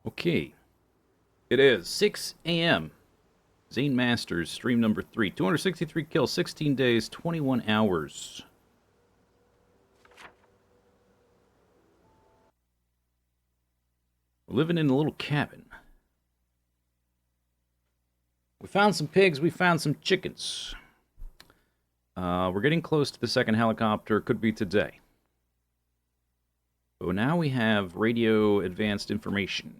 Okay, it is 6 a.m. Zane Masters, stream number 3. 263 kills, 16 days, 21 hours. We're living in a little cabin. We found some pigs, we found some chickens. We're getting close to the second helicopter, could be today. But now we have radio advanced information.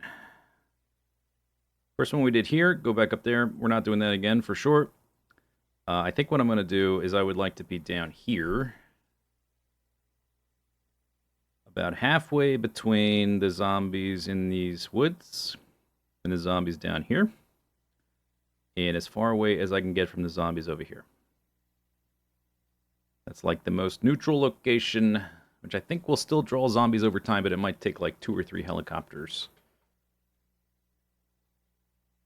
First one we did here, go back up there. We're not doing that again for sure. I think what I'm going to do is I would like to be down here. About halfway between the zombies in these woods and the zombies down here. And as far away as I can get from the zombies over here. That's like the most neutral location, which I think will still draw zombies over time, but it might take like 2 or 3 helicopters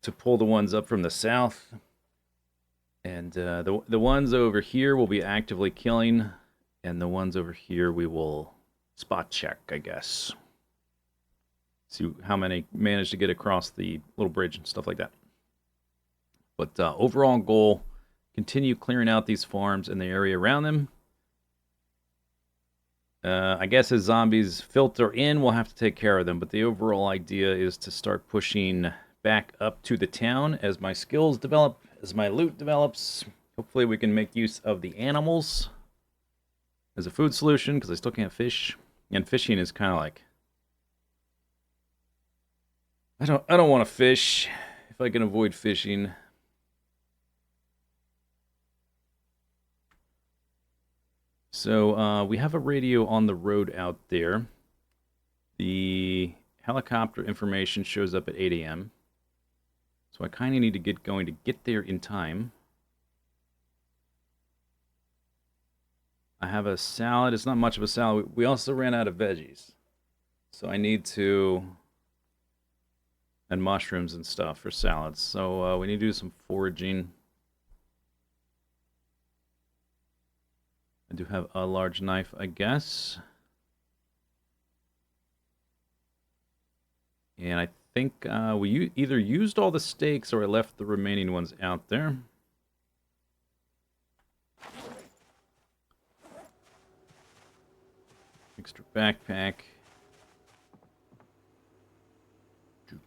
to pull the ones up from the south. And the ones over here will be actively killing, and the ones over here we will spot check, I guess. See how many manage to get across the little bridge and stuff like that. But overall goal, continue clearing out these farms and the area around them. I guess as zombies filter in, we'll have to take care of them. But the overall idea is to start pushing back up to the town as my skills develop, as my loot develops. Hopefully we can make use of the animals as a food solution, because I still can't fish. And fishing is kind of like, I don't want to fish if I can avoid fishing. So we have a radio on the road out there. The helicopter information shows up at 8 a.m. So I kind of need to get going to get there in time. I have a salad. It's not much of a salad. We also ran out of veggies. So I need to... and mushrooms and stuff for salads. So we need to do some foraging. I do have a large knife, I guess. And I think we either used all the steaks or I left the remaining ones out there. Extra backpack.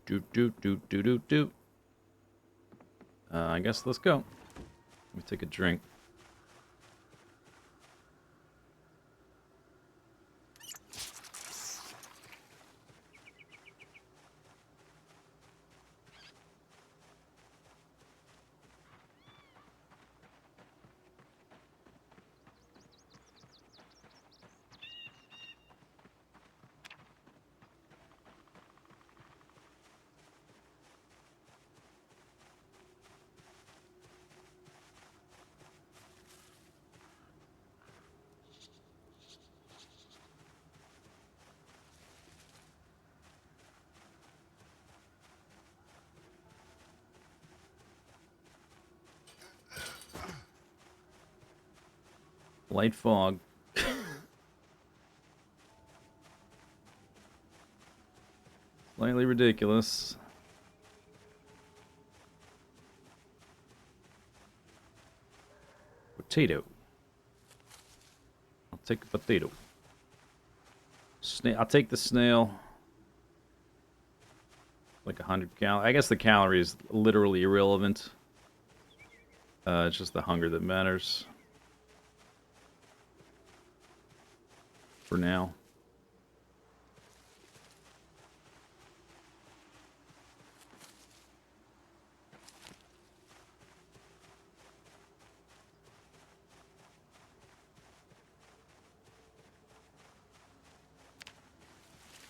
Do. I guess let's go. Let me take a drink. Light fog. Slightly ridiculous. Potato. I'll take a potato. I'll take the snail. Like 100 calories. I guess the calorie is literally irrelevant. It's just the hunger that matters. For now.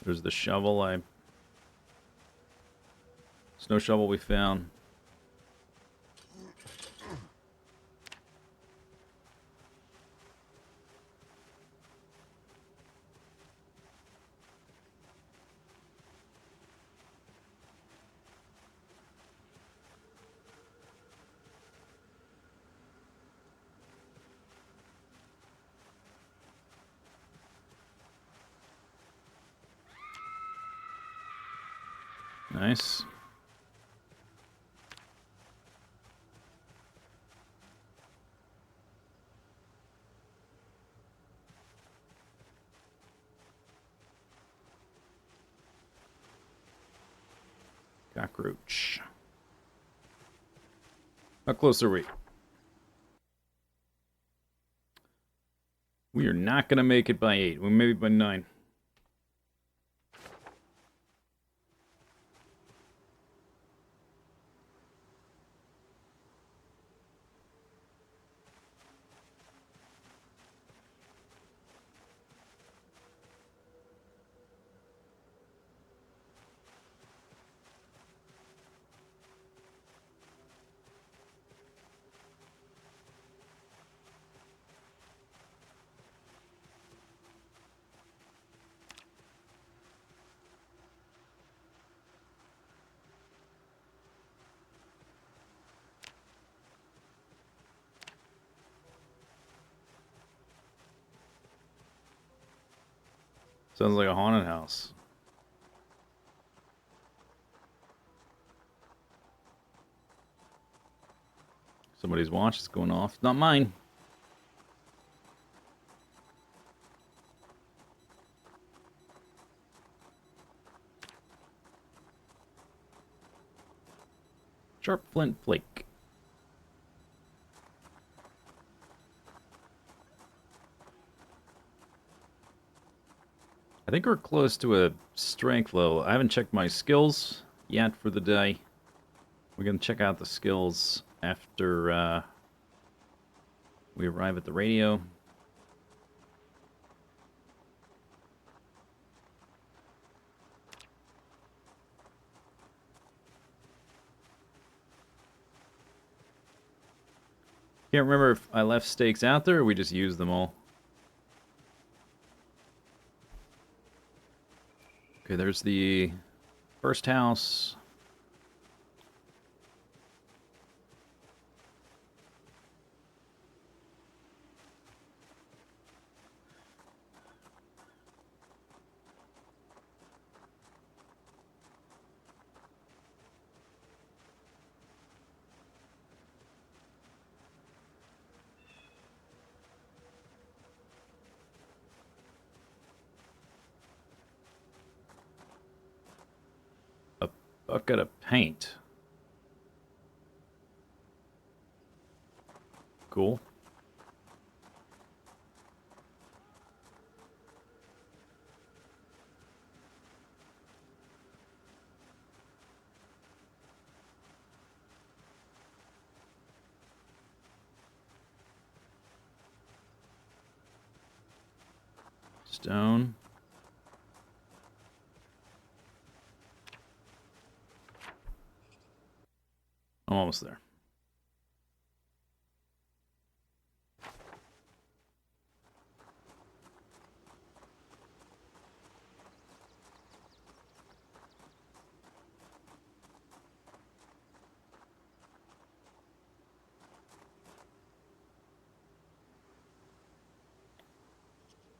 There's the shovel. Snow shovel we found. Nice. Cockroach. How close are we? We are not going to make it by 8. We maybe by 9. Sounds like a haunted house. Somebody's watch is going off. Not mine. Sharp flint flake. I think we're close to a strength level. I haven't checked my skills yet for the day. We're going to check out the skills after we arrive at the radio. Can't remember if I left stakes out there or we just used them all. Okay, there's the first house. Bucket of paint. Cool. Stone. I'm almost there.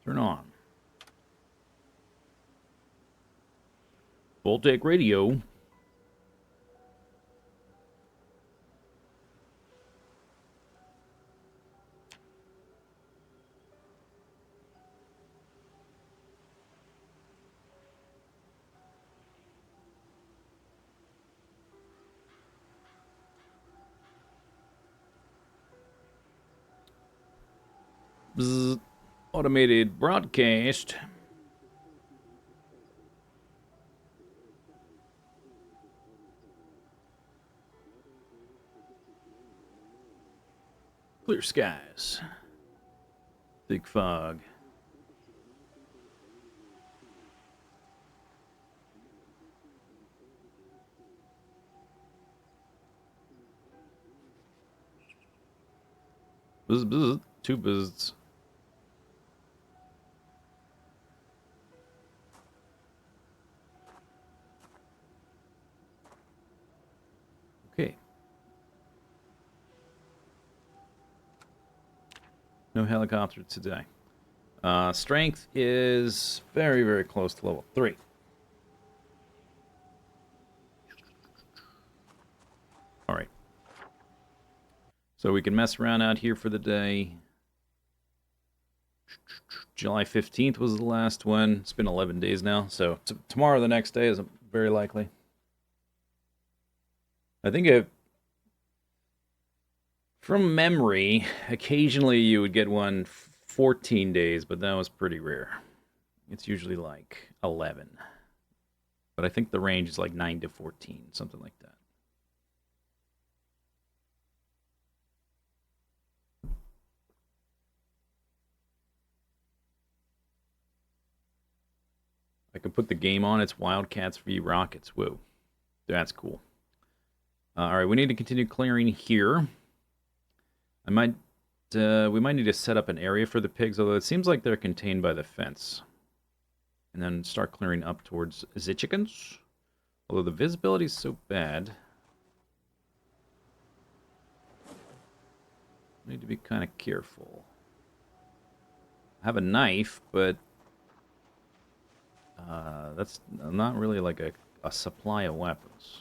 Turn on. Voltaic radio. Bzz. Automated broadcast. Clear skies. Thick fog. Bzz, bzz. Two bzzz. Okay. No helicopter today. Strength is very, very close to level 3. So we can mess around out here for the day. July 15th was the last one. It's been 11 days now, so tomorrow the next day is very likely. I think from memory, occasionally you would get one 14 days, but that was pretty rare. It's usually like 11. But I think the range is like 9 to 14, something like that. I can put the game on. It's Wildcats v Rockets. Whoa. That's cool. All right, we need to continue clearing here. We might need to set up an area for the pigs, although it seems like they're contained by the fence. And then start clearing up towards the chickens. Although the visibility is so bad. Need to be kind of careful. I have a knife, but that's not really like a supply of weapons.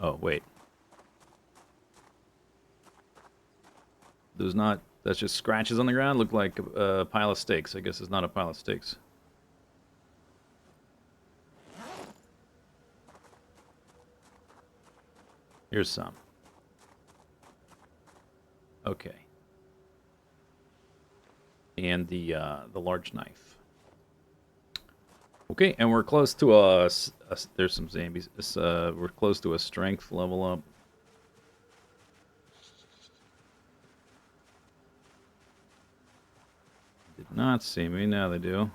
Oh, wait. There's not... That's just scratches on the ground? Look like a pile of steaks. I guess it's not a pile of steaks. Here's some. Okay. And the large knife. Okay, and we're close to there's some zombies. We're close to a strength level up. Did not see me, now they do.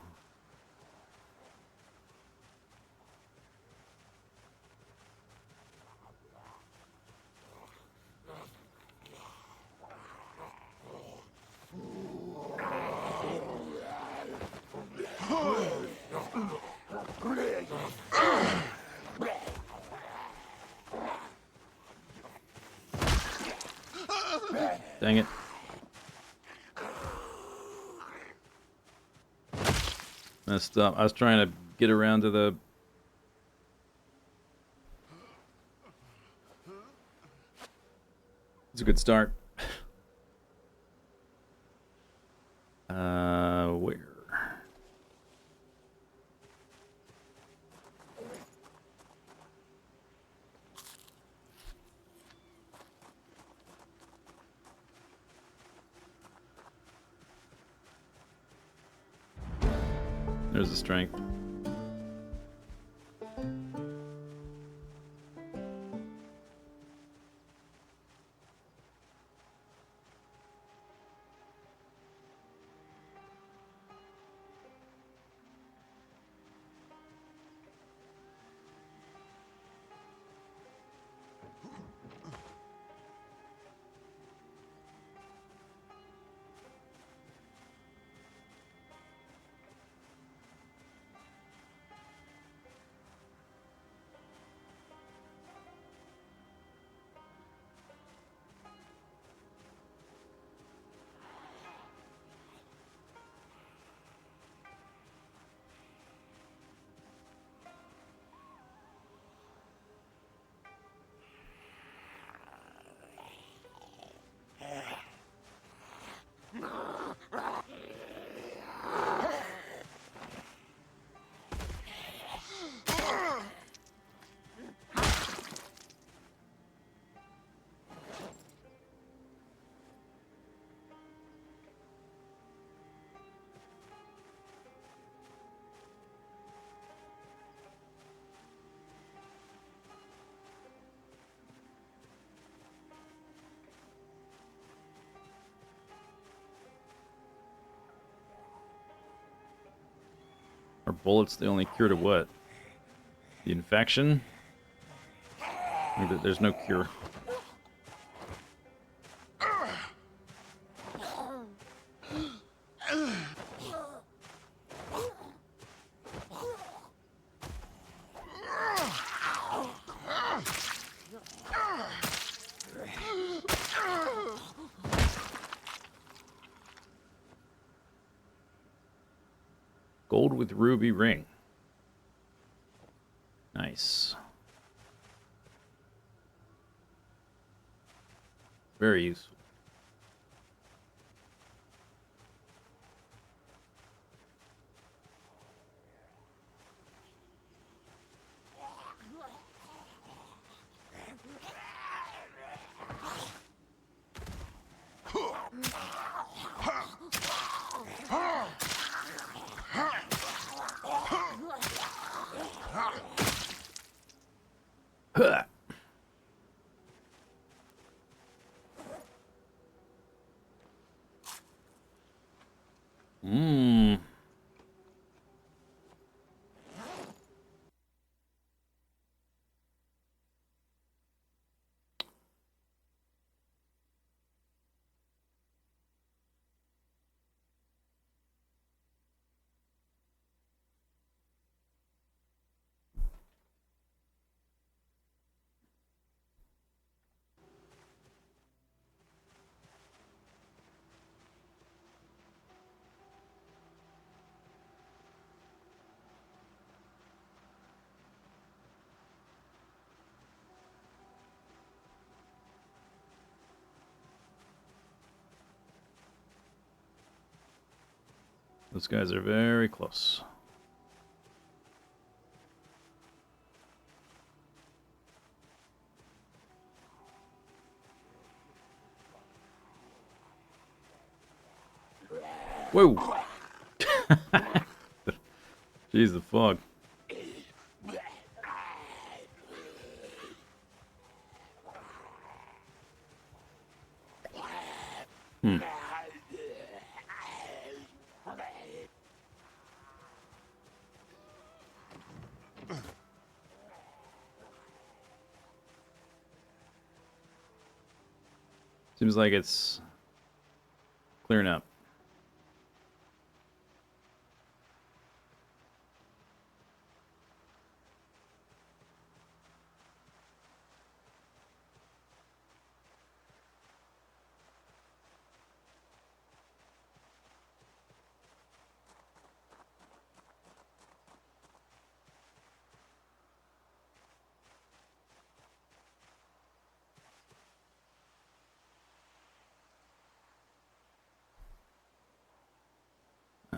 Dang it. Messed up. I was trying to get around to the... It's a good start. Where? There's the strength. Are bullets the only cure to what? The infection? Maybe there's no cure. Gold with ruby ring. Nice. Very useful. Huh. Mmm. Those guys are very close. Whoa! Jeez, the fog. Hmm. Seems like it's clearing up.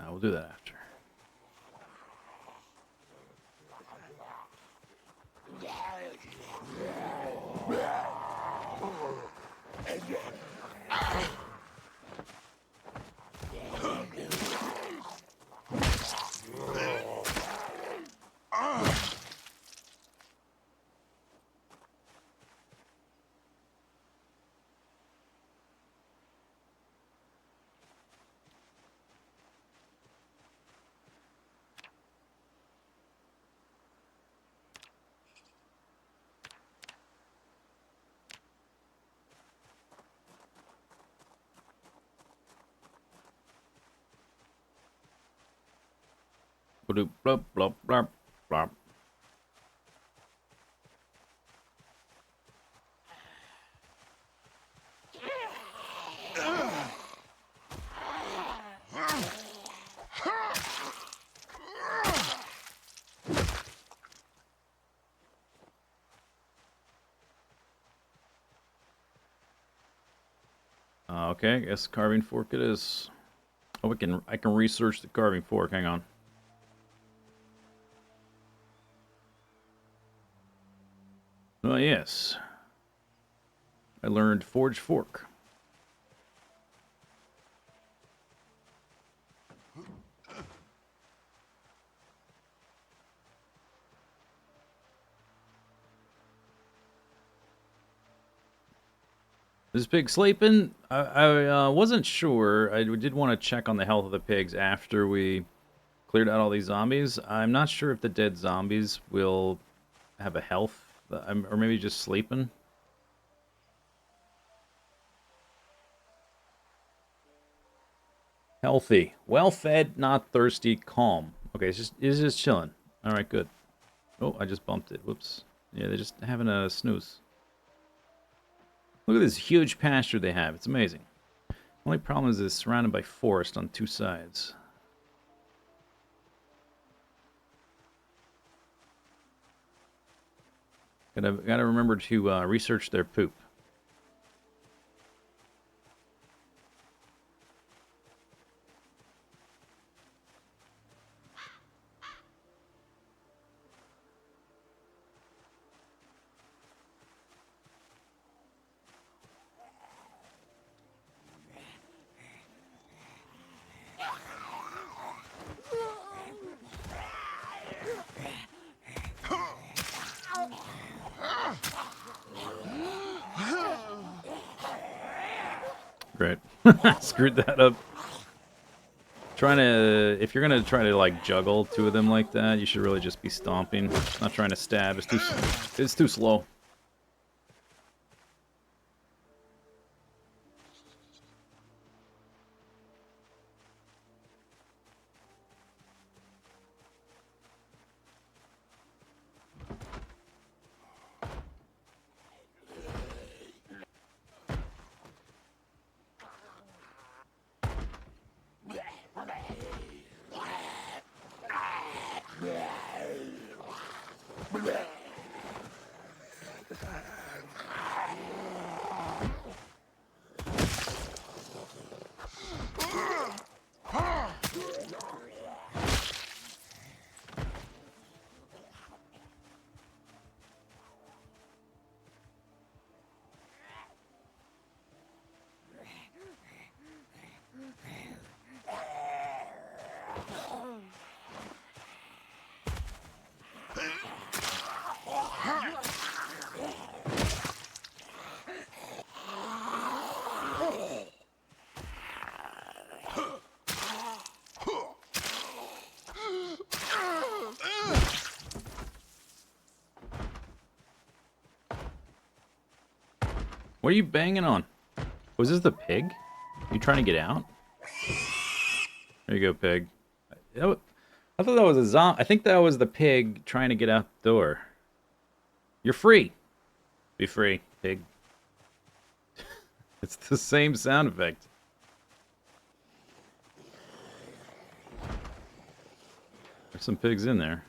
We'll do that after. Bloop, blop, blop, blop, blop. Okay, I guess carving fork it is. Oh, I can research the carving fork. Hang on. Oh yes, I learned forge fork. This pig sleeping? I wasn't sure. I did want to check on the health of the pigs after we cleared out all these zombies. I'm not sure if the dead zombies will have a health, or maybe just sleeping. Healthy, well fed, not thirsty, calm. Okay, it's just chilling. All right, good. Oh, I just bumped it. Whoops. Yeah, they're just having a snooze. Look at this huge pasture they have. It's amazing. Only problem is it's surrounded by forest on two sides. Gotta remember to research their poop. Great. Screwed that up. Trying to, if you're gonna try to like juggle two of them like that, you should really just be stomping, not trying to stab. It's too slow. What are you banging on? Was this the pig? You trying to get out? There you go, pig. I thought that was a zombie. I think that was the pig trying to get out the door. You're free. Be free, pig. It's the same sound effect. There's some pigs in there.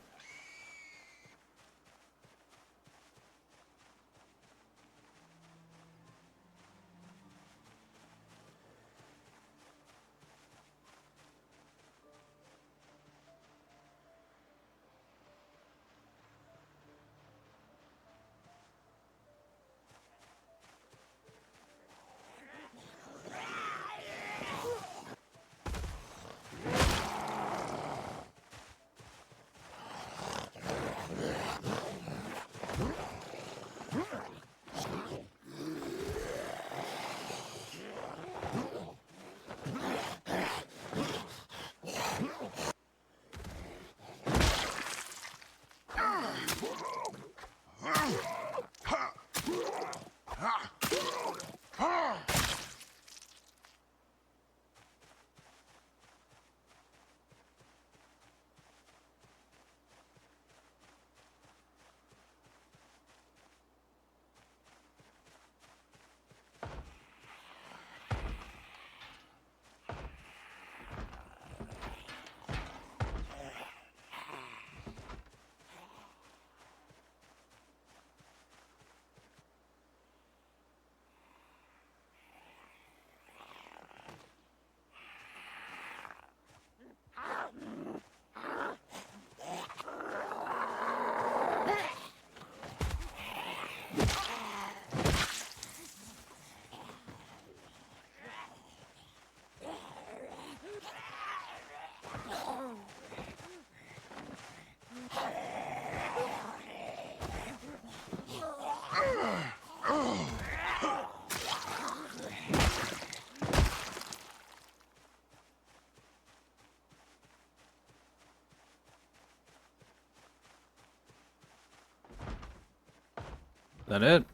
Is that it?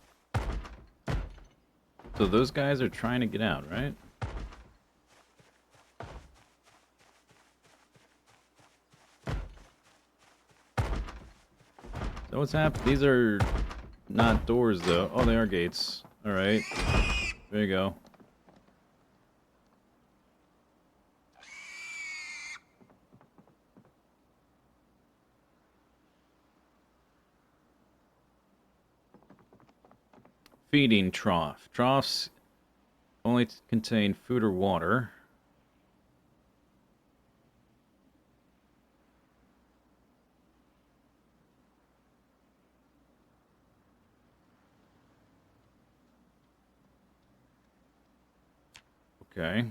So those guys are trying to get out, right? So what's happening? These are not doors, though. Oh, they are gates. Alright. There you go. Feeding trough. Troughs only contain food or water. Okay.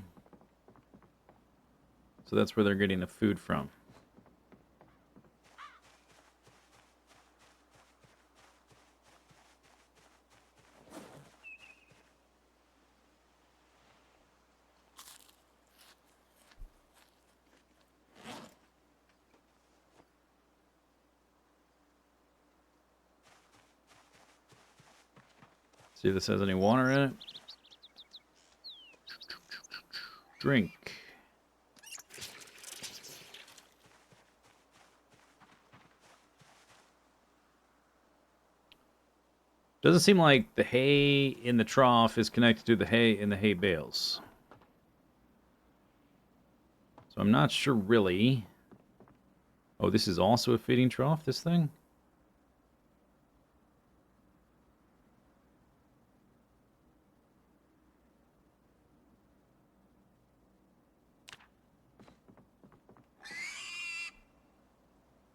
So that's where they're getting the food from. See if this has any water in it. Drink. Doesn't seem like the hay in the trough is connected to the hay in the hay bales. So I'm not sure really. Oh, this is also a feeding trough, this thing?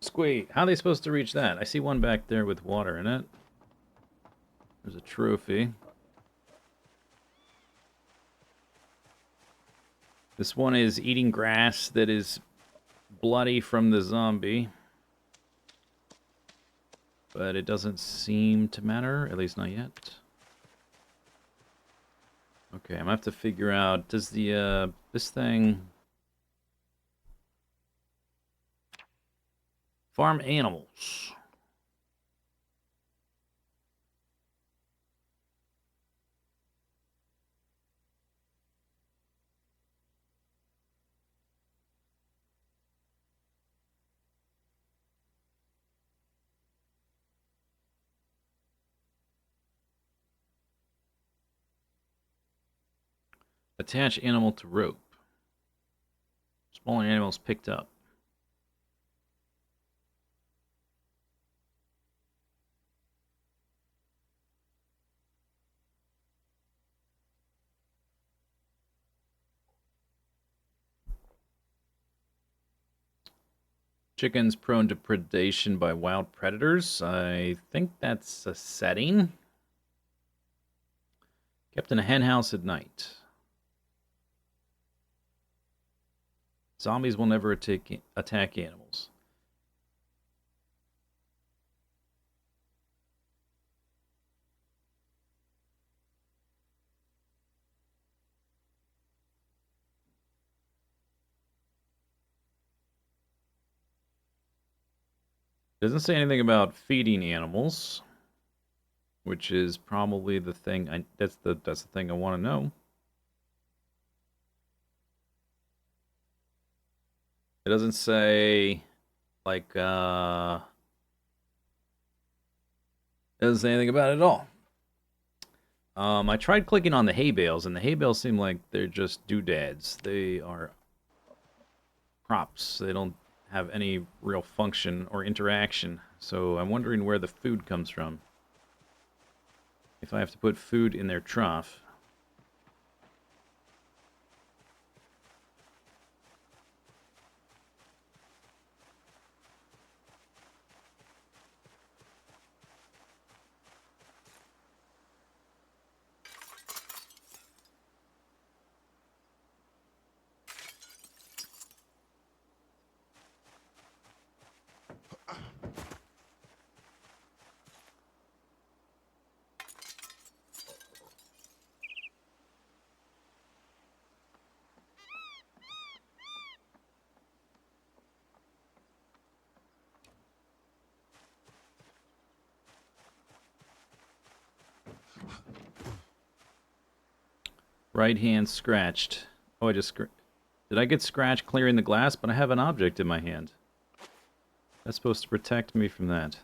Squee, how are they supposed to reach that? I see one back there with water in it. There's a trophy. This one is eating grass that is bloody from the zombie. But it doesn't seem to matter, at least not yet. Okay, I'm gonna have to figure out, does the, this thing... Farm animals. Attach animal to rope. Smaller animals picked up. Chickens prone to predation by wild predators. I think that's a setting. Kept in a hen house at night. Zombies will never attack animals. Doesn't say anything about feeding animals, which is probably the thing. That's the thing I want to know. It doesn't say like it doesn't say anything about it at all. I tried clicking on the hay bales, and the hay bales seem like they're just doodads. They are props. They don't have any real function or interaction. So I'm wondering where the food comes from. If I have to put food in their trough. Right hand scratched. Oh, did I get scratched clearing the glass? But I have an object in my hand. That's supposed to protect me from that.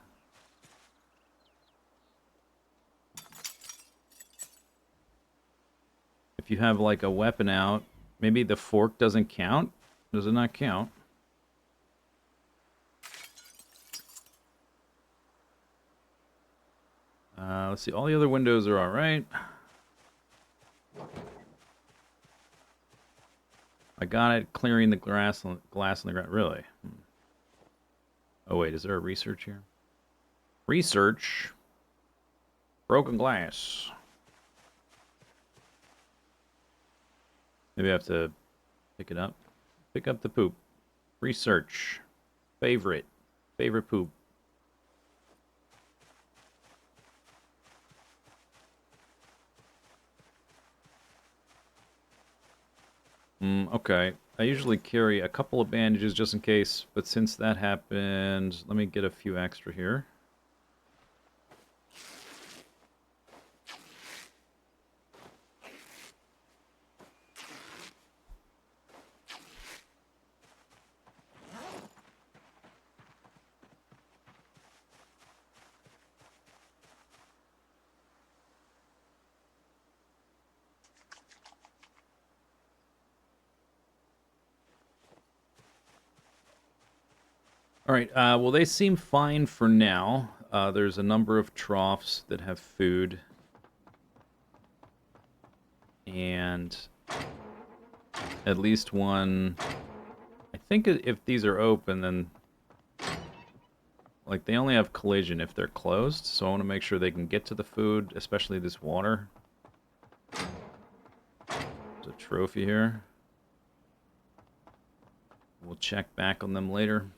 If you have like a weapon out, maybe the fork doesn't count? Does it not count? Let's see. All the other windows are all right. I got it clearing the glass on the ground. Really? Oh, wait. Is there a research here? Research. Broken glass. Maybe I have to pick it up. Pick up the poop. Research. Favorite. Favorite poop. Okay. I usually carry a couple of bandages just in case, but since that happened, let me get a few extra here. All right, well, they seem fine for now. There's a number of troughs that have food. And at least one... I think if these are open, then... Like, they only have collision if they're closed, so I want to make sure they can get to the food, especially this water. There's a trophy here. We'll check back on them later.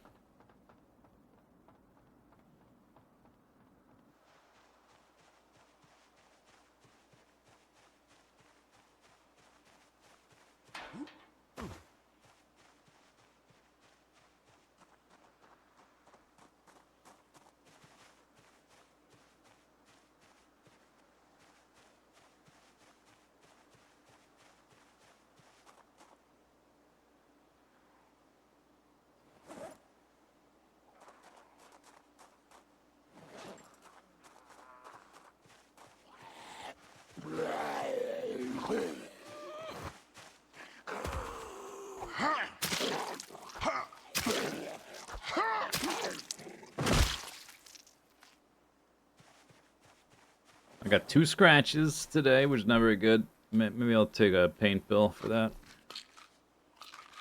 I got 2 scratches today, which is not very good. Maybe I'll take a pain pill for that.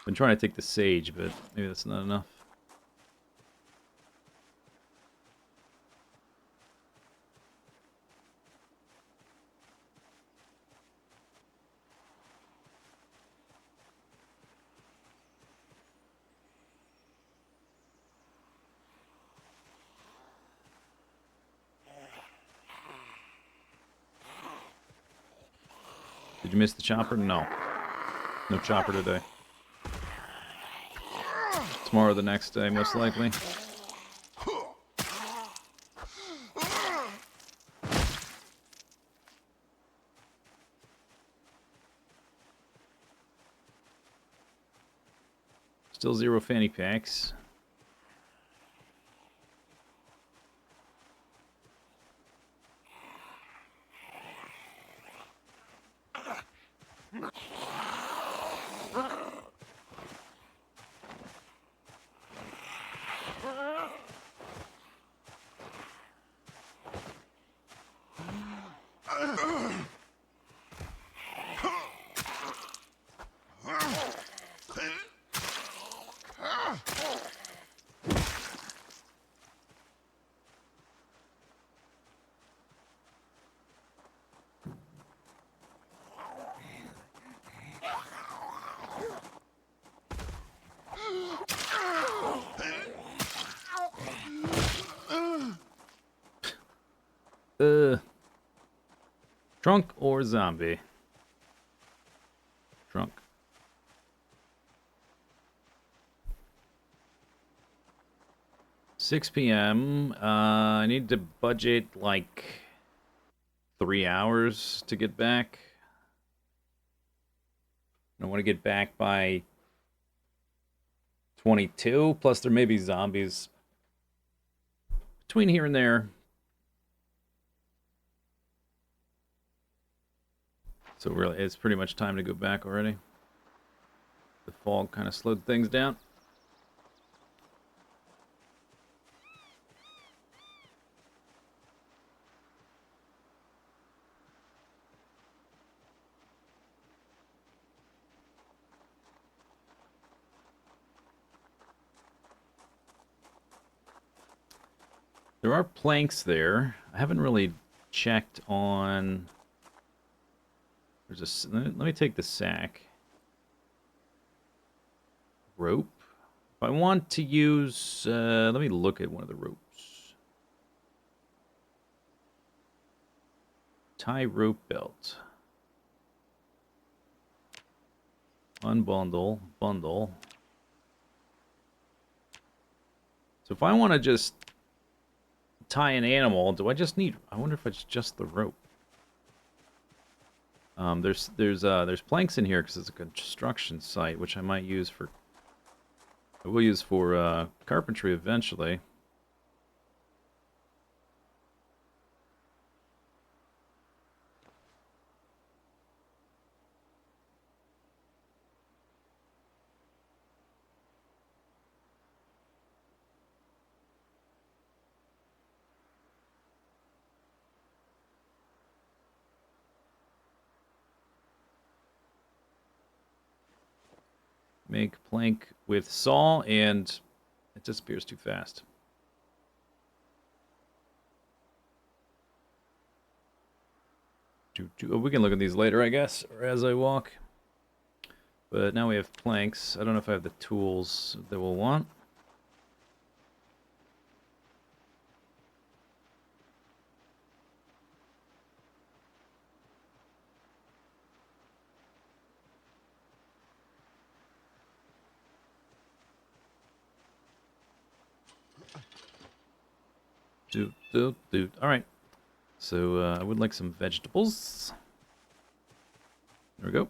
Been trying to take the sage, but maybe that's not enough. Did you miss the chopper? No. No chopper today. Tomorrow the next day, most likely. Still 0 fanny packs. Drunk or zombie? Drunk. $6 p.m. I need to budget like 3 hours to get back. I want to get back by 22, plus there may be zombies between here and there. So really, it's pretty much time to go back already. The fog kind of slowed things down. There are planks there. I haven't really checked on... There's a... Let me take the sack. Rope. If I want to use... let me look at one of the ropes. Tie rope belt. Unbundle. Bundle. So if I want to just tie an animal, do I just need... I wonder if it's just the rope. There's planks in here because it's a construction site, which I might use for... I will use for carpentry eventually. Make plank with saw, and it disappears too fast. Oh, we can look at these later, I guess, or as I walk. But now we have planks. I don't know if I have the tools that we'll want. All right. So I would like some vegetables. There we go.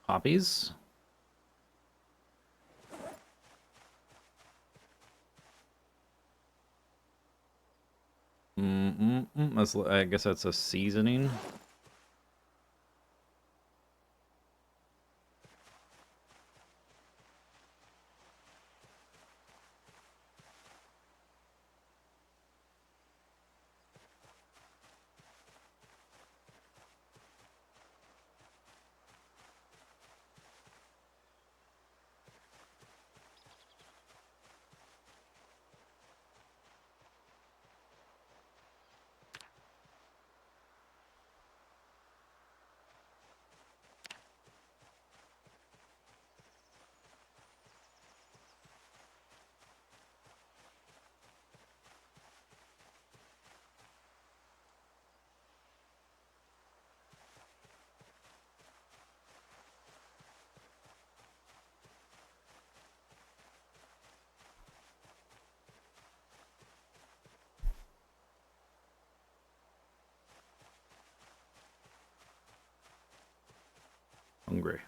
Poppies. I guess that's a seasoning. Hungry.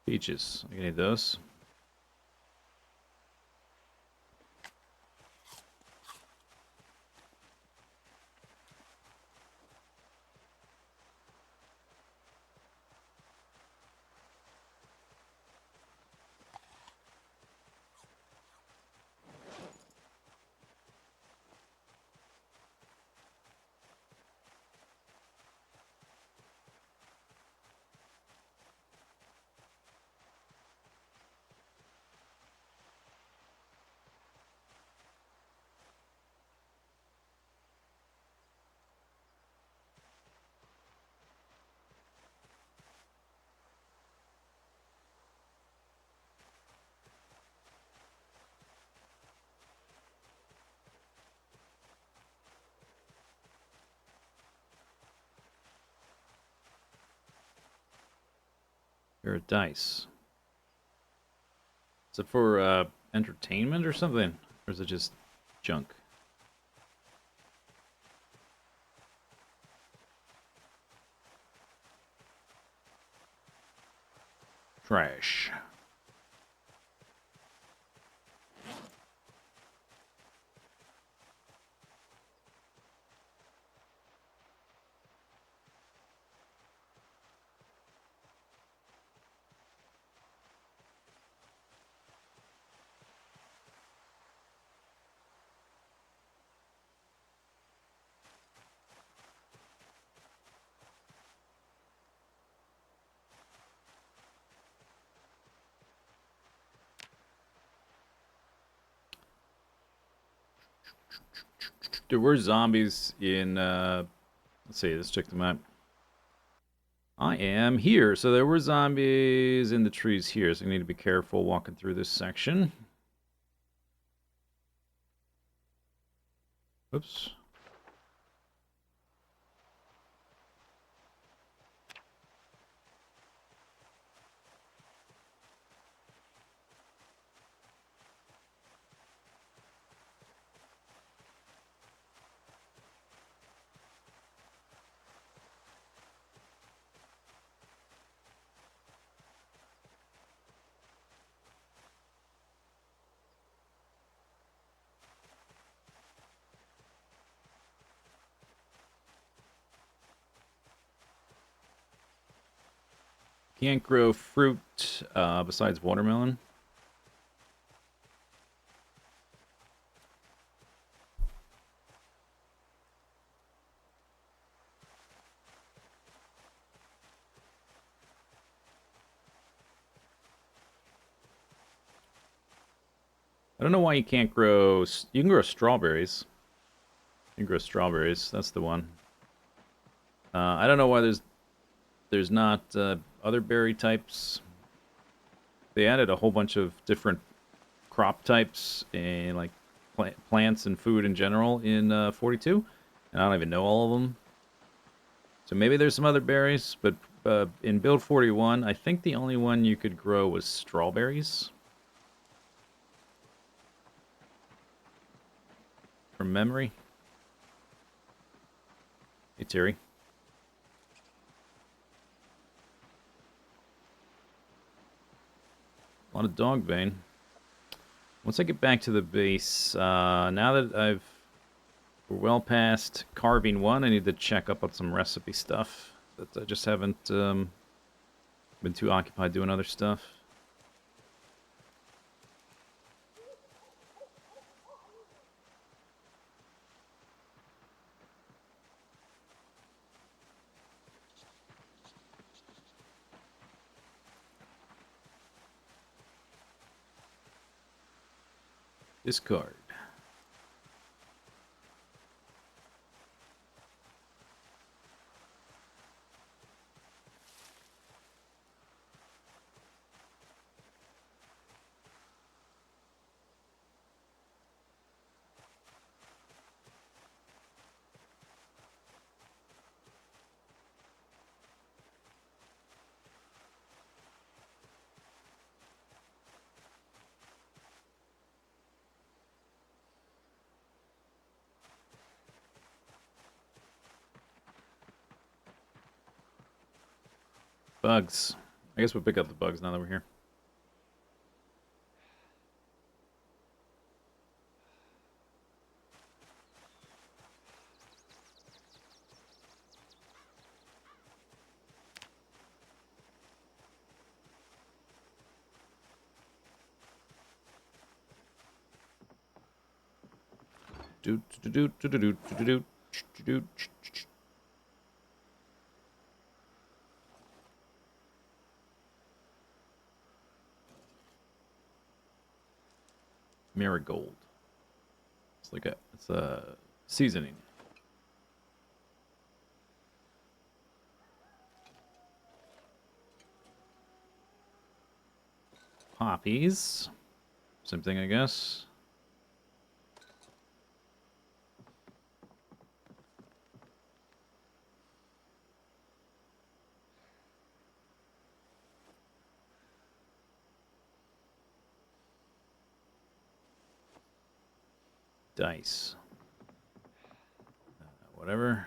Peaches. I need those. Here are dice. Is it for entertainment or something? Or is it just junk? Trash. There were zombies in, let's see, let's check the map. I am here. So there were zombies in the trees here, so I need to be careful walking through this section. Oops. Can't grow fruit besides watermelon. I don't know why you can't grow... You can grow strawberries. You can grow strawberries. That's the one. I don't know why there's not other berry types. They added a whole bunch of different crop types and like plants and food in general in 42, and I don't even know all of them. So maybe there's some other berries, but in build 41, I think the only one you could grow was strawberries. From memory. Hey, Terry. A lot of dog bane. Once I get back to the base, now that we're well past carving 1, I need to check up on some recipe stuff that I just haven't been too occupied doing other stuff. Discard. Bugs. I guess we'll pick up the bugs now that we're here. Marigold. It's a seasoning. Poppies. Same thing, I guess. Dice. Whatever.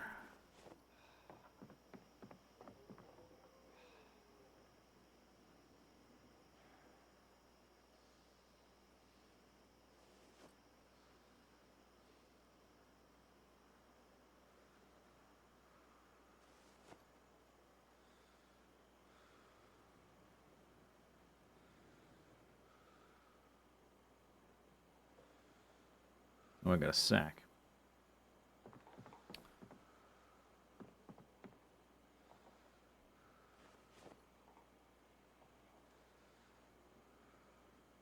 Oh, I got a sack.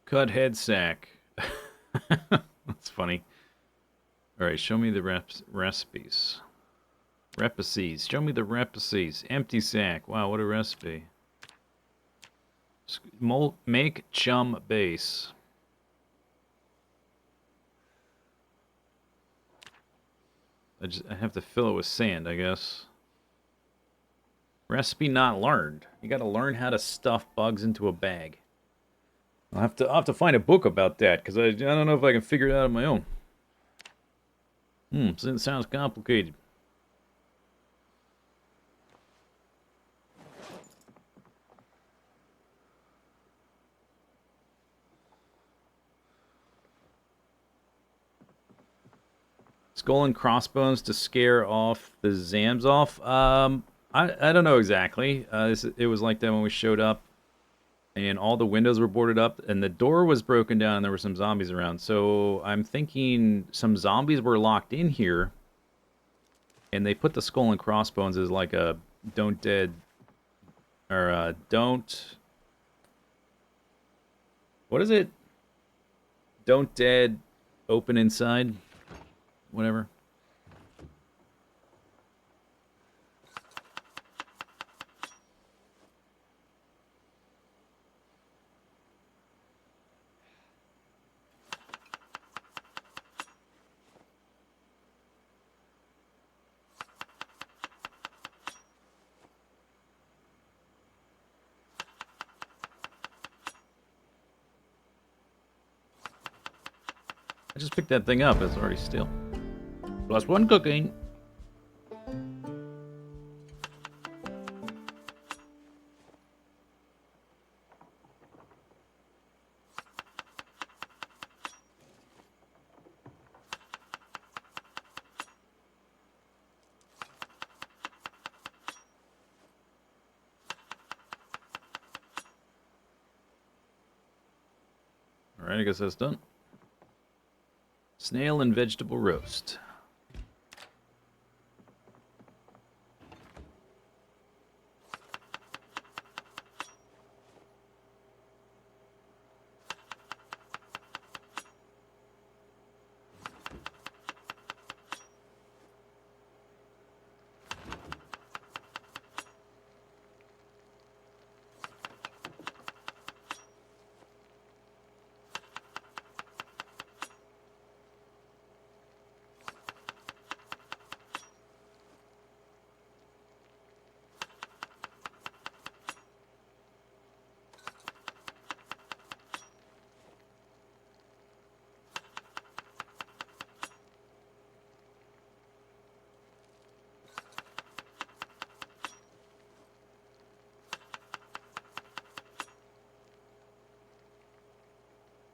Cut head sack. That's funny. Alright, show me the recipes. Recipes. Show me the recipes. Empty sack. Wow, what a recipe. Make chum base. I have to fill it with sand, I guess. Recipe not learned. You gotta learn how to stuff bugs into a bag. I'll have to find a book about that, because I don't know if I can figure it out on my own. It sounds complicated. Skull and crossbones to scare off the Zams off. I don't know exactly. It was like that when we showed up, and all the windows were boarded up, and the door was broken down, and there were some zombies around. So I'm thinking some zombies were locked in here, and they put the skull and crossbones as like a don't dead, or don't... What is it? Don't dead, open inside? Whatever. I just picked that thing up. It's already stale. Plus one cooking. Alright, I guess that's done. Snail and vegetable roast.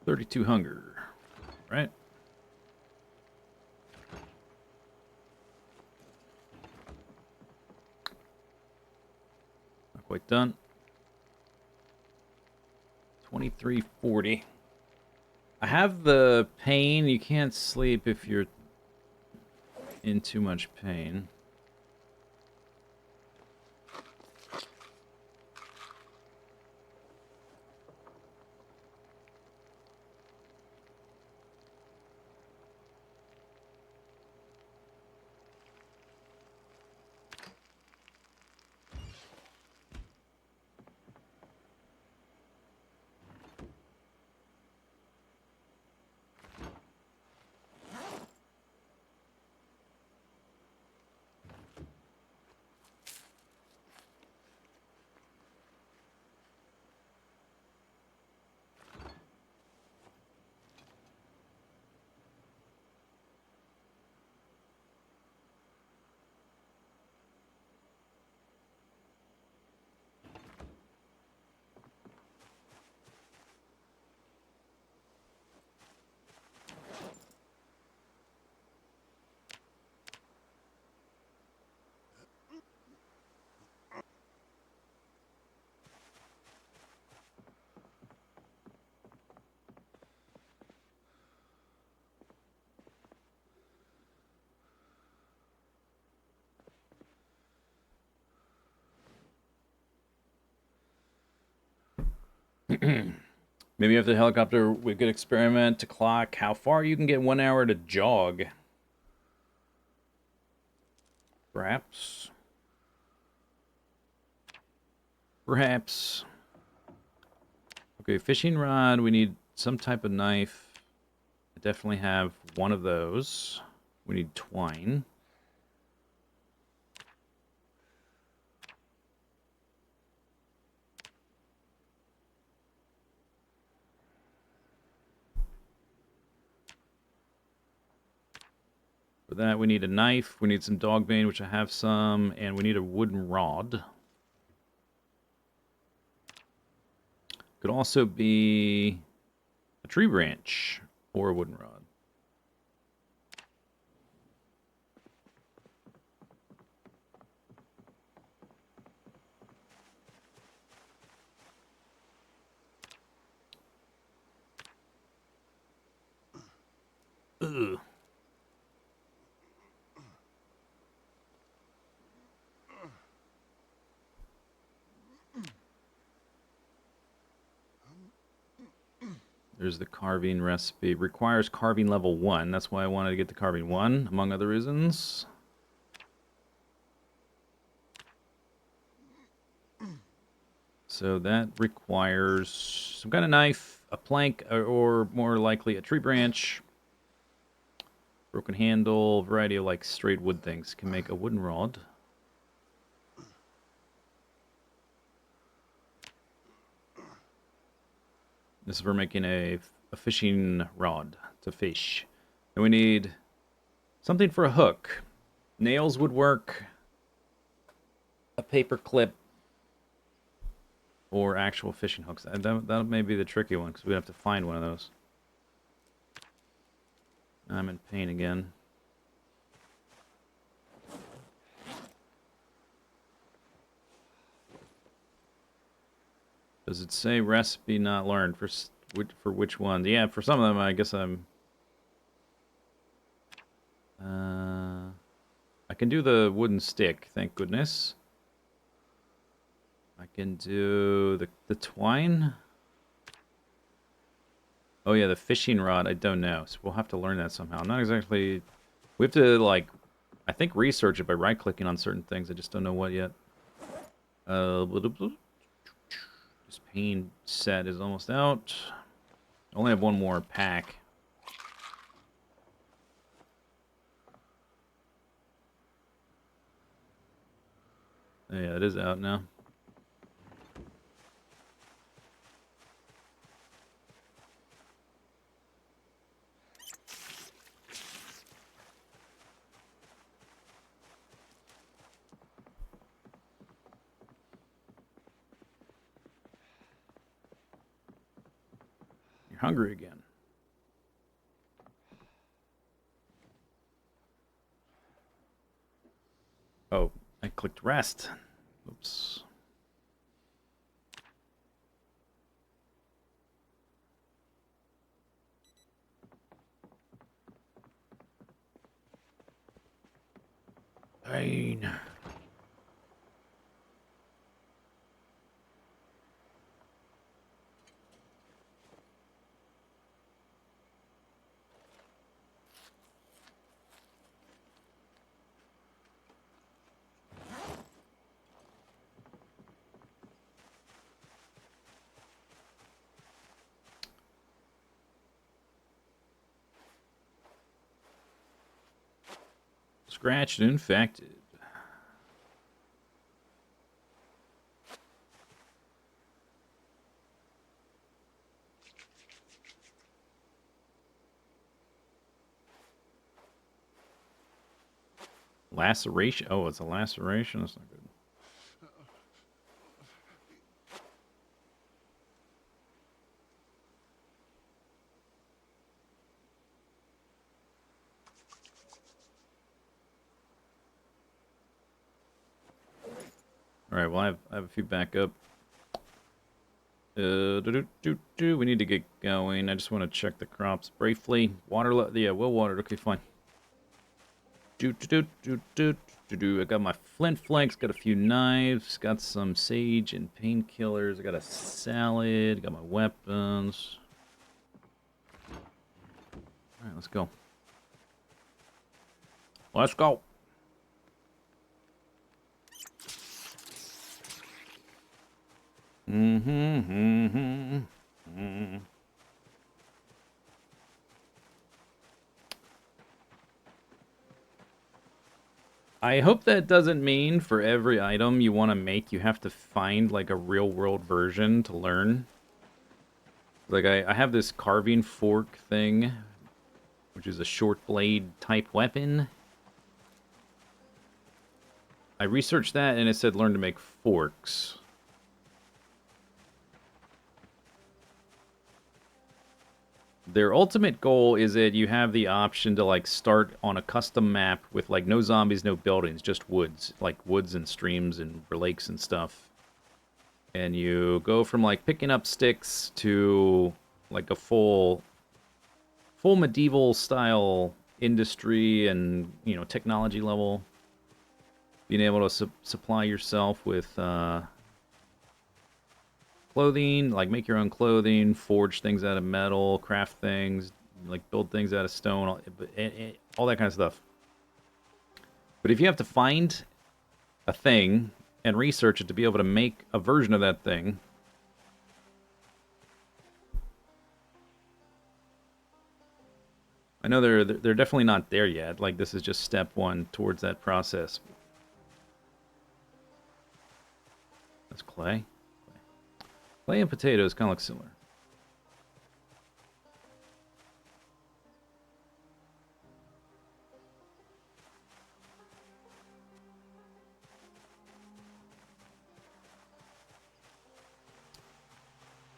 $32 hunger, right? Not quite done. 2340. I have the pain. You can't sleep if you're in too much pain. Maybe if the helicopter, we could experiment to clock how far you can get 1 hour to jog. Perhaps. Perhaps. Okay, fishing rod. We need some type of knife. I definitely have one of those. We need twine. For that, we need a knife. We need some dog bane, which I have some, and we need a wooden rod. Could also be a tree branch or a wooden rod. Ugh. There's the carving recipe. Requires carving level 1. That's why I wanted to get the carving 1, among other reasons. So that requires some kind of knife, a plank, or more likely a tree branch. Broken handle, variety of like straight wood things. Can make a wooden rod. This is for making a fishing rod to fish. And we need something for a hook. Nails would work. A paper clip. Or actual fishing hooks. That may be the tricky one, because we have to find one of those. I'm in pain again. Does it say recipe not learned for which one? Yeah, for some of them, I guess I'm... I can do the wooden stick, thank goodness. I can do the twine. Oh yeah, the fishing rod, I don't know. So we'll have to learn that somehow. Not exactly... We have to, like, I think research it by right-clicking on certain things. I just don't know what yet. This pain set is almost out. I only have one more pack. Yeah, it is out now. You're hungry again. Oh, I clicked rest. Oops. Pain. Scratched and infected. Laceration. Oh, it's a laceration. That's not good. All right. Well, I have a few backup. We need to get going. I just want to check the crops briefly. Water. Yeah, well watered. Okay, fine. I got my flint flanks, got a few knives, got some sage and painkillers, I got a salad, got my weapons. Alright, let's go. Let's go. I hope that doesn't mean for every item you want to make, you have to find like a real world version to learn. Like I have this carving fork thing, which is a short blade type weapon. I researched that and it said learn to make forks. Their ultimate goal is that you have the option to like start on a custom map with like no zombies, no buildings, just woods, like woods and streams and lakes and stuff. And you go from like picking up sticks to like a full medieval style industry and, you know, technology level. Being able to supply yourself with clothing, like make your own clothing, forge things out of metal, craft things, like build things out of stone, all that kind of stuff. But if you have to find a thing and research it to be able to make a version of that thing, I know they're definitely not there yet. Like this is just step one towards that process. That's clay. Clay and potatoes kind of look similar.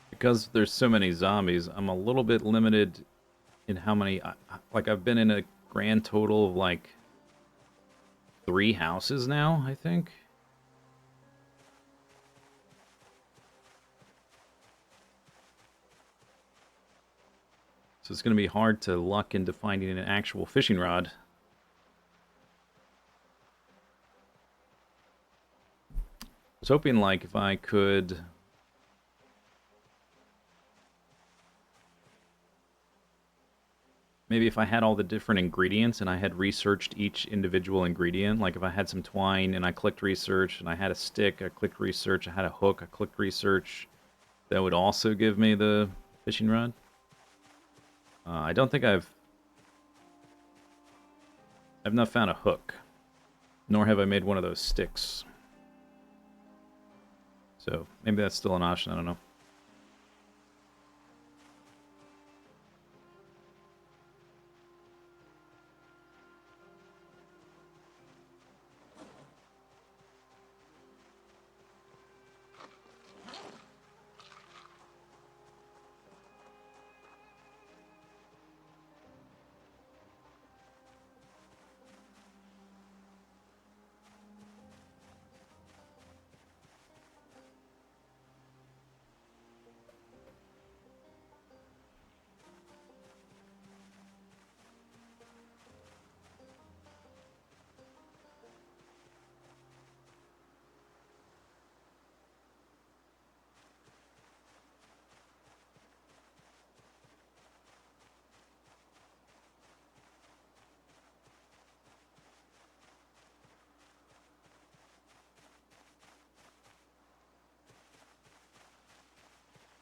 Because there's so many zombies, I'm a little bit limited in how many... Like, I've been in a grand total of, like, 3 houses now, I think. So it's going to be hard to luck into finding an actual fishing rod. I was hoping, like, if I could... Maybe if I had all the different ingredients and I had researched each individual ingredient, like if I had some twine and I clicked research, and I had a stick, I clicked research, I had a hook, I clicked research, that would also give me the fishing rod. I don't think I've not found a hook, nor have I made one of those sticks. So maybe that's still an option, I don't know.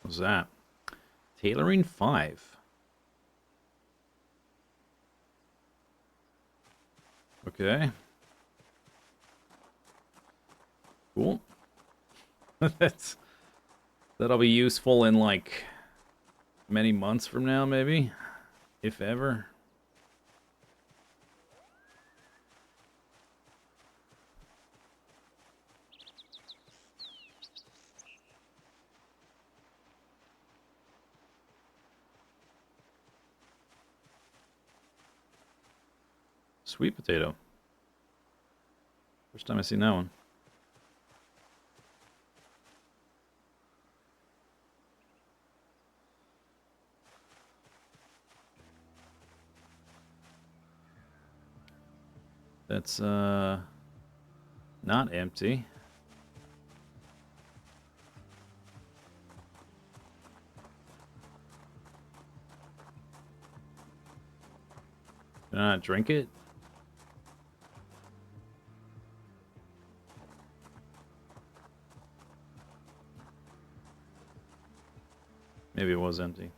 What's that? Tailoring 5. Okay. Cool. That'll be useful in like many months from now, maybe, if ever. Sweet potato. First time I've seen that one. That's Not empty. Did I not drink it? Maybe it was empty.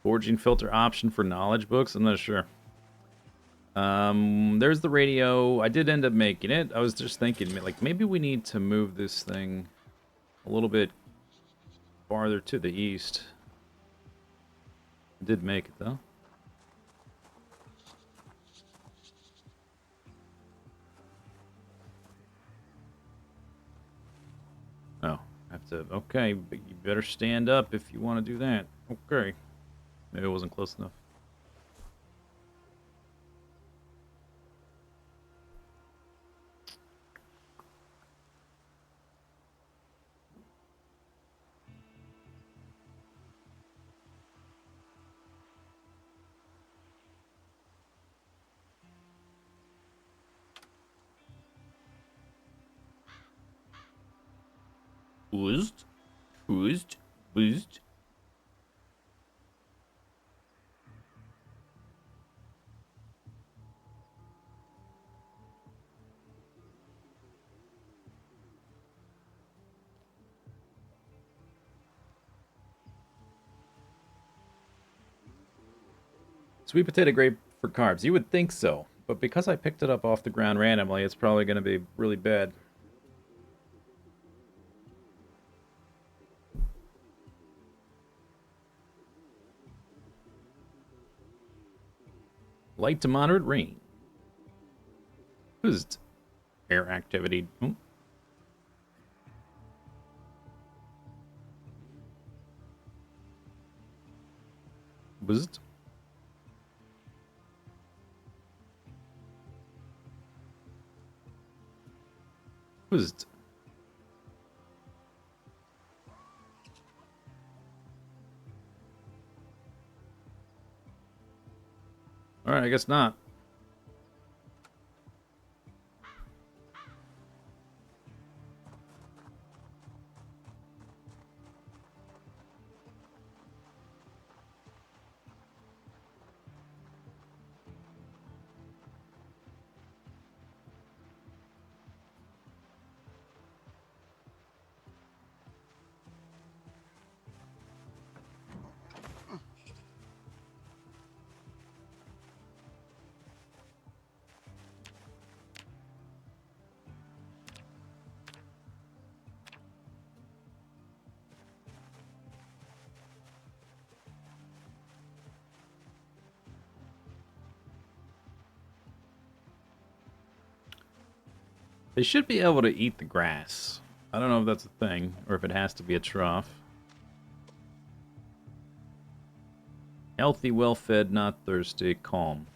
Foraging filter option for knowledge books? I'm not sure. There's the radio. I did end up making it. I was just thinking, like, maybe we need to move this thing a little bit farther to the east. I did make it, though. Oh, I have to... Okay, but you better stand up if you want to do that. Okay. Maybe it wasn't close enough. Boost. Boost. Boost. Sweet potato grape for carbs. You would think so, but because I picked it up off the ground randomly, it's probably going to be really bad. Light to moderate rain. Boost. Air activity. Oh. Boost. Boost. Alright, I guess not. They should be able to eat the grass. I don't know if that's a thing, or if it has to be a trough. Healthy, well-fed, not thirsty, calm.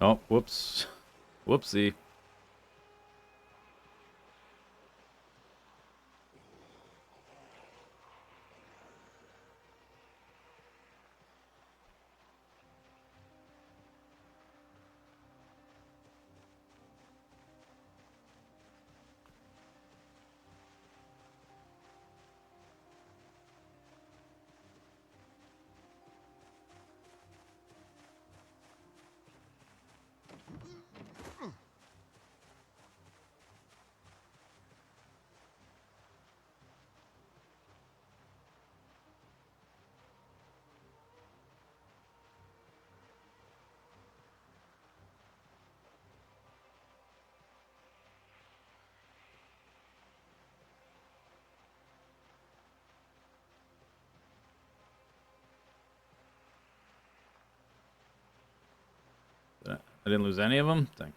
Oh, whoops. Whoopsie. I didn't lose any of them? Thank.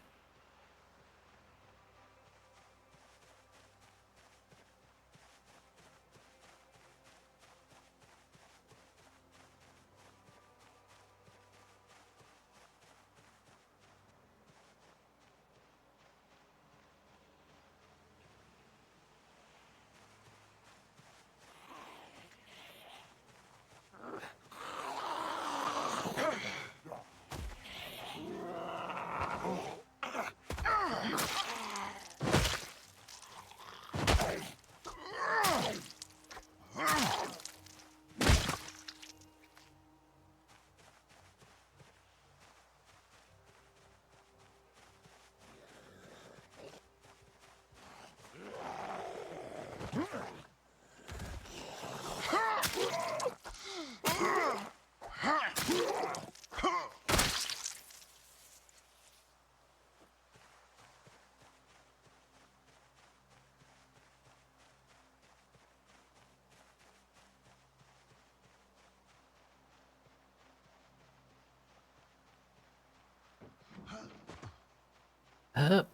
Up.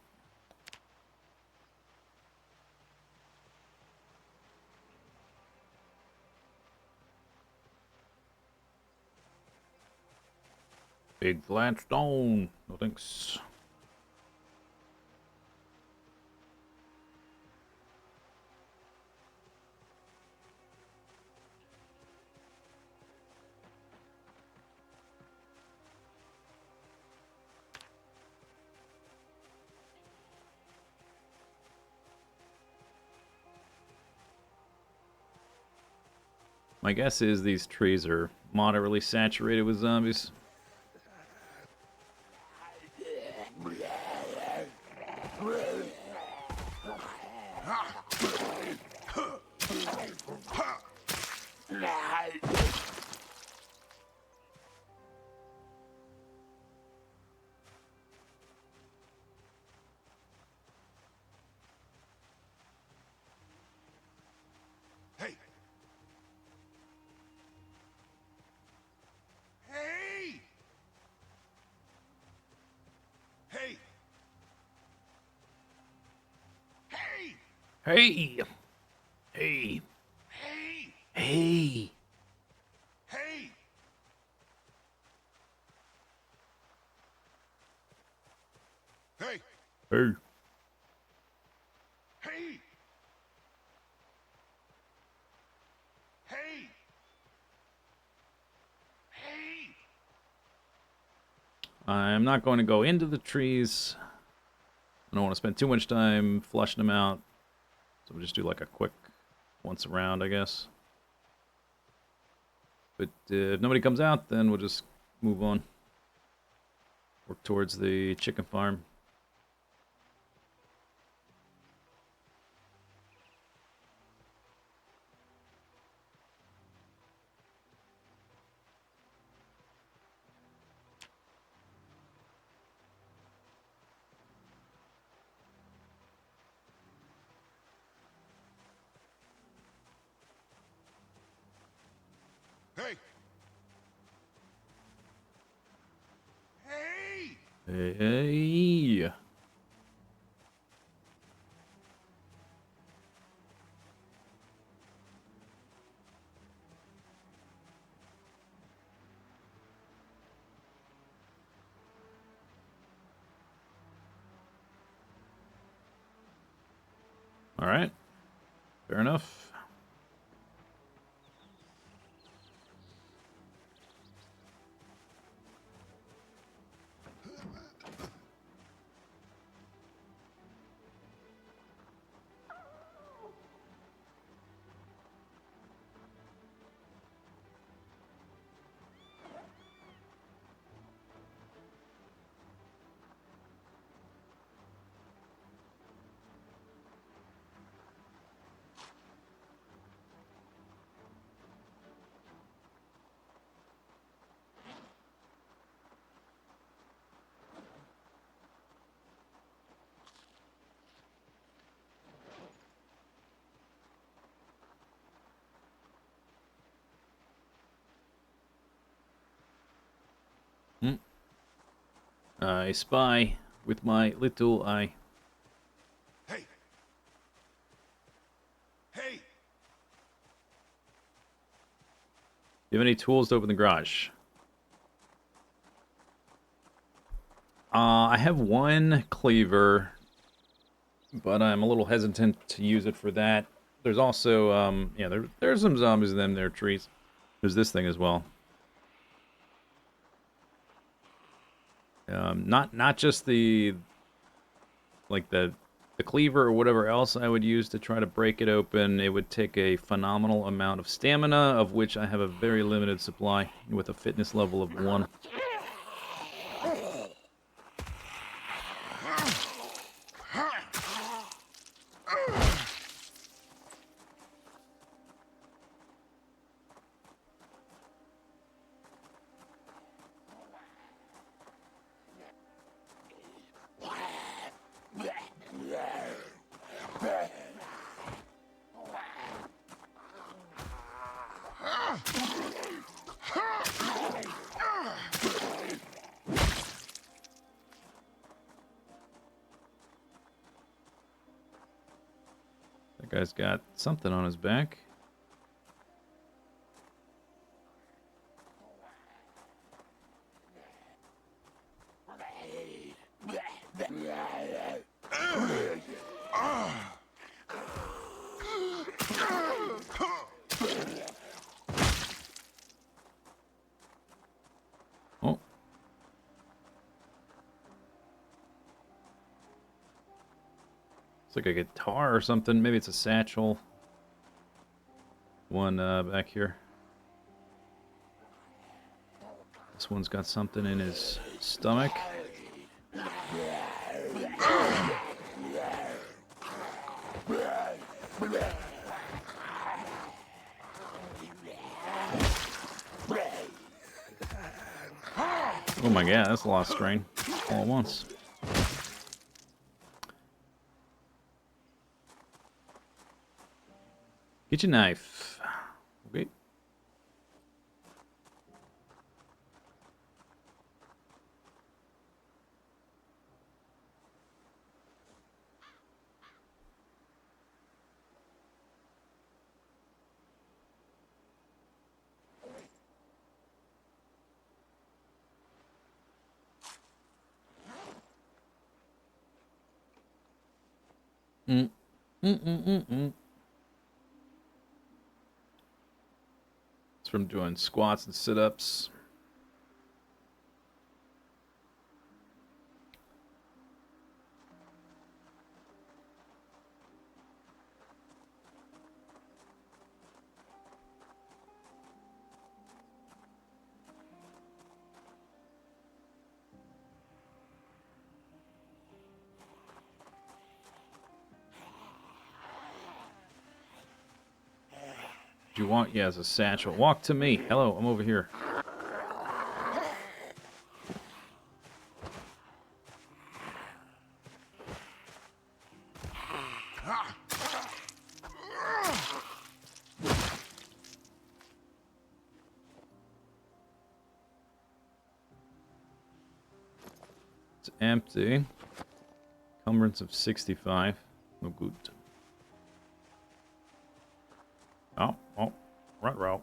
Big flat stone. No thanks. My guess is these trees are moderately saturated with zombies. Hey! Hey! Hey! Hey! Hey! Hey! Hey! Hey! Hey! Hey! Hey! Hey! Hey! Hey! I'm not going to go into the trees. I don't want to spend too much time flushing them out. So we'll just do like a quick once around, I guess. But if nobody comes out, then we'll just move on. Work towards the chicken farm. Hey! Hey! Hey! All right. Fair enough. I spy with my little eye. Hey! Hey! Do you have any tools to open the garage? I have one cleaver, but I'm a little hesitant to use it for that. There's also, yeah, there's some zombies in them there trees. There's this thing as well. Not just the cleaver or whatever else I would use to try to break it open. It would take a phenomenal amount of stamina, of which I have a very limited supply with a fitness level of 1. That guy's got something on his back. Oh. It's like a guitar or something. Maybe it's a satchel. One back here. This one's got something in his stomach. Oh my god, that's a lot of strain all at once. Get your knife. Okay. It's from doing squats and sit-ups. Do you want? Yeah, as a satchel. Walk to me. Hello, I'm over here. It's empty. Encumbrance of 65. No good. Oh, right route.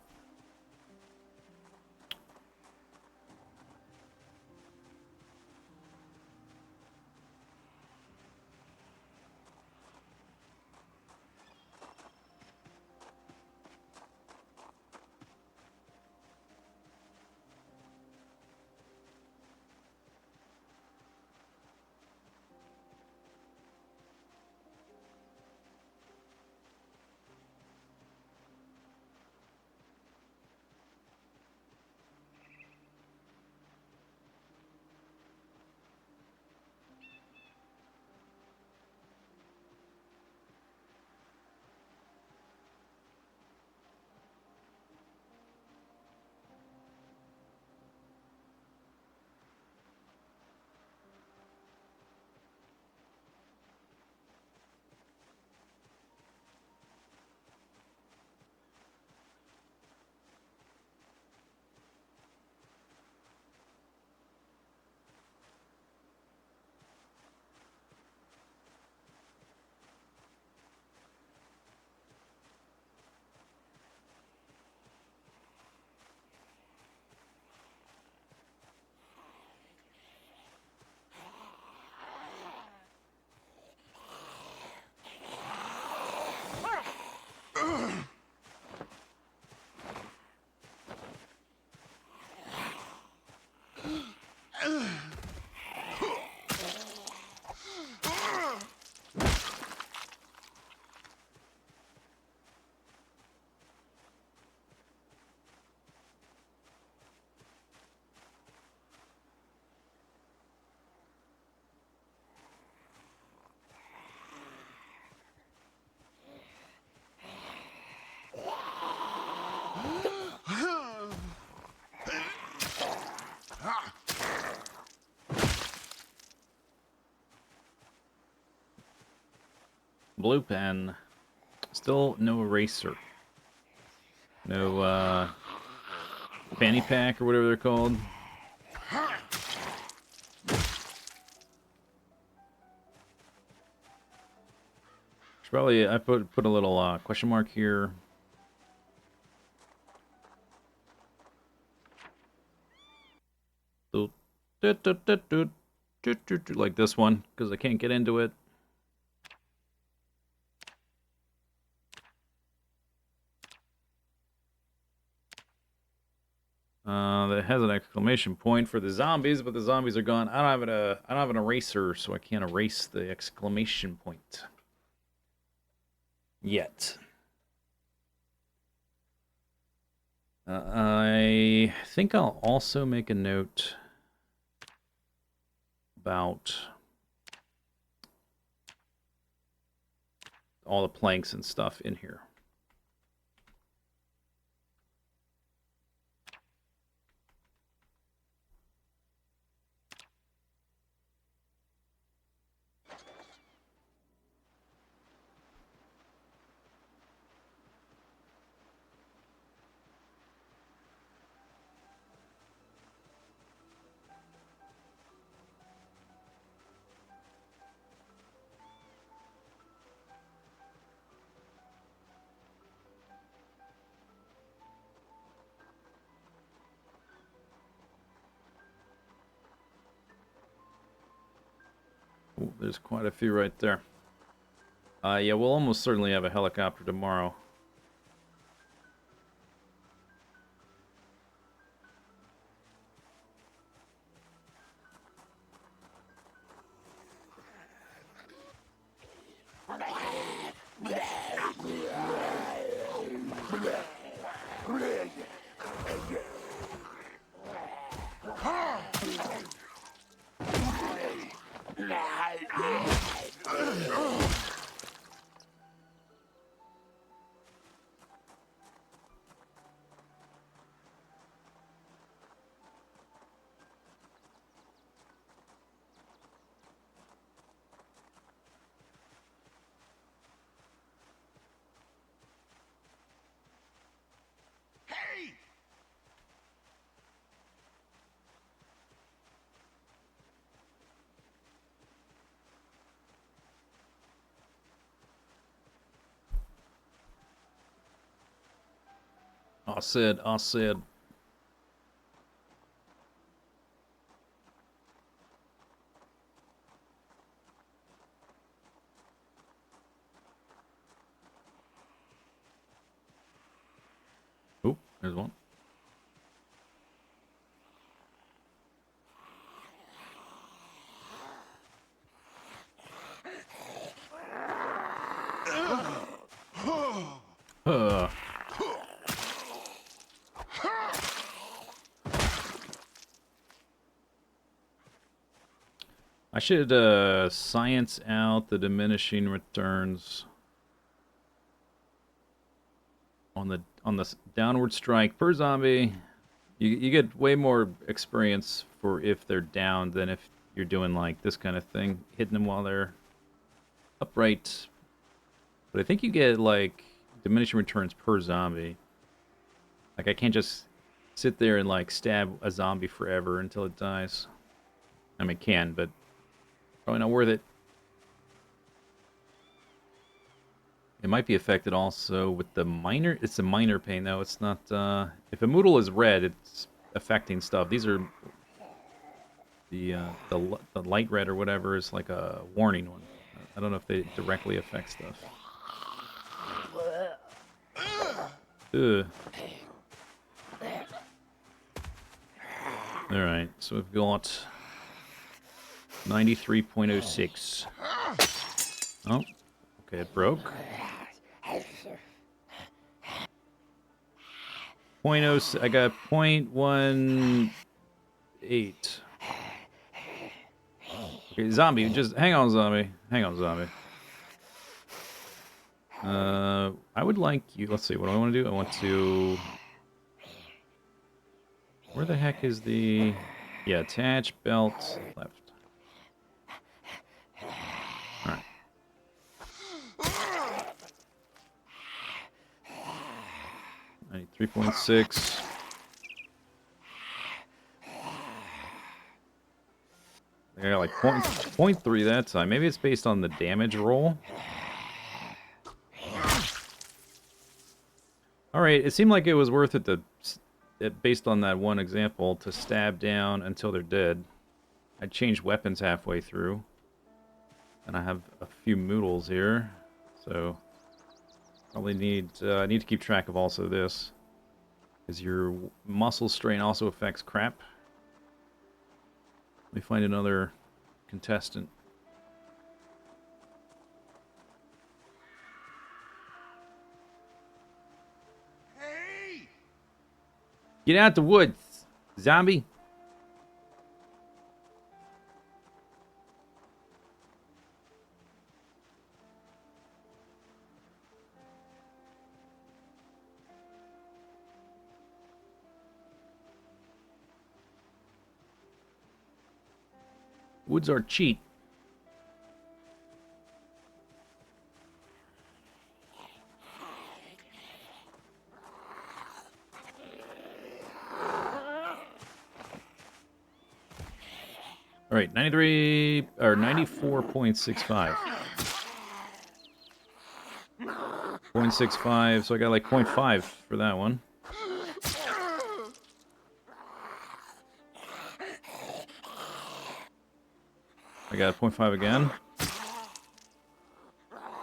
blue pen. Still no eraser. No, fanny pack or whatever they're called. Should probably, I put a little question mark here. Like this one, because I can't get into it. That has an exclamation point for the zombies, but the zombies are gone. I don't have an eraser, so I can't erase the exclamation point yet. I think I'll also make a note about all the planks and stuff in here. Ooh, there's quite a few right there. Yeah, we'll almost certainly have a helicopter tomorrow. Hey! I said. Oh, there's one. I should science out the diminishing returns on the downward strike per zombie. You get way more experience for if they're down than if you're doing like this kind of thing, hitting them while they're upright. But I think you get like diminishing returns per zombie. Like I can't just sit there and like stab a zombie forever until it dies. I mean, it can, but probably not worth it. It might be affected also with the minor. It's a minor pain though. It's not. If a moodle is red, it's affecting stuff. These are the light red or whatever is like a warning one. I don't know if they directly affect stuff. Ugh. All right, so we've got 93.06. Oh, okay, it broke. 0.0, I got 0.18. Okay, zombie, just hang on, zombie. Hang on, zombie. I would like you. Let's see, what do I want to do? I want to. Where the heck is the. Yeah, attach belt left. Alright. 93.6. I got like point 0.3 that time. Maybe it's based on the damage roll. Alright, it seemed like it was worth it to, based on that one example, to stab down until they're dead. I changed weapons halfway through. And I have a few moodles here. So, probably need I need to keep track of also this. Because your muscle strain also affects crap. Let me find another contestant. Hey! Get out the woods, zombie! Woods are cheat. All right, 93 or 94.65. 0.65, so I got like 0.5 for that one. I got 0.5 again.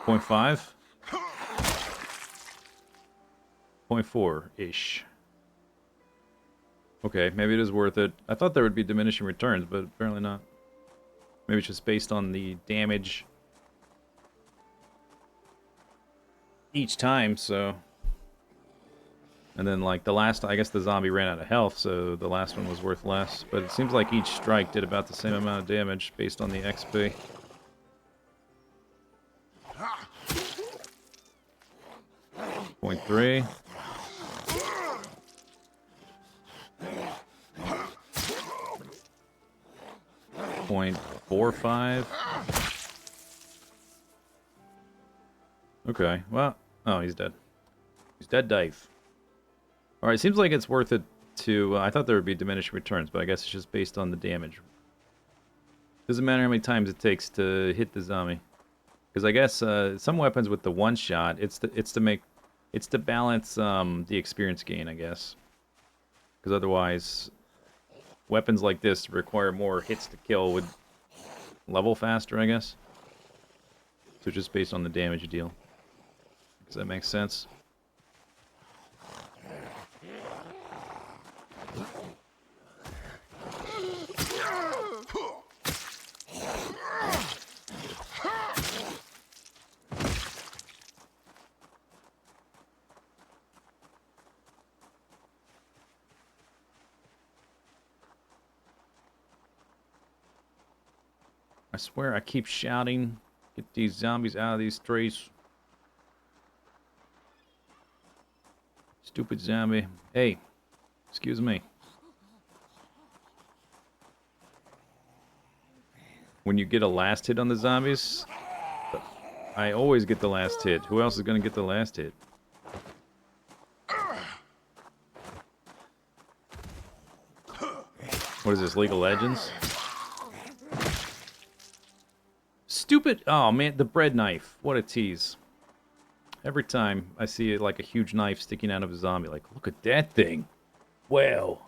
0.5. 0.4-ish. Okay, maybe it is worth it. I thought there would be diminishing returns, but apparently not. Maybe it's just based on the damage each time, so... And then, like, the last... I guess the zombie ran out of health, so the last one was worth less. But it seems like each strike did about the same amount of damage based on the XP. Point 3. Point 4.5. Okay, well... Oh, he's dead. He's dead, Dave. Alright, seems like it's worth it to... I thought there would be diminished returns, but I guess it's just based on the damage. Doesn't matter how many times it takes to hit the zombie. Because I guess some weapons with the one shot, it's to balance the experience gain, I guess. Because otherwise, weapons like this require more hits to kill would level faster, I guess. So just based on the damage you deal. Does that make sense? I swear I keep shouting, get these zombies out of these trees. Stupid zombie. Hey, excuse me. When you get a last hit on the zombies, I always get the last hit. Who else is going to get the last hit? What is this, League of Legends? Stupid! Oh man, the bread knife. What a tease. Every time I see like a huge knife sticking out of a zombie, like, look at that thing. Wow.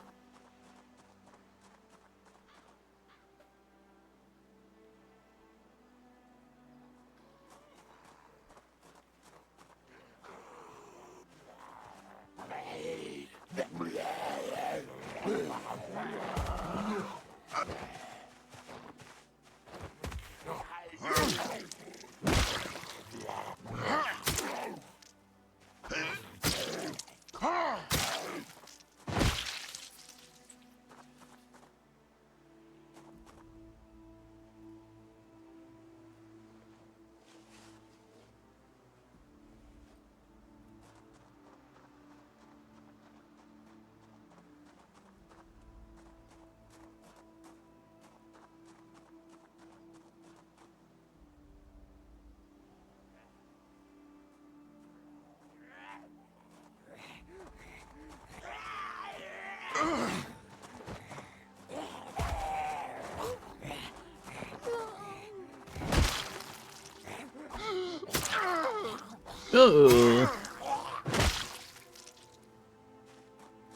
Oh.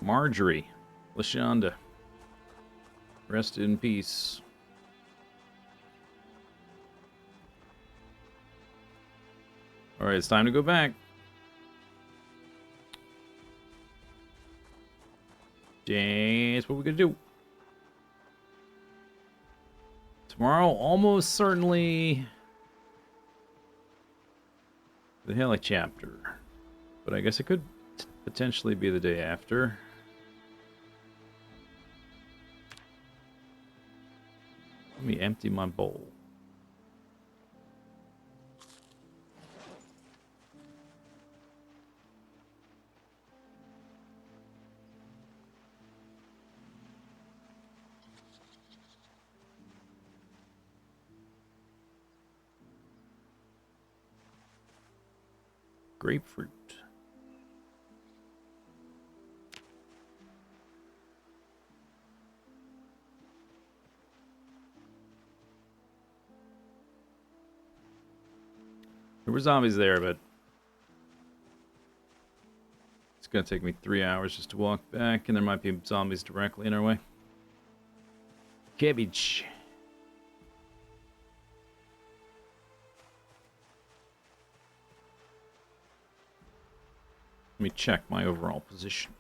Marjorie. Lashonda. Rest in peace. Alright, it's time to go back. That's what we're gonna do. Tomorrow, almost certainly the Heli chapter. But I guess it could potentially be the day after. Let me empty my bowl. Grapefruit. There were zombies there, but it's gonna take me 3 hours just to walk back, and there might be zombies directly in our way. Cabbage. Let me check my overall position.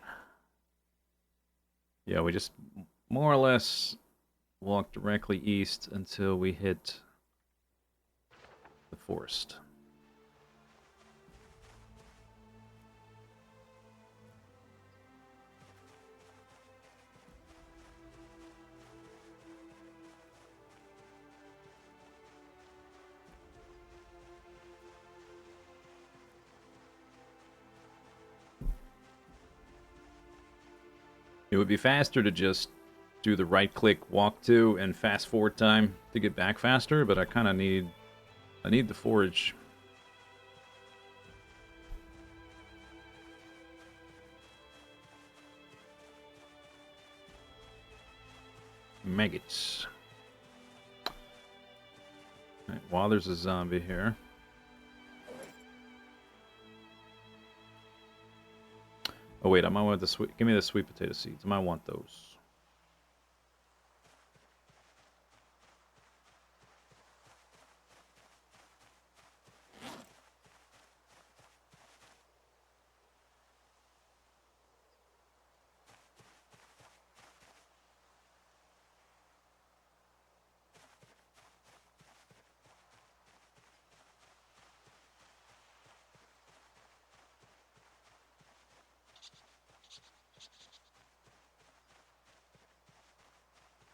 Yeah, we just more or less walk directly east until we hit the forest. It would be faster to just do the right-click walk to and fast forward time to get back faster, but I kind of need the forage. Maggots. Right, while there's a zombie here. Oh wait, I might want the sweet. Give me the sweet potato seeds. I might want those.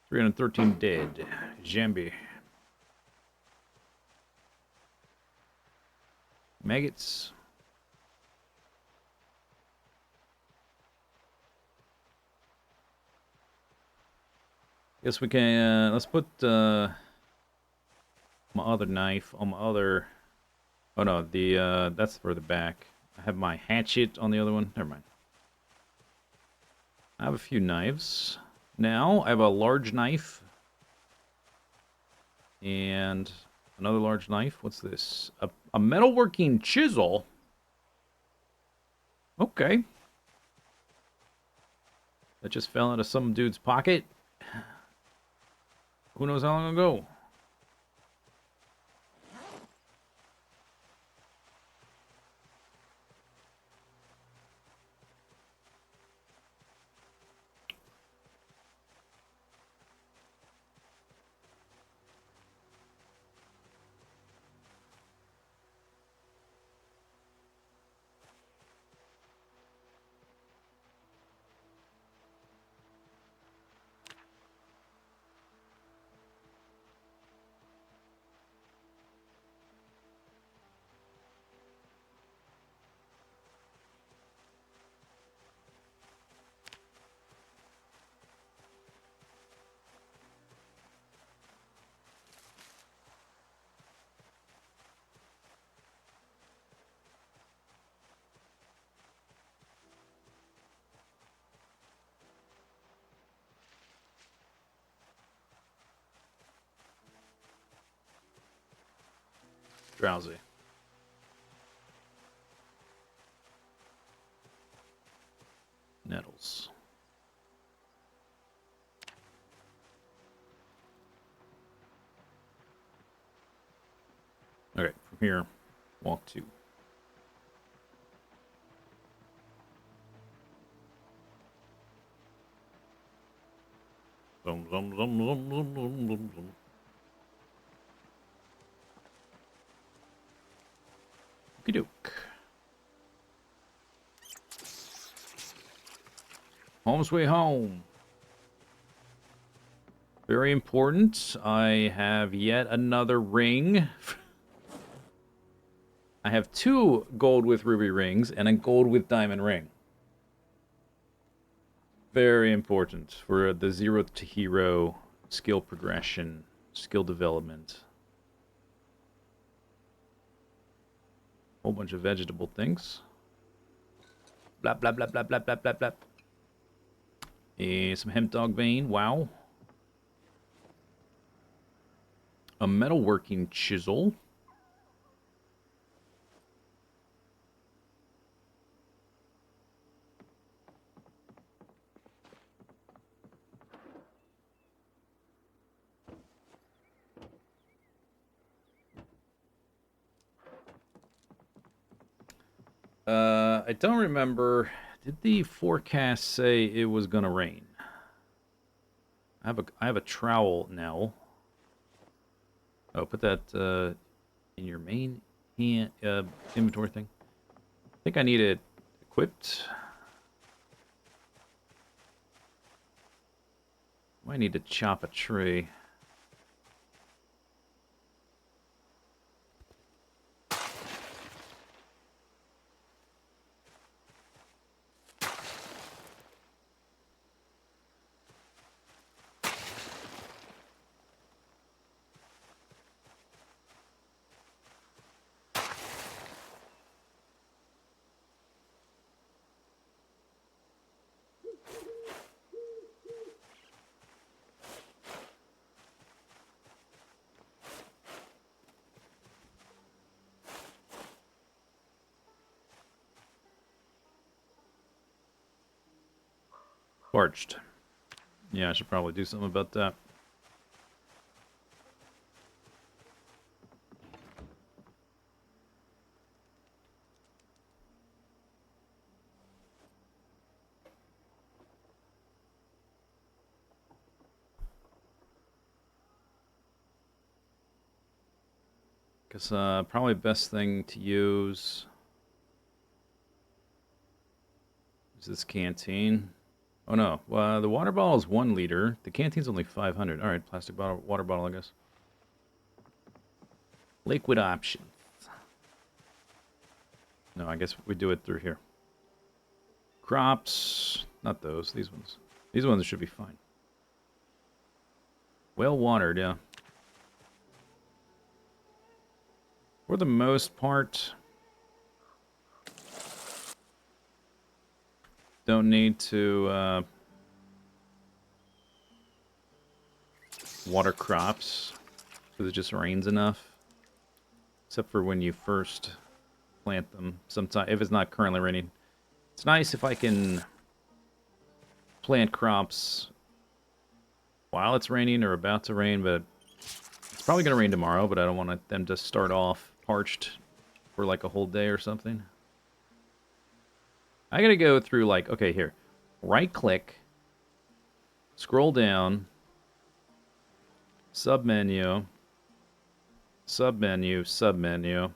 $313 dead. Jambi. Maggots. Guess we can, let's put my other knife on my other, oh no, that's for the back. I have my hatchet on the other one. Never mind. I have a few knives. Now, I have a large knife. And another large knife. What's this? A metalworking chisel? Okay. That just fell out of some dude's pocket. Who knows how long ago? Drowsy. Nettles. Okay, from here, walk 2. Zum, zum, zum, zum, zum, zum, zum, zum. Okey-doke. Home sweet home. Very important. I have yet another ring. I have 2 gold with ruby rings and a gold with diamond ring. Very important for the 0 to hero skill progression, skill development. Whole bunch of vegetable things. Blah, blah, blah, blah, blah, blah, blah, blah. Some hemp dog vein. Wow. A metalworking chisel. I don't remember. Did the forecast say it was gonna rain? I have a trowel now. Oh, put that in your main hand, inventory thing. I think I need it equipped. Might need to chop a tree. Parched. Yeah, I should probably do something about that. Because probably best thing to use is this canteen. Oh no, the water bottle is 1 liter. The canteen's only 500. All right, plastic bottle, water bottle, I guess. Liquid options. No, I guess we do it through here. Crops, not those. These ones. These ones should be fine. Well watered, yeah. For the most part, don't need to water crops because it just rains enough. Except for when you first plant them. Sometimes, if it's not currently raining. It's nice if I can plant crops while it's raining or about to rain, but it's probably going to rain tomorrow, but I don't want them to start off parched for like a whole day or something. I gotta go through like, okay, here. Right click. Scroll down. Submenu. Submenu. Submenu.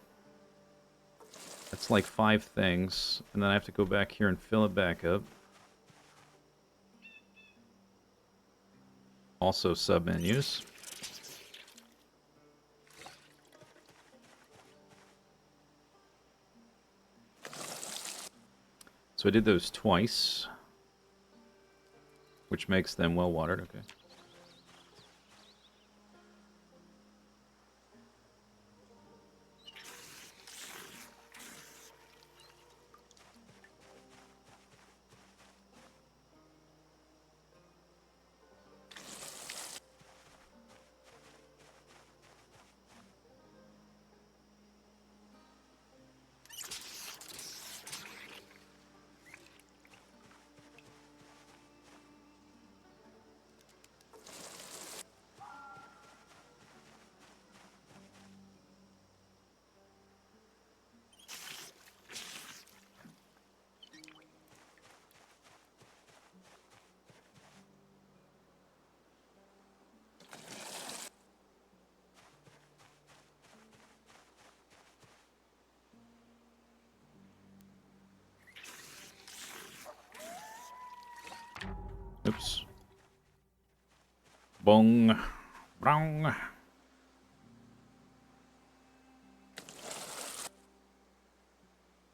That's like 5 things. And then I have to go back here and fill it back up. Also submenus. So I did those twice, which makes them well watered. Okay. Oops. Bong. Brong.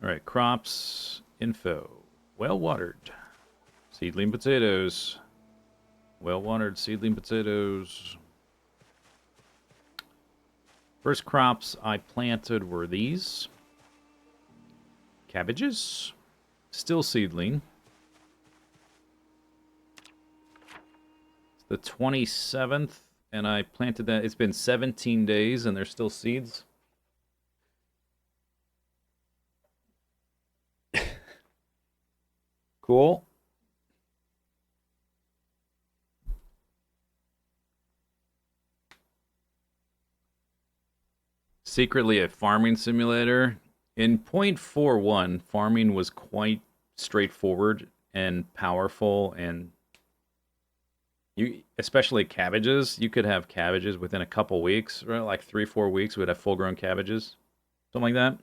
Alright, crops. Info. Well watered. Seedling potatoes. Well watered seedling potatoes. First crops I planted were these. Cabbages. Still seedling. It's the 27th, and I planted that. It's been 17 days, and there's still seeds. Cool. Secretly a farming simulator. In 0.41, farming was quite straightforward and powerful, and you, especially cabbages, you could have cabbages within a couple weeks, right? Like 3-4 weeks, we'd have full-grown cabbages, something like that.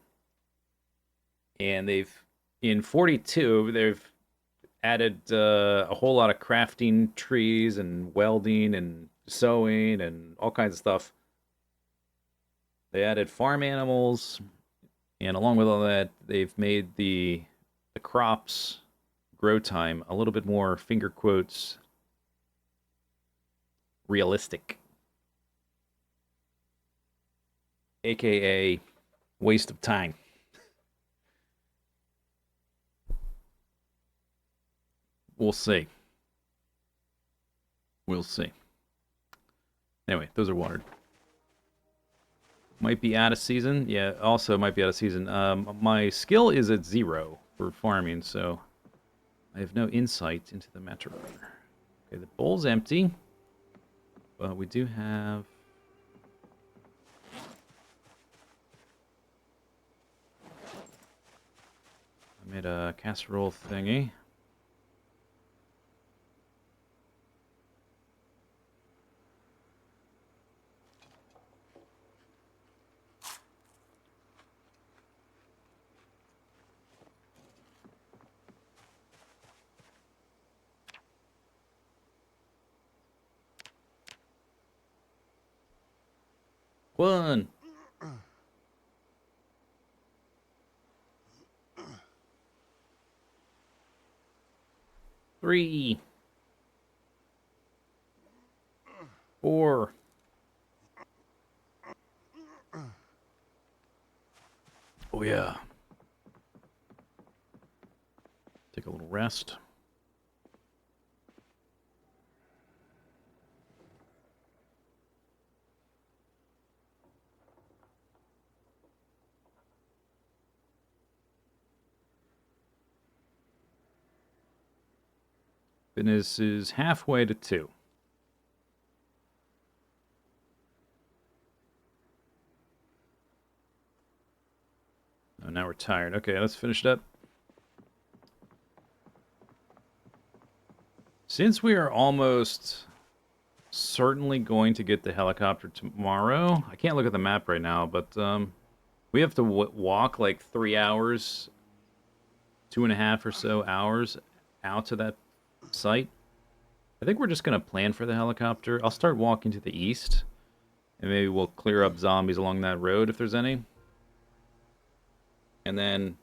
And in 42, they've added a whole lot of crafting trees and welding and sewing and all kinds of stuff. They added farm animals, and along with all that, they've made the crops grow time a little bit more, finger quotes, realistic. AKA waste of time. We'll see. We'll see. Anyway, those are watered. Might be out of season. Yeah, also might be out of season. My skill is at 0 for farming, so I have no insight into the matter. Okay, the bowl's empty. But we do have... I made a casserole thingy. One. Three. 4. Oh yeah. Take a little rest. Fitness is halfway to 2. Oh, now we're tired. Okay, let's finish it up. Since we are almost certainly going to get the helicopter tomorrow, I can't look at the map right now, but we have to walk like 3 hours, 2.5 or so hours out to that site. I think we're just going to plan for the helicopter. I'll start walking to the east, and maybe we'll clear up zombies along that road if there's any. And then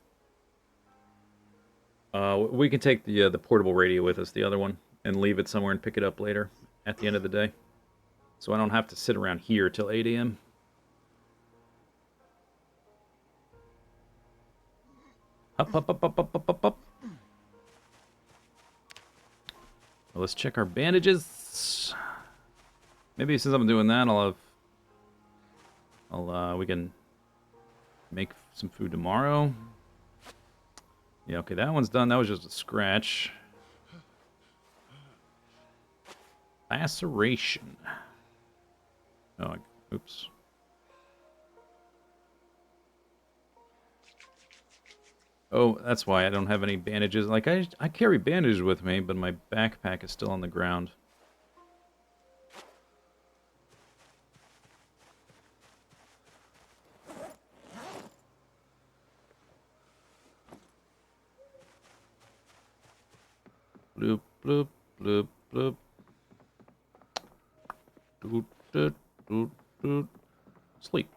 we can take the portable radio with us, the other one, and leave it somewhere and pick it up later at the end of the day. So I don't have to sit around here till 8 a.m. Up, up, up, up, up, up, up, up. Well, let's check our bandages. Maybe since I'm doing that, we can make some food tomorrow. Yeah, okay, that one's done. That was just a scratch. Laceration. Oh, oops. Oh, that's why I don't have any bandages. Like, I carry bandages with me, but my backpack is still on the ground. Bloop, bloop, bloop, bloop. Doot, doot, doot, doot. Sleep.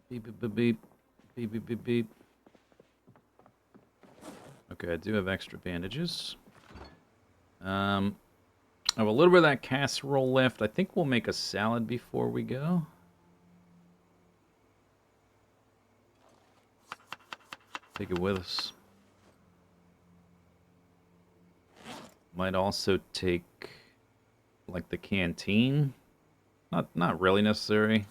Beep, beep, beep, beep. Beep, beep, beep, beep. Okay, I do have extra bandages. I have a little bit of that casserole left. I think we'll make a salad before we go. Take it with us. Might also take, like, the canteen. Not really necessary.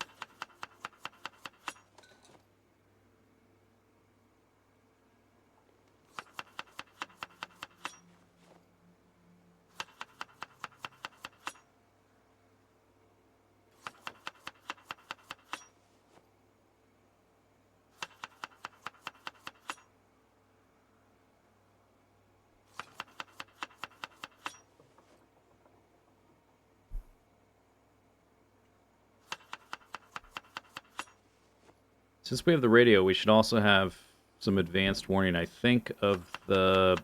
Since we have the radio, we should also have some advanced warning, I think, of the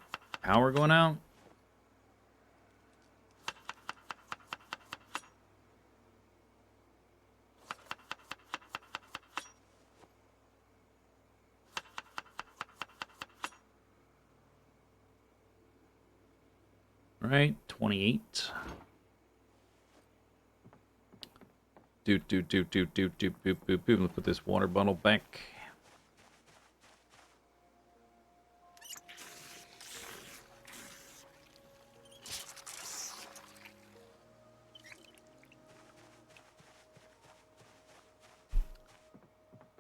power going out. All right, 28. Doot, doot, doot, doot, doot, doot, boop, boop, boop. Let's put this water bottle back.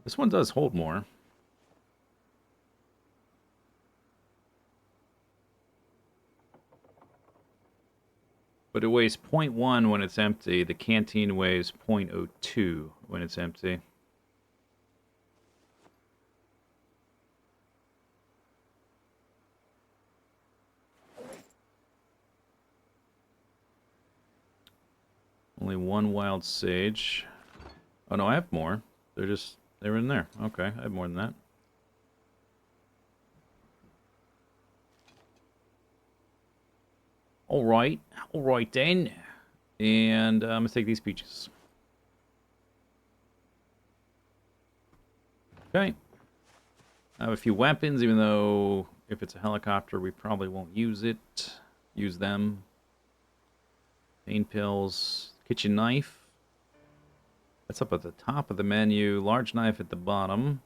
This one does hold more. But it weighs 0.1 when it's empty. The canteen weighs 0.02 when it's empty. Only one wild sage. Oh no, I have more. They're in there. Okay, I have more than that. All right then. And I'm gonna take these peaches. Okay. I have a few weapons, even though if it's a helicopter, we probably won't use it. Use them. Pain pills. Kitchen knife. That's up at the top of the menu. Large knife at the bottom.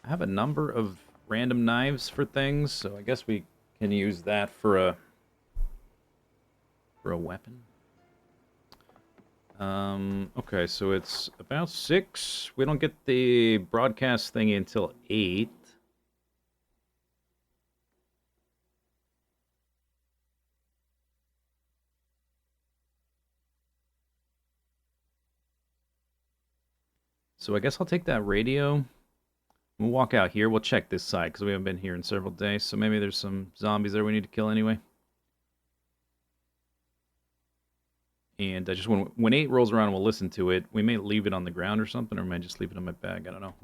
I have a number of random knives for things, so I guess we can use that for a weapon. Okay, so it's about 6. We don't get the broadcast thing until 8. So I guess I'll take that radio. We'll walk out here. We'll check this side, because we haven't been here in several days. So maybe there's some zombies there we need to kill anyway. And I just when 8 rolls around, we'll listen to it. We may leave it on the ground or something, or may just leave it in my bag. I don't know.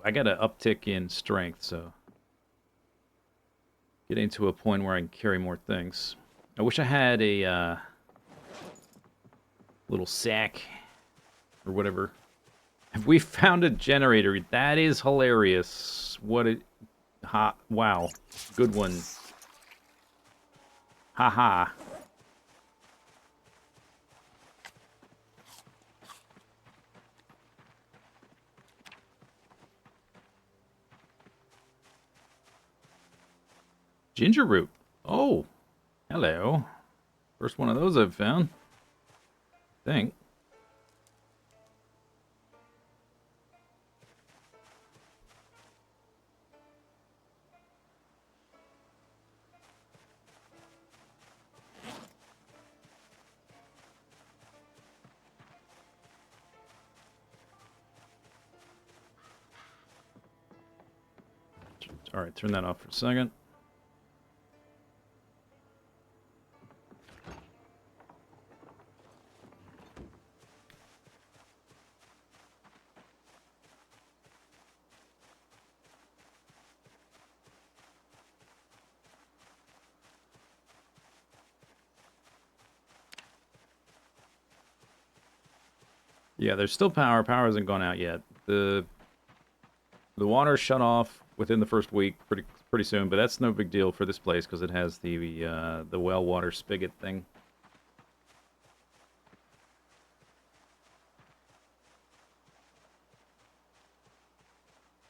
I got an uptick in strength, so getting to a point where I can carry more things. I wish I had a little sack or whatever. Have we found a generator? That is hilarious. Wow. Good one. Haha. Ginger root. Oh, hello. First one of those I've found. I think. All right, turn that off for a second. Yeah, there's still power. Power hasn't gone out yet. The water shut off within the first week, pretty soon, but that's no big deal for this place because it has the well water spigot thing.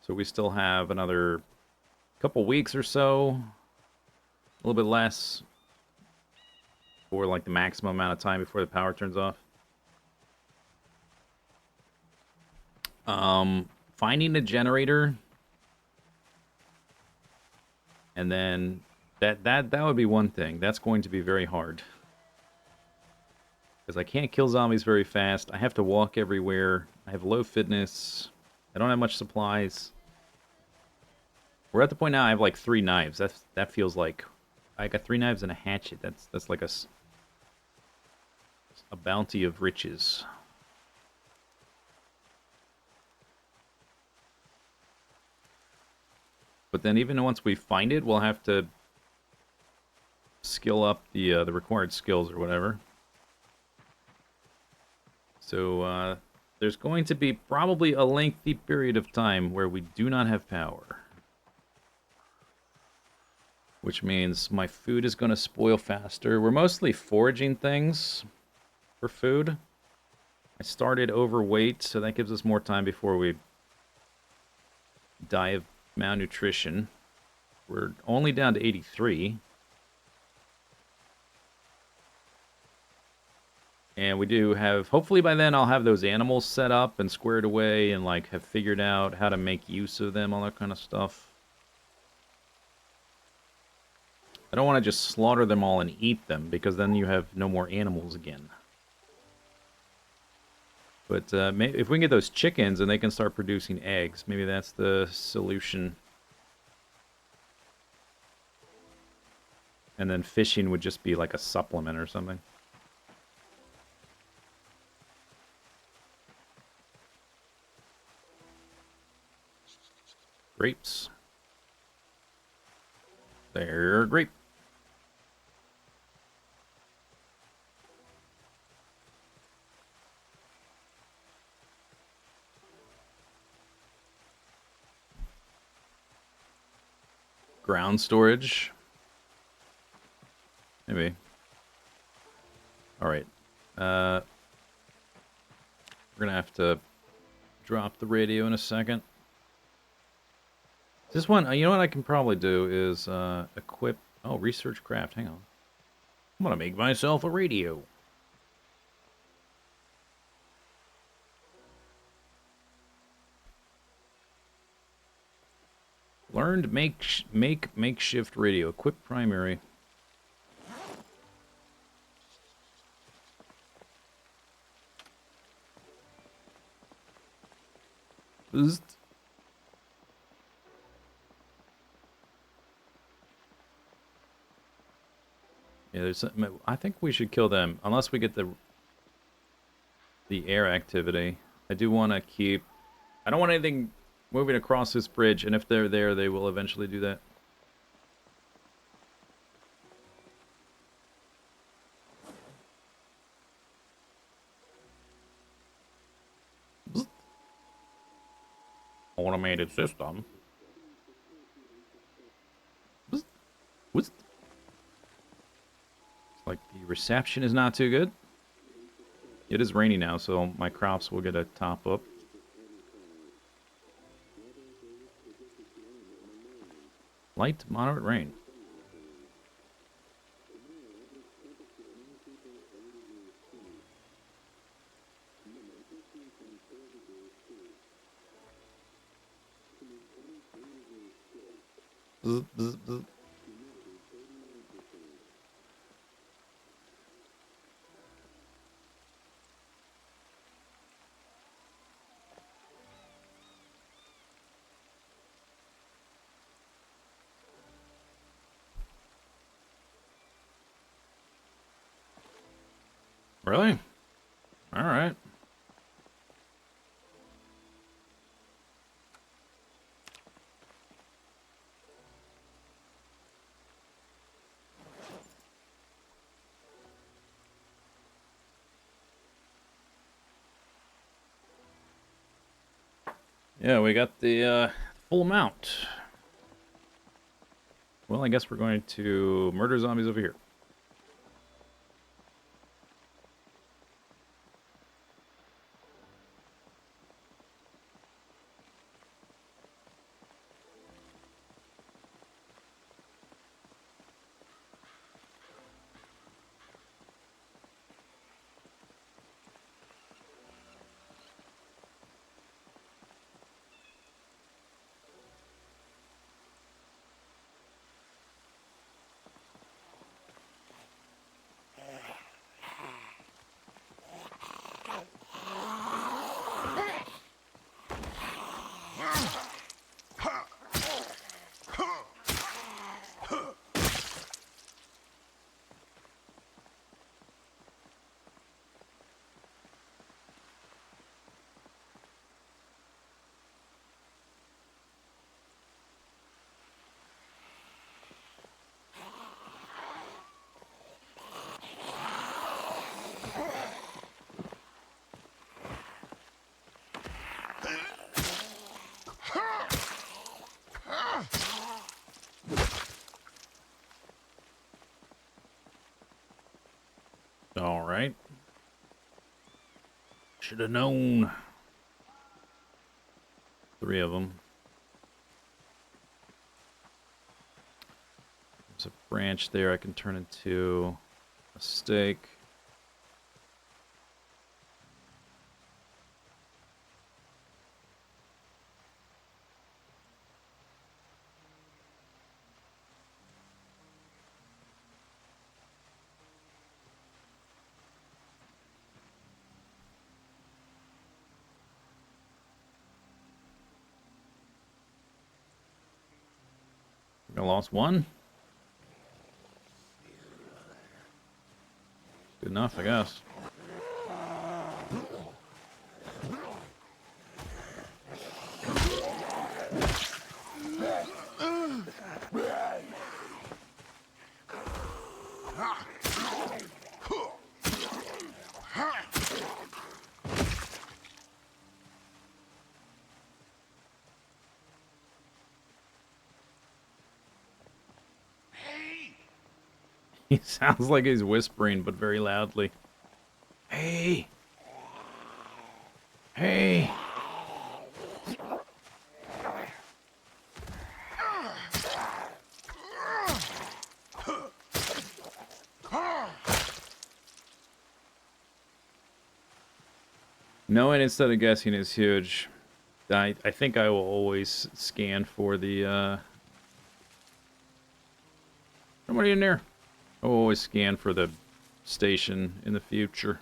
So we still have another couple weeks or so, a little bit less, for like the maximum amount of time before the power turns off. Finding a generator, and then that would be one thing. That's going to be very hard because I can't kill zombies very fast. I have to walk everywhere. I have low fitness. I don't have much supplies. We're at the point now I have like 3 knives. That feels like I got 3 knives and a hatchet. That's like a bounty of riches. But then even once we find it, we'll have to skill up the required skills or whatever. So there's going to be probably a lengthy period of time where we do not have power. Which means my food is going to spoil faster. We're mostly foraging things for food. I started overweight, so that gives us more time before we die of malnutrition. We're only down to 83. And we do have, hopefully by then I'll have those animals set up and squared away and like have figured out how to make use of them, all that kind of stuff. I don't want to just slaughter them all and eat them because then you have no more animals again. But if we can get those chickens and they can start producing eggs, maybe that's the solution. And then fishing would just be like a supplement or something. Grapes. They're grape. Ground storage. Maybe. Alright. We're gonna have to drop the radio in a second. This one, you know what I can probably do is equip... Oh, research craft. Hang on. I'm gonna make myself a radio. Learned make makeshift radio. Equip primary. Bzzzt. Yeah, there's something, I think we should kill them unless we get the air activity. I do want to keep... I don't want anything moving across this bridge, and if they're there, they will eventually do that. Bzzzt. Automated system. Bzzzt. Bzzzt. Like the reception is not too good. It is rainy now, so my crops will get a top up. Light to moderate rain. Bzz, bzz, bzz. Really? All right. Yeah, we got the full amount. Well, I guess we're going to murder zombies over here. All right. Should have known. 3 of them. There's a branch there I can turn into a stake. I lost 1. Good enough, I guess. Hey! He sounds like he's whispering, but very loudly. Hey! Hey! Knowing instead of guessing is huge. I think I will always scan for the, somebody in there. I will always scan for the station in the future.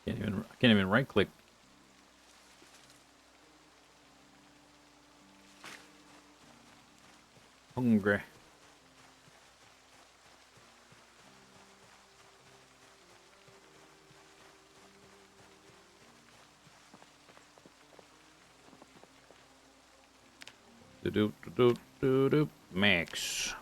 I can't even right click. Hungry. Do Max.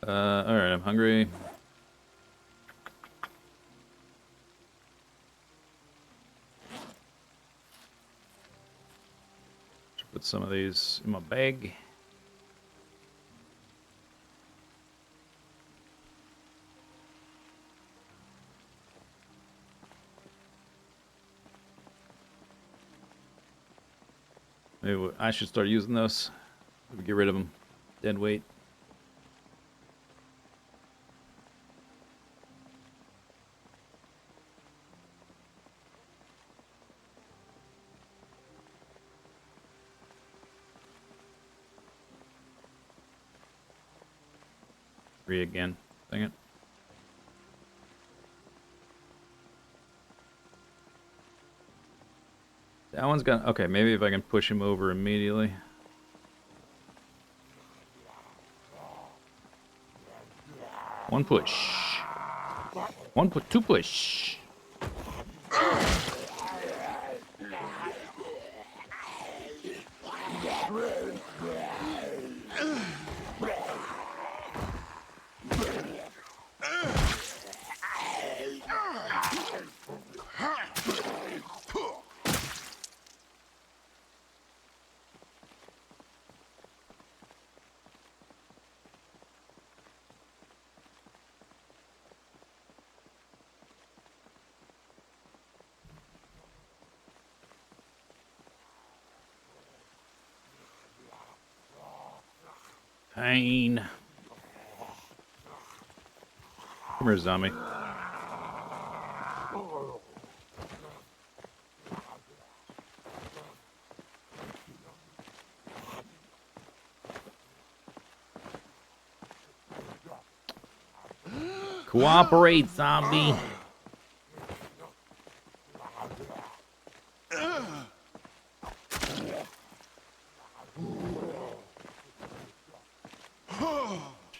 Alright, I'm hungry. Put some of these in my bag. Maybe I should start using those. Maybe get rid of them. Dead weight. Three again. Dang it. That one's got... Okay, maybe if I can push him over immediately. One push. Two push. Pain. Come here, zombie. Cooperate, zombie.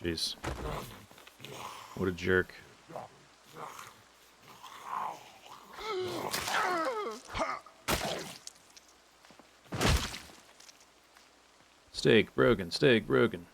Jeez. What a jerk. Stake broken, stake broken.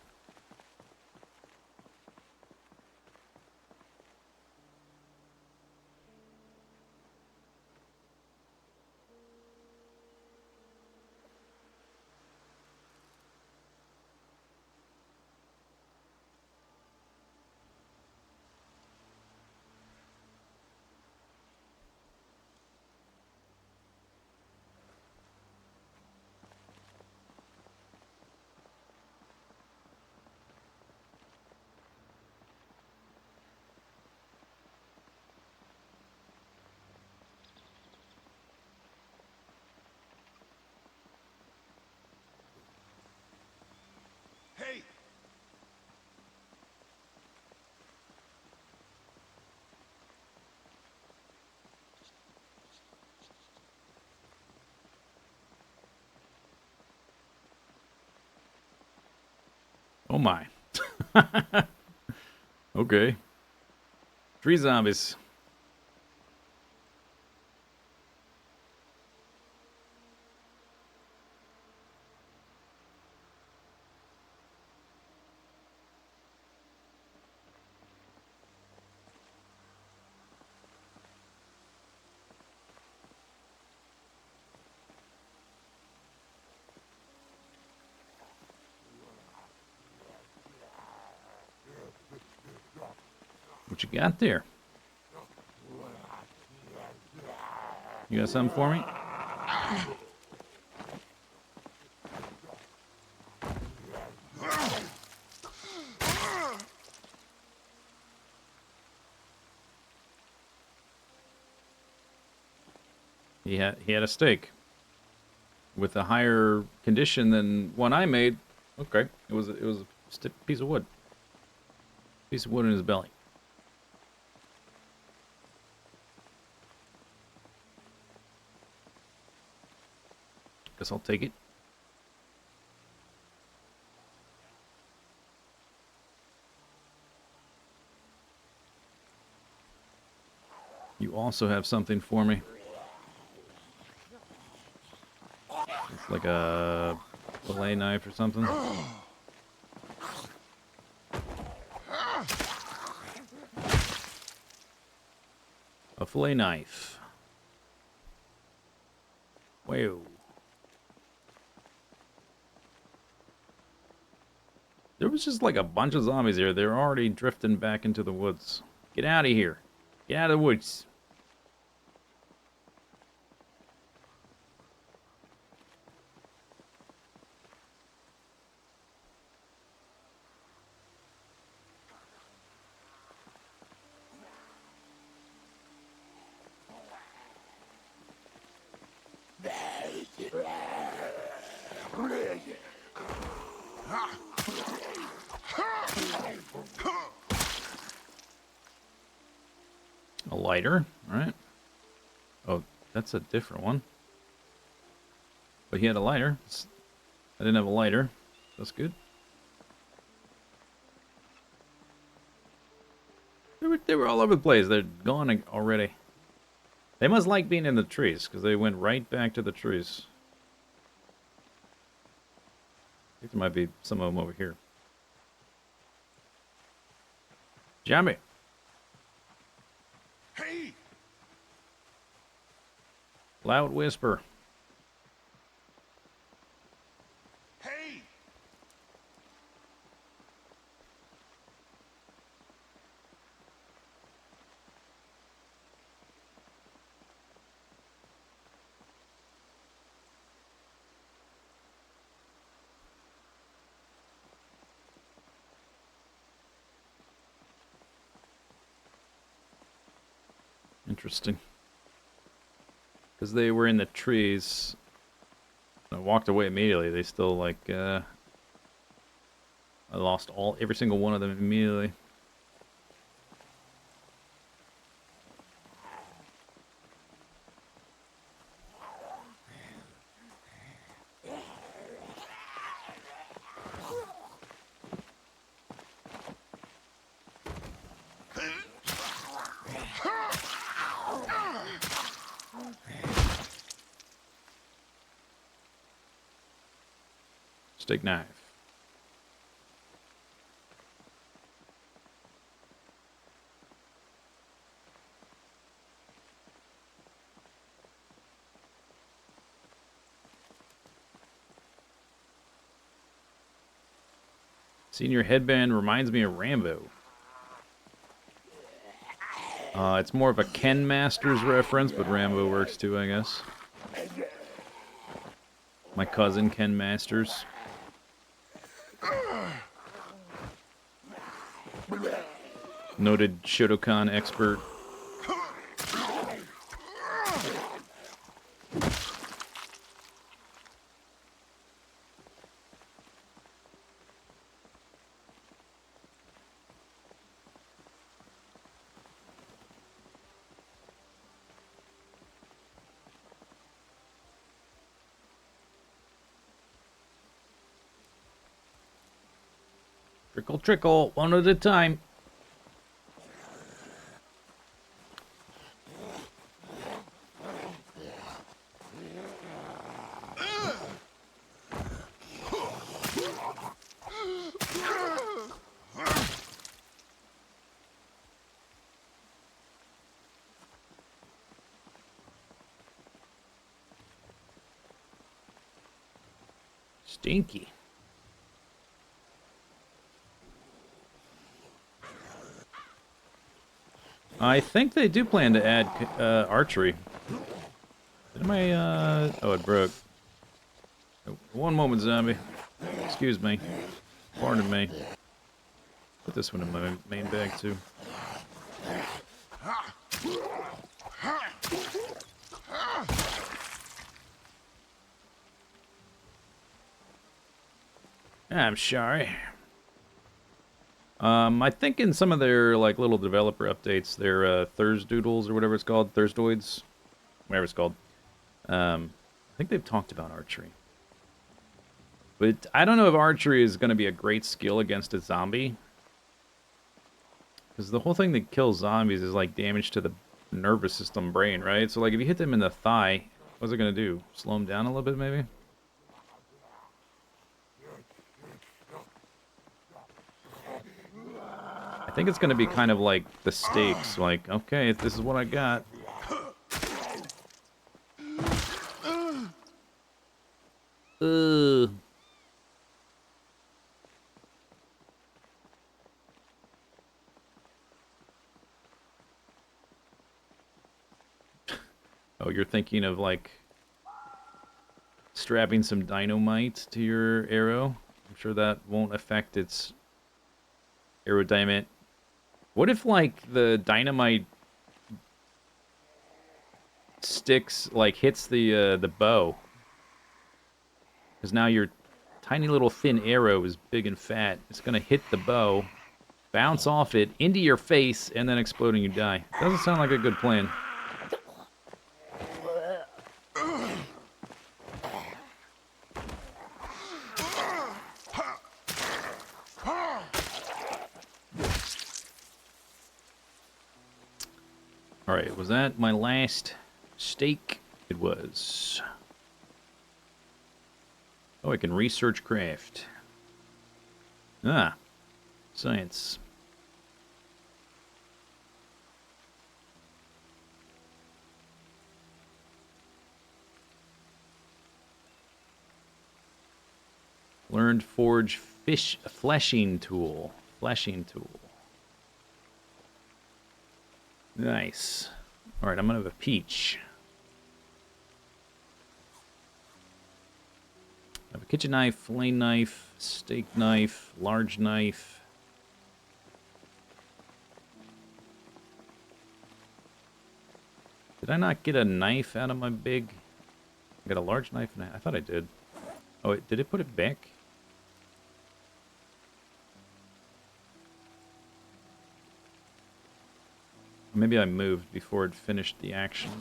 Hey! Oh my. Okay. 3 zombies. What you got there? You got something for me? He had a steak with a higher condition than one I made. Okay, it was a piece of wood. Piece of wood in his belly. Guess I'll take it. You also have something for me. It's like a fillet knife or something. A fillet knife. Whoa. There was just like a bunch of zombies here. They're already drifting back into the woods. Get out of here. Get out of the woods. lighter, right? Oh, that's a different one. But he had a lighter. I didn't have a lighter. That's good. They were all over the place. They're gone already. They must like being in the trees, because they went right back to the trees. I think there might be some of them over here. Jammy! Hey! Loud whisper. Hey! Interesting. Because they were in the trees. I walked away immediately. They still, like, I lost every single one of them immediately. Steak knife. Seeing your headband reminds me of Rambo. It's more of a Ken Masters reference, but Rambo works too, I guess. My cousin, Ken Masters. Noted Shotokan expert. Trickle, trickle, one at a time. Stinky. I think they do plan to add archery. Did my, oh, it broke. Oh, one moment, zombie. Excuse me. Pardon me. Put this one in my main bag, too. I'm sorry. I think in some of their, like, little developer updates, their, Thursdoodles or whatever it's called, Thurstoids, whatever it's called, I think they've talked about archery. But I don't know if archery is going to be a great skill against a zombie. Because the whole thing that kills zombies is, like, damage to the nervous system brain, right? So, like, if you hit them in the thigh, what's it going to do? Slow them down a little bit, maybe? I think it's going to be kind of like the stakes. Like, okay, this is what I got. Ugh. Oh, you're thinking of, like, strapping some dynamite to your arrow? I'm sure that won't affect its aerodynamic. What if, like, the dynamite sticks, like, hits the bow? Because now your tiny little thin arrow is big and fat. It's gonna hit the bow bounce off it into your face and then explode and you die. Doesn't sound like a good plan. Alright, was that my last steak? It was. Oh, I can research craft. Ah, science. Learned forge fleshing tool. Fleshing tool. Nice. Alright, I'm gonna have a peach. I have a kitchen knife, fillet knife, steak knife, large knife. Did I not get a knife out of my big... I got a large knife and I thought I did. Oh, did it put it back? Maybe I moved before it finished the action.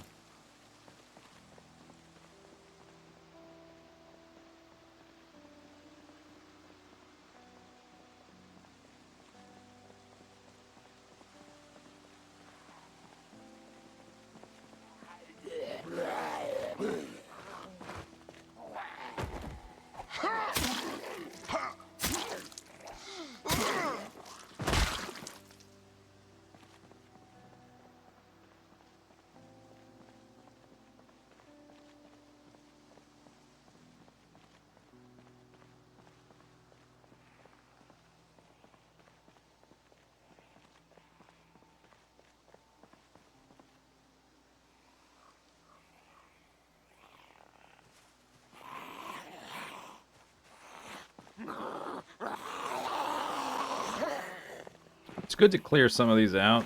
It's good to clear some of these out.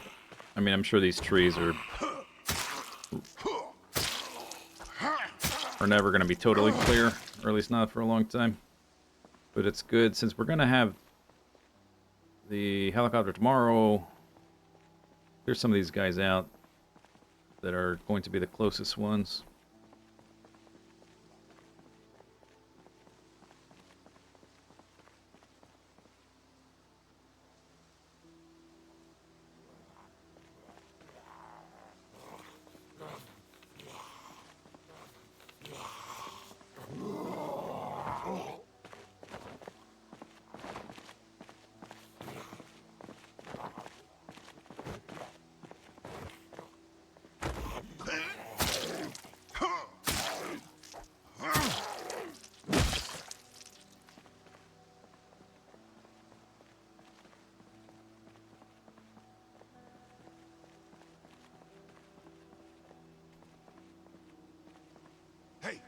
I mean, I'm sure these trees are never going to be totally clear, or at least not for a long time. But it's good, since we're going to have the helicopter tomorrow, clear some of these guys out that are going to be the closest ones. Hey!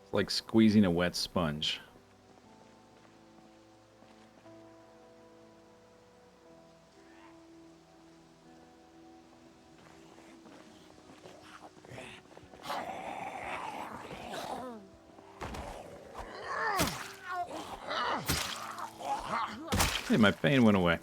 It's like squeezing a wet sponge. Hey, my pain went away.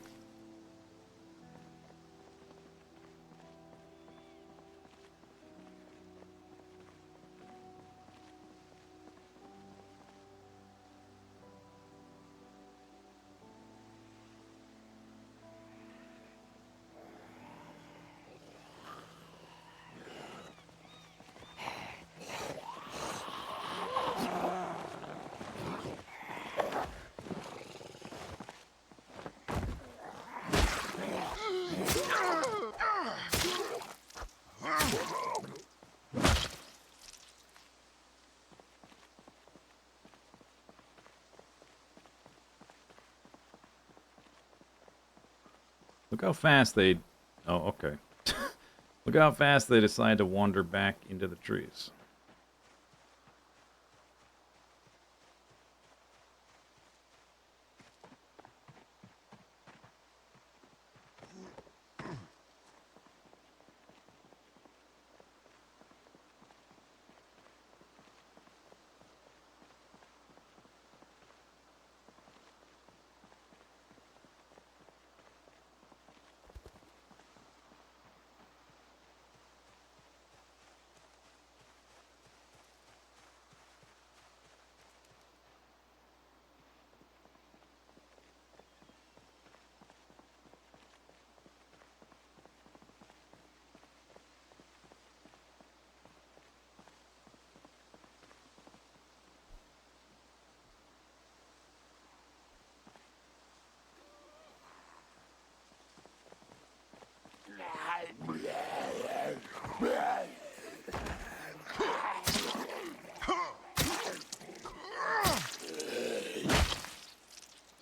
Look how fast they... Oh, okay. Look how fast they decide to wander back into the trees.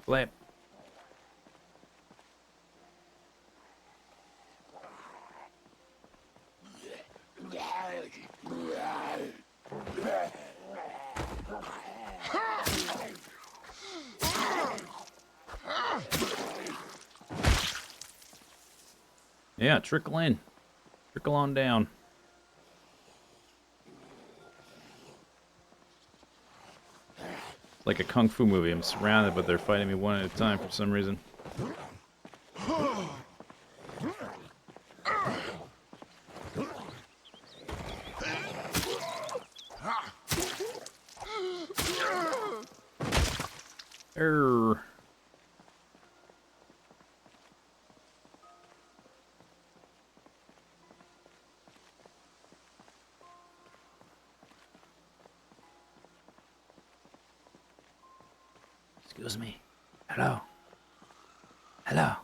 Flip. Yeah, trickle in. Trickle on down. It's like a kung fu movie. I'm surrounded, but they're fighting me one at a time for some reason. Err. Excuse me. Hello. Hello.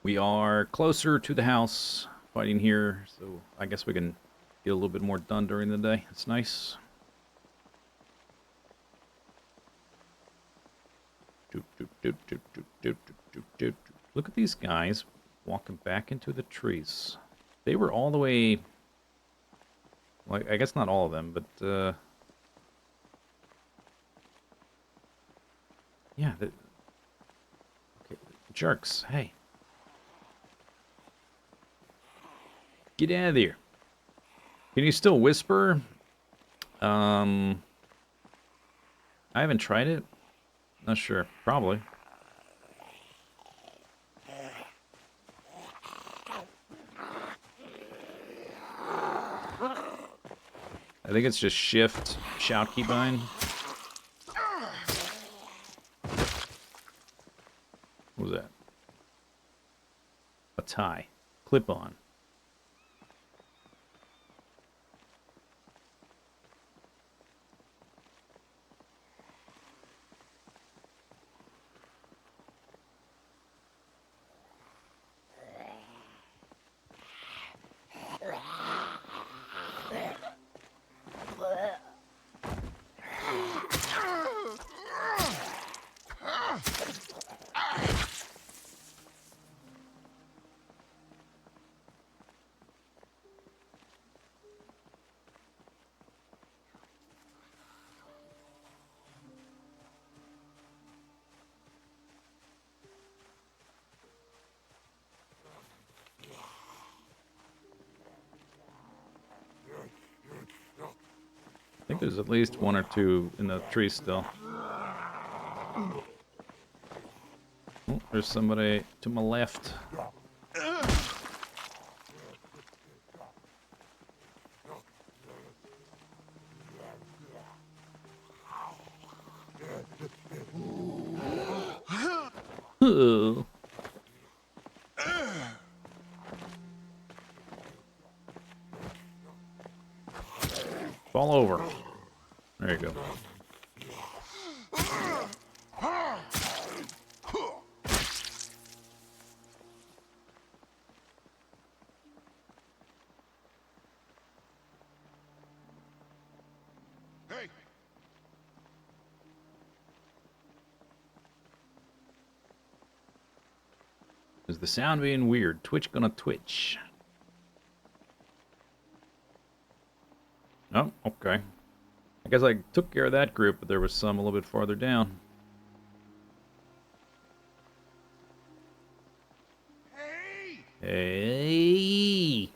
We are closer to the house fighting here, so I guess we can get a little bit more done during the day. It's nice. Look at these guys walking back into the trees. They were all the way... Well, I guess not all of them, but... Yeah, okay, jerks, hey. Get out of there. Can you still whisper? I haven't tried it. Not sure. Probably. I think it's just shift, shout keybind. What was that? A tie. Clip on. I think there's at least one or two in the tree still. Oh, there's somebody to my left. Oh. Fall over. There you go. Hey! Is the sound being weird? Twitch gonna twitch. Oh, okay. I guess I took care of that group, but there was some a little bit farther down. Hey! Hey!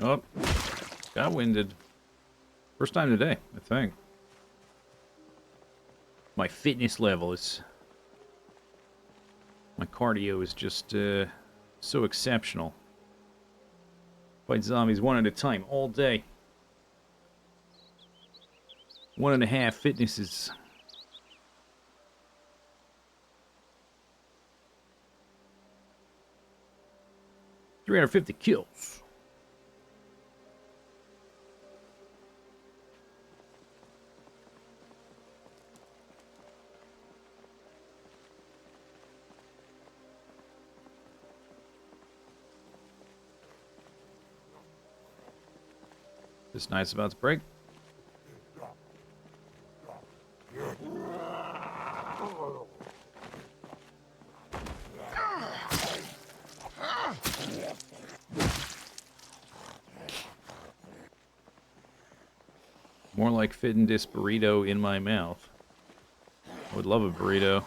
Oh, got winded. First time today, I think. My fitness level is... My cardio is just so exceptional. Fight zombies one at a time, all day. 1.5 fitnesses. $350 kills. This night's about to break. More like fitting this burrito in my mouth. I would love a burrito.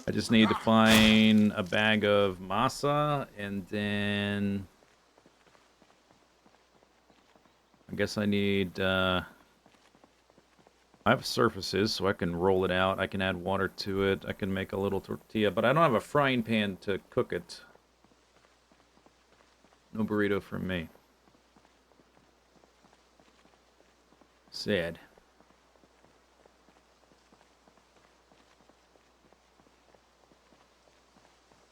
I just need to find a bag of masa, and then I guess I need I have surfaces, so I can roll it out. I can add water to it. I can make a little tortilla, but I don't have a frying pan to cook it. No burrito for me. Sad.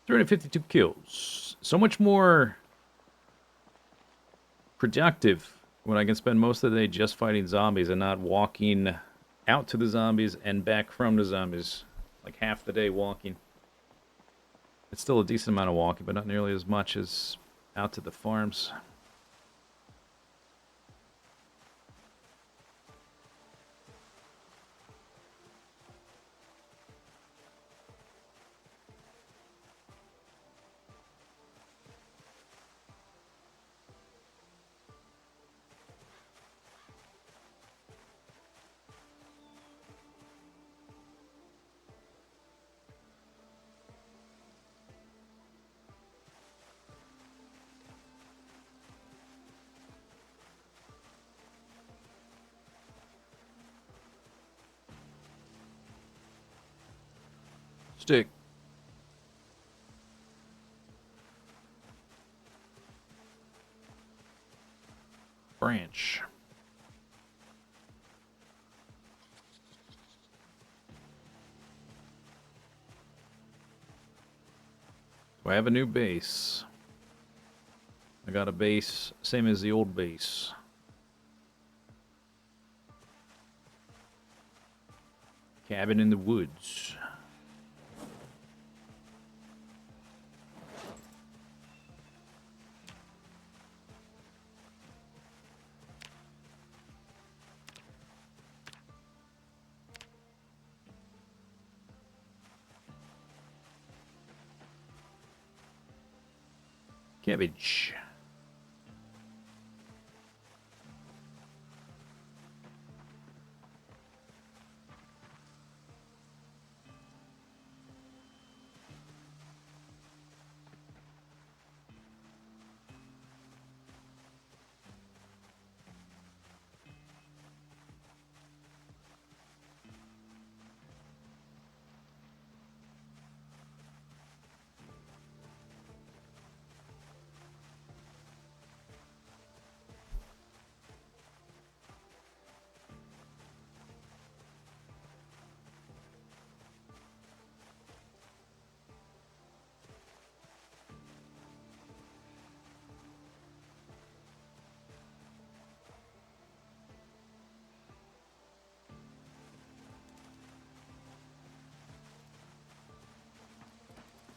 $352 kills. So much more productive when I can spend most of the day just fighting zombies and not walking out to the zombies and back from the zombies. Like half the day walking. It's still a decent amount of walking, but not nearly as much as out to the farms. Stick. Branch. So I have a new base. I got a base, same as the old base. Cabin in the woods. Cabbage.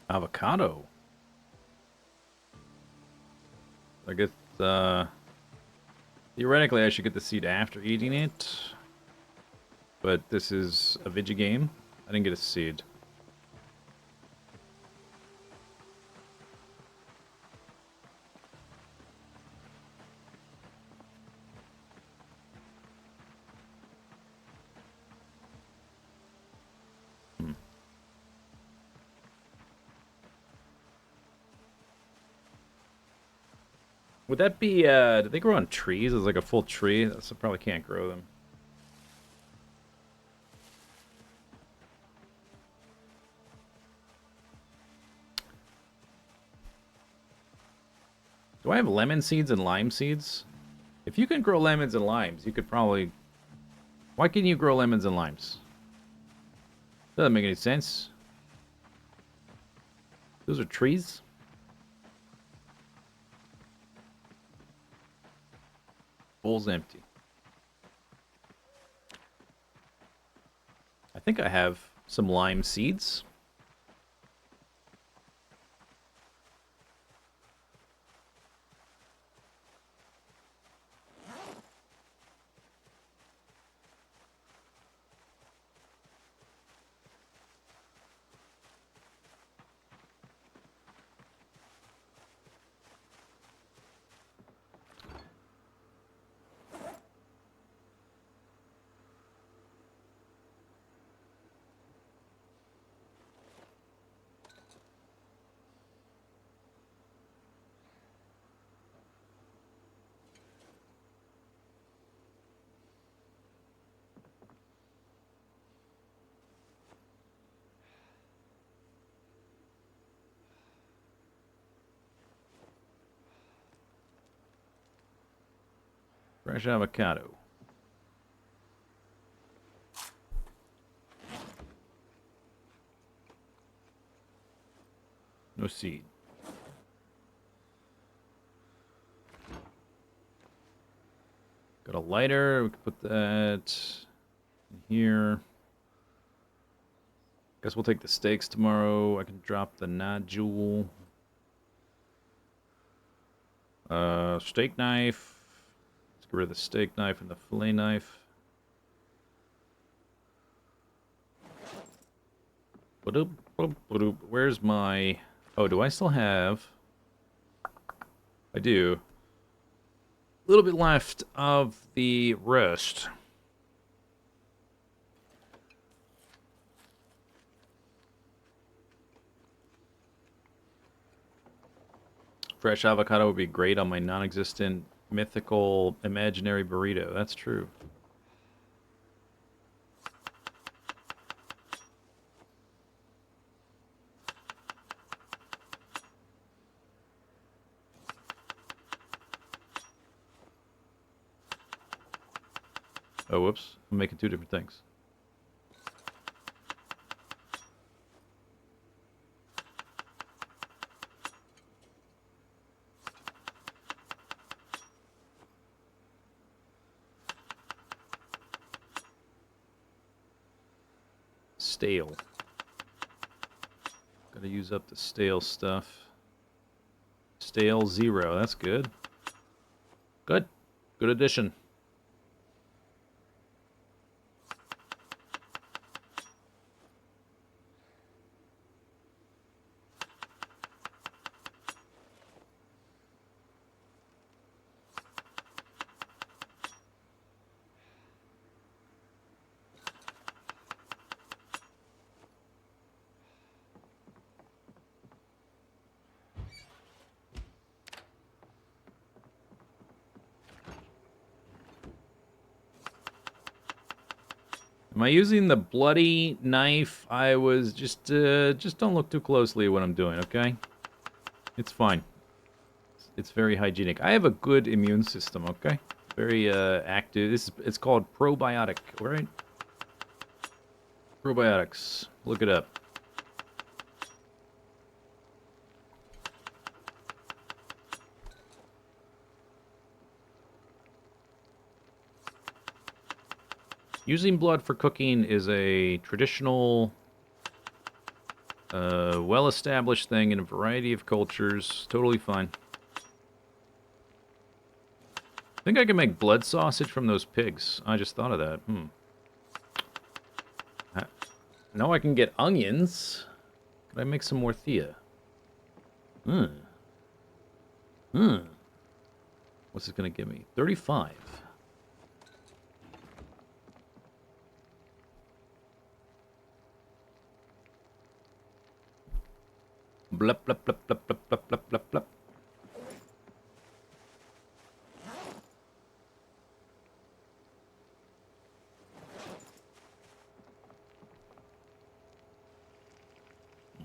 Avocado. I guess, theoretically I should get the seed after eating it. But this is a veggie game. I didn't get a seed. Would that be, do they grow on trees as like a full tree? That's, I probably can't grow them. Do I have lemon seeds and lime seeds? If you can grow lemons and limes, you could probably... Why can't you grow lemons and limes? Doesn't make any sense. Those are trees? Bowl's empty. I think I have some lime seeds. Fresh avocado. No seed. Got a lighter. We can put that in here. Guess we'll take the steaks tomorrow. I can drop the nodule. Steak knife. Let's get rid of the steak knife and the fillet knife. Where's my... Oh, do I still have... I do. A little bit left of the roast. Fresh avocado would be great on my non-existent mythical imaginary burrito. That's true. Oh, whoops. I'm making two different things. Stale. Gotta use up the stale stuff. Stale 0. That's good. Good. Good addition. Am I using the bloody knife? I was just don't look too closely at what I'm doing, okay? It's fine. It's very hygienic. I have a good immune system, okay? Very active. It's called probiotic, all right? Probiotics. Look it up. Using blood for cooking is a traditional, well-established thing in a variety of cultures. Totally fine. I think I can make blood sausage from those pigs. I just thought of that. Now I can get onions. Could I make some more Thea? What's this gonna give me? 35. Blup, blup, blup, blup, blup, blup, blup, blup, blup.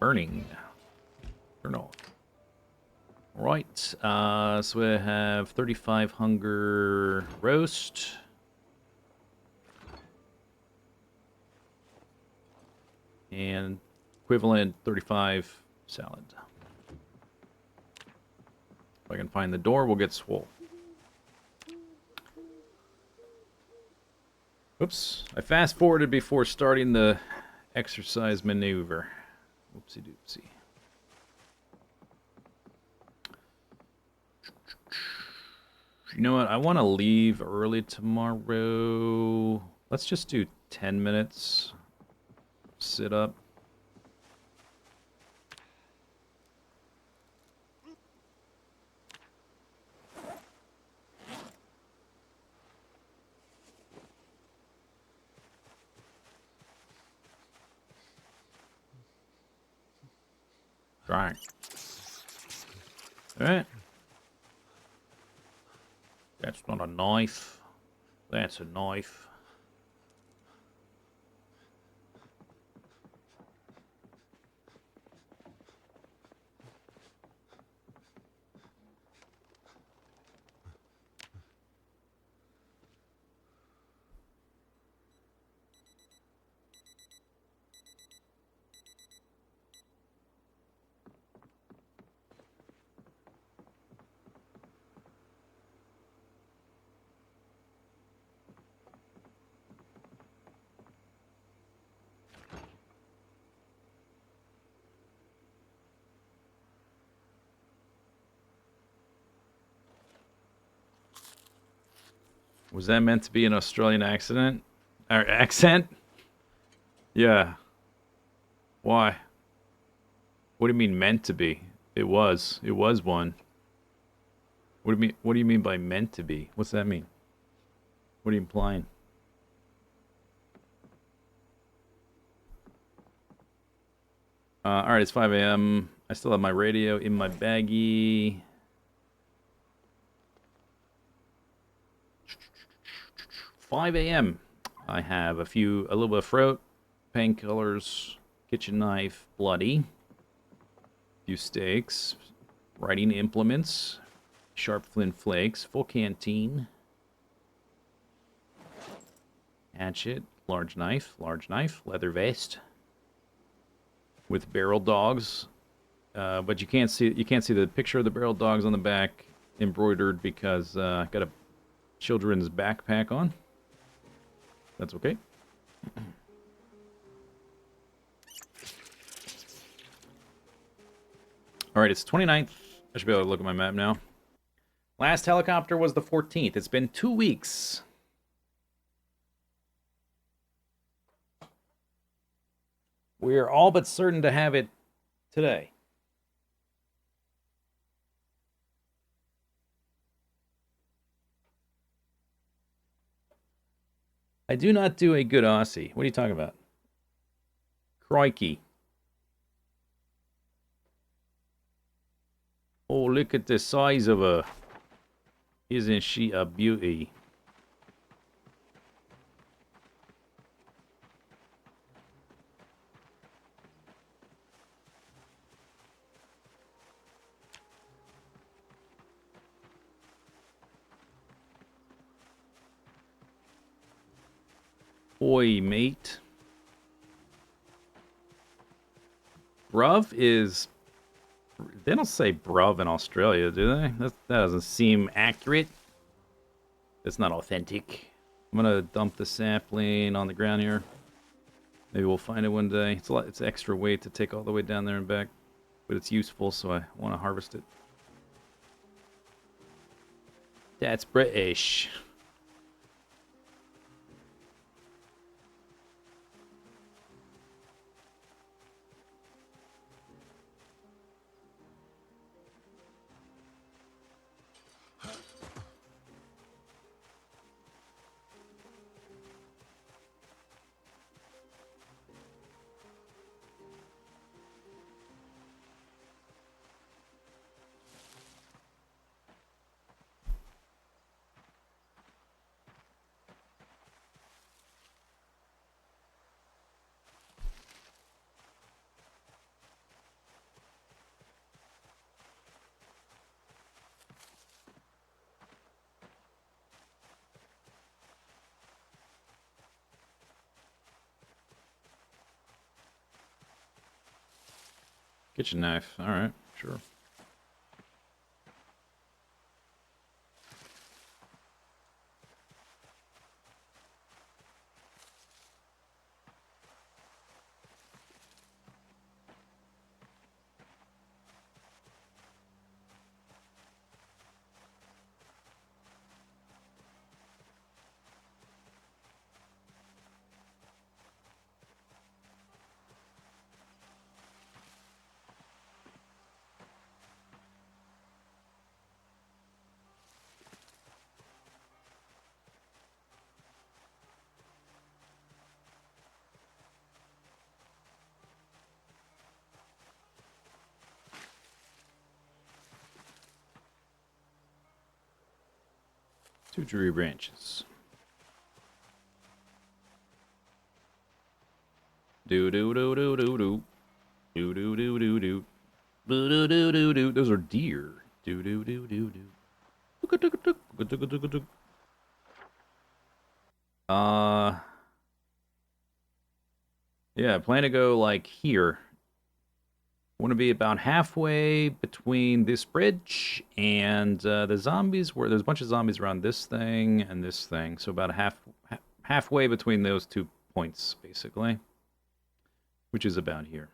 burning. Turn off. Right. So we have 35 hunger roast. And equivalent 35 salad. If I can find the door, we'll get swole. Oops. I fast forwarded before starting the exercise maneuver. Whoopsie doopsie. You know what? I want to leave early tomorrow. Let's just do 10 minutes. Sit up. Right. Alright. That's not a knife. That's a knife. Was that meant to be an Australian accident? Or accent? Yeah. Why? What do you mean meant to be? It was. It was one. What do you mean by meant to be? What's that mean? What are you implying? Alright, it's 5 a.m. I still have my radio in my baggie. $5 a.m. I have a little bit of fruit, painkillers, kitchen knife, bloody, a few steaks, writing implements, sharp flint flakes, full canteen, hatchet, large knife, leather vest with barrel dogs. But you can't see the picture of the barrel dogs on the back embroidered because I got a children's backpack on. That's okay. Alright, it's 29th. I should be able to look at my map now. Last helicopter was the 14th. It's been 2 weeks. We're all but certain to have it today. I do not do a good Aussie. What are you talking about? Crikey. Oh, look at the size of her. Isn't she a beauty? Oi, mate. Bruv is... They don't say bruv in Australia, do they? That doesn't seem accurate. It's not authentic. I'm gonna dump the sapling on the ground here. Maybe we'll find it one day. It's extra weight to take all the way down there and back. But it's useful, so I want to harvest it. That's British. Kitchen knife. All right, sure. Two tree branches. Do do do do do do. Do do do do do. Do do do do do. Those are deer. Do do do do do. Yeah, I plan to go like here. Want to be about halfway between this bridge and the zombies. Where there's a bunch of zombies around this thing and this thing, so about halfway between those 2 points, basically, which is about here,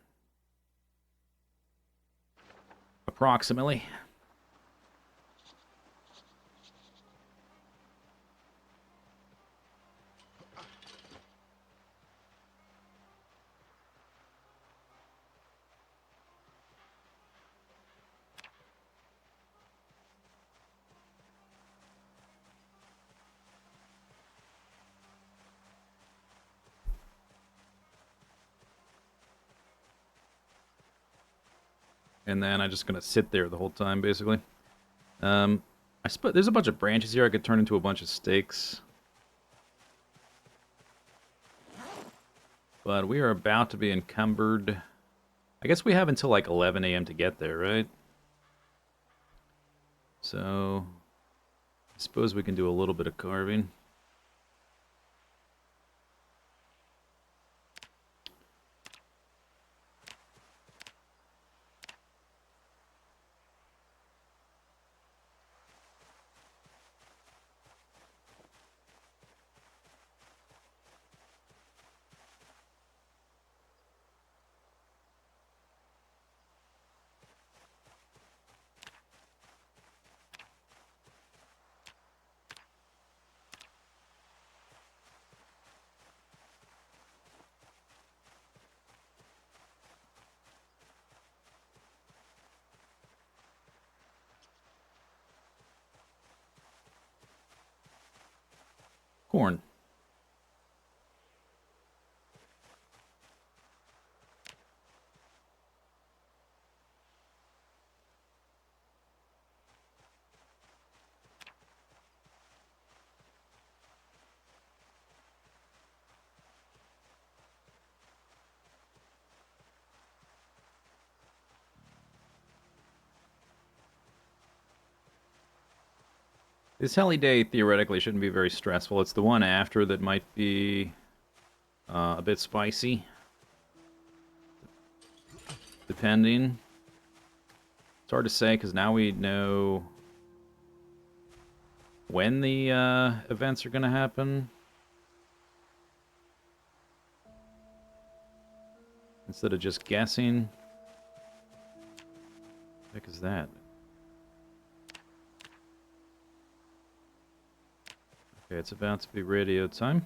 approximately. And then I'm just gonna sit there the whole time, basically. I suppose there's a bunch of branches here I could turn into a bunch of stakes. But we are about to be encumbered. I guess we have until like 11 a.m. to get there, right? So, I suppose we can do a little bit of carving. Corn. This heli day theoretically shouldn't be very stressful. It's the one after that might be a bit spicy, depending. It's hard to say because now we know when the events are going to happen. Instead of just guessing. What the heck is that? Okay, it's about to be radio time.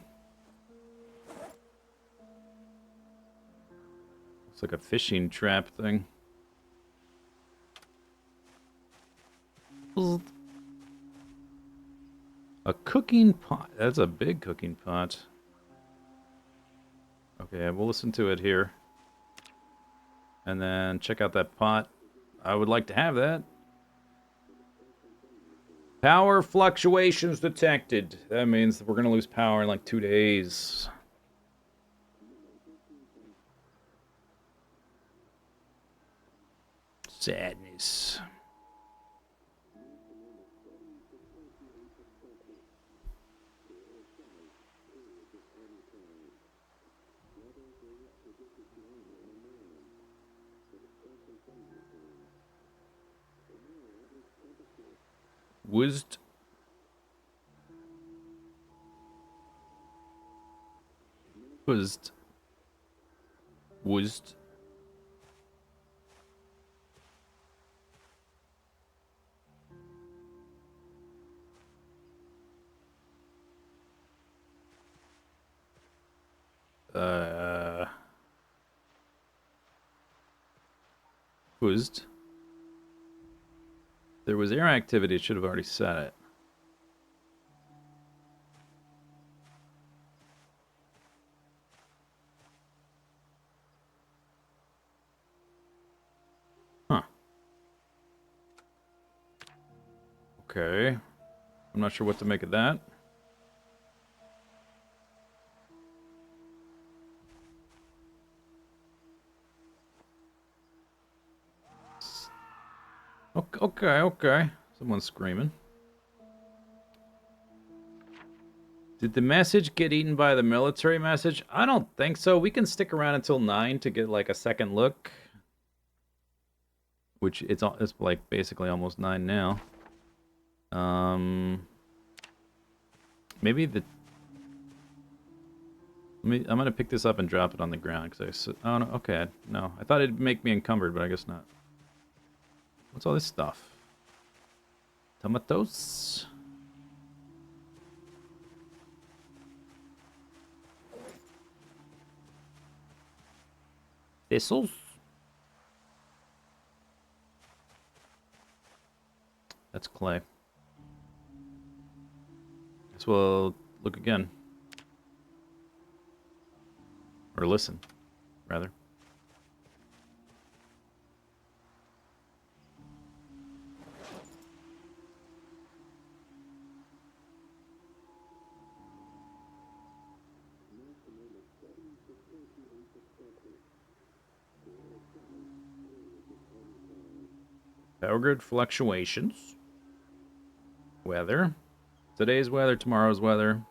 Looks like a fishing trap thing. A cooking pot. That's a big cooking pot. Okay, we'll listen to it here. And then check out that pot. I would like to have that. Power fluctuations detected. That means that we're going to lose power in like 2 days. Sadness. Woozed. Woozed. Woozed. Woozed. There was air activity, it should have already said it. Huh. Okay. I'm not sure what to make of that. Okay. Someone's screaming. Did the message get eaten by the military message? I don't think so. We can stick around until 9 to get like a second look. Which it's like basically almost 9 now. Maybe the... I'm gonna pick this up and drop it on the ground because oh no, okay, no. I thought it'd make me encumbered, but I guess not. What's all this stuff? Tomatoes. Thistles. That's clay. Guess we'll look again. Or listen, rather. Power grid fluctuations. Weather. Today's weather, tomorrow's weather.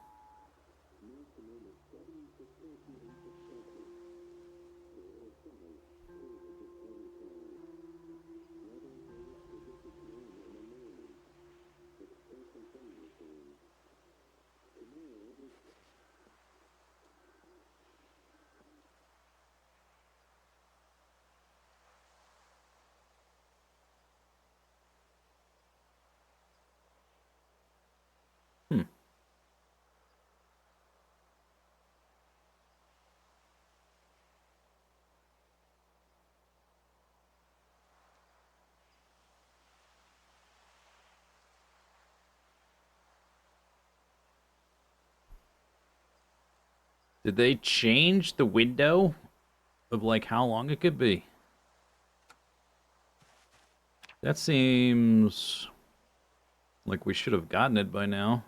Did they change the window of like how long it could be? That seems like we should have gotten it by now.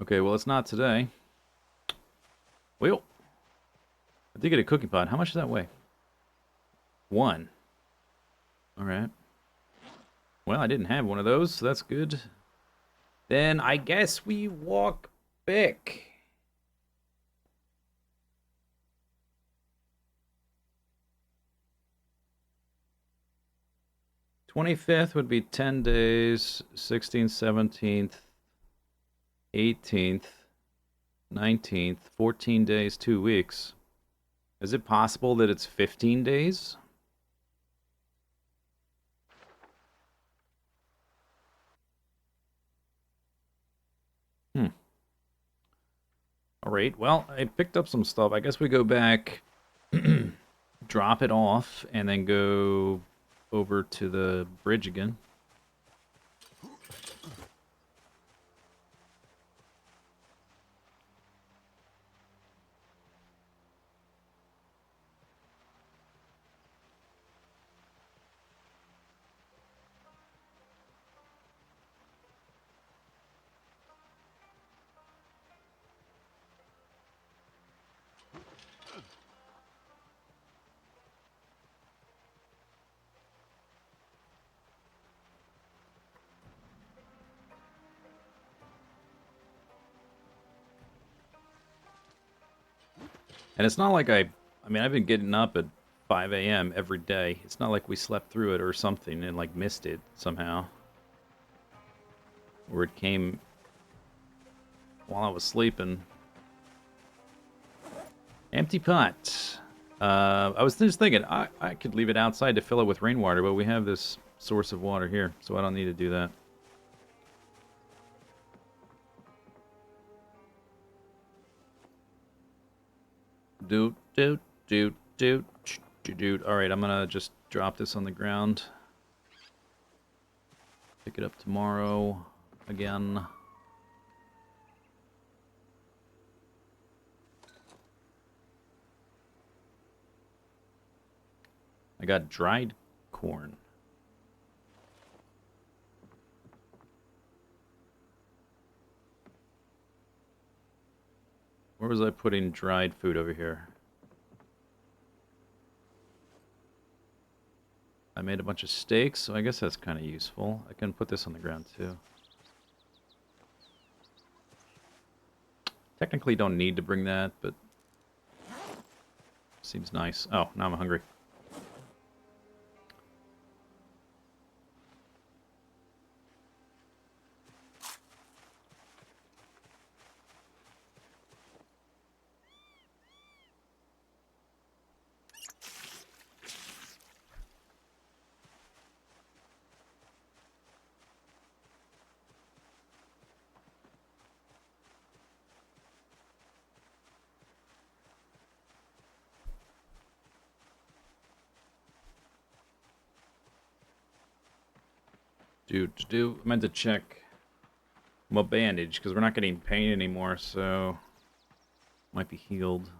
Okay, well, it's not today. Well, I did get a cooking pot. How much does that weigh? 1. All right. Well, I didn't have one of those, so that's good. Then I guess we walk back. '25th would be 10 days, 16th, 17th, 18th, 19th, 14 days, 2 weeks. Is it possible that it's 15 days? All right, well, I picked up some stuff. I guess we go back, drop it off, and then go over to the bridge again. And it's not like I mean, I've been getting up at 5 a.m. every day. It's not like we slept through it or something and like missed it somehow. Or it came while I was sleeping. Empty pot. I was just thinking, I could leave it outside to fill it with rainwater, but we have this source of water here, so I don't need to do that. Doot, doot, doot, doot, doot, doot. Alright, I'm gonna just drop this on the ground. Pick it up tomorrow again. I got dried corn. Where was I putting dried food over here? I made a bunch of steaks, so I guess that's kind of useful. I can put this on the ground too. Technically don't need to bring that, but seems nice. Oh, now I'm hungry. I meant to check my bandage, because we're not getting pain anymore, so might be healed.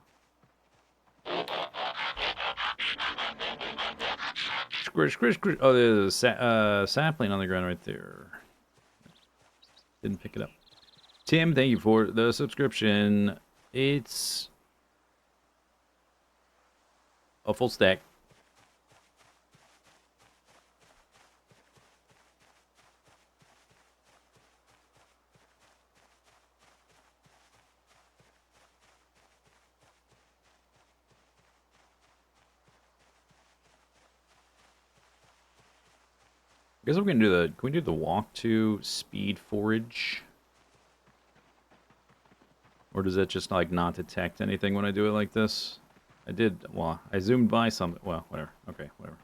Squish, squish, squish. Oh, there's a sapling on the ground right there. Didn't pick it up. Tim, thank you for the subscription. It's a full stack. I guess we're gonna do the. Can we do the walk to speed forage? Or does it just like not detect anything when I do it like this? I did. Well, I zoomed by some. Well, whatever. Okay, whatever.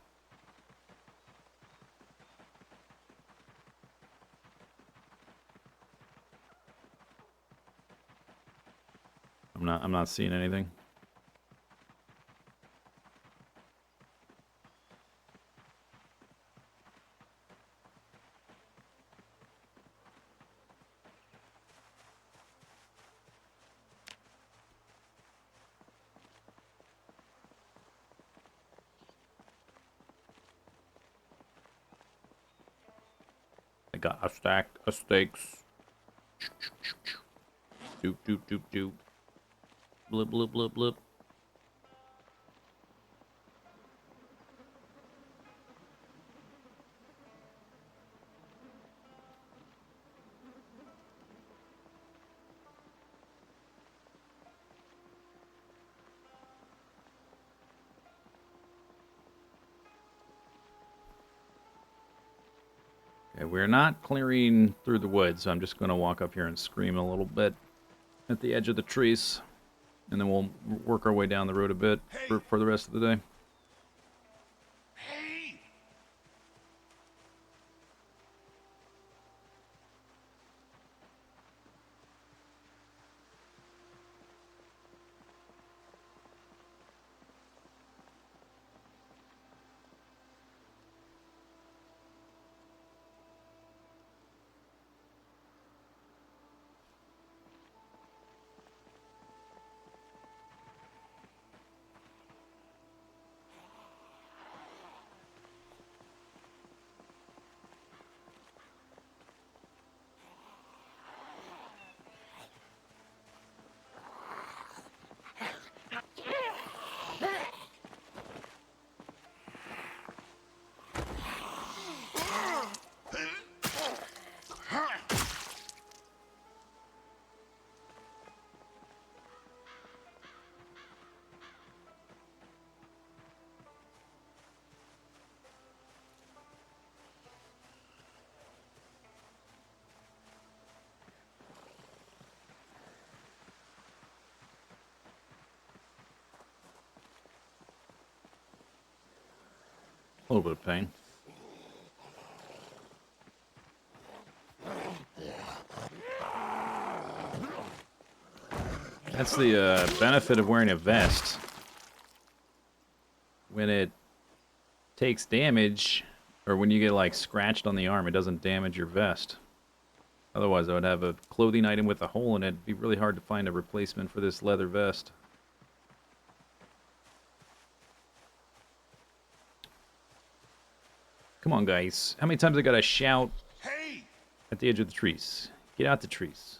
I'm not seeing anything. I got a stack of steaks. Doop doop doop doop. Blip blip blip blip. Okay, we're not clearing through the woods, so I'm just going to walk up here and scream a little bit at the edge of the trees. And then we'll work our way down the road a bit for the rest of the day. Hey! A little bit of pain. That's the benefit of wearing a vest. When it takes damage, or when you get like scratched on the arm, it doesn't damage your vest. Otherwise, I would have a clothing item with a hole in it. It'd be really hard to find a replacement for this leather vest. Come on, guys. How many times I gotta shout Hey! at the edge of the trees? Get out the trees.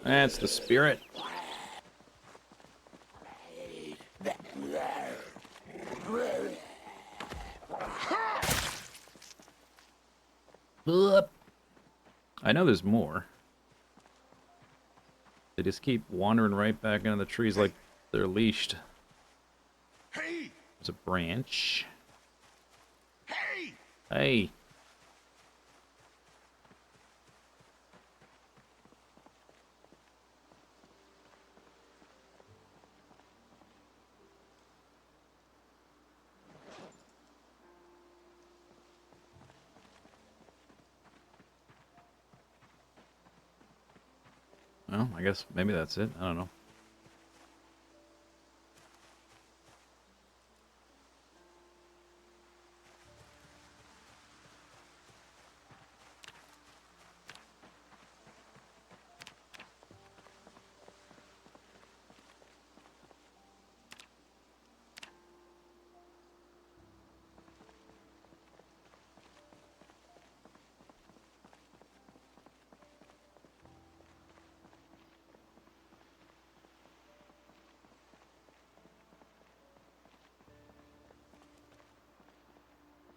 That's the spirit. I know there's more. They just keep wandering right back into the trees like they're leashed. Hey! There's a branch. Hey! Hey. Well, I guess maybe that's it. I don't know.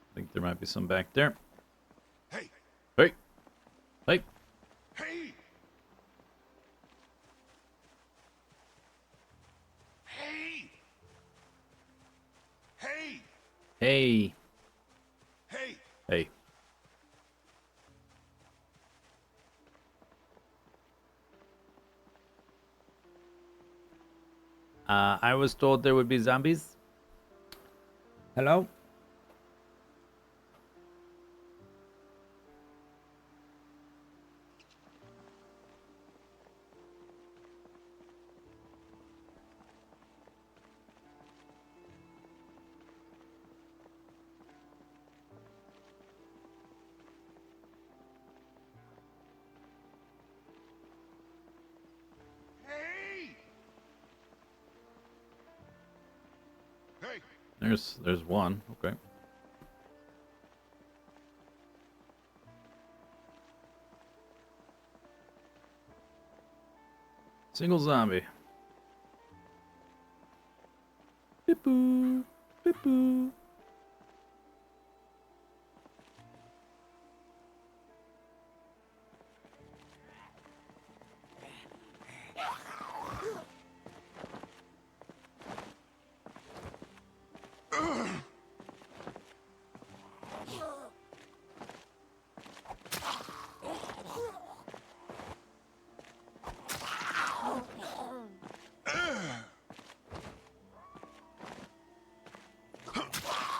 I think there might be some back there. Hey! Hey! Hey! Hey! Hey! Hey! Hey! Hey! Hey. I was told there would be zombies. Hello? Hey! Hey! There's one. Okay. Single zombie. Beep-boo. Beep-boo.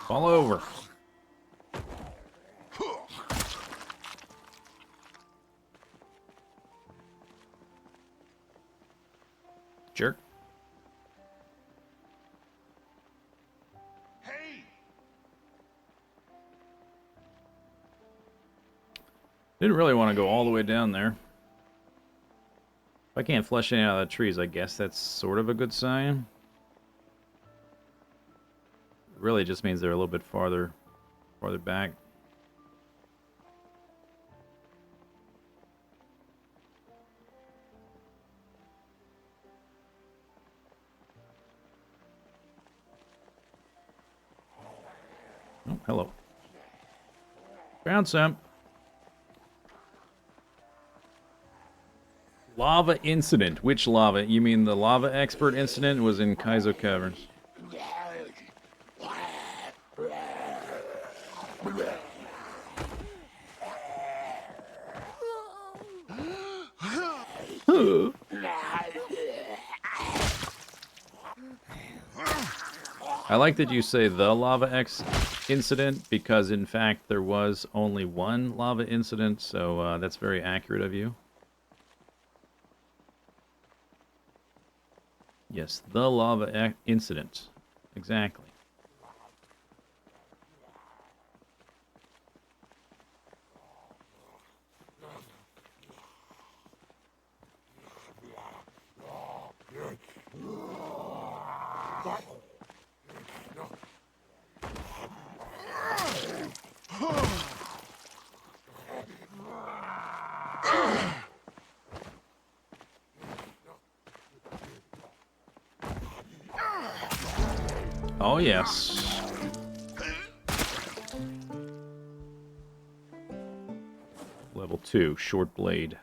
Fall over. Jerk. Hey! Didn't really want to go all the way down there. If I can't flush any out of the trees, I guess that's sort of a good sign. It really just means they're a little bit farther back. Oh, hello. Found some. Lava incident. Which lava? You mean the lava expert incident was in Kaizo Caverns? I like that you say the lava X incident because, in fact, there was only one lava incident, so that's very accurate of you. Yes, the lava incident. Exactly. Oh, yes. Level 2, short blade.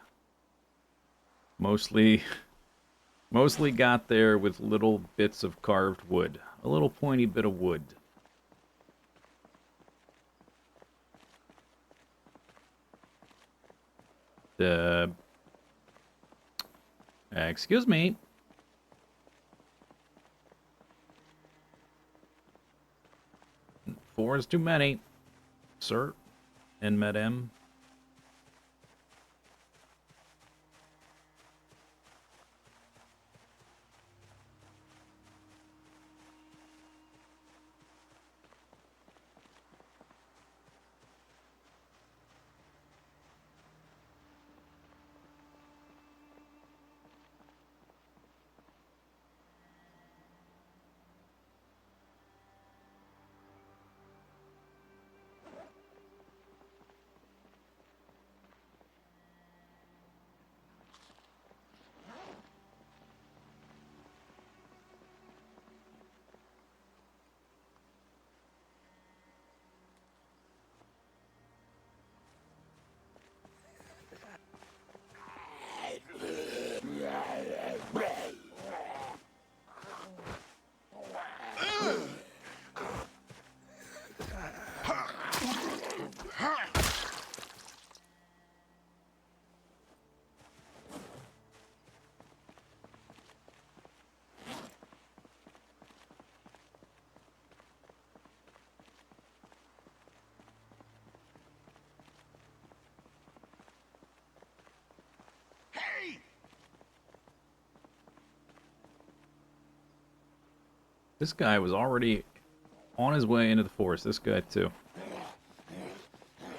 Mostly got there with little bits of carved wood. A little pointy bit of wood. Excuse me. Four is too many, sir and madame. Hey! This guy was already on his way into the forest. This guy, too.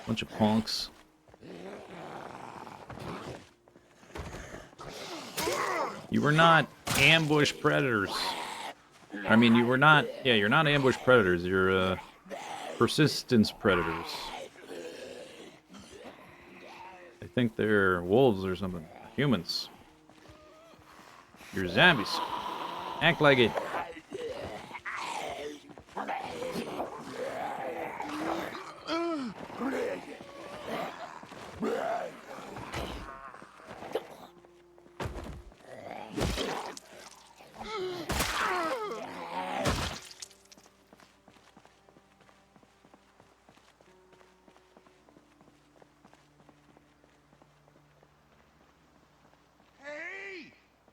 Bunch of punks. You were not ambush predators. I mean, you were not... Yeah, you're not ambush predators. You're, persistence predators. I think they're wolves or something. Humans. You're zombies. Act like it.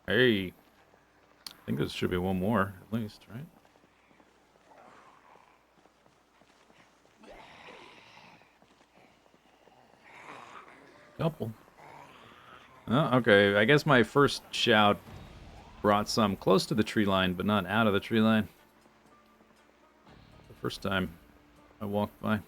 Hey. I think there should be one more, at least, right? Couple. Oh, okay, I guess my first shout brought some close to the tree line, but not out of the tree line. The first time I walked by.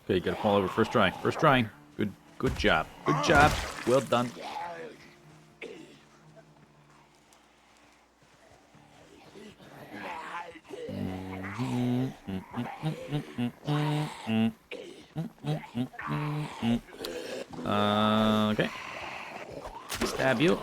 Okay, you gotta fall over first try. First try. Good job. Good job. Well done. Okay. Stab you.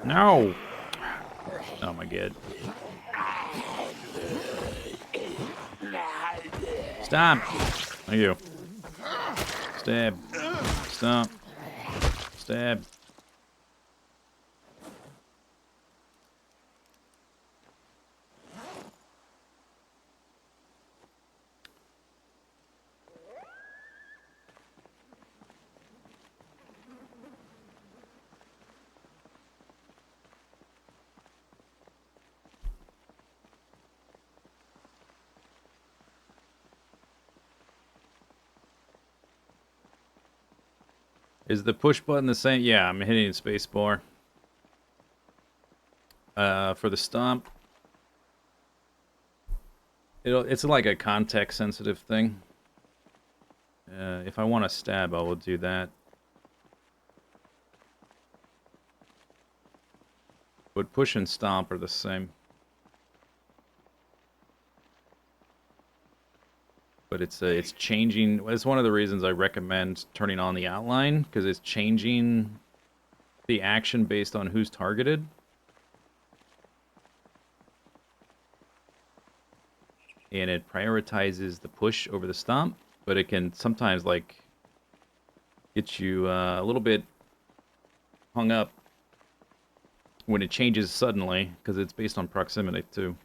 No. Oh my god. Stop. Thank you. Stab. Stop. Stab. Is the push button the same? Yeah, I'm hitting spacebar. For the stomp, it's like a context-sensitive thing. If I want to stab, I will do that. But push and stomp are the same. But it's changing. It's one of the reasons I recommend turning on the outline, because it's changing the action based on who's targeted. And it prioritizes the push over the stomp, but it can sometimes like get you a little bit hung up when it changes suddenly, because it's based on proximity too.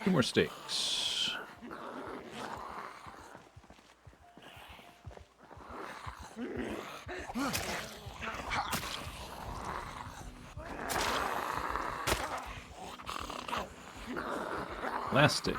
Two more sticks. Last stick.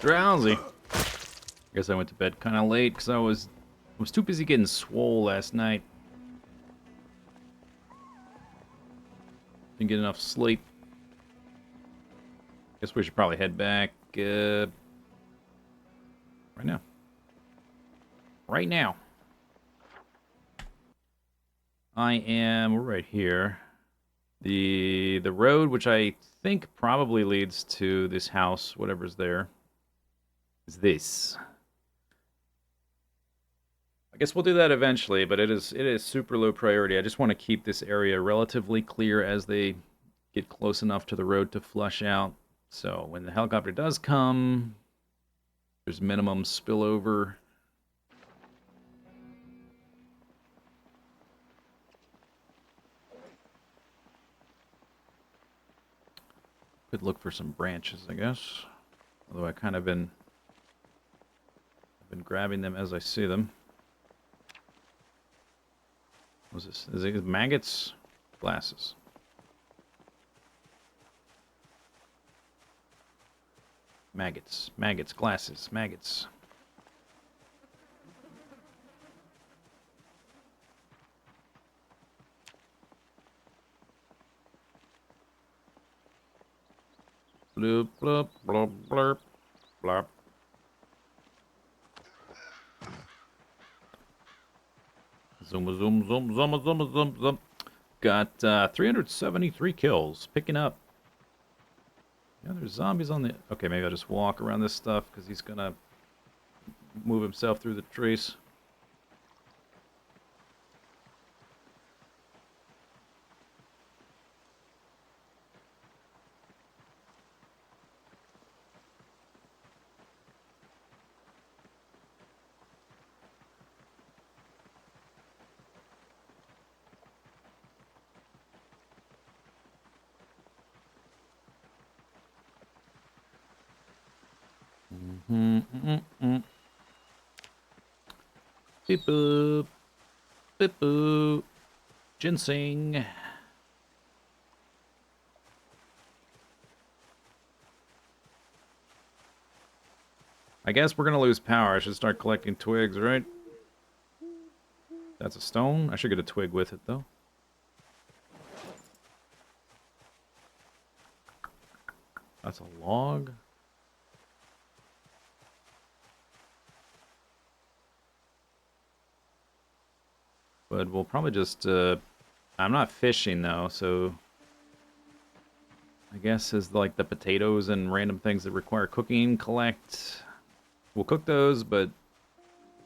Drowsy. Guess I went to bed kind of late because I was too busy getting swole last night. Didn't get enough sleep. Guess we should probably head back right now. Right now. We're right here. The road, which I think probably leads to this house, whatever's there, is this. I guess we'll do that eventually, but it is super low priority. I just want to keep this area relatively clear as they get close enough to the road to flush out. So when the helicopter does come, there's minimum spillover. Could look for some branches, I guess. Although I've been grabbing them as I see them. What's this? Is it maggots? Glasses. Maggots, maggots, glasses, maggots. Bloop, bloop, bloop, blurp, blurp. Zoom, zoom, zoom, zoom, zoom, zoom, zoom. Got 373 kills. Picking up. Yeah, there's zombies on the... Okay, maybe I'll just walk around this stuff because he's going to move himself through the trees. Beep boop. Beep boop. Ginseng. I guess we're gonna lose power. I should start collecting twigs, right? That's a stone. I should get a twig with it, though. That's a log. But we'll probably just... I'm not fishing, though, so... I guess is like the potatoes and random things that require cooking, collect. We'll cook those, but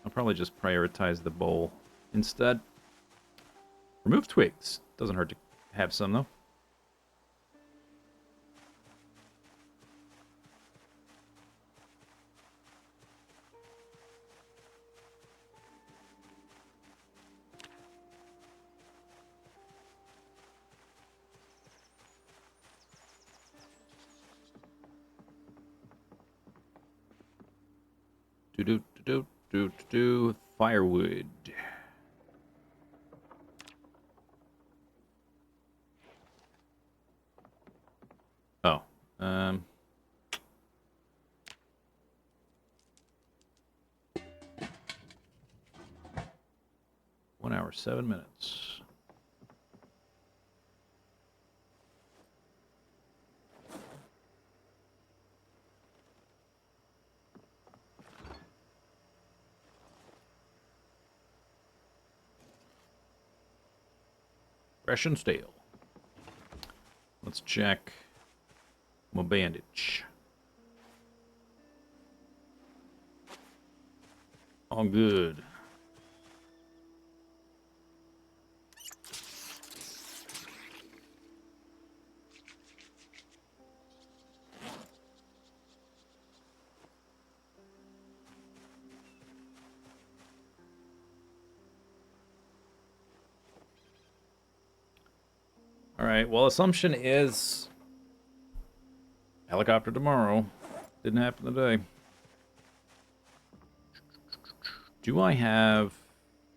I'll probably just prioritize the bowl instead. Remove twigs. Doesn't hurt to have some, though. Do firewood. Oh, 1 hour, 7 minutes. Fresh and stale. Let's check my bandage. All good. All right, well, assumption is helicopter tomorrow. Didn't happen today. Do I have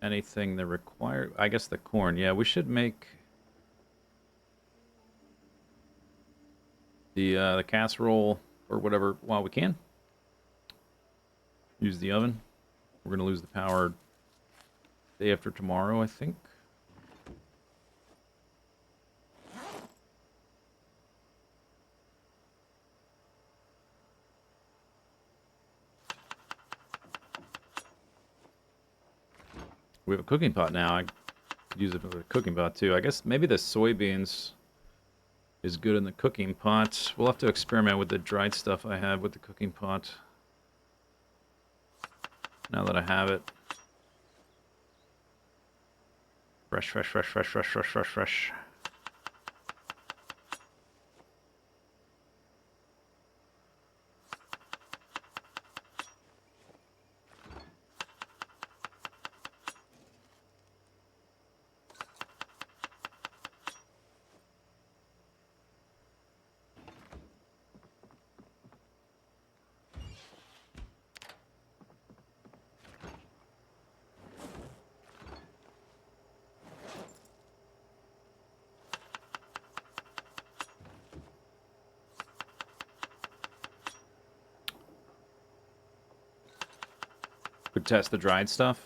anything that require... I guess the corn. Yeah, we should make the casserole or whatever while we can. Use the oven. We're going to lose the power day after tomorrow, I think. We have a cooking pot now. I could use it for the cooking pot too. I guess maybe the soybeans is good in the cooking pot. We'll have to experiment with the dried stuff I have with the cooking pot. Now that I have it. Fresh, fresh, fresh, fresh, fresh, fresh, fresh, fresh. Could test the dried stuff.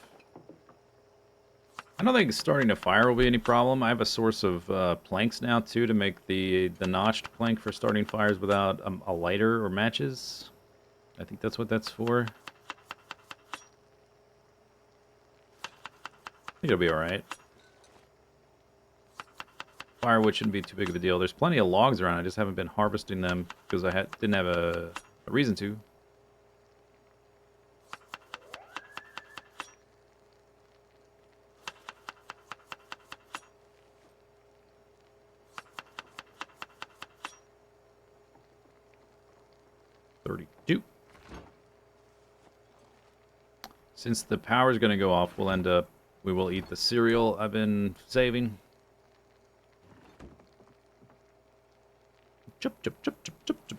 I don't think starting a fire will be any problem. I have a source of planks now, too, to make the notched plank for starting fires without a lighter or matches. I think that's what that's for. I think it'll be alright. Firewood shouldn't be too big of a deal. There's plenty of logs around. I just haven't been harvesting them because I didn't have a reason to. Since the power's going to go off, we will eat the cereal I've been saving. Chup, chup, chup, chup, chup, chup.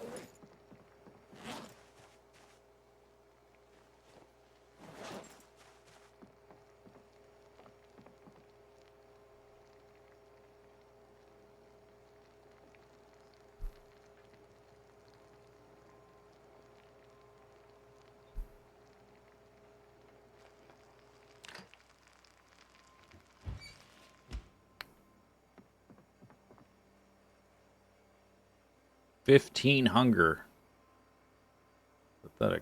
$15 hunger. Pathetic.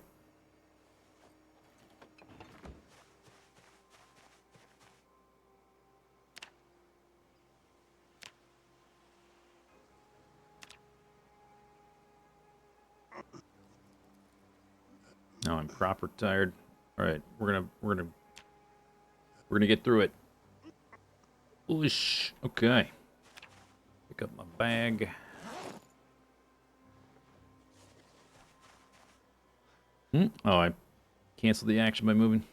Now I'm proper tired. All right, we're gonna get through it. Oosh. Okay. Pick up my bag. Oh, I canceled the action by moving.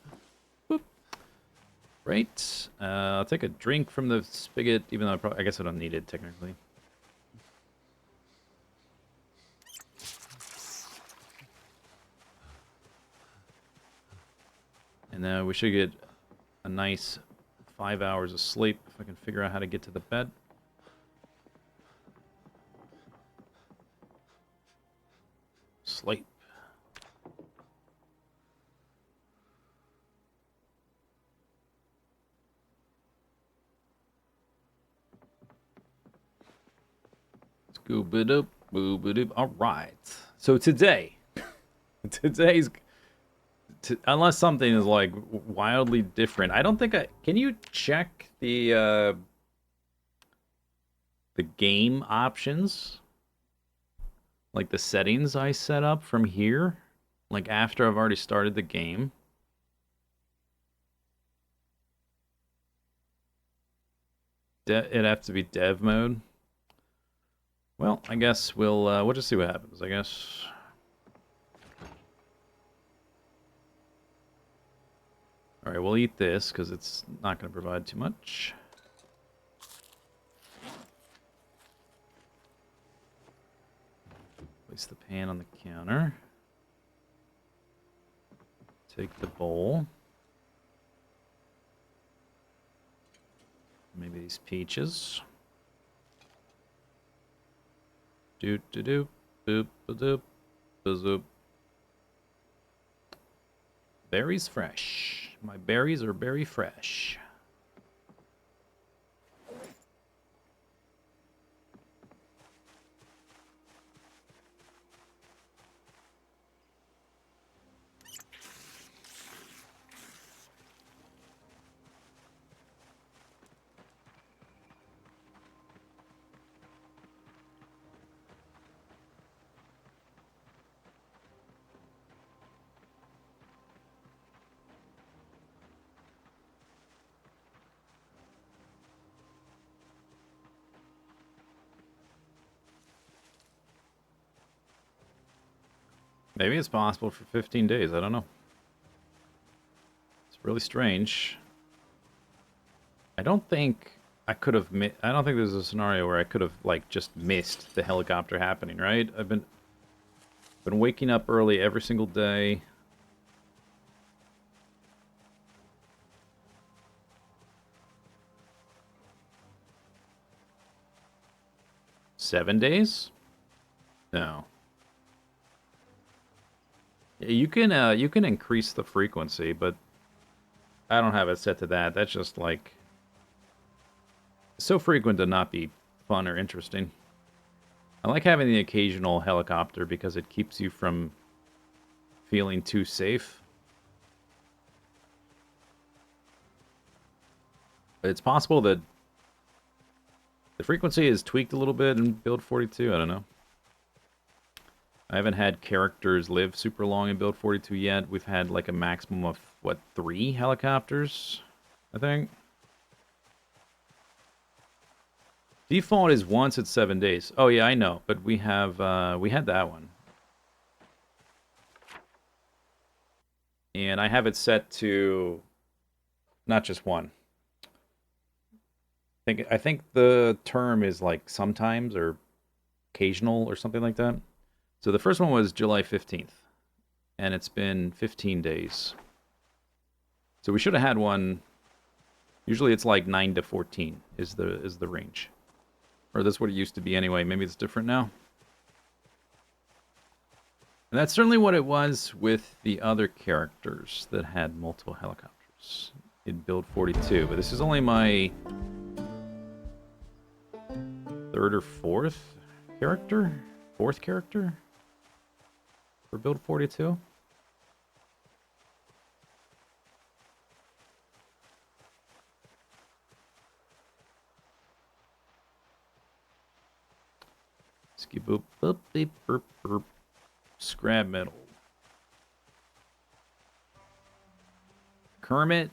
Boop. Right. I'll take a drink from the spigot, even though I guess I don't need it technically. And we should get a nice 5 hours of sleep if I can figure out how to get to the bed. Sleep. Scoop-a-doop, boop-a-doop. All right. So today's... unless something is, like, wildly different. I don't think can you check the game options? Like, the settings I set up from here? Like, after I've already started the game? It'd have to be dev mode. Well, I guess we'll just see what happens, I guess. Alright, we'll eat this, because it's not going to provide too much. Place the pan on the counter. Take the bowl. Maybe these peaches. Doop-a-doop, boop-a-doop, boop. Berries fresh. My berries are very fresh. Maybe it's possible for 15 days, I don't know. It's really strange. I don't think I could have I don't think there's a scenario where I could have, like, just missed the helicopter happening, right? I've been waking up early every single day. Seven days? No. You can increase the frequency, but I don't have it set to that. That's just like so frequent to not be fun or interesting. I like having the occasional helicopter because it keeps you from feeling too safe. It's possible that the frequency is tweaked a little bit in Build 42. I don't know. I haven't had characters live super long in Build 42 yet. We've had like a maximum of, what, 3 helicopters, I think? Default is once at 7 days. Oh yeah, I know, but we had that one. And I have it set to not just one. I think the term is like sometimes or occasional or something like that. So the first one was July 15th, and it's been 15 days. So we should have had one. Usually it's like 9 to 14 is the range. Or that's what it used to be anyway. Maybe it's different now. And that's certainly what it was with the other characters that had multiple helicopters in Build 42. But this is only my 3rd or 4th character? 4th character? For Build 42? Skip boop boop beep burp burp. Scrap metal. Kermit.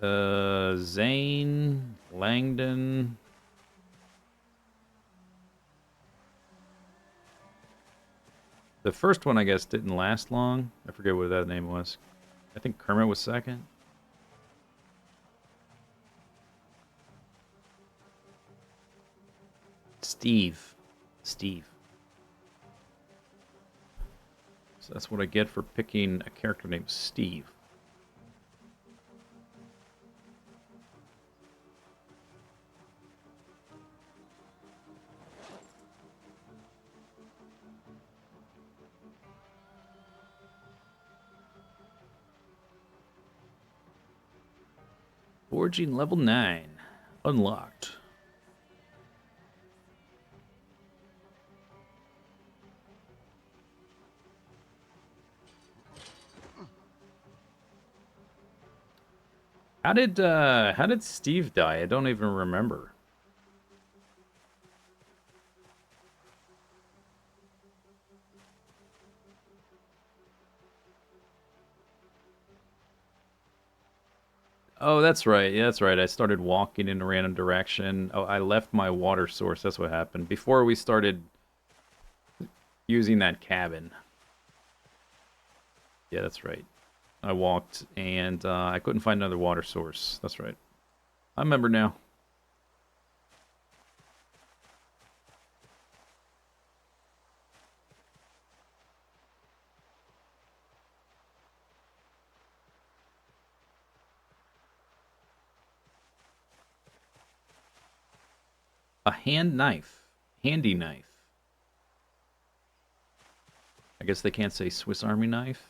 Zane. Langdon. The first one, I guess, didn't last long. I forget what that name was. I think Kermit was second. Steve. So that's what I get for picking a character named Steve. Foraging level 9. Unlocked. How did Steve die? I don't even remember. Oh, that's right. Yeah, that's right. I started walking in a random direction. Oh, I left my water source. That's what happened. Before we started using that cabin. Yeah, that's right. I walked and I couldn't find another water source. That's right. I remember now. A hand knife. Handy knife. I guess they can't say Swiss Army knife.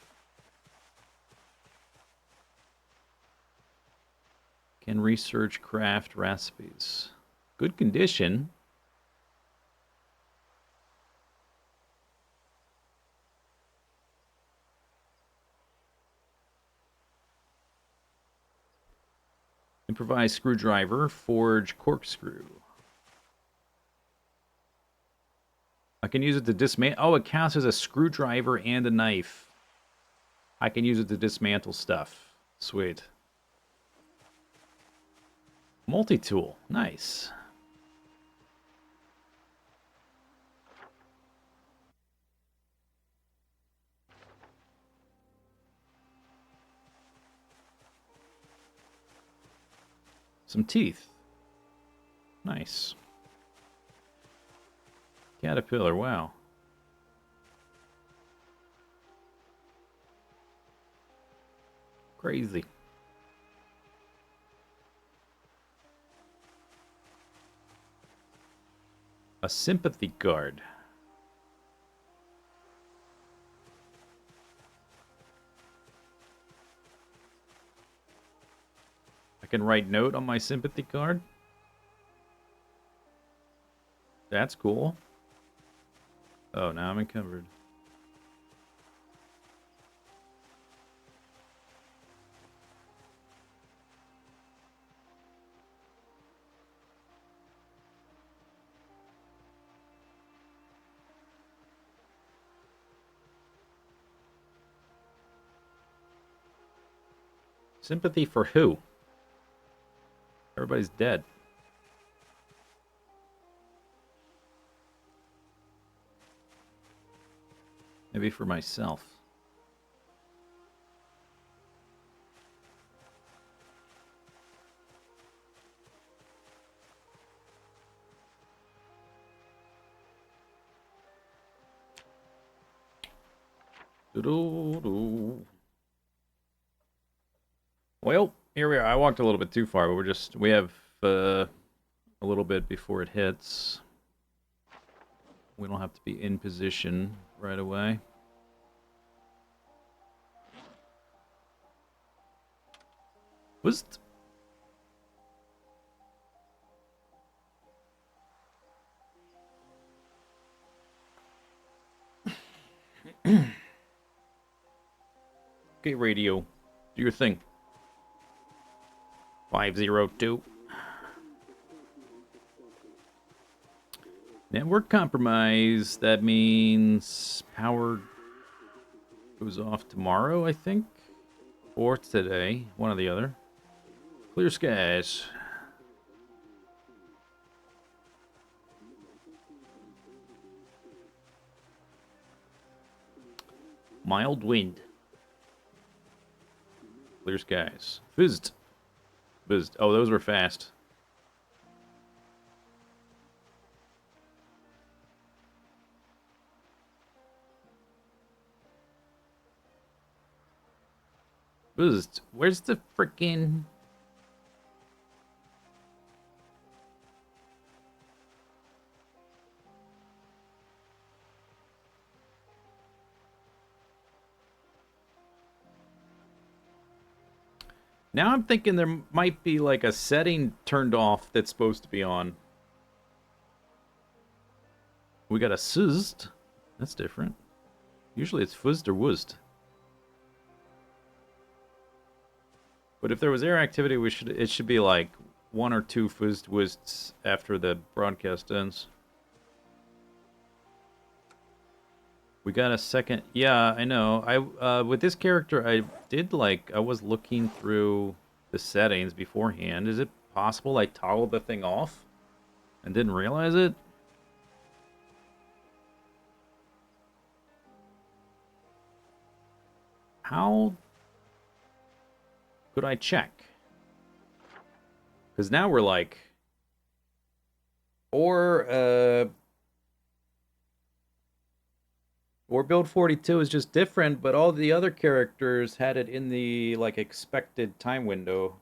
Can research craft recipes. Good condition. Improvise screwdriver. Forge corkscrew. I can use it to dismantle. Oh, it counts as a screwdriver and a knife. I can use it to dismantle stuff. Sweet. Multi-tool. Nice. Some teeth. Nice. Caterpillar, wow. Crazy. A sympathy guard. can write note on my sympathy card. That's cool. Oh, now I'm encumbered. Sympathy for who? Everybody's dead. Maybe for myself. Doo-doo-doo. Well, here we are. I walked a little bit too far, but we have a little bit before it hits. We don't have to be in position right away. Was okay, radio. Do your thing. 502. Network compromise. That means power goes off tomorrow, I think. Or today. One or the other. Clear skies. Mild wind. Clear skies. Fizzed. Fizzed. Oh, those were fast. Fizzed. Where's the frickin'... Now I'm thinking there might be like a setting turned off that's supposed to be on. We got a sizzed. That's different. Usually it's fuzzed or wuzzed. But if there was air activity, it should be like 1 or 2 fuzzed wuzzeds after the broadcast ends. We got a second. Yeah, I know. With this character, I was looking through the settings beforehand. Is it possible I toggled the thing off and didn't realize it? How could I check? Because now we're like... Or Build 42 is just different, but all the other characters had it in the, like, expected time window.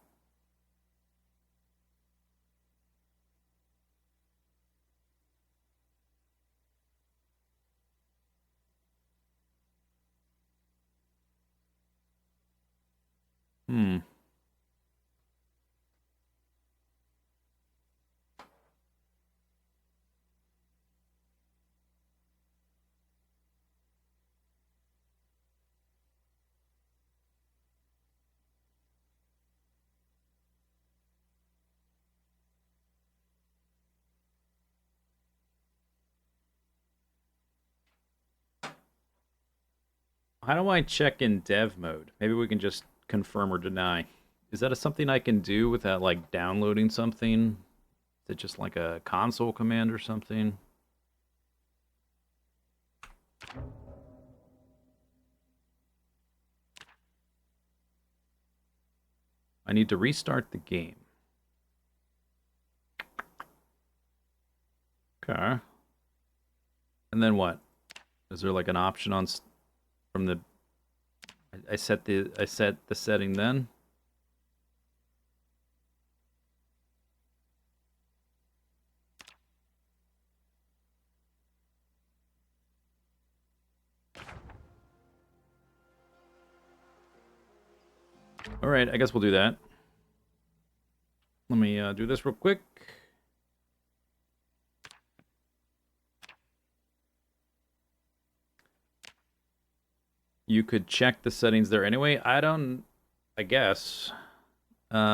Hmm. How do I check in dev mode? Maybe we can just confirm or deny. Is that something I can do without, like, downloading something? Is it just like a console command or something? I need to restart the game. Okay. And then what? Is there like an option on from the I set the setting then? All right, I guess we'll do that. Let me do this real quick. You could check the settings there anyway. I guess. But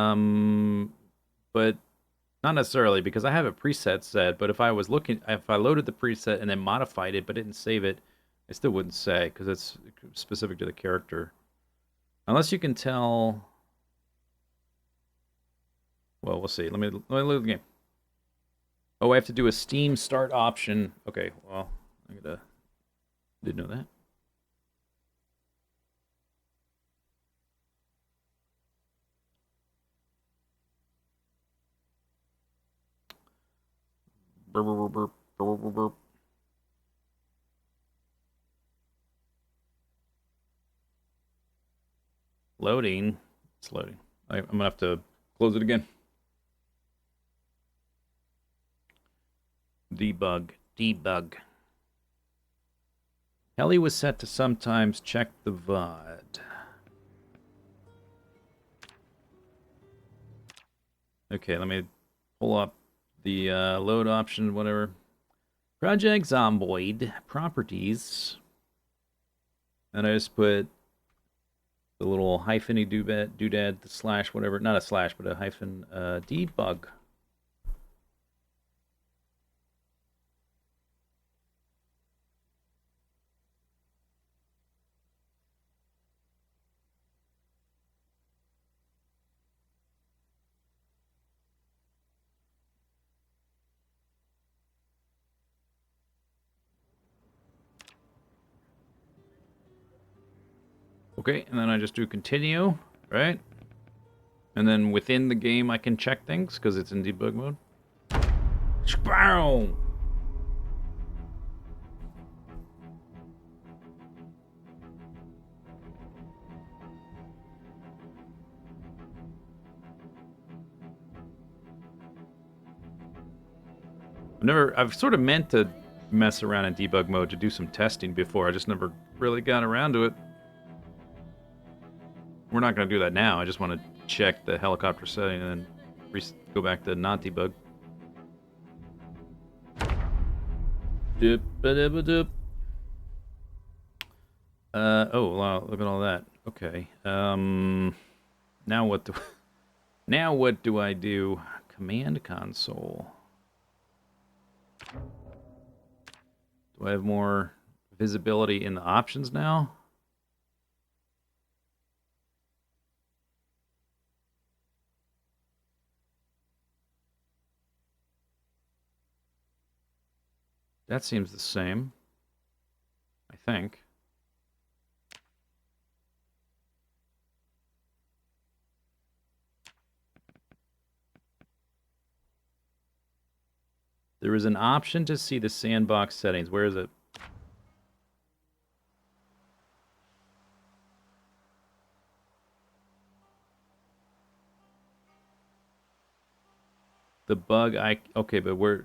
not necessarily, because I have a preset set, but if I loaded the preset and then modified it but didn't save it, I still wouldn't say, because it's specific to the character. Unless you can tell... Well, we'll see. Let me load the game. Oh, I have to do a Steam start option. Okay, well, didn't know that. Burp, burp, burp, burp, burp, burp. Loading. It's loading. I'm gonna have to close it again. Debug. Heli was set to sometimes check the VOD. Okay, let me pull up the load option, whatever. Project Zomboid, properties. And I just put the little hypheny doodad, the slash, whatever. Not a slash, but a hyphen debug. Okay, and then I just do continue, right? And then within the game I can check things because it's in debug mode. Sparrow! I've sort of meant to mess around in debug mode to do some testing before. I just never really got around to it. We're not going to do that now. I just want to check the helicopter setting and then go back to not debug. Oh wow! Look at all that. Okay. Now what do I do? Command console. Do I have more visibility in the options now? That seems the same, I think. There is an option to see the sandbox settings. Where is it? The bug okay, but where?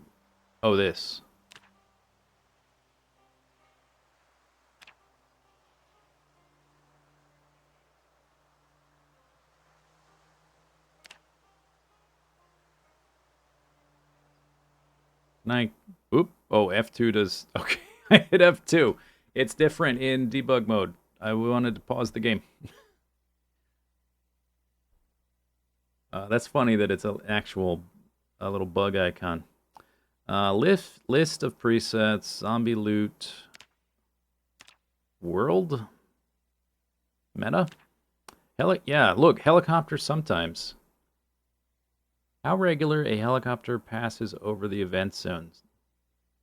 Oh, this. Oop. Oh, F2 does... Okay, I hit F2. It's different in debug mode. I wanted to pause the game. That's funny that it's an actual little bug icon. List of presets, zombie loot, world, meta. Yeah, look, helicopter sometimes. How regular a helicopter passes over the event zones.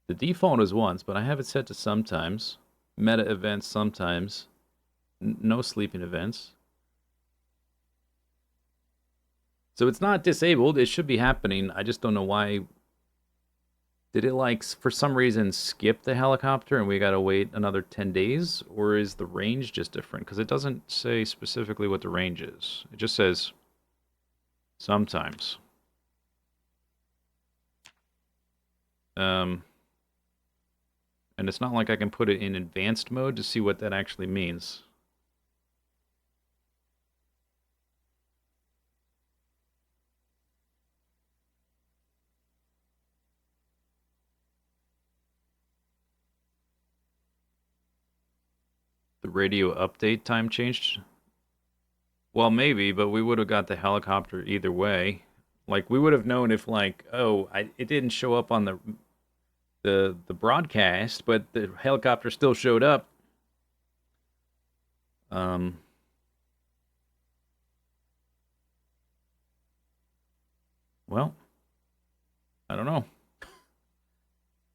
The default is once, but I have it set to sometimes. Meta events sometimes. No sleeping events. So it's not disabled. It should be happening. I just don't know why. Did it, like, for some reason skip the helicopter and we gotta wait another 10 days? Or is the range just different? Because it doesn't say specifically what the range is. It just says sometimes. And it's not like I can put it in advanced mode to see what that actually means. The radio update time changed? Well, maybe, but we would have got the helicopter either way. Like, we would have known if, like, oh, it didn't show up on the broadcast, but the helicopter still showed up. Well, I don't know.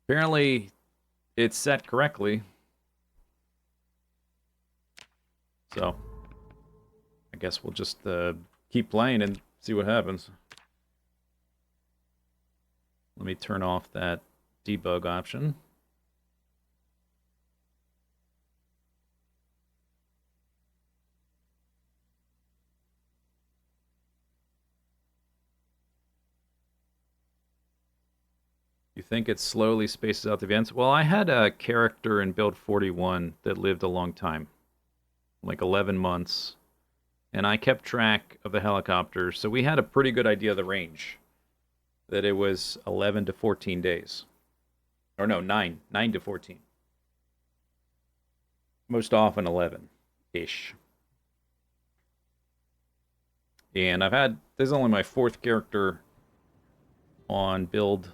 Apparently, it's set correctly. So, I guess we'll just keep playing and see what happens. Let me turn off that debug option. You think it slowly spaces out the events? Well, I had a character in build 41 that lived a long time, like 11 months, and I kept track of the helicopters, so we had a pretty good idea of the range, that it was 11 to 14 days. Or no, 9 to 14. Most often 11-ish. And this is only my 4th character on build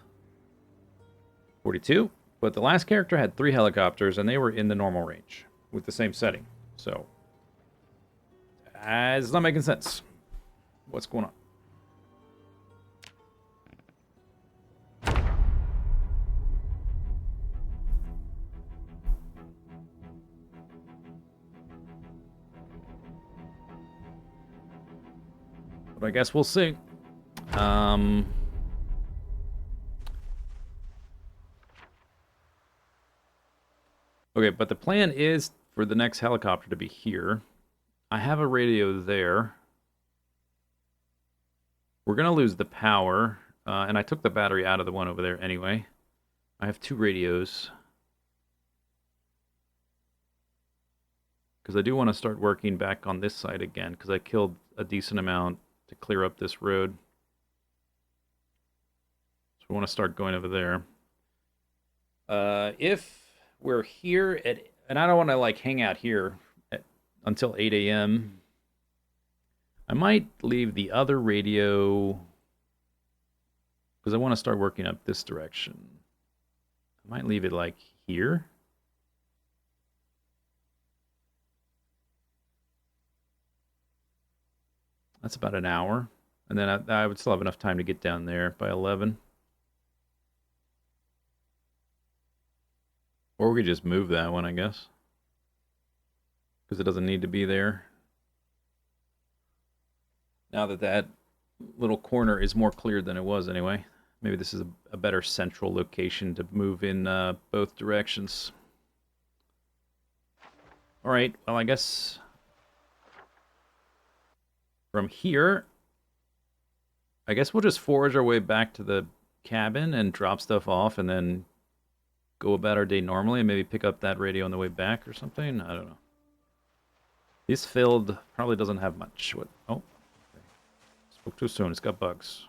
42, but the last character had 3 helicopters, and they were in the normal range with the same setting. So, it's not making sense. What's going on? But I guess we'll see. Okay, but the plan is for the next helicopter to be here. I have a radio there. We're going to lose the power, and I took the battery out of the one over there anyway. I have 2 radios. Because I do want to start working back on this side again, because I killed a decent amount to clear up this road. So we want to start going over there. If we're here and I don't want to like hang out here until 8 a.m. I might leave the other radio because I want to start working up this direction. I might leave it like here. That's about an hour. And then I would still have enough time to get down there by 11. Or we could just move that one, I guess. Because it doesn't need to be there. Now that that little corner is more clear than it was anyway. Maybe this is a better central location to move in both directions. Alright, well I guess from here, I guess we'll just forage our way back to the cabin and drop stuff off and then go about our day normally and maybe pick up that radio on the way back or something. I don't know. This field probably doesn't have much. What? Oh, okay. Spoke too soon. It's got bugs.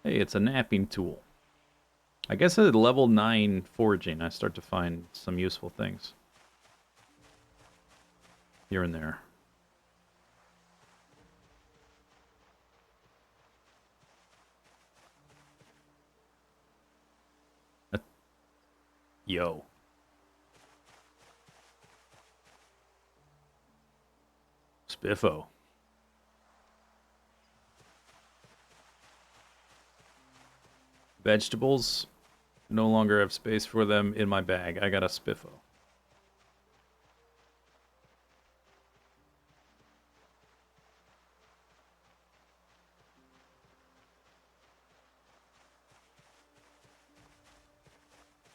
Hey, it's a napping tool. I guess at level 9 foraging, I start to find some useful things. Here and there. Yo. Spiffo. Vegetables. No longer have space for them in my bag. I got a Spiffo.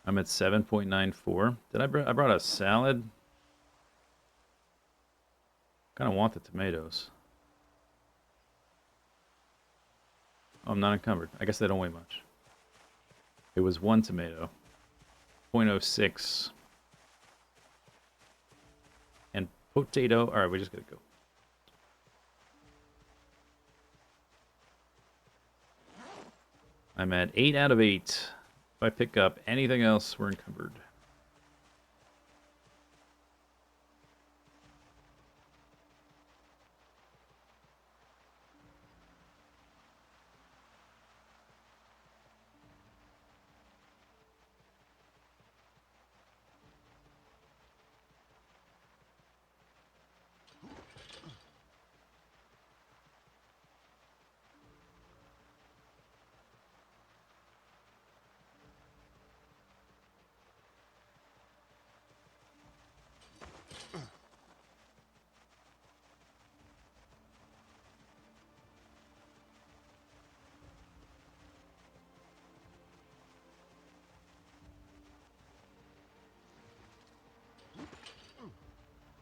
I'm at 7.94. I brought a salad? Kind of want the tomatoes. Oh, I'm not encumbered. I guess they don't weigh much. It was 1 tomato. 0.06. And potato. Alright, we just gotta go. I'm at 8 out of 8. If I pick up anything else, we're encumbered.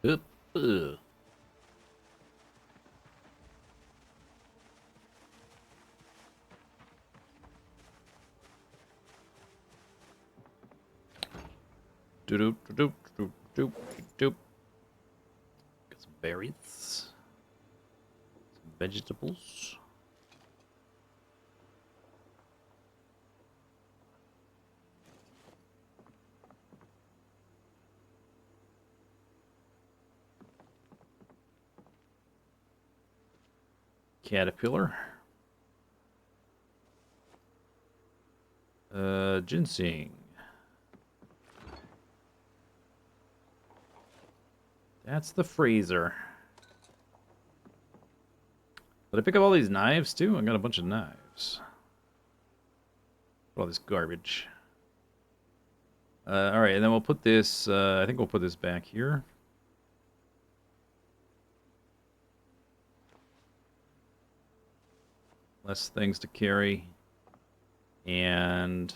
Oop, ugh. Doop, doop, doop, doop, doop. Get some berries. Some vegetables. Caterpillar. Ginseng. That's the freezer. Did I pick up all these knives too? I got a bunch of knives. All this garbage. Alright, and then we'll put this, I think we'll put this back here. Less things to carry. And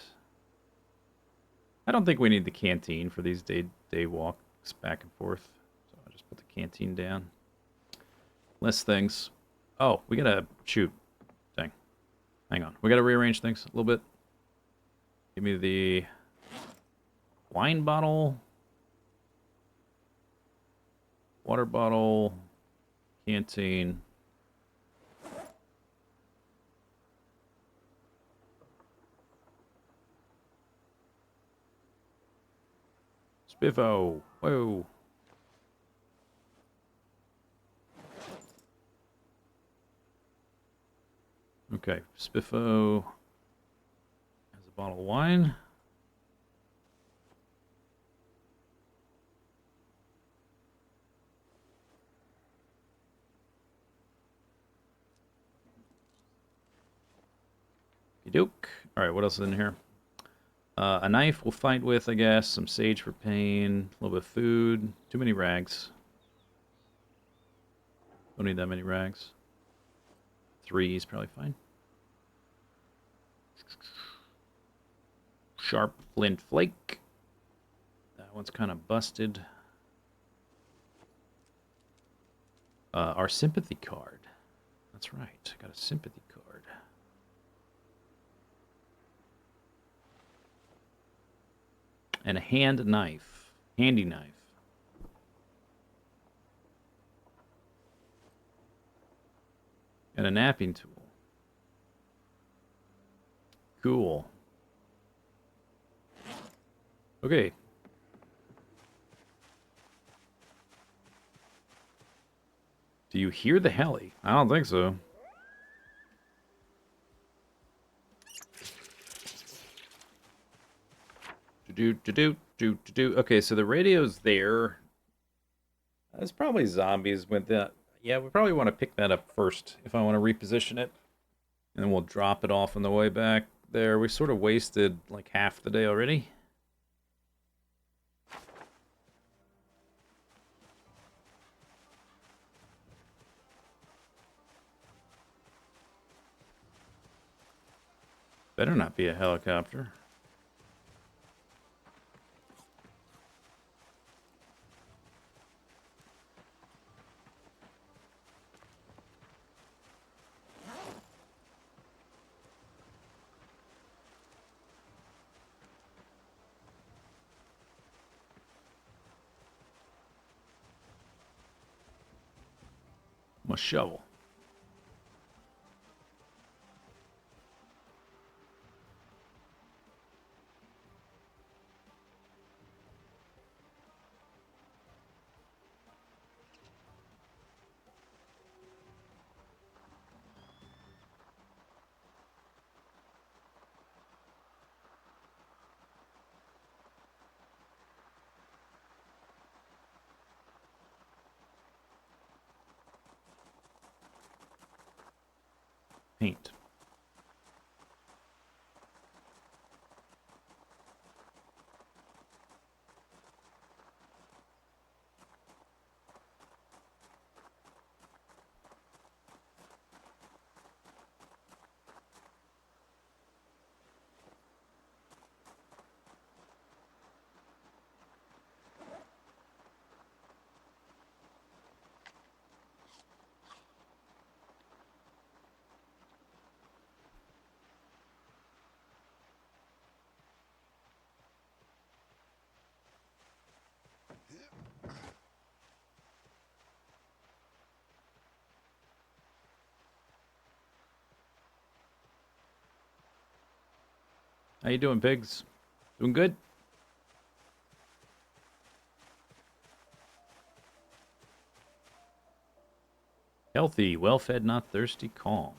I don't think we need the canteen for these day walks back and forth. So I'll just put the canteen down. Less things. Oh, we gotta shoot. Dang. Hang on. We gotta rearrange things a little bit. Give me the wine bottle. Water bottle. Canteen. Spiffo. Whoa. Okay, Spiffo has a bottle of wine. Doke. All right, what else is in here? A knife we'll fight with, I guess. Some sage for pain. A little bit of food. Too many rags. Don't need that many rags. 3 is probably fine. Sharp flint flake. That one's kind of busted. Our sympathy card. That's right. Got a sympathy card. And a hand knife. Handy knife. And a napping tool. Cool. Okay. Do you hear the heli? I don't think so. Okay, so the radio's there. There's probably zombies with that. Yeah, we probably want to pick that up first if I want to reposition it. And then we'll drop it off on the way back there. We sort of wasted like half the day already. Better not be a helicopter. My shovel. paint. How you doing, pigs? Doing good? Healthy, well-fed, not thirsty, calm.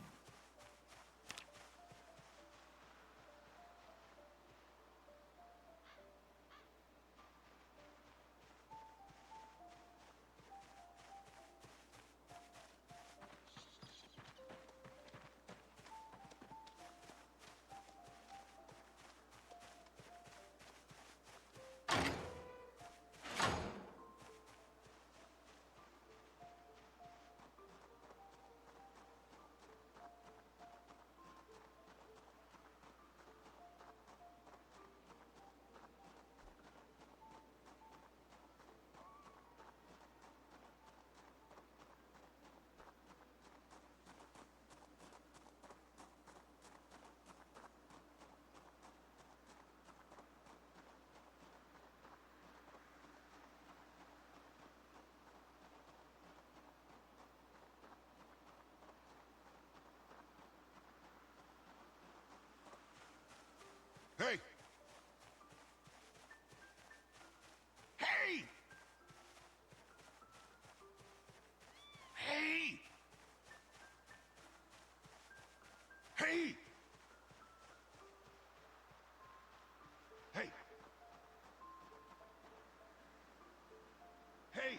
Hey! Hey! Hey! Hey! Hey! Hey!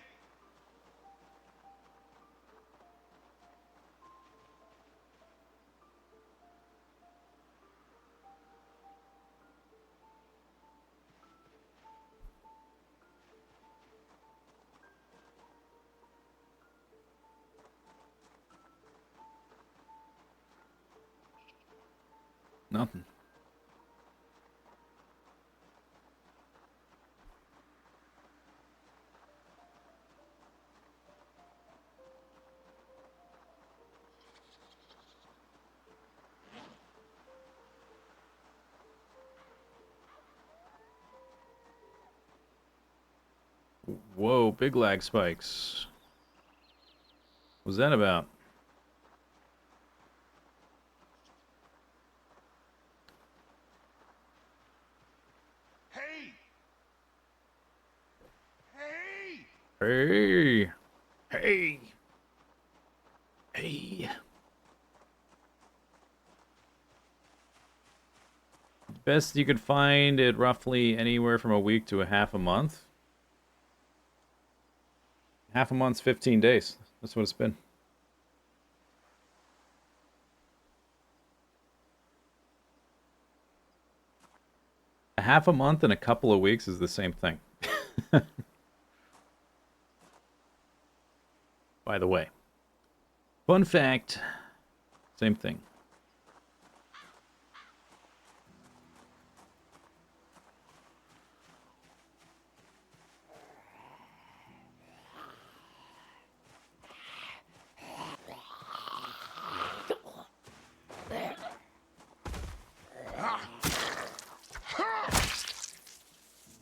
Nothing. Whoa, big lag spikes. What's that about? Hey! Hey! Hey! Hey! Hey! Best you could find it roughly anywhere from a week to a half a month. Half a month's 15 days. That's what it's been. A half a month and a couple of weeks is the same thing. By the way. Fun fact. Same thing.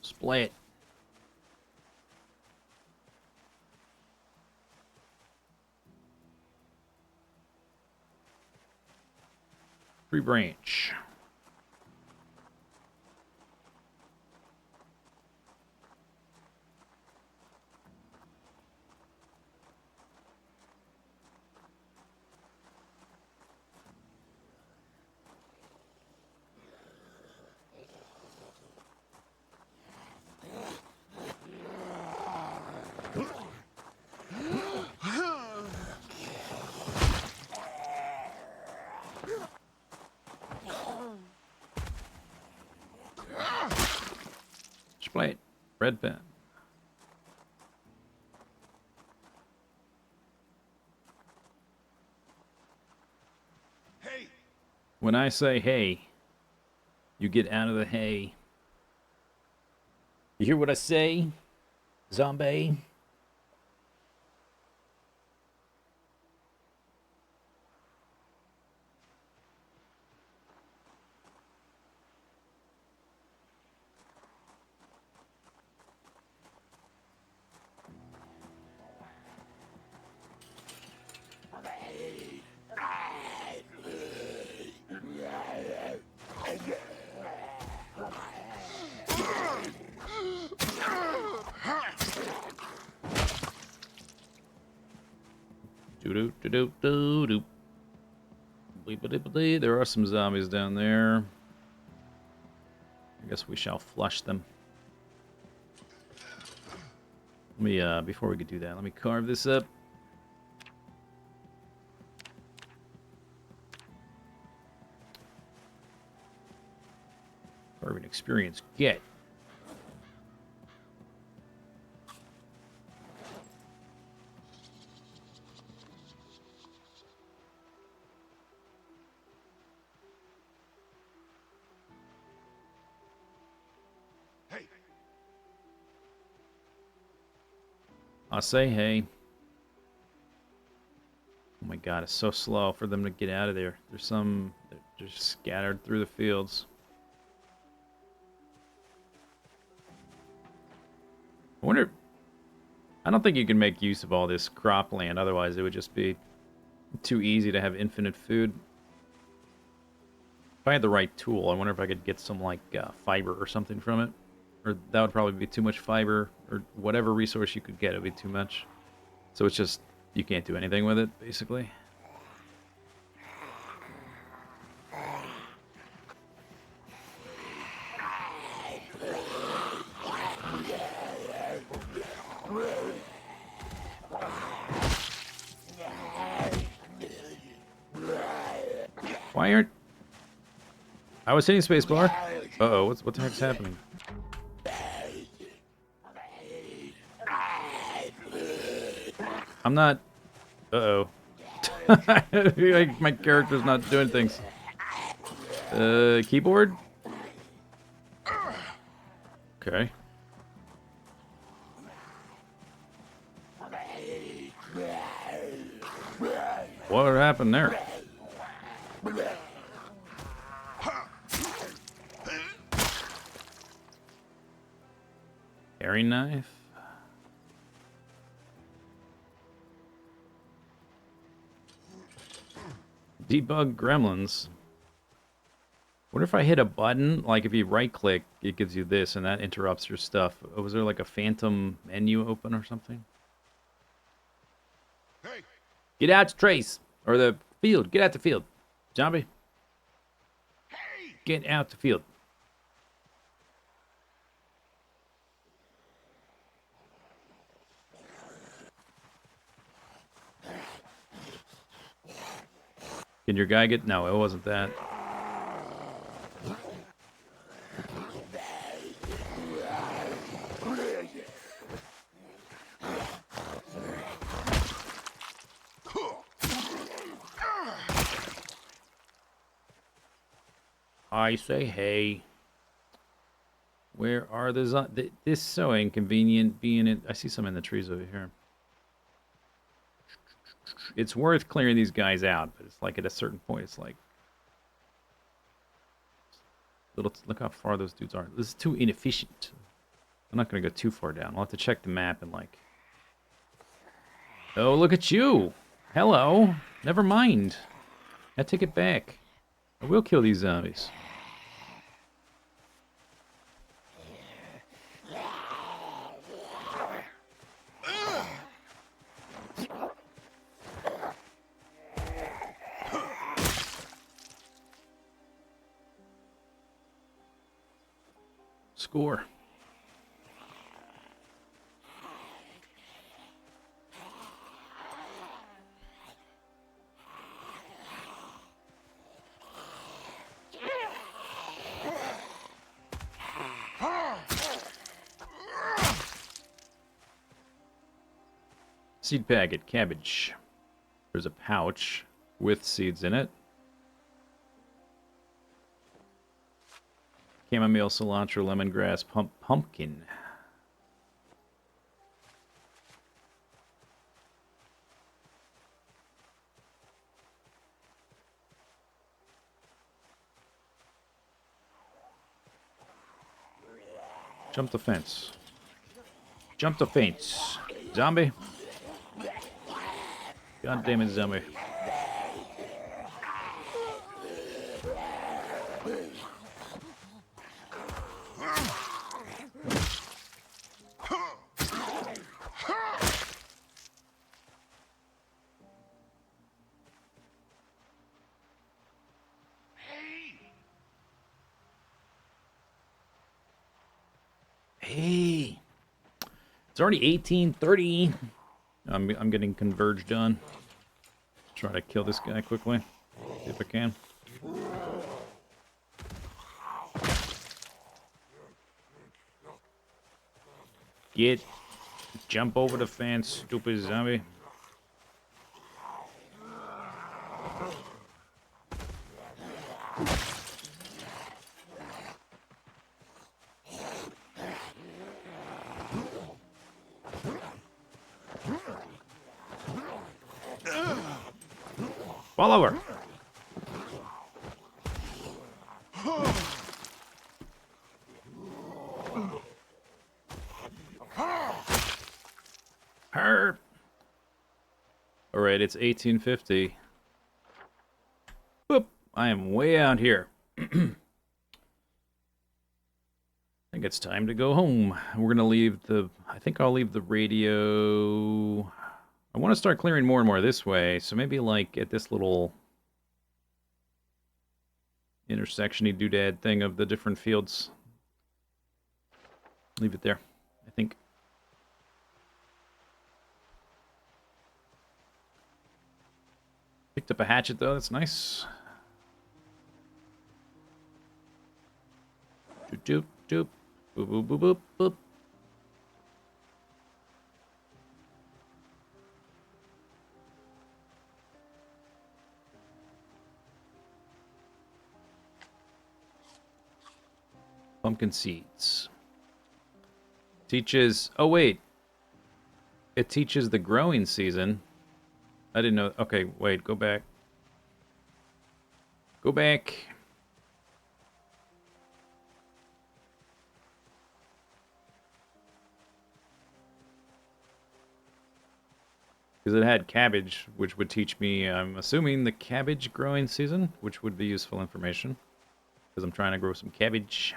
Split. Free branch. red pen. Hey! When I say hey, you get out of the hay. You hear what I say, zombie? Do-do-do-do-do-do. Bleep-a-dip-a-dee. There are some zombies down there. I guess we shall flush them. Let me, before we could do that, let me carve this up. Carving experience. Get. Hey! I'll say hey. Oh my god, it's so slow for them to get out of there. There's some... They're just scattered through the fields. I wonder... I don't think you can make use of all this cropland, otherwise it would just be too easy to have infinite food. If I had the right tool, I wonder if I could get some, like, fiber or something from it. Or that would probably be too much fiber, or whatever resource you could get, it would be too much. So it's just, you can't do anything with it, basically. Why aren't... I was hitting spacebar. Uh-oh, what the heck's happening? I'm not... Uh-oh. Like, my character's not doing things. Keyboard? Okay. What happened there? Paring knife? Debug gremlins. What if I hit a button? Like if you right click, it gives you this and that interrupts your stuff. Was there like a phantom menu open or something? Hey! Get out to trace. Or the field. Get out the field. Zombie. Hey! Get out the field. Can your guy get... No, it wasn't that. I say hey. Where are the... This is so inconvenient being in... I see some in the trees over here. It's worth clearing these guys out, but it's like at a certain point, it's like... Look how far those dudes are. This is too inefficient. I'm not going to go too far down. I'll have to check the map and like... Oh, look at you! Hello! Never mind. I take it back. I will kill these zombies. Score. Seed packet, cabbage. There's a pouch with seeds in it. Chamomile, cilantro, lemongrass, pumpkin. Jump the fence. Jump the fence. Zombie. God damn it, zombie. Hey. It's already 18:30. I'm getting converged on. Try to kill this guy quickly. See if I can. Jump over the fence, stupid zombie. Fall over. Herp. All right, it's 1850. Boop. I am way out here. I think it's time to go home. We're gonna leave the. I think I'll leave the radio. I want to start clearing more and more this way, so maybe like at this little intersection-y doodad thing of the different fields. Leave it there, I think. Picked up a hatchet though, that's nice. Doop doop doop. Boop boop boop boop boop. Pumpkin seeds. Teaches... Oh, wait. It teaches the growing season. I didn't know... Okay, wait. Go back. Go back. Because it had cabbage, which would teach me, I'm assuming, the cabbage growing season, which would be useful information. Because I'm trying to grow some cabbage.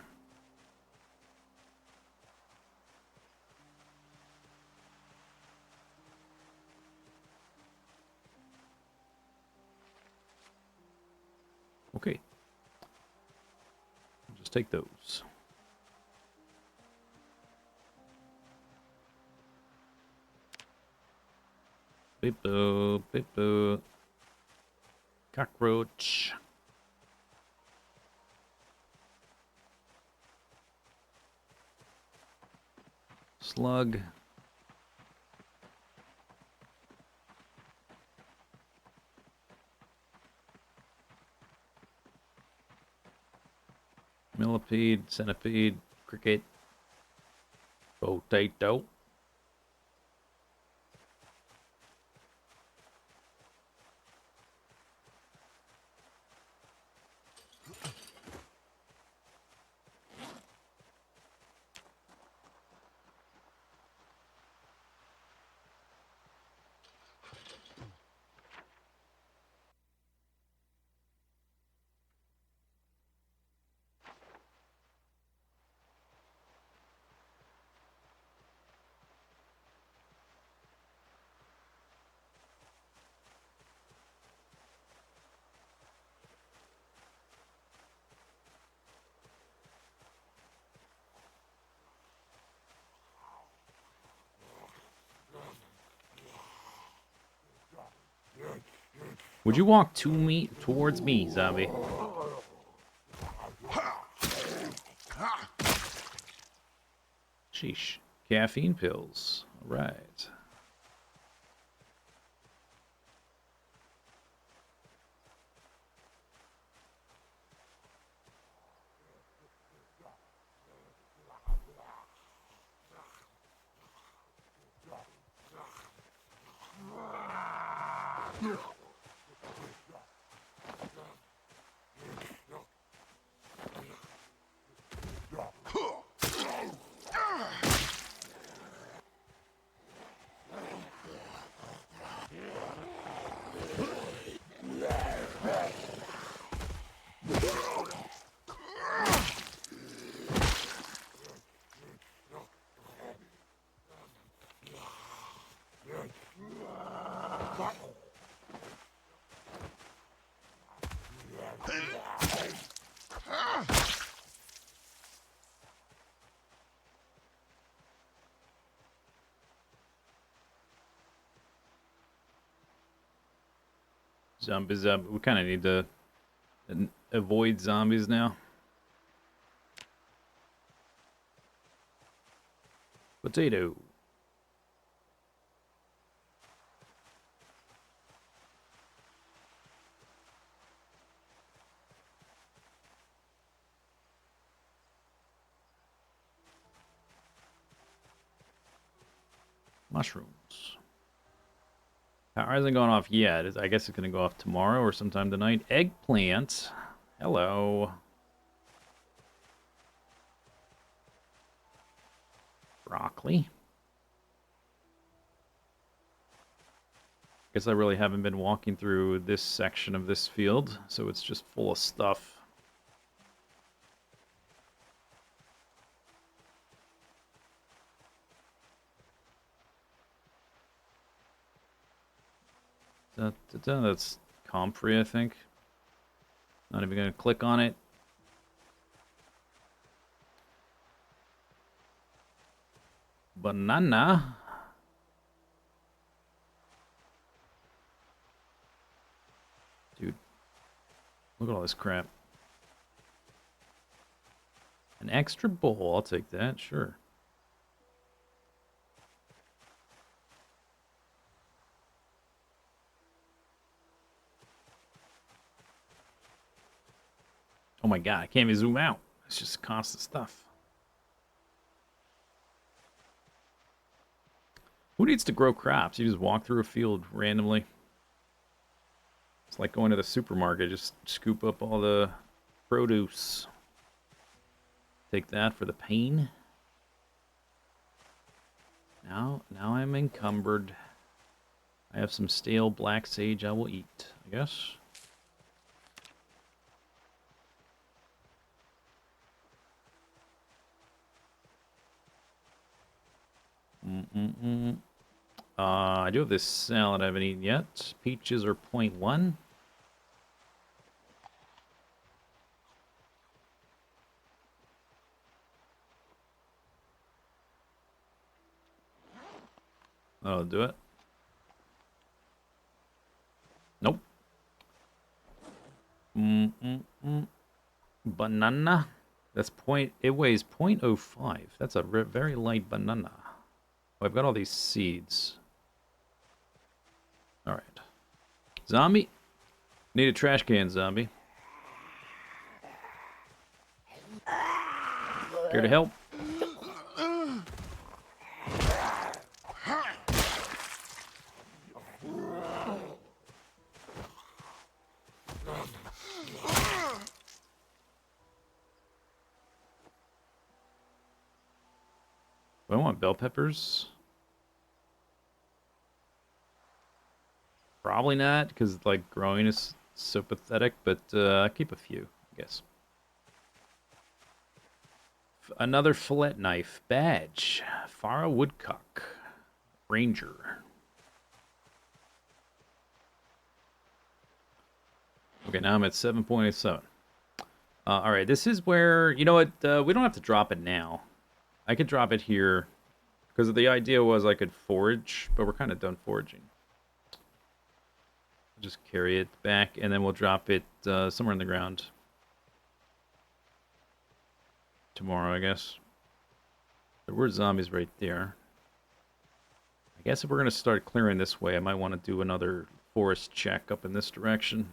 Okay. I'll just take those. Beep boop, beep boop. Cockroach. Slug. Millipede, centipede, cricket, potato. Would you walk towards me, zombie? Sheesh. Caffeine pills. All right. Zombies up. We kind of need to avoid zombies now. Potato. Mushrooms. Power isn't going off yet. I guess it's going to go off tomorrow or sometime tonight. Eggplant. Hello. Broccoli. Guess I really haven't been walking through this section of this field, so it's just full of stuff. That's comfrey, I think. Not even going to click on it. Banana. Dude, look at all this crap. An extra bowl, I'll take that, sure. Oh my god, I can't even zoom out. It's just constant stuff. Who needs to grow crops? You just walk through a field randomly. It's like going to the supermarket, just scoop up all the produce. Take that for the pain. Now I'm encumbered. I have some stale black sage I will eat, I guess. I do have this salad I haven't eaten yet. Peaches are 0.1. I'll do it. Nope. Banana. That's it weighs 0.05. That's a very light banana. Oh, I've got all these seeds. Alright. Zombie. Need a trash can, zombie. Here to help. Do I want bell peppers? Probably not, because like growing is so pathetic, but I'll keep a few, I guess. Another fillet knife. Badge. Farah Woodcock. Ranger. Okay, now I'm at 7.87. Alright, this is where, you know what, we don't have to drop it now. I could drop it here, because the idea was I could forage, but we're kind of done foraging. Just carry it back, and then we'll drop it somewhere in the ground. Tomorrow, I guess. There were zombies right there. I guess if we're going to start clearing this way, I might want to do another forest check up in this direction.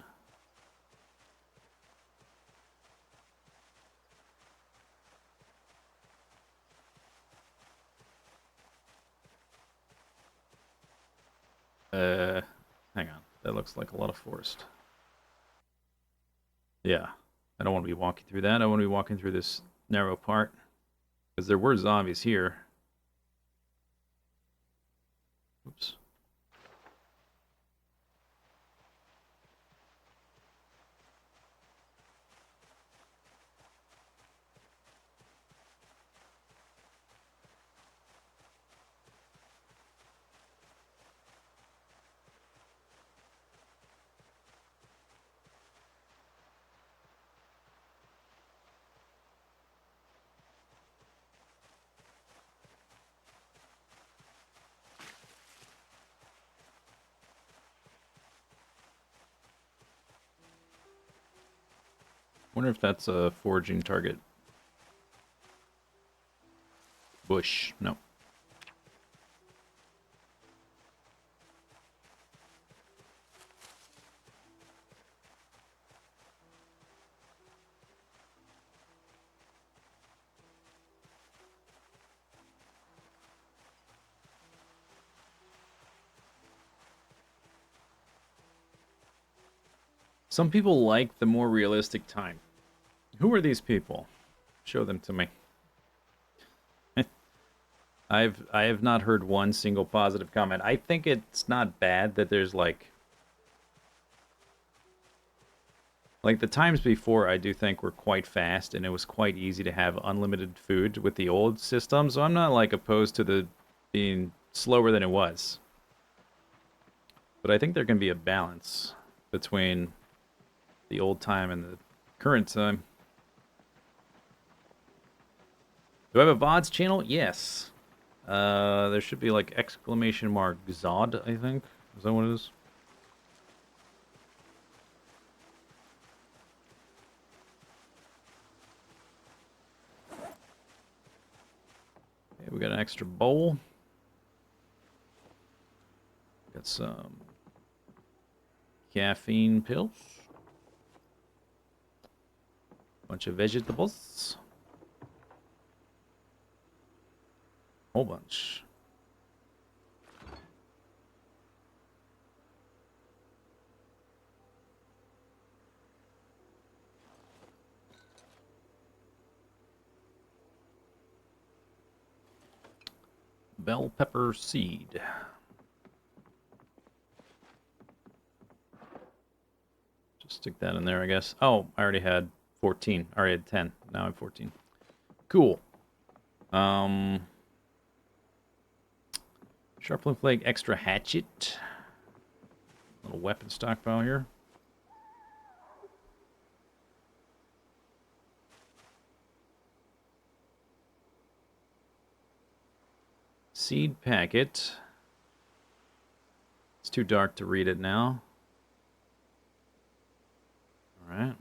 Hang on. looks like a lot of forest. Yeah, I don't want to be walking through that. I want to be walking through this narrow part. Because there were zombies here. Oops. Wonder if that's a foraging target. Bush. No. Some people like the more realistic time. Who are these people? Show them to me. I have not heard one single positive comment. I think it's not bad that there's like the times before I do think were quite fast and it was quite easy to have unlimited food with the old system, so I'm not like opposed to the being slower than it was. But I think there can be a balance between the old time and the current time. Do I have a VODs channel? Yes. There should be like exclamation mark Zod, I think. Is that what it is? Okay, we got an extra bowl. Got some caffeine pills. Bunch of vegetables. Whole bunch. Bell pepper seed. Just stick that in there, I guess. Oh, I already had 14. I already had 10. Now I'm 14. Cool. Sharpling flake, extra hatchet. Little weapon stockpile here. Seed packet. It's too dark to read it now. Alright.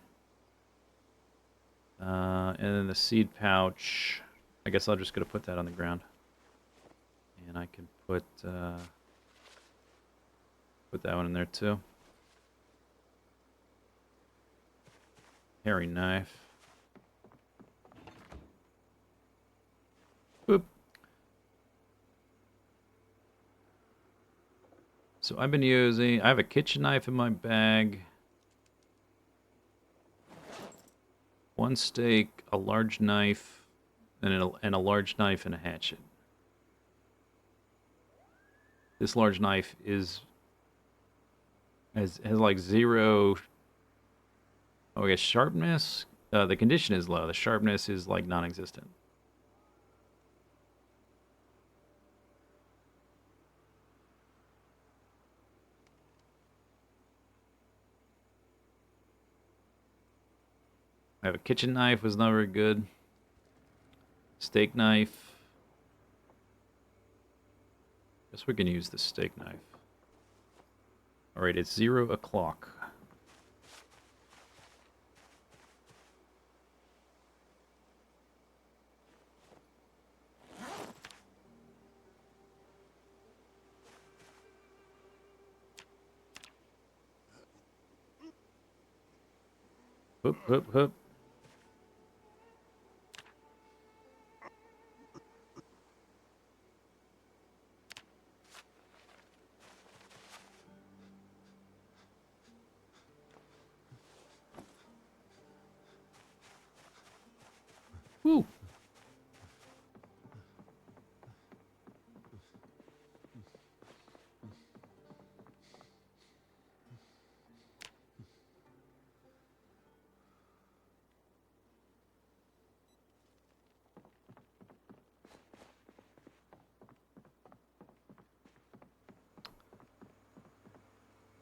And then the seed pouch. I guess I'm just going to put that on the ground. And I can put that one in there too. Hairy knife. Boop. So I've been using, I have a kitchen knife in my bag. One steak, a large knife, and a large knife and a hatchet. This large knife has like 0. Oh, I guess sharpness. The condition is low. The sharpness is like non-existent. I have a kitchen knife, was not very good. Steak knife. Guess we can use the steak knife. Alright, it's 0 o'clock. Hoop, hoop, hoop.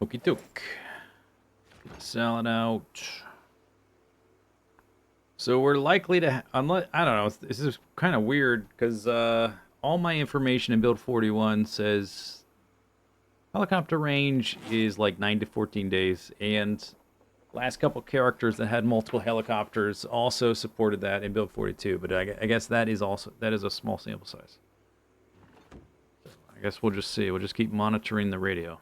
Okie doke. Get the salad out. So we're likely to, unless, I don't know, this is kind of weird because all my information in build 41 says helicopter range is like 9 to 14 days, and last couple characters that had multiple helicopters also supported that in build 42, but I guess that is a small sample size. I guess we'll just see. We'll just keep monitoring the radio.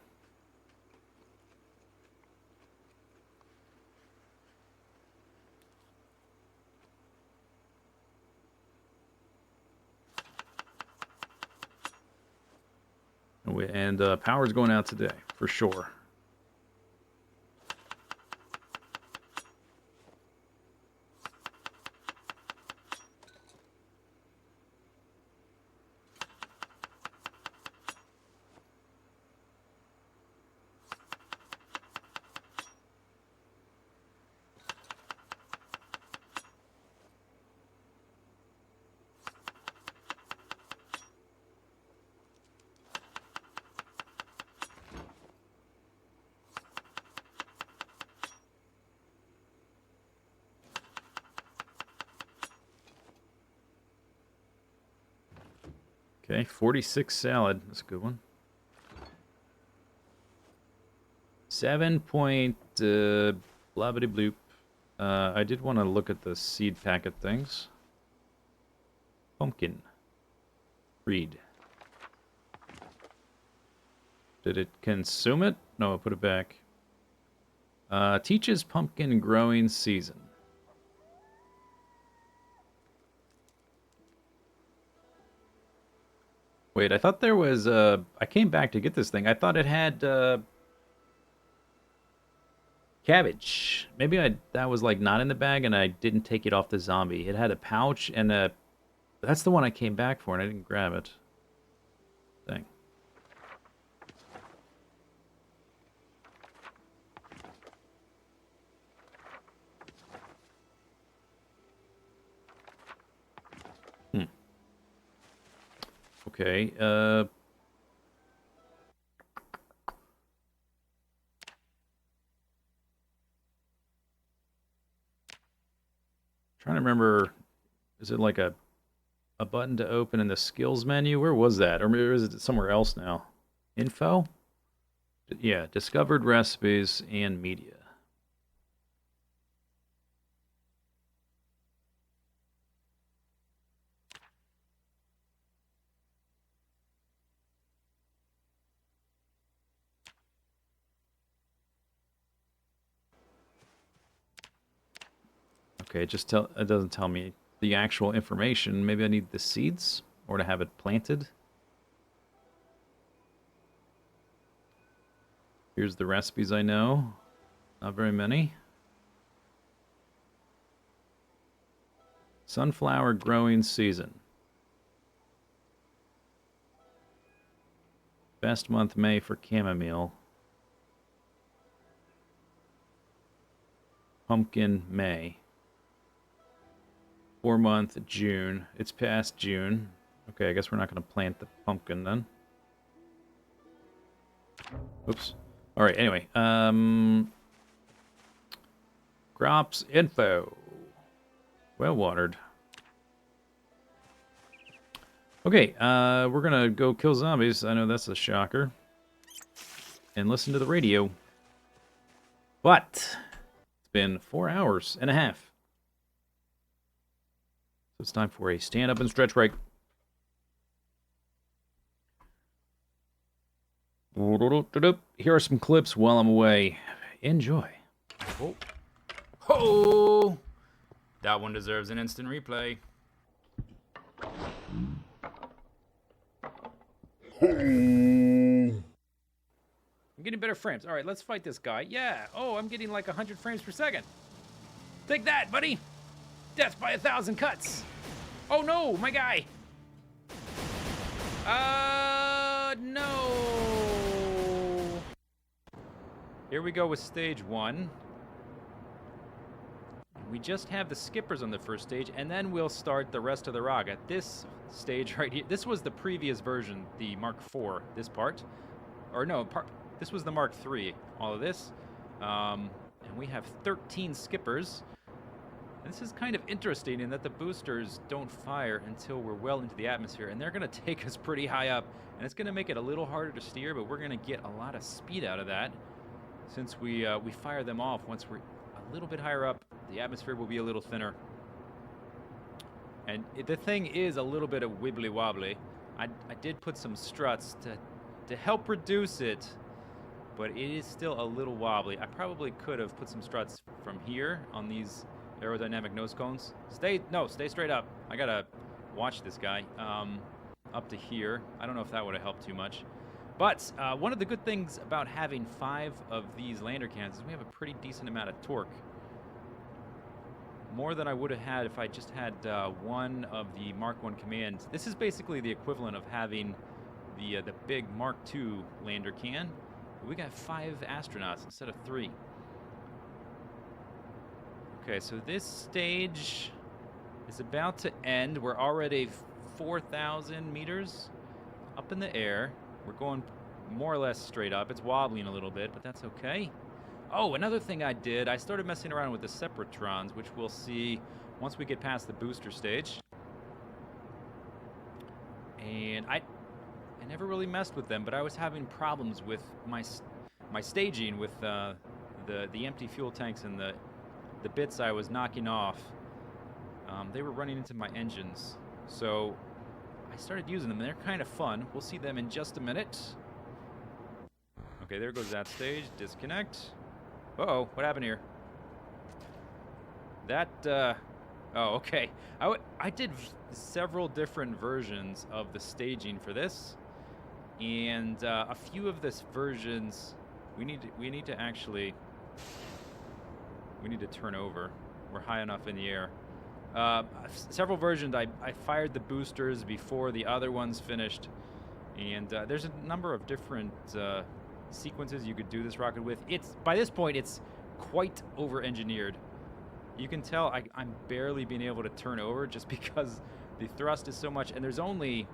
And power's going out today, for sure. Okay, 46 salad. That's a good one. 7 point blabbity bloop. I did want to look at the seed packet things. Pumpkin. Read. Did it consume it? No, I put it back. Teaches pumpkin growing season. Wait, I thought there was, I came back to get this thing. I thought it had, cabbage. Maybe that was, like, not in the bag and I didn't take it off the zombie. It had a pouch and a, that's the one I came back for and I didn't grab it. Dang. Okay, trying to remember, is it like a button to open in the skills menu? Where was that? Or is it somewhere else now? Info? Yeah, discovered recipes and media. Okay, it doesn't tell me the actual information. Maybe I need the seeds or to have it planted. Here's the recipes I know. Not very many. Sunflower growing season. Best month May for chamomile. Pumpkin May. 4-month June. It's past June. Okay, I guess we're not going to plant the pumpkin then. Oops. All right, anyway. Crops info. Well watered. Okay, we're going to go kill zombies. I know that's a shocker. And listen to the radio. But it's been 4 hours and a half. So it's time for a stand up and stretch break. Here are some clips while I'm away. Enjoy. Oh. Oh! That one deserves an instant replay. I'm getting better frames. All right, let's fight this guy. Yeah. Oh, I'm getting like 100 frames per second. Take that, buddy. Death by 1,000 cuts. Oh no, my guy. No. Here we go with stage 1. We just have the skippers on the first stage, and then we'll start the rest of the raga. This stage right here, this was the previous version, the Mark IV, this part. Or no, This was the Mark III, all of this. And we have 13 skippers. This is kind of interesting in that the boosters don't fire until we're well into the atmosphere, and they're going to take us pretty high up, and it's going to make it a little harder to steer, but we're going to get a lot of speed out of that since we fire them off. Once we're a little bit higher up, the atmosphere will be a little thinner. And the thing is a little bit of wibbly wobbly. I did put some struts to help reduce it, but it is still a little wobbly. I probably could have put some struts from here on these aerodynamic nose cones. Stay straight up. I gotta watch this guy up to here. I don't know if that would have helped too much. But one of the good things about having 5 of these lander cannons is we have a pretty decent amount of torque. More than I would have had if I just had one of the Mark I commands. This is basically the equivalent of having the big Mark II lander can. We got 5 astronauts instead of 3. Okay, so this stage is about to end. We're already 4,000 meters up in the air. We're going more or less straight up. It's wobbling a little bit, but that's okay. Oh, another thing I did, I started messing around with the Separatrons, which we'll see once we get past the booster stage. And I never really messed with them, but I was having problems with my staging with the empty fuel tanks and the bits I was knocking off. They were running into my engines, so I started using them, and they're kind of fun. We'll see them in just a minute. Okay, there goes that stage. Disconnect. Uh-oh, what happened here? That, oh, okay. I did several different versions of the staging for this, and a few of this versions we need to actually turn over. We're high enough in the air. Several versions I fired the boosters before the other ones finished, and there's a number of different sequences you could do this rocket with. By this point it's quite over-engineered. You can tell I'm barely being able to turn over just because the thrust is so much, and the only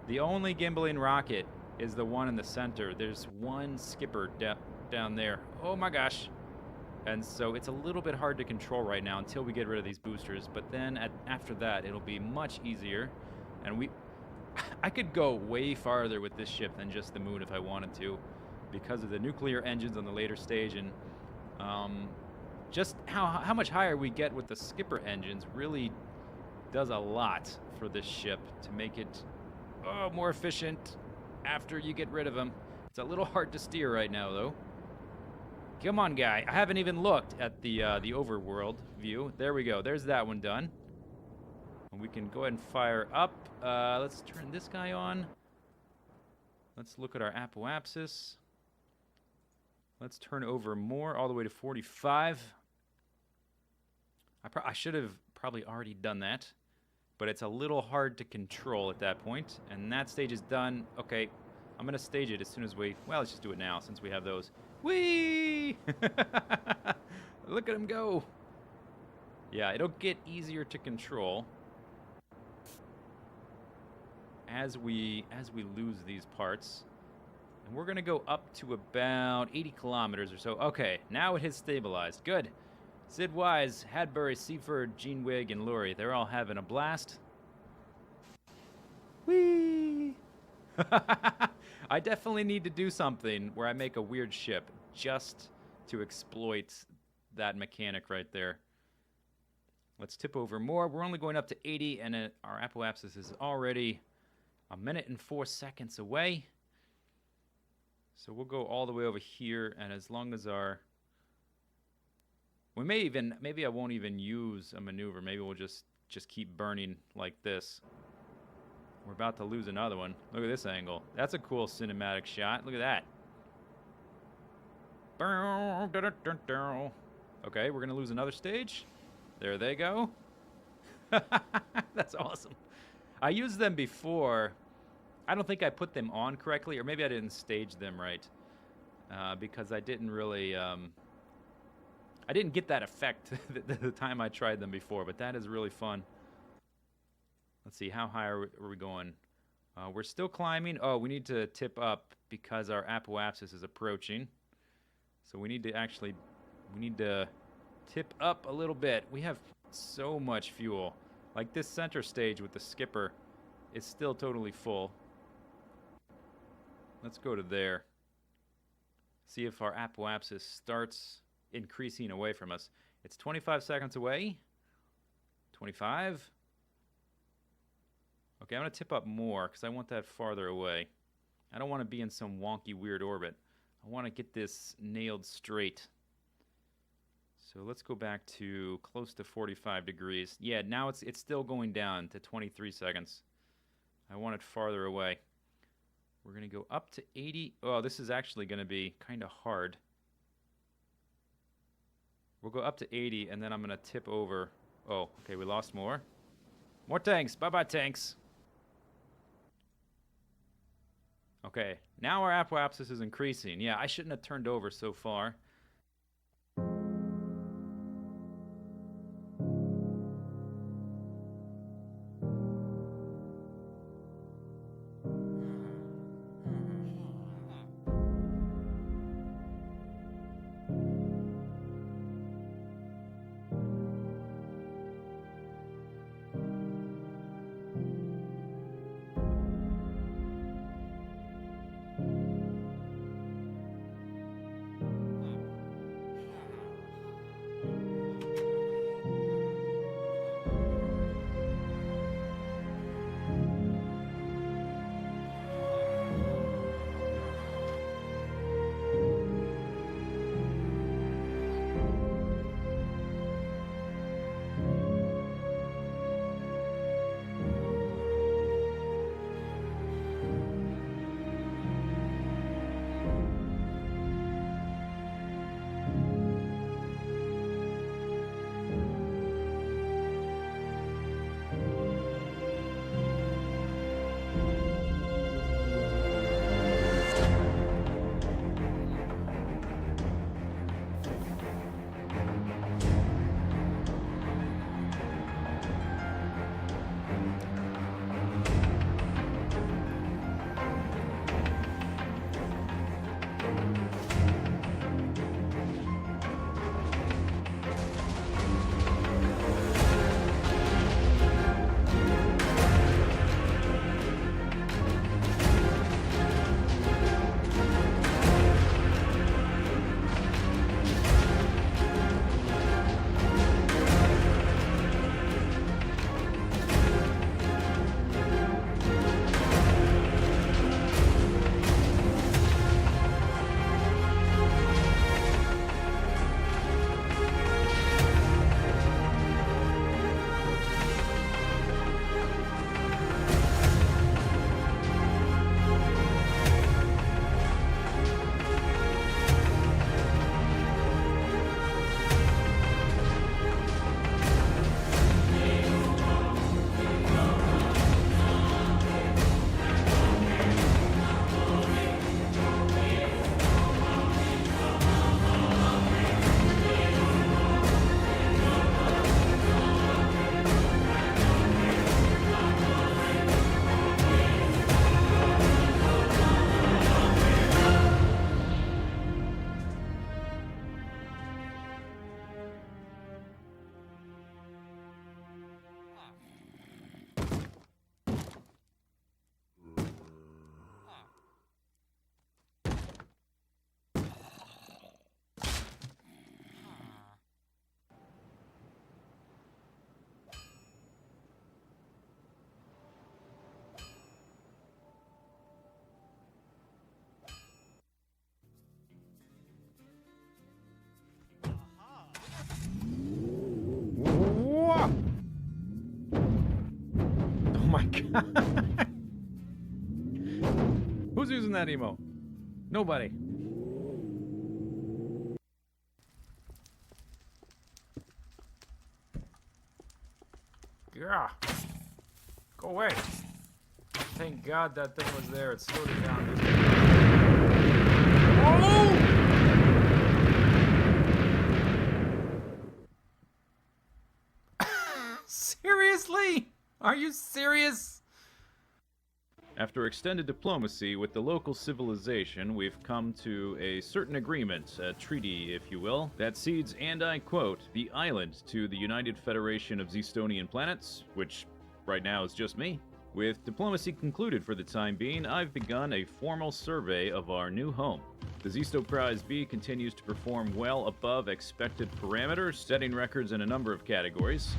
gimbaling rocket is the one in the center. There's one skipper down there. Oh my gosh. And so it's a little bit hard to control right now until we get rid of these boosters, but then after that it'll be much easier, and I could go way farther with this ship than just the moon if I wanted to, because of the nuclear engines on the later stage, and just how much higher we get with the skipper engines really does a lot for this ship to make it more efficient after you get rid of them. It's a little hard to steer right now, though. Come on, guy. I haven't even looked at the overworld view. There we go. There's that one done. And we can go ahead and fire up. Let's turn this guy on. Let's look at our apoapsis. Let's turn over more, all the way to 45. I should have probably already done that, but it's a little hard to control at that point. And that stage is done. Okay, I'm going to stage it as soon as let's just do it now since we have those. Whee! Look at him go. Yeah, it'll get easier to control as we lose these parts. And we're going to go up to about 80 kilometers or so. Okay, now it has stabilized. Good. Sid Wise, Hadbury, Seaford, Gene Wig, and Laurie, they're all having a blast. Whee! I definitely need to do something where I make a weird ship just to exploit that mechanic right there. Let's tip over more. We're only going up to 80, and our apoapsis is already 1 minute and 4 seconds away. So we'll go all the way over here, and as long as maybe I won't even use a maneuver. Maybe we'll just keep burning like this. We're about to lose another one. Look at this angle. That's a cool cinematic shot. Look at that. Okay, we're going to lose another stage. There they go. That's awesome. I used them before. I don't think I put them on correctly, or maybe I didn't stage them right. Because I didn't really... I didn't get that effect the time I tried them before, but that is really fun. Let's see, how high are we going? We're still climbing. Oh, we need to tip up because our apoapsis is approaching. So we need to tip up a little bit. We have so much fuel. Like this center stage with the skipper is still totally full. Let's go to there. See if our apoapsis starts increasing away from us. It's 25 seconds away. 25. Okay, I'm going to tip up more because I want that farther away. I don't want to be in some wonky, weird orbit. I want to get this nailed straight. So let's go back to close to 45 degrees. Yeah, now it's still going down to 23 seconds. I want it farther away. We're going to go up to 80. Oh, this is actually going to be kind of hard. We'll go up to 80, and then I'm going to tip over. Oh, okay, we lost more. More tanks. Bye-bye, tanks. Okay, now our apoapsis is increasing. Yeah, I shouldn't have turned over so far. Who's using that emo? Nobody. Yeah. Go away. Thank God that thing was there. It slowed it down. Oh! Seriously? Are you serious? After extended diplomacy with the local civilization, we've come to a certain agreement, a treaty, if you will, that cedes, and I quote, the island to the United Federation of Zistonian Planets, which right now is just me. With diplomacy concluded for the time being, I've begun a formal survey of our new home. The Zisteau Prize B continues to perform well above expected parameters, setting records in a number of categories.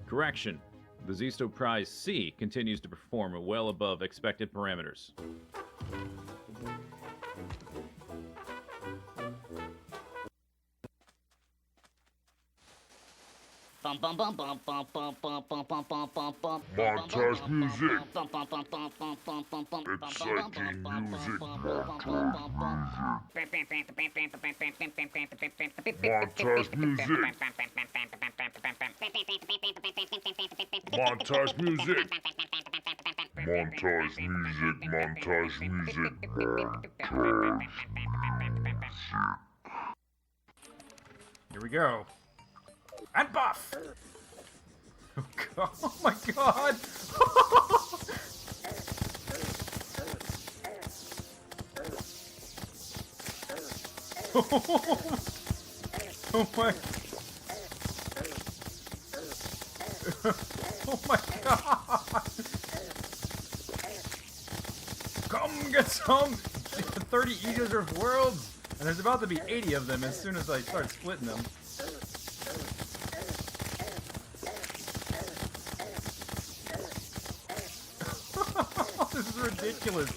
Correction. The Zisteau Prize C continues to perform well above expected parameters. Montage music. Exciting music. Montage music. Montage music. Montage music. Montage music. Here we go. And buff! Oh, God. Oh my god! Oh my... Oh my god! Come get some! 30 eaters of worlds! And there's about to be 80 of them as soon as I start splitting them. This is ridiculous.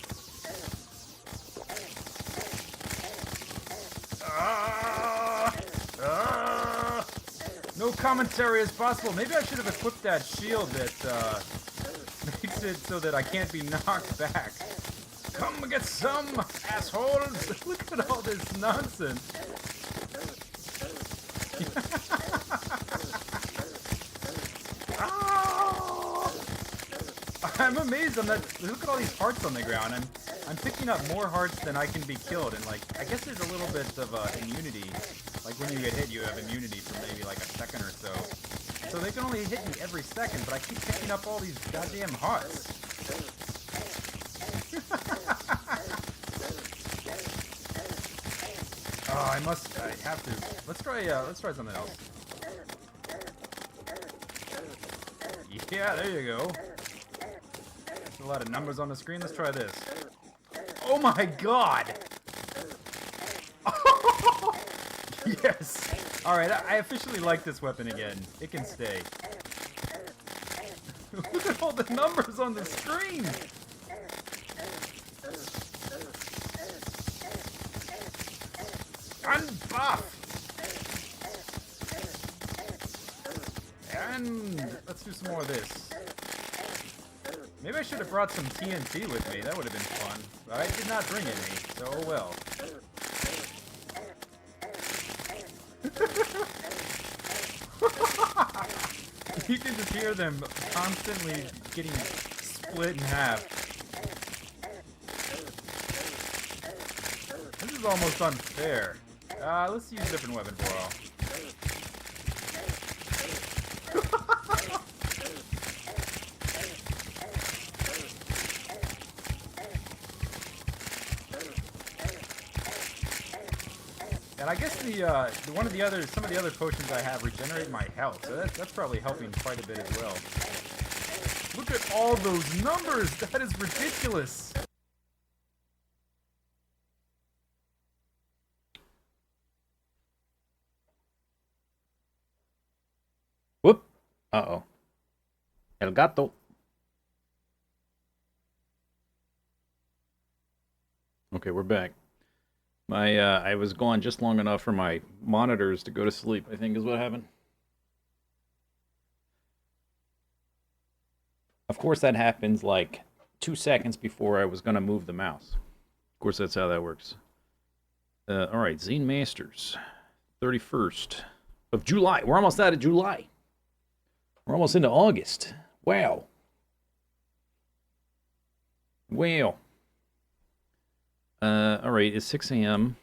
No commentary as possible. Maybe I should have equipped that shield that makes it so that I can't be knocked back. Come get some, assholes! Look at all this nonsense. I'm amazed on that. Look at all these hearts on the ground. I'm picking up more hearts than I can be killed, and like I guess there's a little bit of immunity. Like when you get hit, you have immunity for maybe like a second or so. So they can only hit me every second, but I keep picking up all these goddamn hearts. Oh, I have to. Let's try something else. Yeah, there you go. A lot of numbers on the screen. Let's try this. Oh my god! Yes! Alright, I officially like this weapon again. It can stay. Look at all the numbers on the screen! Unbuff! And let's do some more of this. Maybe I should have brought some TNT with me. That would have been fun. But I did not bring any, so oh well. You can just hear them constantly getting split in half. This is almost unfair. Let's use a different weapon for a while. And I guess some of the other potions I have regenerate my health, so that's probably helping quite a bit as well. Look at all those numbers! That is ridiculous! Whoop! Uh-oh. El gato. Okay, we're back. I was gone just long enough for my monitors to go to sleep, I think is what happened. Of course that happens like 2 seconds before I was going to move the mouse. Of course that's how that works. Alright, Zane Masters. 31st of July. We're almost out of July. We're almost into August. Wow. Wow. Alright, it's 6 a.m.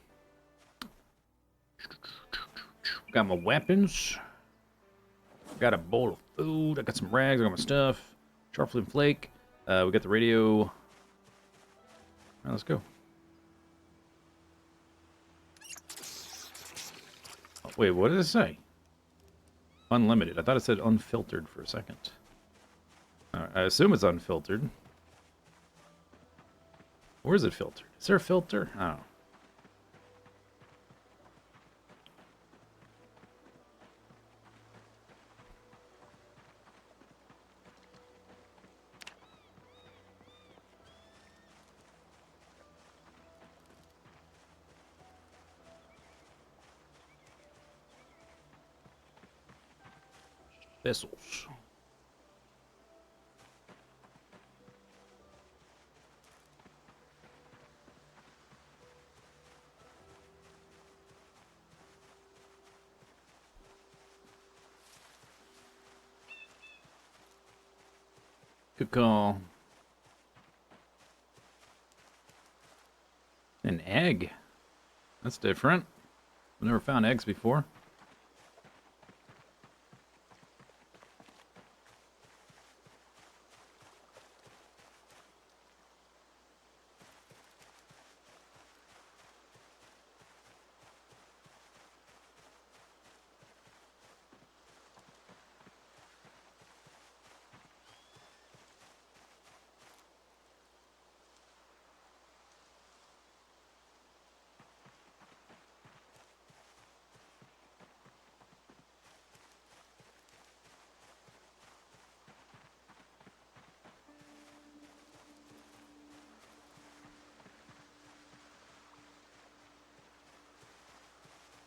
Got my weapons. Got a bowl of food. I got some rags. I got my stuff. Sharpflint Flake. We got the radio. All right, let's go. Oh, wait, what did it say? Unlimited. I thought it said unfiltered for a second. I assume it's unfiltered. Or is it filtered? Is there a filter? I don't know. Vessels. Good call. An egg. That's different. I've never found eggs before.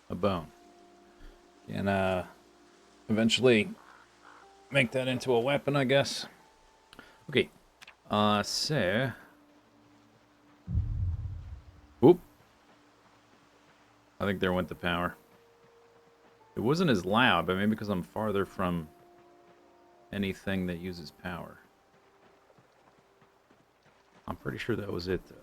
A bone. Can eventually make that into a weapon, I guess. Okay. So. Oop. I think there went the power. It wasn't as loud, but maybe because I'm farther from anything that uses power. I'm pretty sure that was it, though.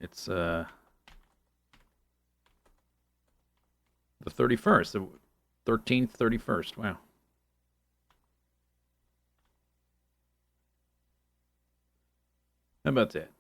It's, the 31st. The 13th, 31st. Wow. How about that?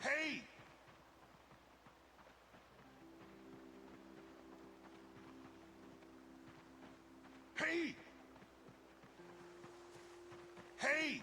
Hey! Hey! Hey!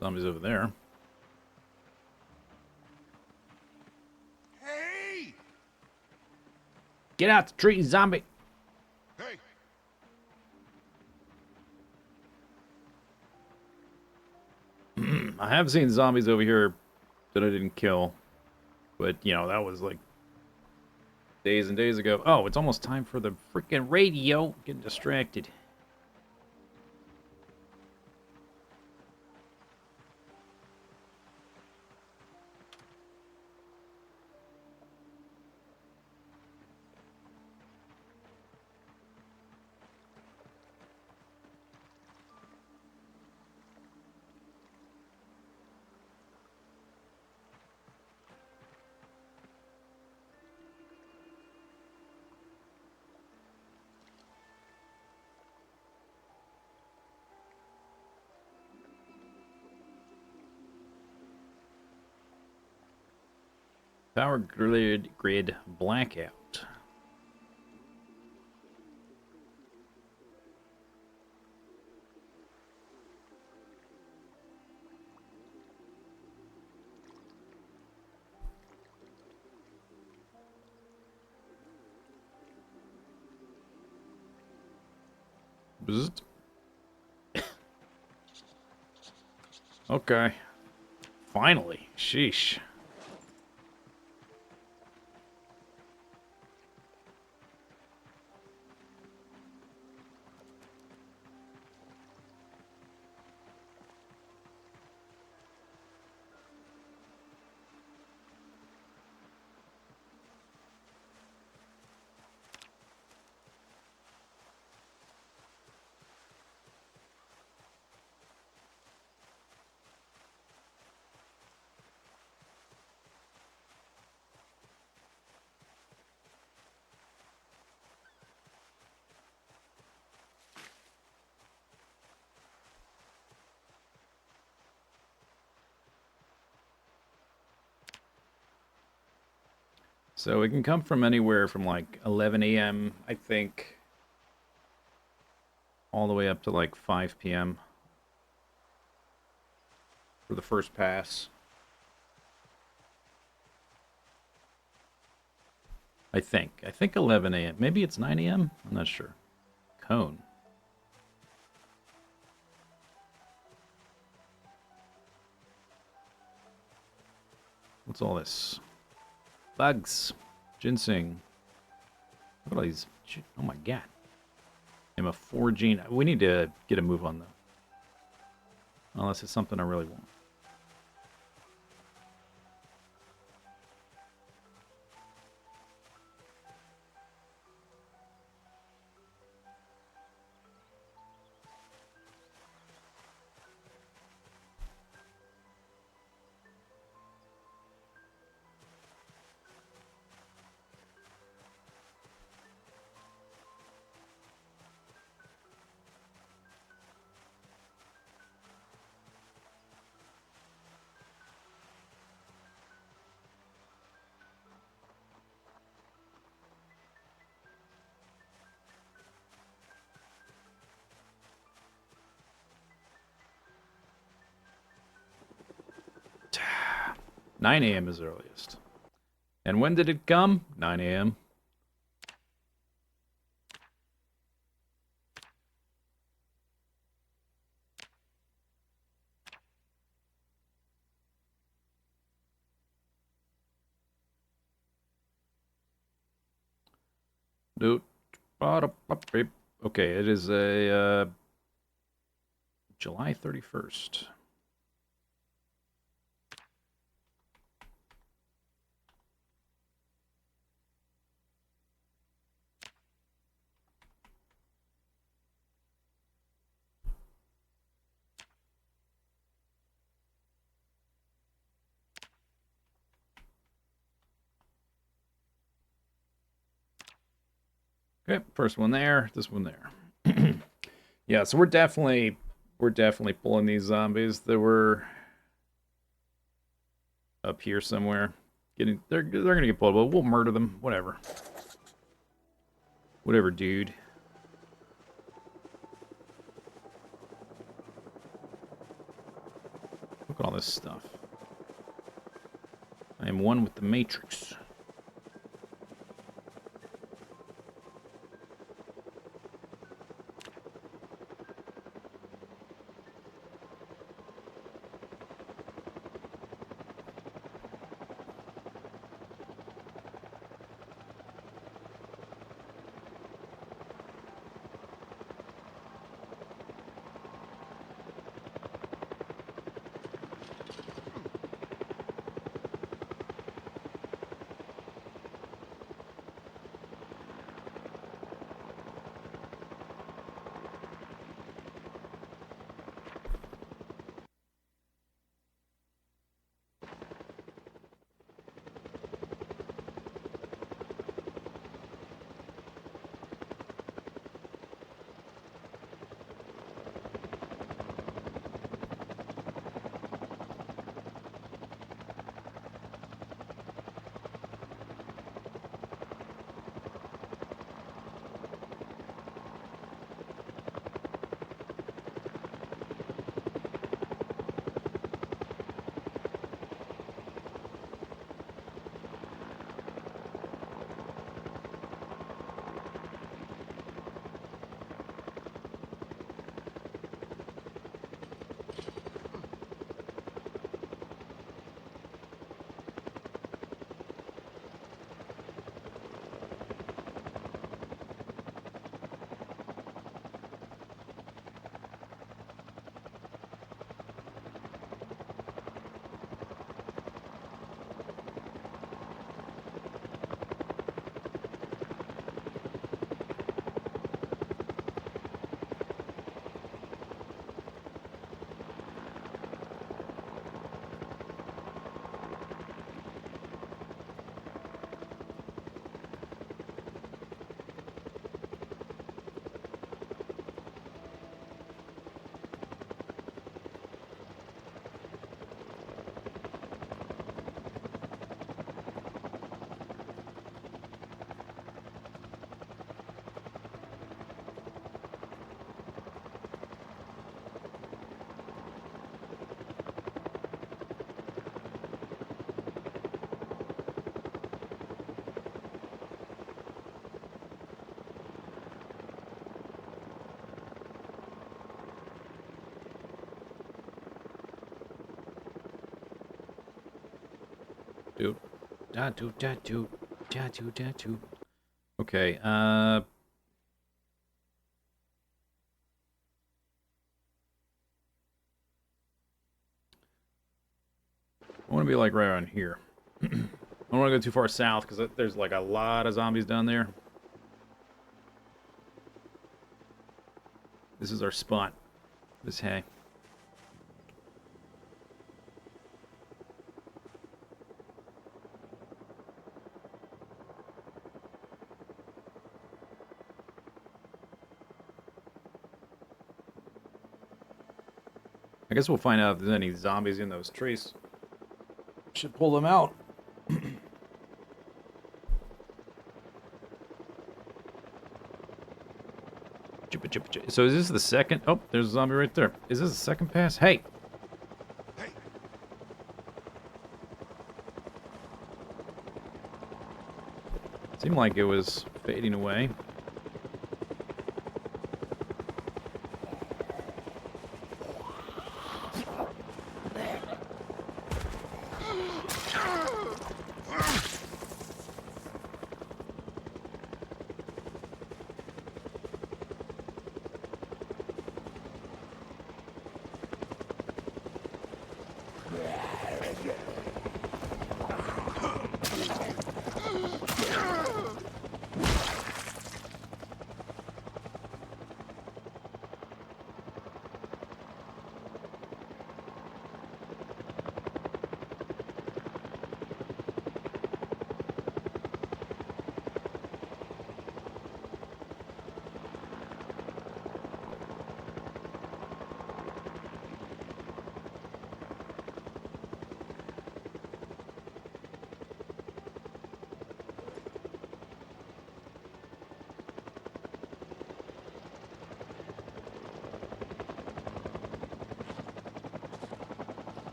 Zombies over there. Hey! Get out the tree, zombie! Hey! I have seen zombies over here that I didn't kill. But, you know, that was like days and days ago. Oh, it's almost time for the freaking radio. Getting distracted. Power grid blackout. Bzzzt. Okay. Finally. Sheesh. So it can come from anywhere from like 11 a.m., I think, all the way up to like 5 p.m. for the first pass. I think 11 a.m. Maybe it's 9 a.m.? I'm not sure. Cone. What's all this? Bugs. Ginseng. Look at all these. Oh my god. I'm a foraging. We need to get a move on though. Unless it's something I really want. Nine a.m. is earliest. And when did it come? 9 a.m. Okay, it is a July 31st. Okay, first one there, this one there. Yeah, so we're definitely pulling these zombies that were up here somewhere. They're gonna get pulled, but we'll murder them. Whatever. Whatever, dude. Look at all this stuff. I am one with the Matrix. Dude. Da do da do. Da do da do. Okay, I want to be like right around here. I don't want to go too far south because there's like a lot of zombies down there. This is our spot. This hay. I guess we'll find out if there's any zombies in those trees. Should pull them out. So is this the second? Oh, there's a zombie right there. Is this the second pass? Hey! Hey! Seemed like it was fading away.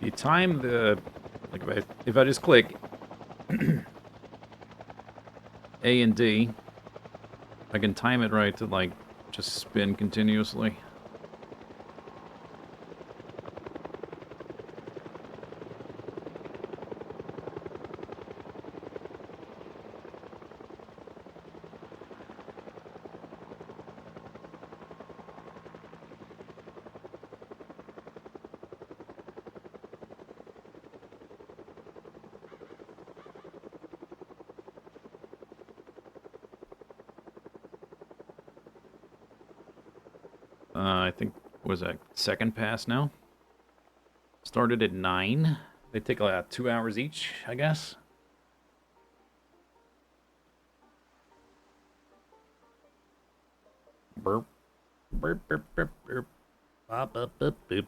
You time the, like if I just click A and D, I can time it right to like just spin continuously. I think, was that second pass now? Started at 9. They take like 2 hours each, I guess. Burp. Burp, burp, burp, burp. Bop, bop, boop, boop.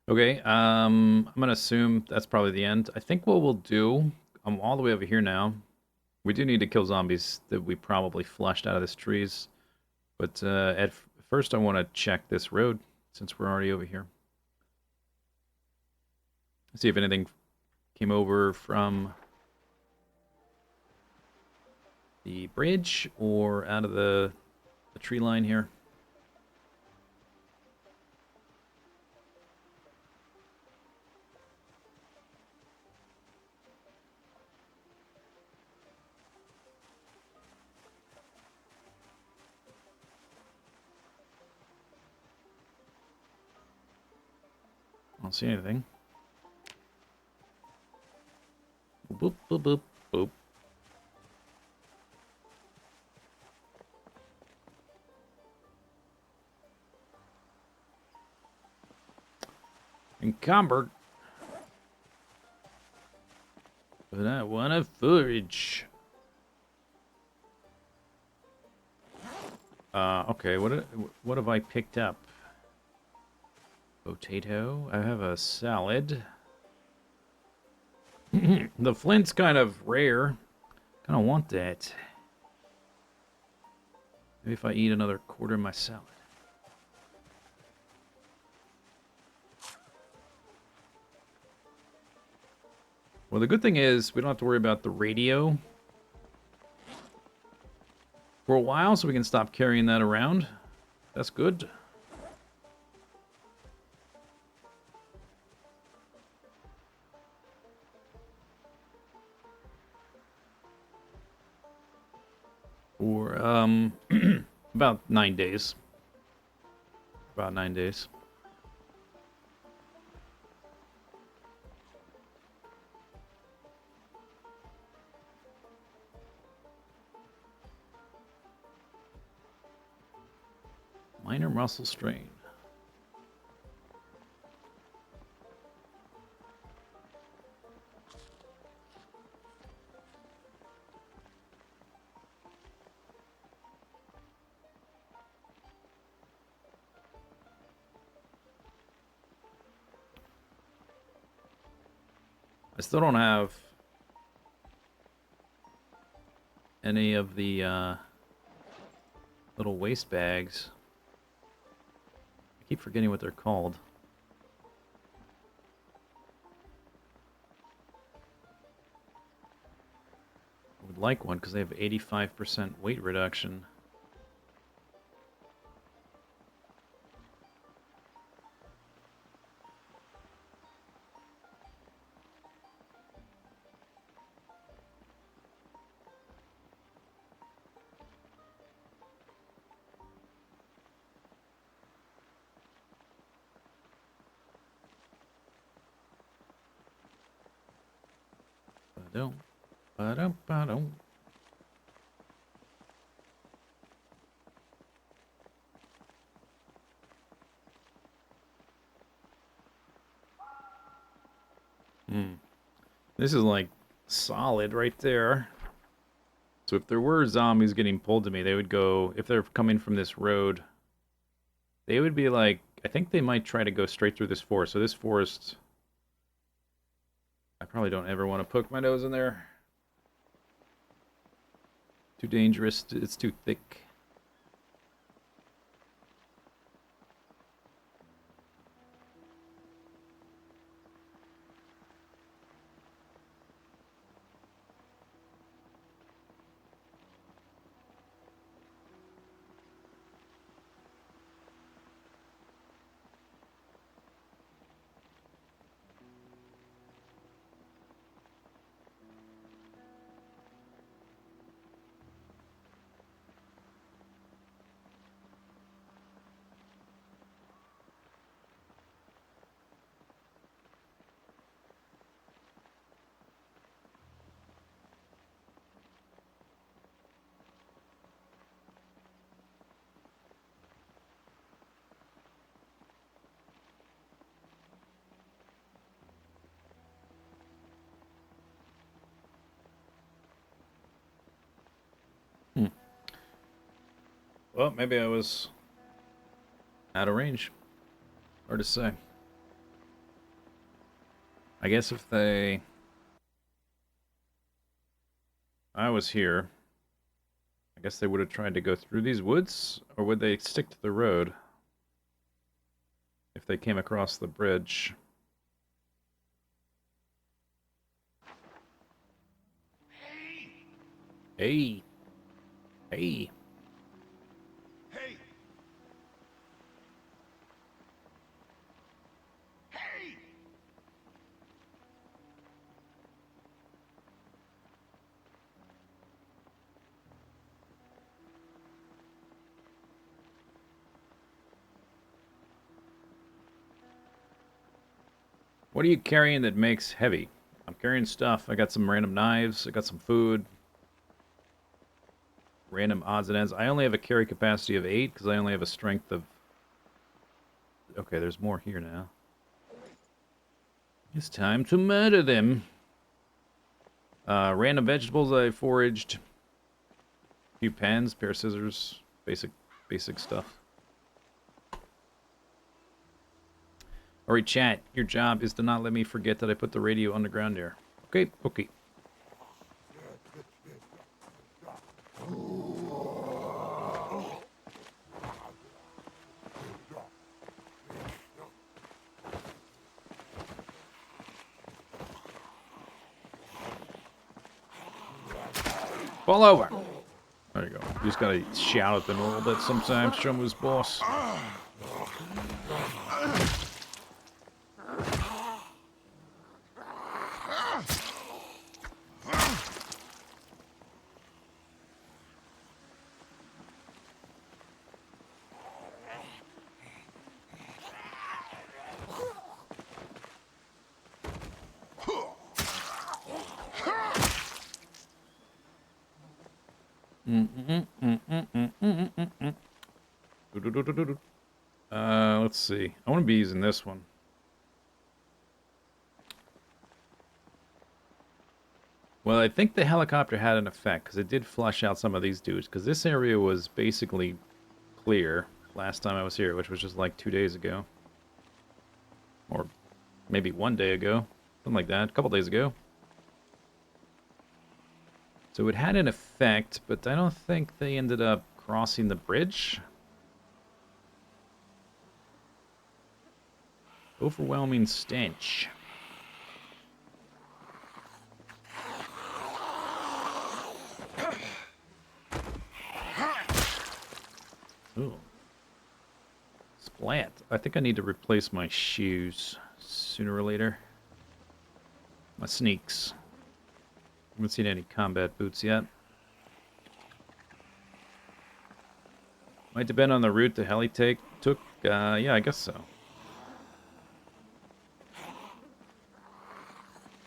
Okay, I'm gonna assume that's probably the end. I think what we'll do, I'm all the way over here now. We do need to kill zombies that we probably flushed out of this trees. But first I want to check this road, since we're already over here. See if anything came over from the bridge or out of the tree line here. don't see anything. Boop, boop, boop, boop. Encumbered. But I want to forage. Okay, what have I picked up? Potato. I have a salad. The flint's kind of rare. Kind of want that. Maybe if I eat another quarter of my salad. Well, the good thing is we don't have to worry about the radio for a while, so we can stop carrying that around. That's good. For about 9 days. About 9 days. Minor muscle strain. I still don't have any of the little waste bags. I keep forgetting what they're called. I would like one because they have 85% weight reduction. Ba-dum, ba-dum, ba-dum. This is like solid right there. So if there were zombies getting pulled to me, they would go, if they're coming from this road, they would be like, I think they might try to go straight through this forest. So this forest, I probably don't ever want to poke my nose in there. Too dangerous, it's too thick. Well, maybe I was out of range. Hard to say. I guess if I was here, I guess they would have tried to go through these woods, or would they stick to the road if they came across the bridge? Hey! Hey! Hey! Hey! What are you carrying that makes heavy? I'm carrying stuff. I got some random knives. I got some food. Random odds and ends. I only have a carry capacity of 8 because I only have a strength of... Okay, there's more here now. It's time to murder them. Random vegetables I foraged. A few pens, pair of scissors. Basic stuff. Alright, chat. Your job is to not let me forget that I put the radio underground there. Okay, okay. Fall over. There you go. You just gotta shout at them a little bit sometimes. Show them who's boss. Let's see. I want to be using this one. Well, I think the helicopter had an effect, because it did flush out some of these dudes, because this area was basically clear last time I was here, which was just like 2 days ago. Or maybe 1 day ago. Something like that. A couple days ago. So it had an effect, but I don't think they ended up crossing the bridge. Overwhelming stench. Ooh. Splat. I think I need to replace my shoes sooner or later. My sneaks. Haven't seen any combat boots yet. Might depend on the route the heli took. Yeah, I guess so.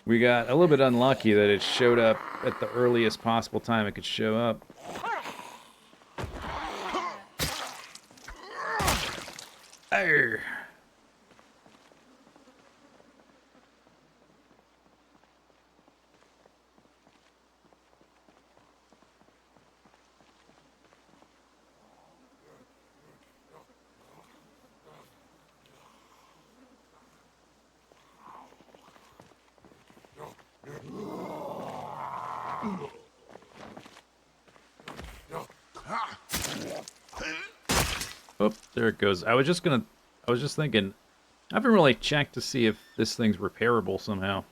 We got a little bit unlucky that it showed up at the earliest possible time it could show up. Arr. Oh, there it goes. I was just thinking, I haven't really checked to see if this thing's repairable somehow.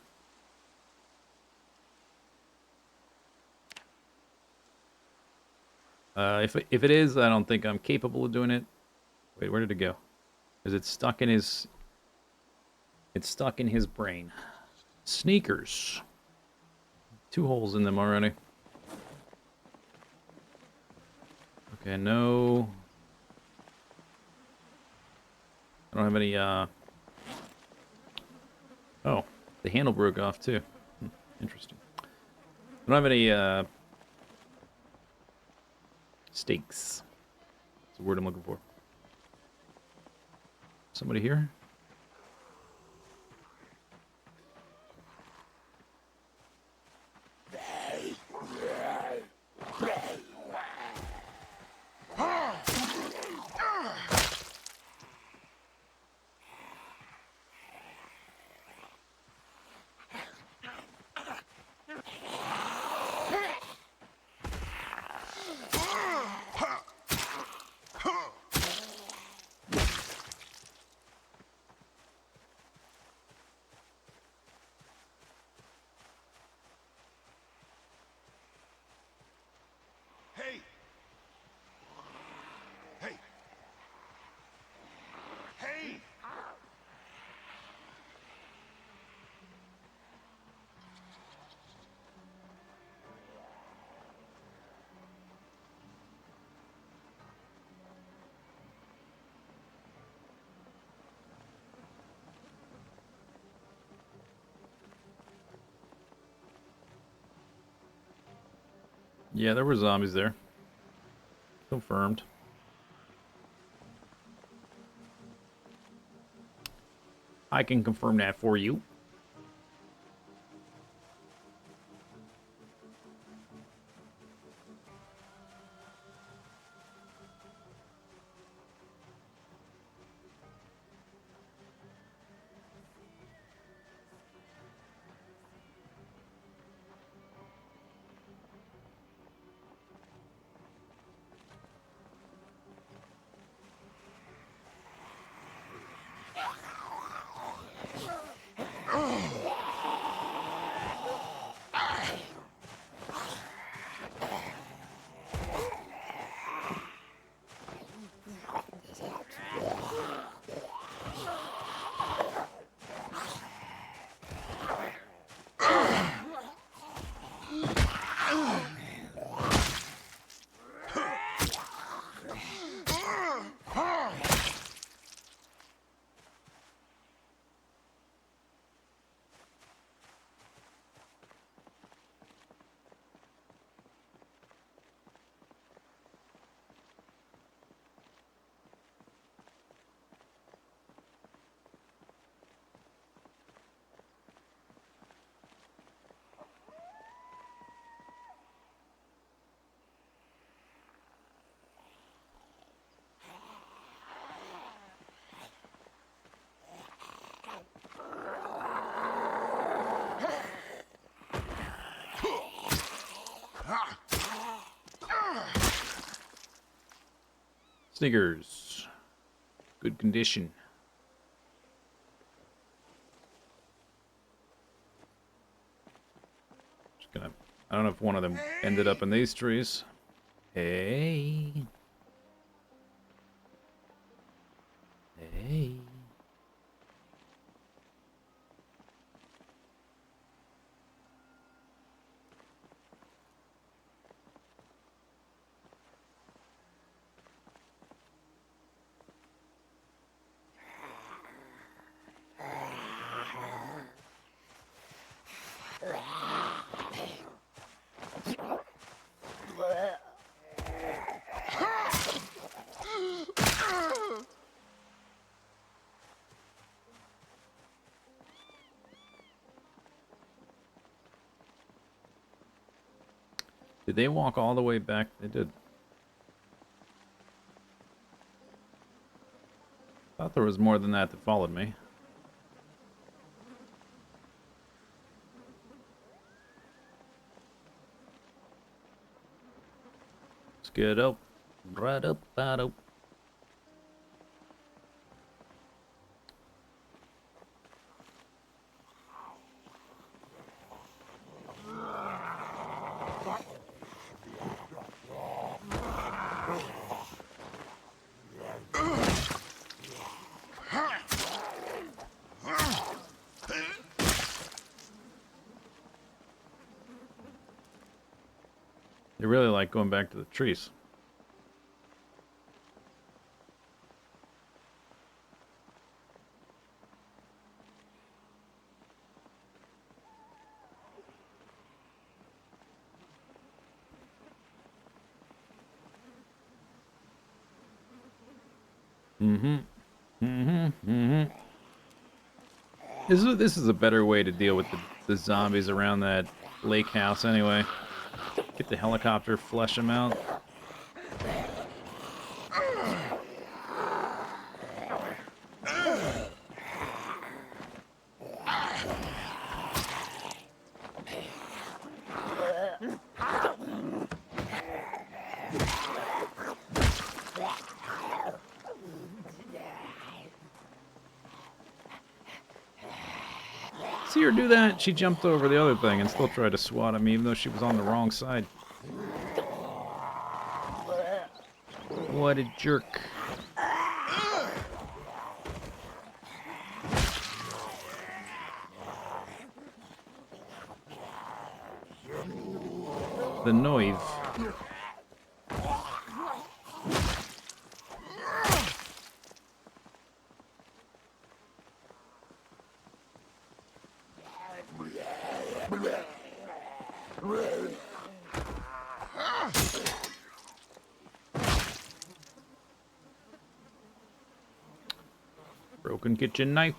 If it is, I don't think I'm capable of doing it. Wait, where did it go? Is it stuck in his... It's stuck in his brain. Sneakers. 2 holes in them already. Okay, no... I don't have any, Oh, the handle broke off, too. Interesting. I don't have any, stakes. That's the word I'm looking for. Somebody here? Yeah, there were zombies there. Confirmed. I can confirm that for you. Snickers. Good condition. Just gonna... I don't know if one of them ended up in these trees. Hey. Hey. Did they walk all the way back? They did. Thought there was more than that followed me. Let's get up. Right up, right up. They really like going back to the trees. This is a better way to deal with the zombies around that lake house anyway. Get the helicopter, flush them out. See her do that? She jumped over the other thing and still tried to swat at me even though she was on the wrong side. What a jerk. The noise. Broken kitchen knife.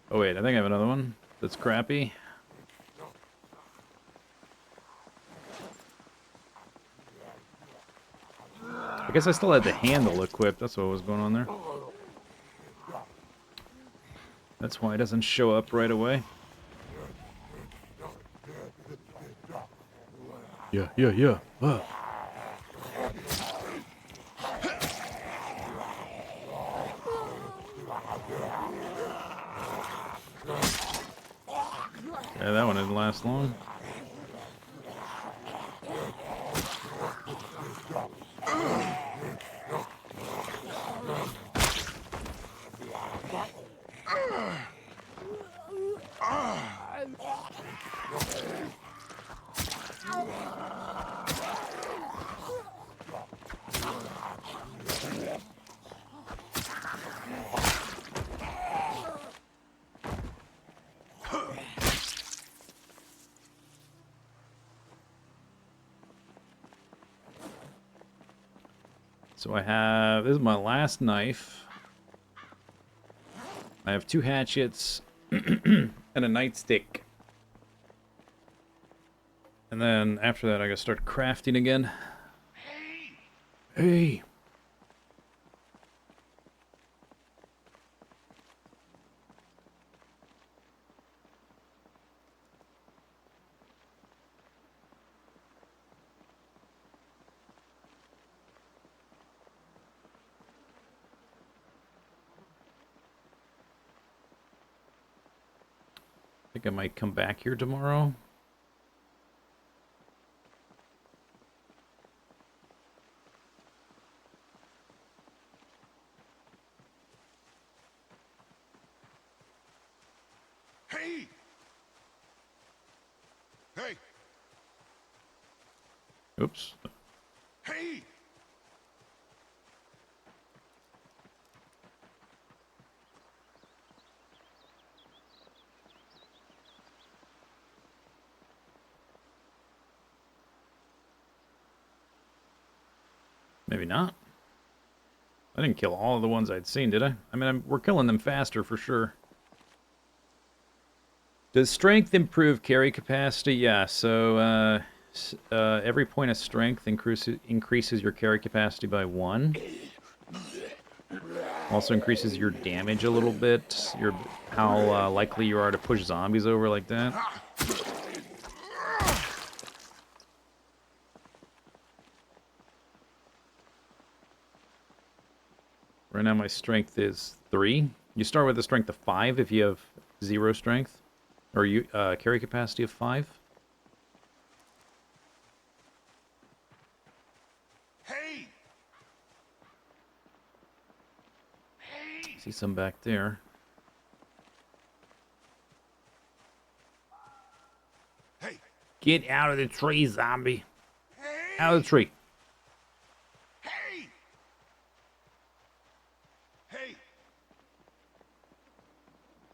Oh wait, I think I have another one that's crappy. I guess I still had the handle equipped. That's what was going on there. That's why it doesn't show up right away. Yeah. Yeah, that one didn't last long. So I have, this is my last knife. I have 2 hatchets and a nightstick. And then after that I gotta start crafting again. Hey! I think I might come back here tomorrow. Hey! Hey! Oops. Hey! Maybe not. I didn't kill all of the ones I'd seen, did I? I mean, we're killing them faster for sure. Does strength improve carry capacity? Yeah, so every point of strength increases your carry capacity by 1. Also increases your damage a little bit, how likely you are to push zombies over like that. Right now my strength is 3. You start with a strength of 5 if you have 0 strength. Or you carry capacity of 5. Hey! Hey! See some back there. Hey! Get out of the tree, zombie. Hey! Out of the tree. Hey! Hey!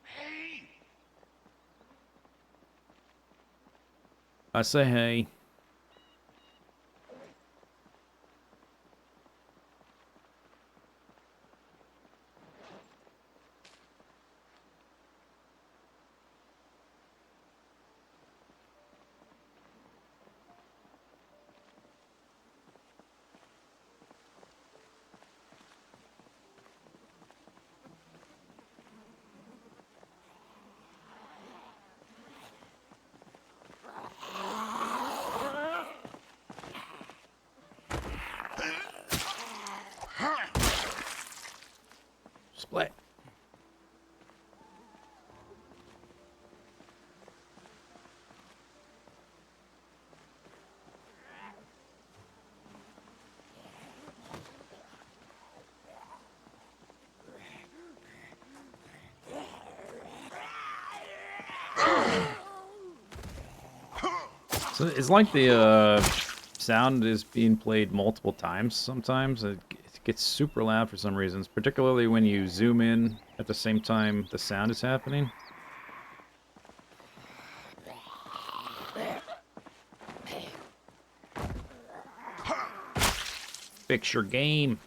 Hey! I say hey. Split. So it's like the sound is being played multiple times sometimes. It gets super loud for some reasons, particularly when you zoom in at the same time the sound is happening. fix your game.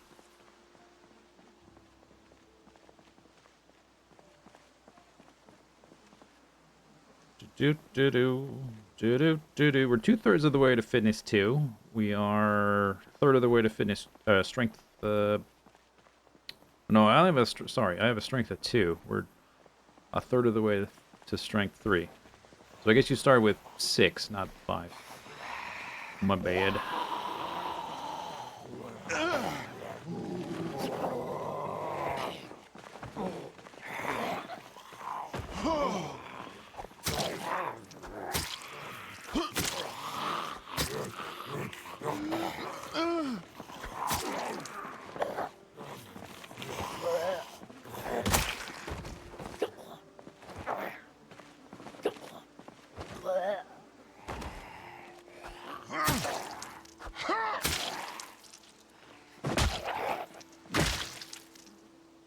We're 2/3 of the way to fitness 2. We are a third of the way to fitness strength. No, I have a sorry. I have a strength of 2. We're a third of the way to strength 3. So I guess you start with 6, not 5. My bad.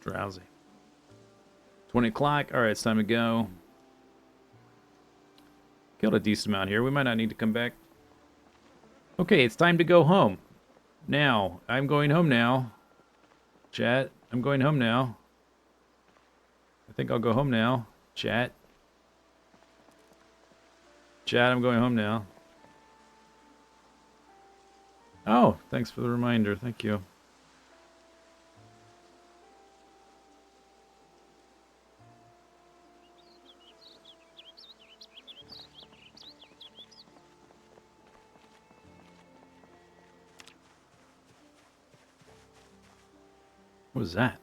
Drowsy. 20 o'clock. All right, it's time to go. Killed a decent amount here. We might not need to come back. Okay, it's time to go home. Now, I'm going home now. Chat, I'm going home now. I think I'll go home now. Chat. Chat, I'm going home now. Oh, thanks for the reminder. Thank you. What was that?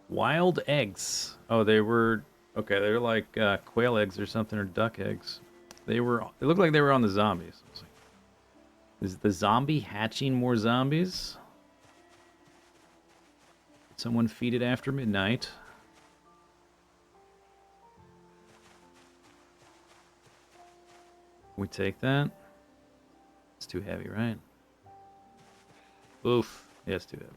Wild eggs. Oh, they were... Okay, they're like quail eggs or something, or duck eggs. They were... It looked like they were on the zombies. I was like, is the zombie hatching more zombies? Did someone feed it after midnight? Can we take that? It's too heavy, right? Oof. Yeah, it's too heavy.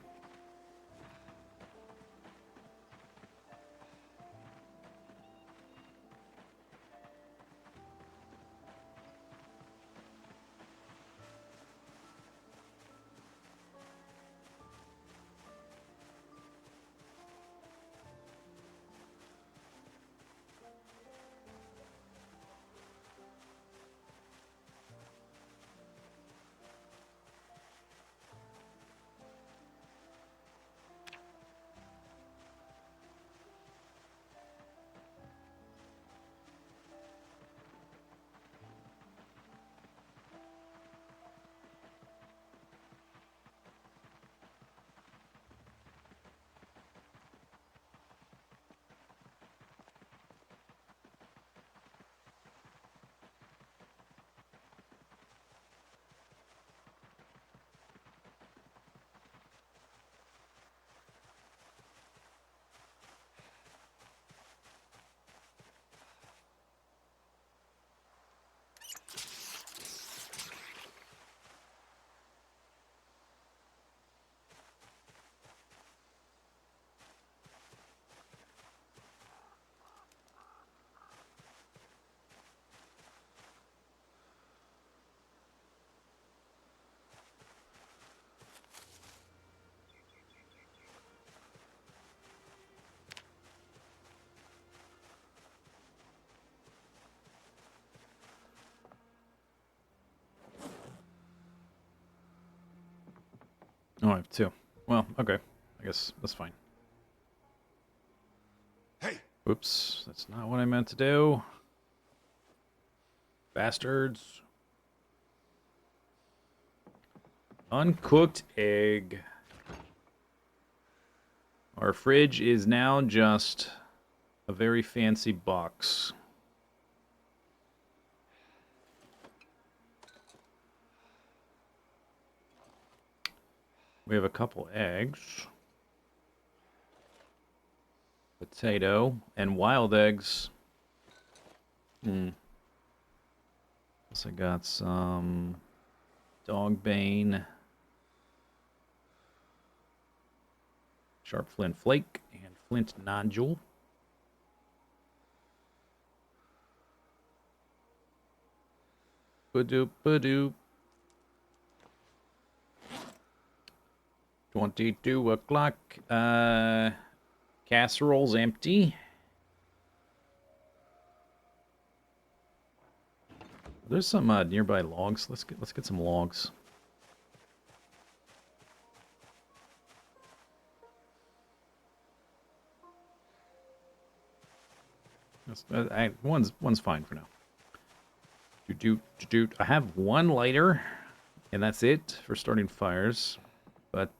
Oh, I have 2. Well, okay. I guess that's fine. Hey! Oops, that's not what I meant to do. Bastards. Uncooked egg. Our fridge is now just a very fancy box. We have a couple eggs. Potato and wild eggs. Guess I got some dog bane, sharp flint flake, and flint nodule. Ba-doop, ba-doop. 22 o'clock. Casserole's empty. There's some nearby logs. Let's get some logs. One's fine for now. I have one lighter, and that's it for starting fires. But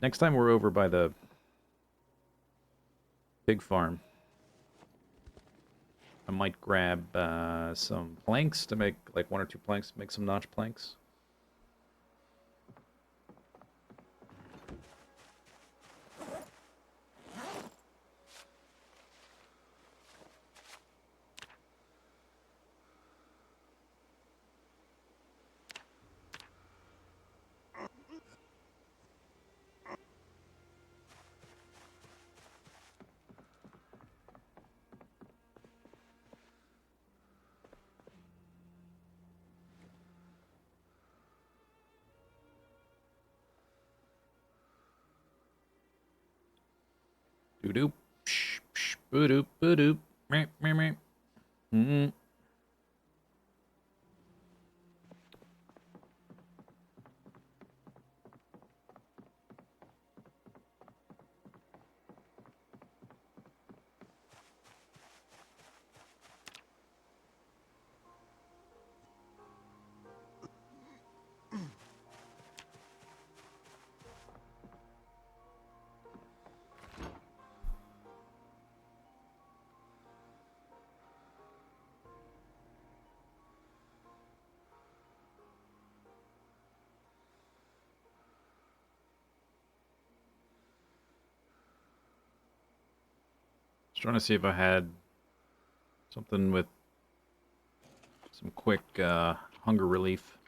next time we're over by the pig farm, I might grab some planks to make, like 1 or 2 planks to make some notch planks. Doo-doop. Boo-doop, boo-doop. Meh, meh, meh. Mm-hmm. Trying to see if I had something with some quick hunger relief.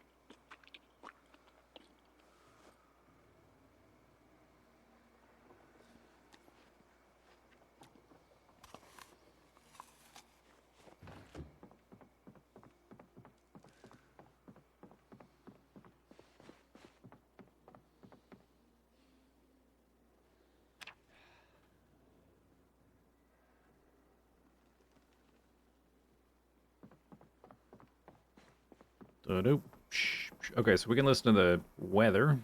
Okay, so we can listen to the weather.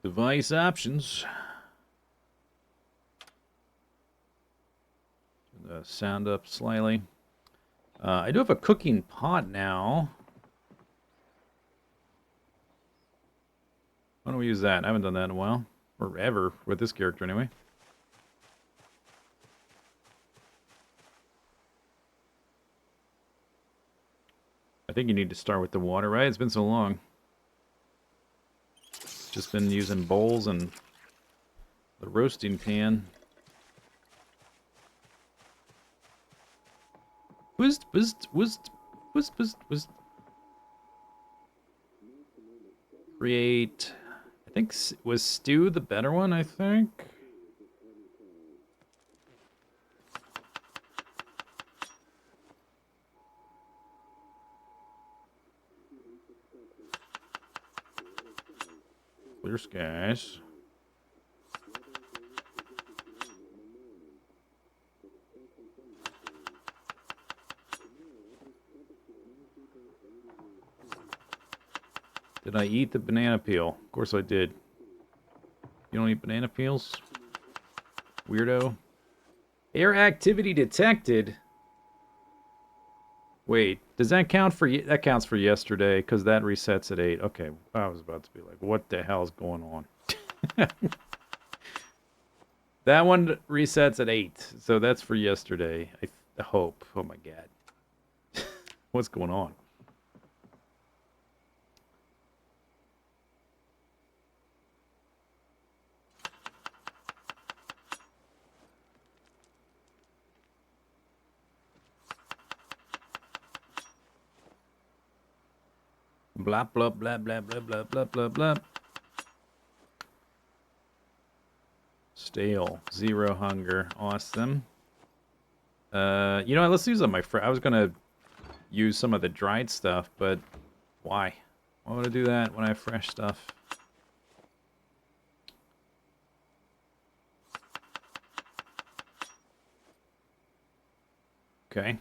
Device options. Turn the sound up slightly. I do have a cooking pot now. Why don't we use that? I haven't done that in a while. Or ever, with this character anyway. I think you need to start with the water, right? It's been so long. Just been using bowls and the roasting pan. Whist. Create. I think was stew the better one, I think. Clear skies. Did I eat the banana peel? Of course I did. You don't eat banana peels? Weirdo. Air activity detected. Wait, does that count for... That counts for yesterday, because that resets at 8. Okay, I was about to be like, what the hell is going on? That one resets at 8, so that's for yesterday. I hope. Oh my god. What's going on? Blah, blah, blah, blah, blah, blah, blah, blah, blah. Stale. 0 hunger. Awesome. You know what? Let's use on my I was going to use some of the dried stuff, but why? Why would I do that when I have fresh stuff? Okay.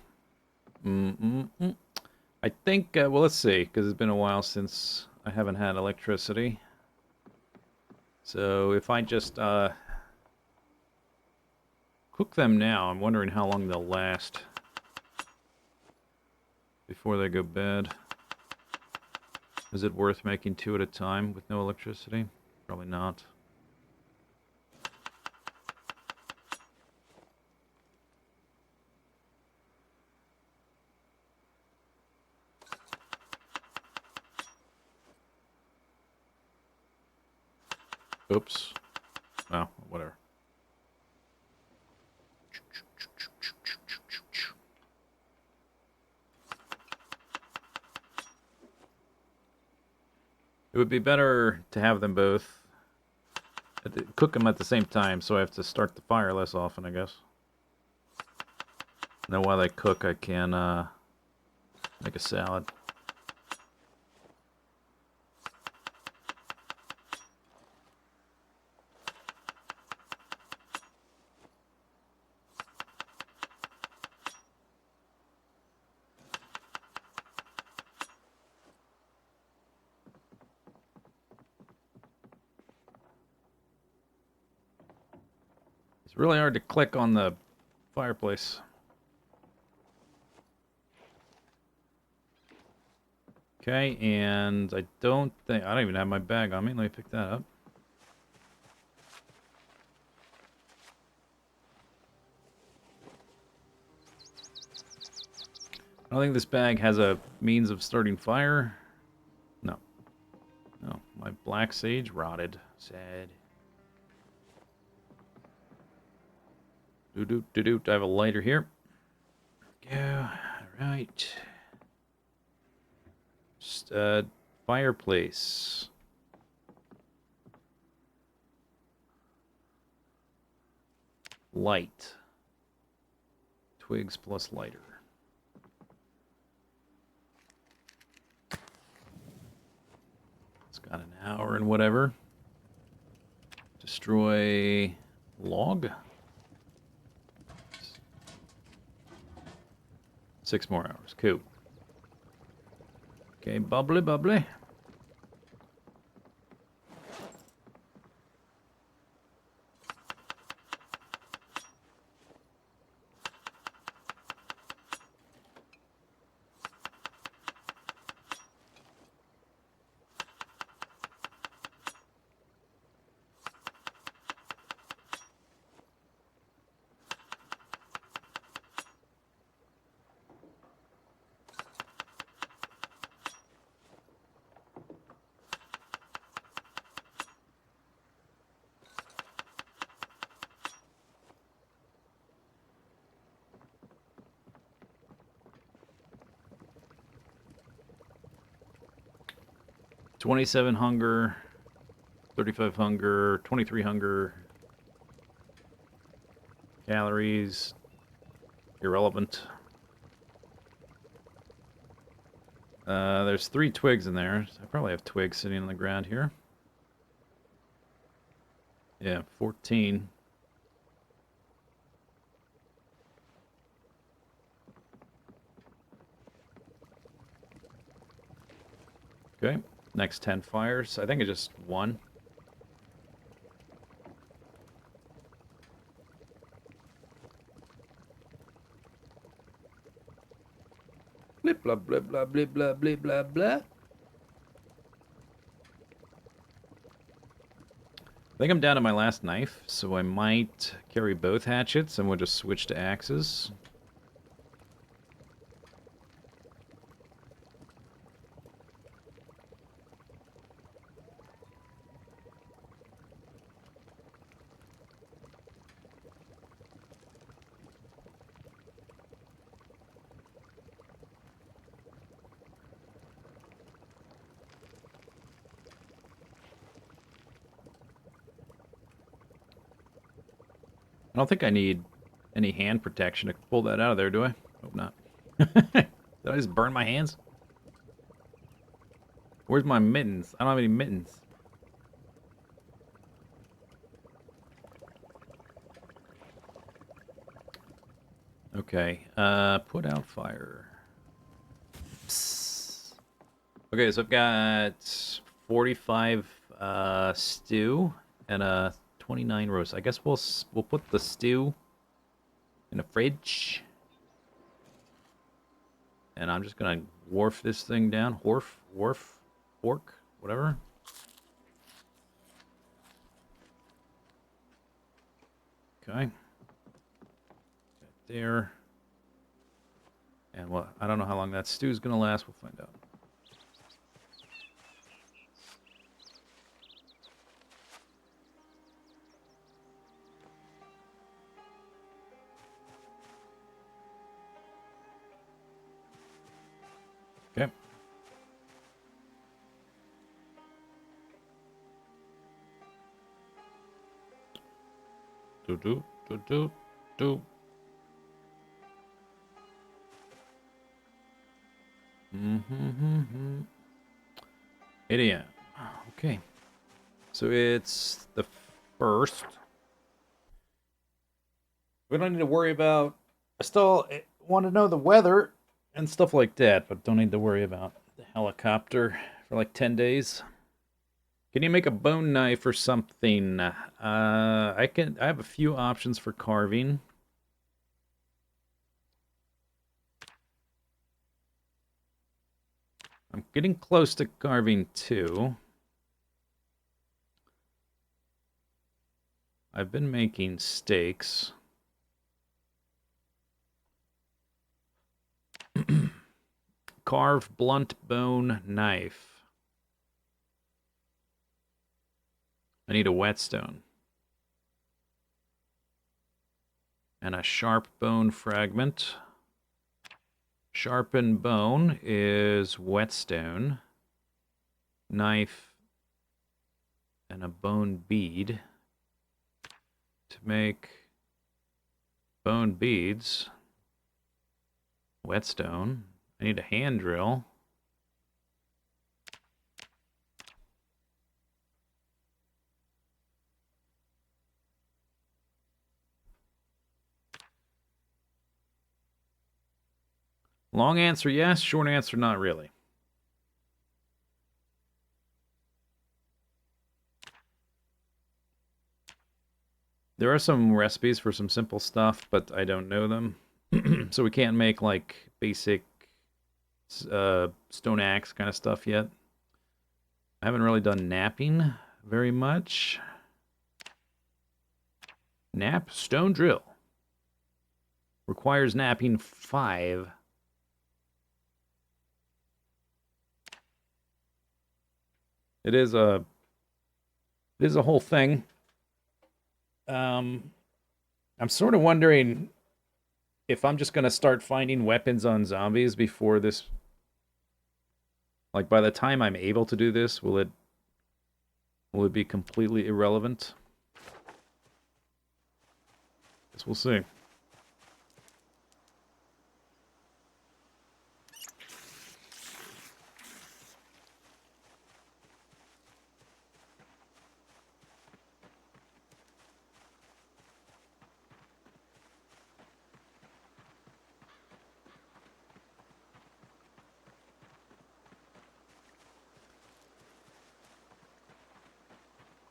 I think, well, let's see, because it's been a while since I haven't had electricity. So if I just cook them now, I'm wondering how long they'll last before they go bad. Is it worth making 2 at a time with no electricity? Probably not. Oops. Oh, whatever. It would be better to have them both, cook them at the same time, so I have to start the fire less often, I guess. Now while they cook, I can make a salad. It's really hard to click on the fireplace. Okay, and I don't even have my bag on me. Let me pick that up. I don't think this bag has a means of starting fire. No. No, my black sage rotted. Sad. Do-do-do-do. I have a lighter here. There we go. Alright. Just, fireplace. Light. Twigs plus lighter. It's got an hour and whatever. Destroy log. 6 more hours. Cool. Okay, bubbly, bubbly. $27 hunger, 35 hunger, 23 hunger, calories, irrelevant. There's 3 twigs in there. I probably have twigs sitting on the ground here. Yeah, 14. Okay. Next 10 fires. I think it's just 1. Blip, blah, blah, blah, blah, blah, blah, blah, blah. I think I'm down to my last knife, so I might carry both hatchets and we'll just switch to axes. I don't think I need any hand protection to pull that out of there, do I? Hope not. Did I just burn my hands? Where's my mittens? I don't have any mittens. Okay, put out fire. Psst. Okay, so I've got 45 stew and 29 roast. I guess we'll put the stew in the fridge. And I'm just gonna wharf this thing down. Wharf, fork, whatever. Okay. There. And what? I don't know how long that stew's gonna last. We'll find out. Okay. Do. 8 a.m. Okay. So it's the 1st. We don't need to worry about... I still want to know the weather and stuff like that, but don't need to worry about the helicopter for like 10 days. Can you make a bone knife or something? I have a few options for carving. I'm getting close to carving too. I've been making steaks. Carve blunt bone knife. I need a whetstone. And a sharp bone fragment. Sharpened bone is whetstone. Knife and a bone bead. To make bone beads. Whetstone. I need a hand drill. Long answer, yes. Short answer, not really. There are some recipes for some simple stuff, but I don't know them. So we can't make, like, basic stone axe kind of stuff yet. I haven't really done napping very much. Nap, stone drill. Requires napping 5. It is a whole thing. I'm sort of wondering if I'm just gonna start finding weapons on zombies before this. Like, by the time I'm able to do this, will it be completely irrelevant? Guess we'll see.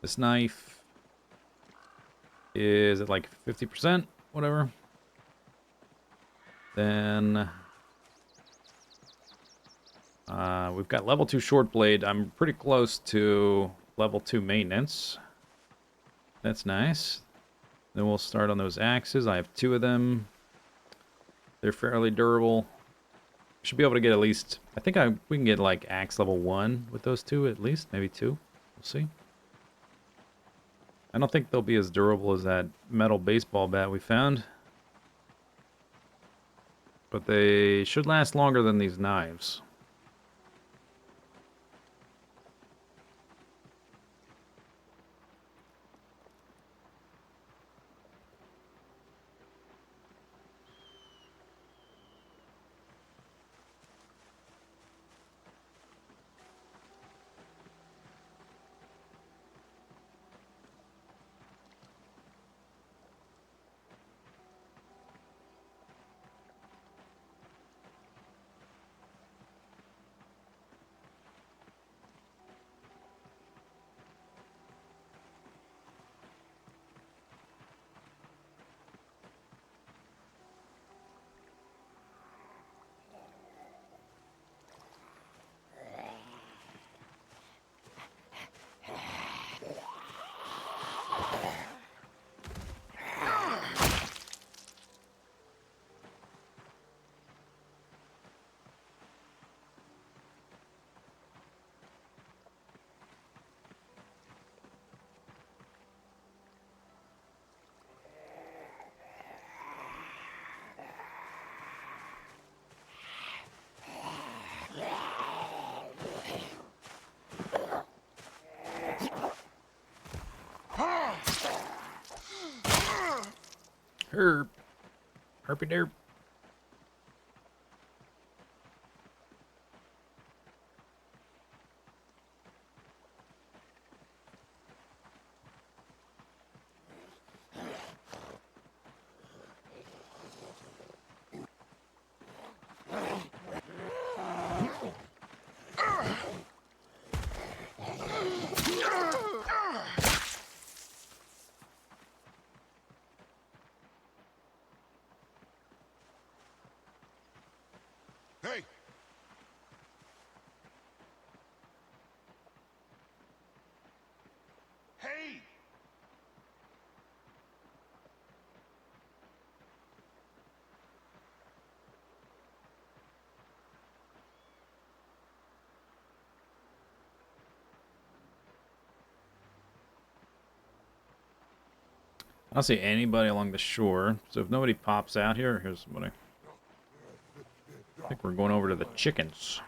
This knife is at like 50%, whatever. Then we've got level 2 short blade. I'm pretty close to level 2 maintenance. That's nice. Then we'll start on those axes. I have 2 of them. They're fairly durable. Should be able to get at least... I think we can get like axe level 1 with those 2 at least. Maybe 2. We'll see. I don't think they'll be as durable as that metal baseball bat we found. But they should last longer than these knives. Herp. Herpy derp. Hey! Hey! I don't see anybody along the shore, so if nobody pops out here, here's somebody. I think we're going over to the chickens.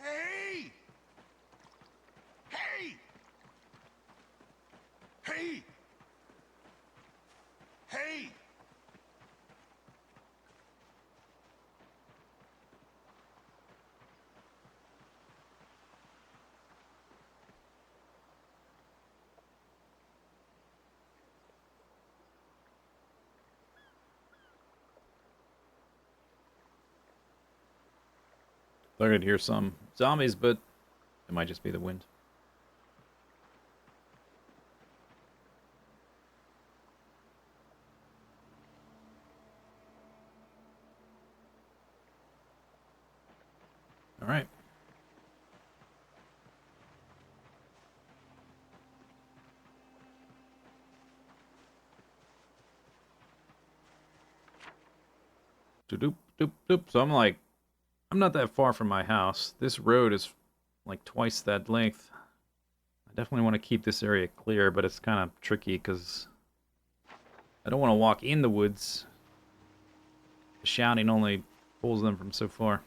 Hey! Hey! Hey! Hey! Thought I could hear some zombies, but it might just be the wind. All right. Doop doop doop. So I'm not that far from my house. This road is like twice that length. I definitely want to keep this area clear, but it's kind of tricky because I don't want to walk in the woods. The shouting only pulls them from so far.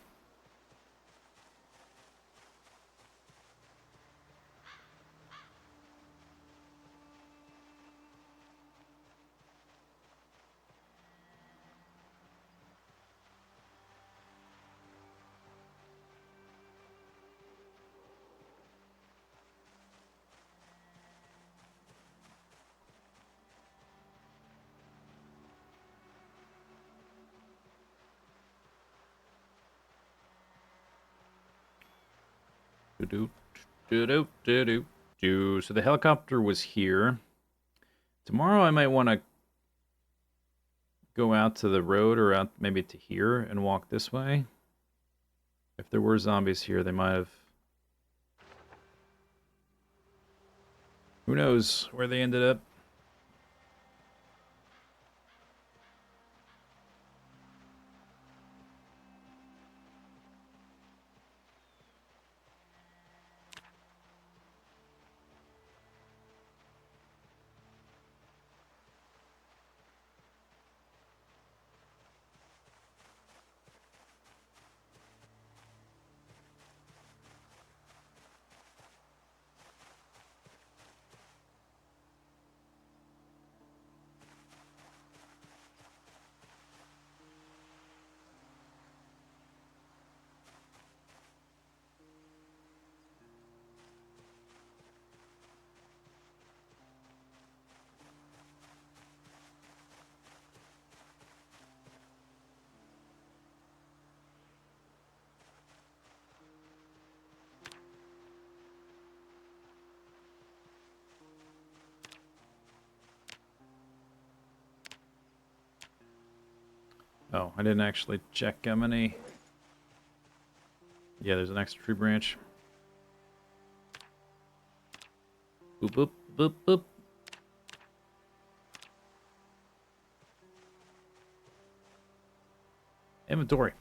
Do do do do do do. So the helicopter was here. Tomorrow I might want to go out to the road or out maybe to here and walk this way. If there were zombies here, they might have... Who knows where they ended up? Oh, I didn't actually check how many. Yeah, there's an extra tree branch. Boop, boop, boop, boop. Inventory.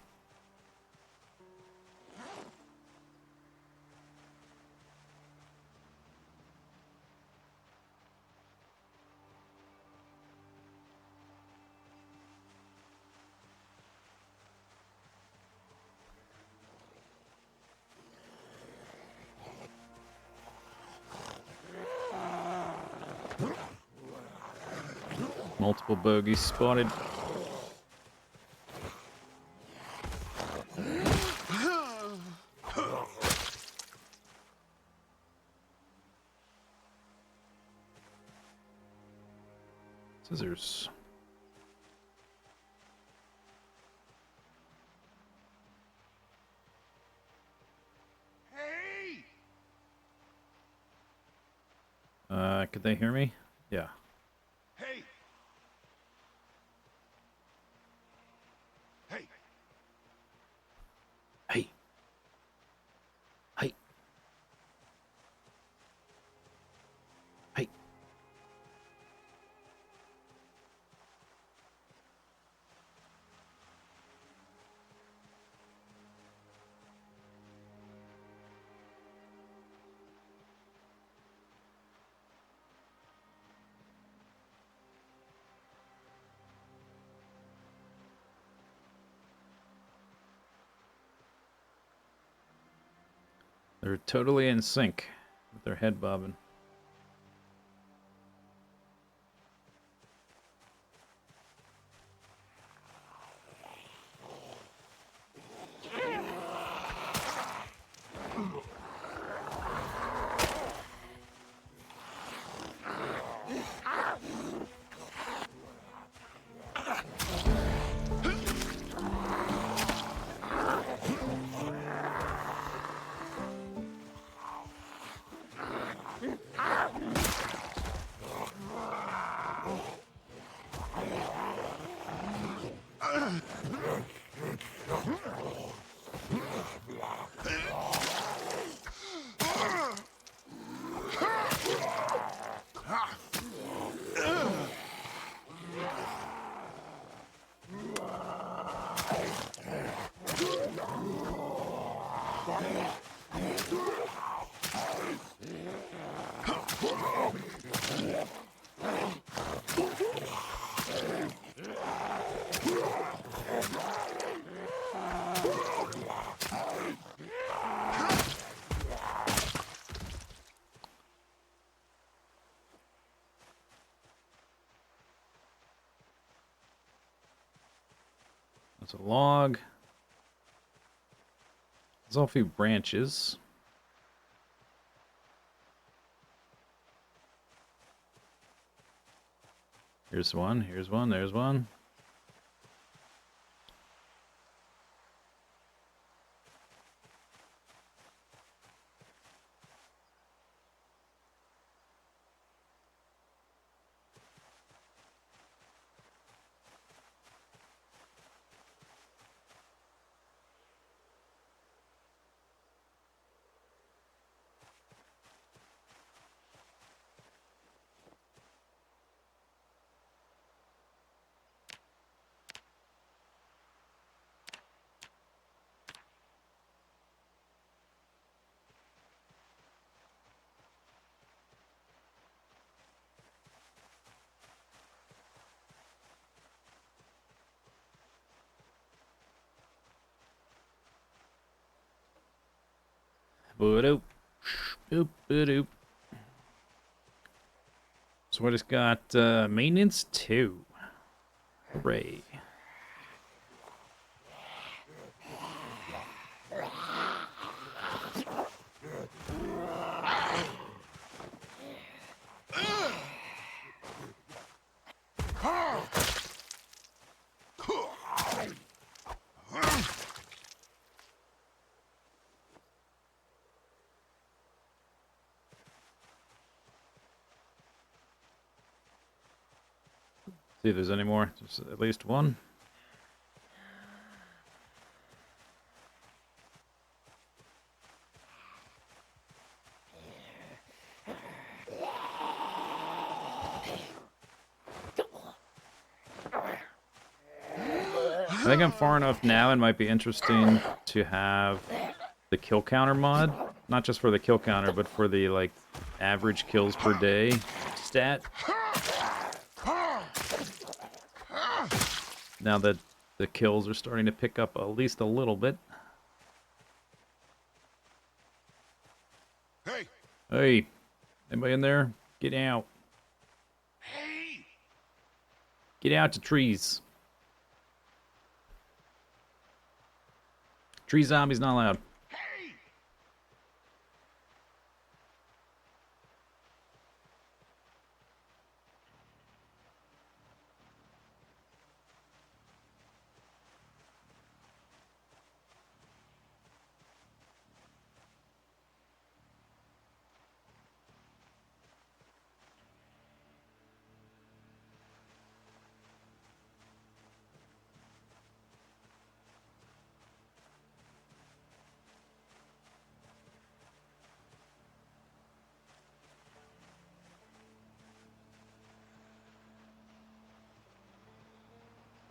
Multiple bogeys spotted. Scissors. Hey! Could they hear me? Yeah. Hey! Hey! Hey. Hey. Hey. They're totally in sync with their head bobbing. That's a log. There's all a few branches. Here's one, there's one. Boop, boop, boop. So I just got maintenance 2. Hooray. See if there's any more. Just at least one. I think I'm far enough now. It might be interesting to have the kill counter mod, not just for the kill counter, but for the like average kills per day stat. Now that the kills are starting to pick up at least a little bit. Hey! Hey, anybody in there? Get out. Hey! Get out to trees. Tree zombies not allowed. Hey!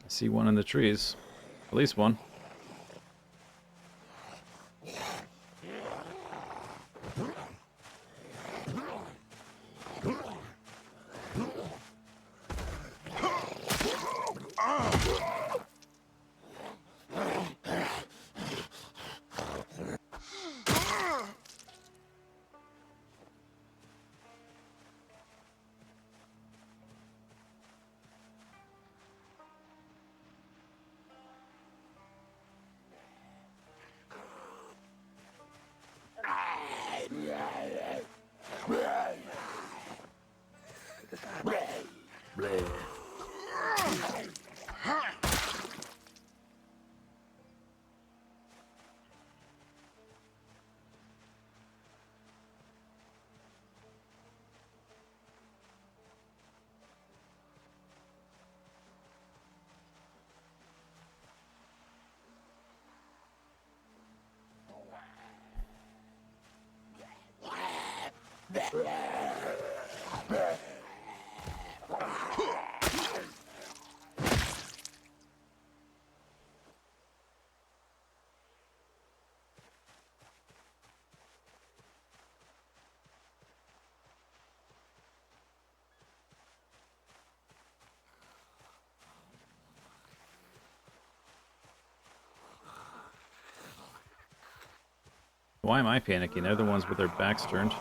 I see one in the trees. At least one. Why am I panicking? They're the ones with their backs turned.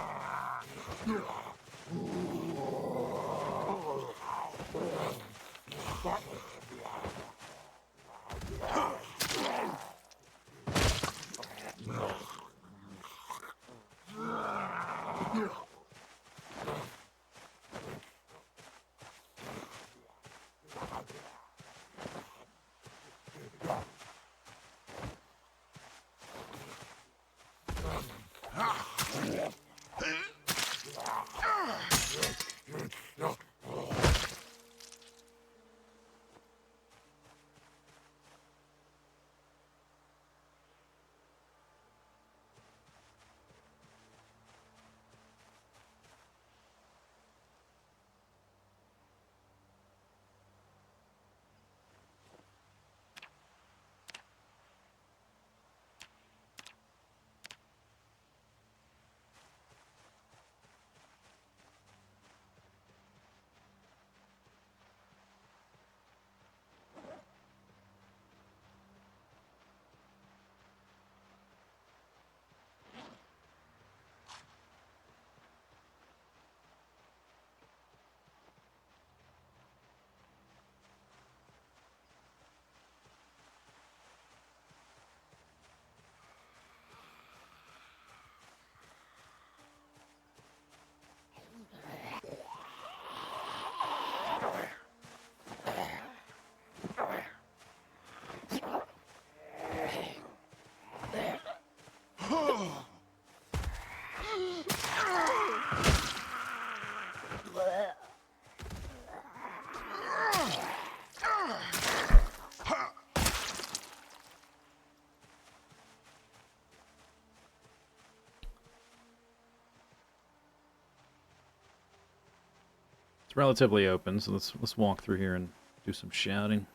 It's relatively open, so let's walk through here and do some shouting.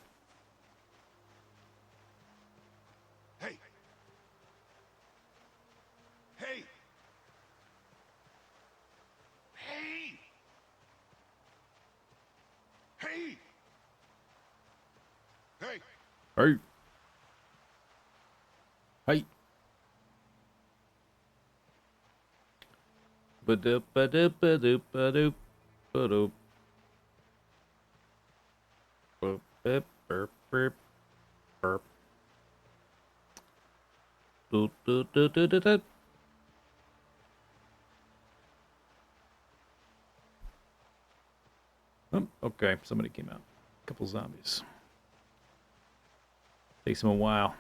Hey. Hey. Ba-doop, ba-doop, ba-doop, ba-doop, ba-doop. Boop, boop, burp, burp, burp. Doot, doot, doot, doot, doot, doot. Oh, okay, somebody came out. A couple zombies. Takes them a while.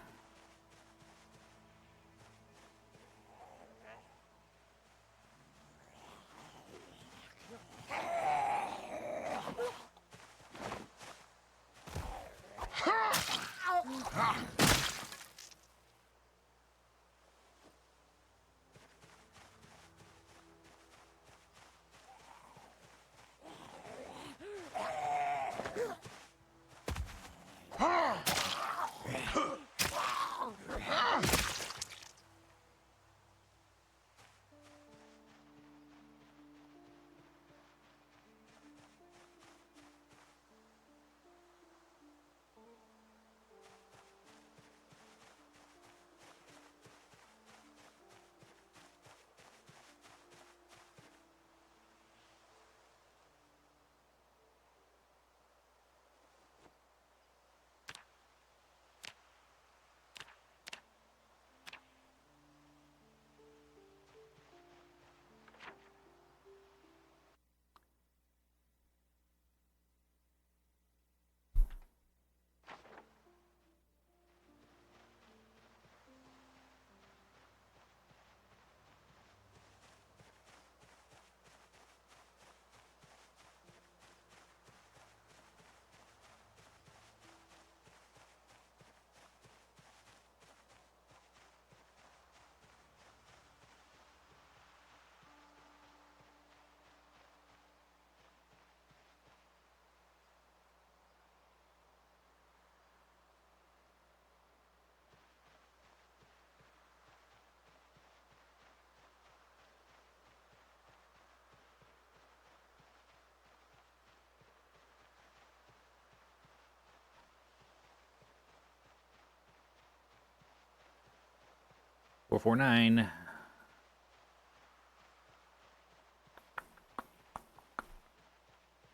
Four, 449.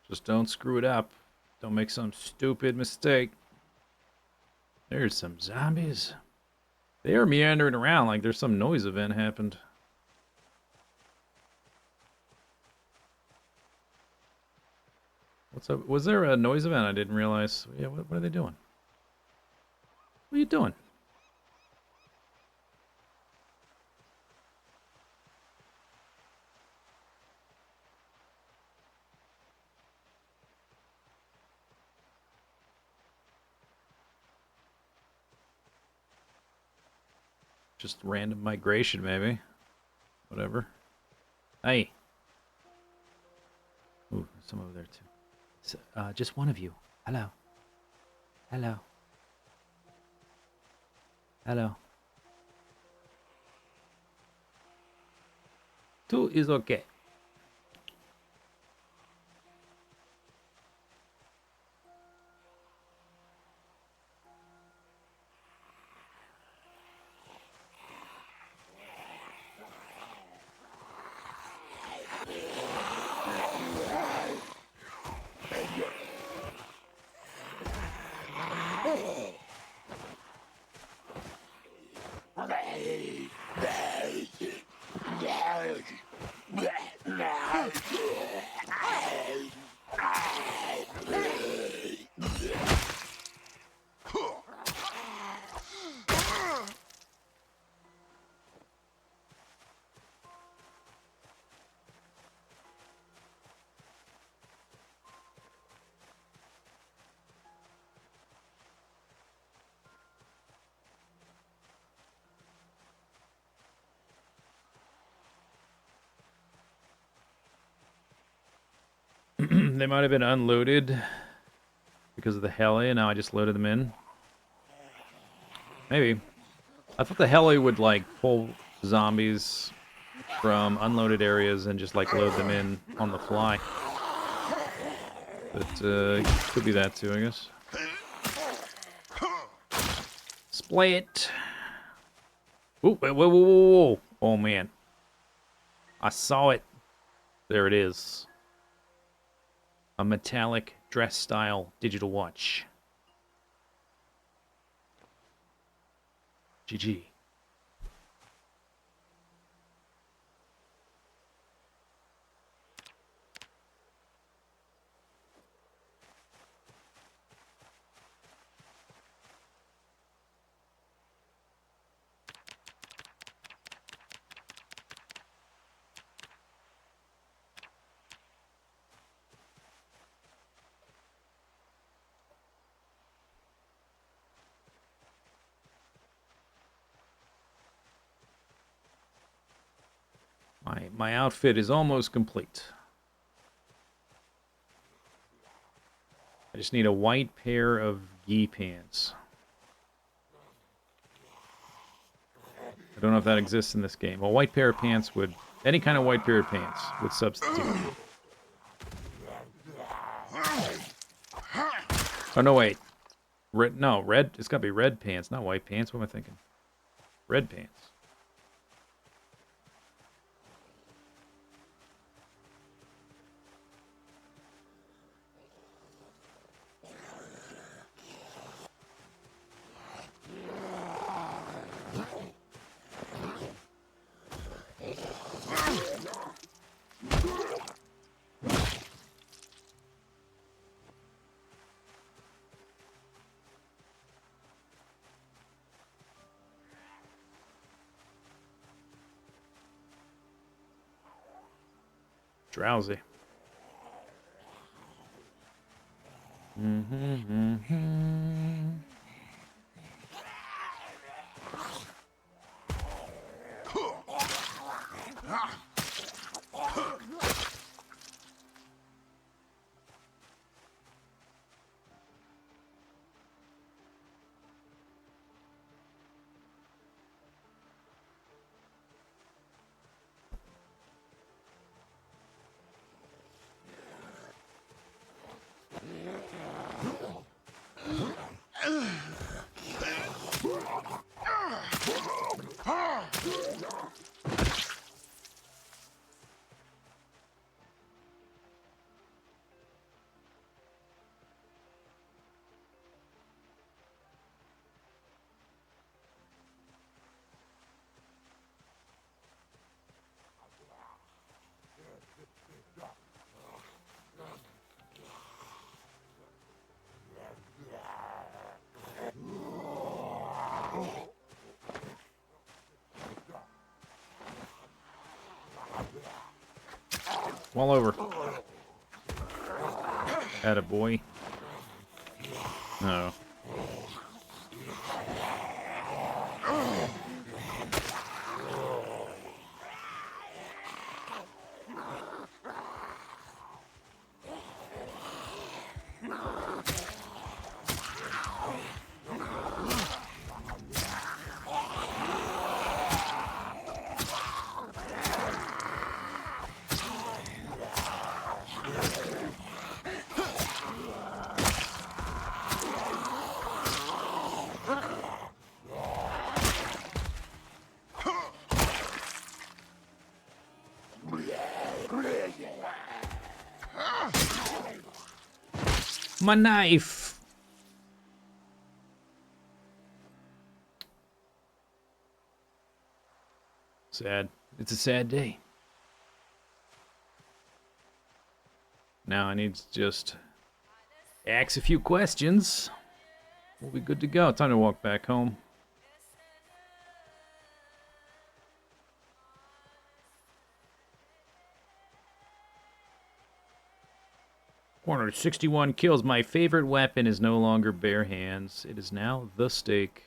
Just don't screw it up. Don't make some stupid mistake. There's some zombies. They are meandering around like there's some noise event happened. What's up? Was there a noise event I didn't realize? Yeah, what are they doing? What are you doing? Just random migration, maybe. Whatever. Hey. Ooh, there's some over there too. So, just one of you. Hello. Hello. Hello. Two is okay. They might have been unloaded because of the heli, and now I just loaded them in. Maybe. I thought the heli would, like, pull zombies from unloaded areas and just, like, load them in on the fly. But, could be that too, I guess. Slay it. Ooh, whoa, whoa, whoa, whoa. Oh, man. I saw it. There it is. A metallic dress-style digital watch. GG. My outfit is almost complete. I just need a white pair of gi pants. I don't know if that exists in this game. A white pair of pants would... Any kind of white pair of pants would substitute. Oh, no, wait. Red, no, red. It's got to be red pants, not white pants. What am I thinking? Red pants. Drowsy. All over. Attaboy. No. My knife! Sad. It's a sad day. Now I need to just ask a few questions. We'll be good to go. Time to walk back home. Corner 61 kills. My favorite weapon is no longer bare hands. It is now the stake.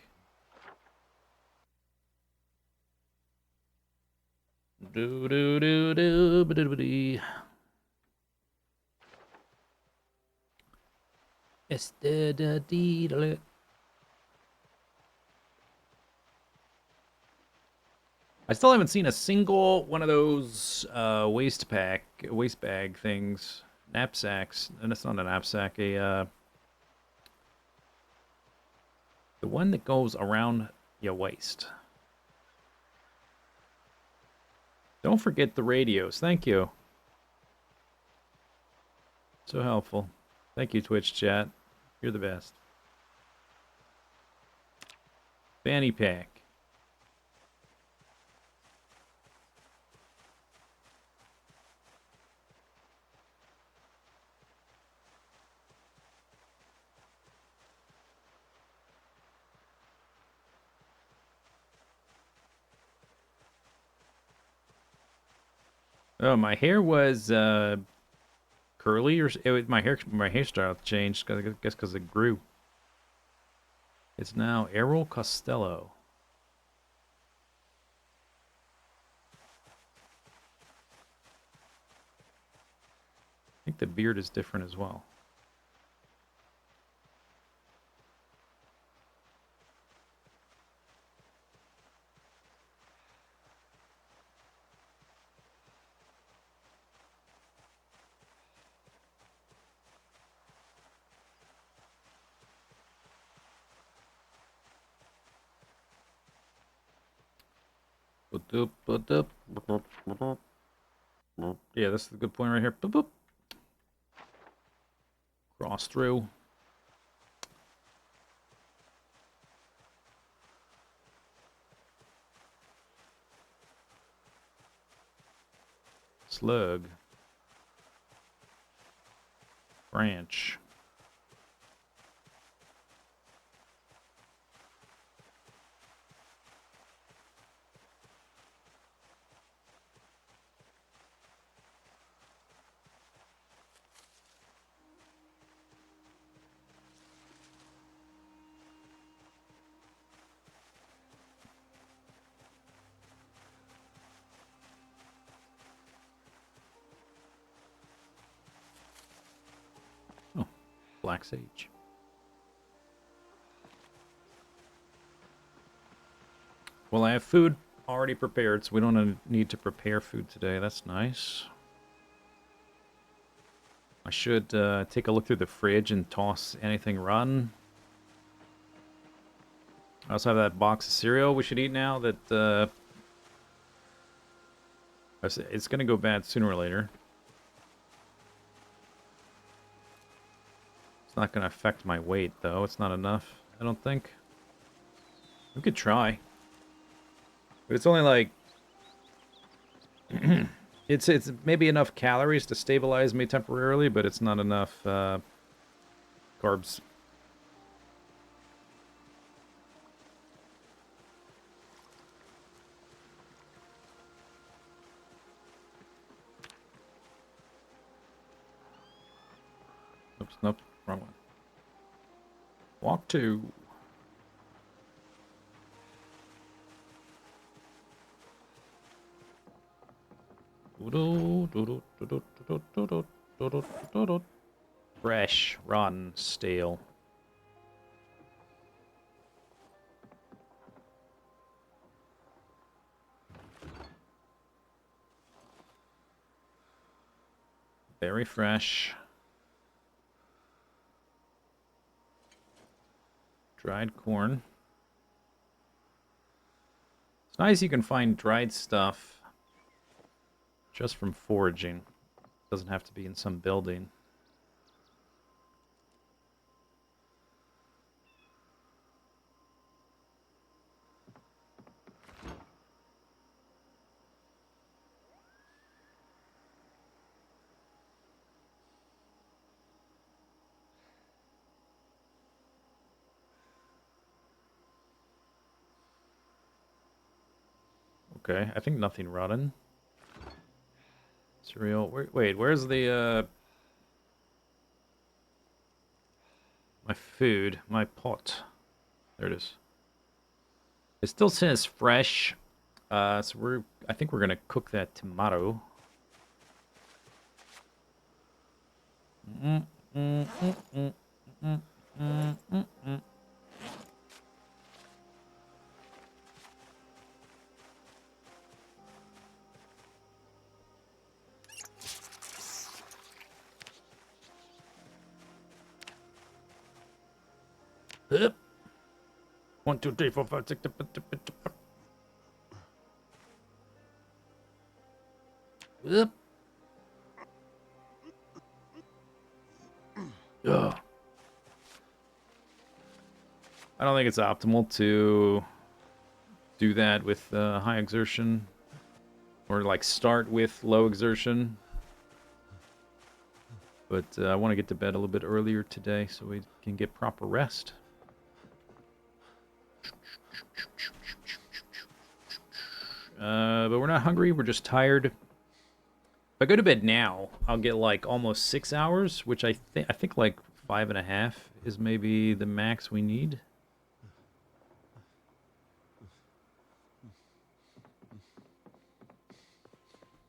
Do do do do ba do ba dee. I still haven't seen a single one of those waste bag things. Knapsacks, and it's not a knapsack, the The one that goes around your waist. Don't forget the radios. Thank you. So helpful. Thank you, Twitch chat. You're the best. Fanny pack. Oh, my hair was curly, or my hairstyle changed. I guess because it grew. It's now Errol Costello. I think the beard is different as well. Yeah, this is a good point right here. Boop, boop. Cross through. Slug. Branch. Oh, black sage. Well, I have food already prepared, so we don't need to prepare food today. That's nice. I should take a look through the fridge and toss anything rotten. I also have that box of cereal we should eat now that it's going to go bad sooner or later. It's not going to affect my weight, though. It's not enough, I don't think. We could try. But it's only like... it's maybe enough calories to stabilize me temporarily, but it's not enough carbs. Oops, nope, wrong one. Walk 2. Fresh, rotten, stale. Very fresh. Dried corn. It's nice you can find dried stuff just from foraging. It doesn't have to be in some building. Okay, I think nothing rotten. Cereal. Wait, where's the my food, my pot? There it is. It still says fresh. So I think we're gonna cook that tomato. Up. 1, 2, 3, 4, 5, 6. Up. Ugh. I don't think it's optimal to do that with high exertion, or like start with low exertion. But I want to get to bed a little bit earlier today so we can get proper rest. But we're not hungry, we're just tired. If I go to bed now, I'll get like almost 6 hours, which I think like 5.5 is maybe the max we need.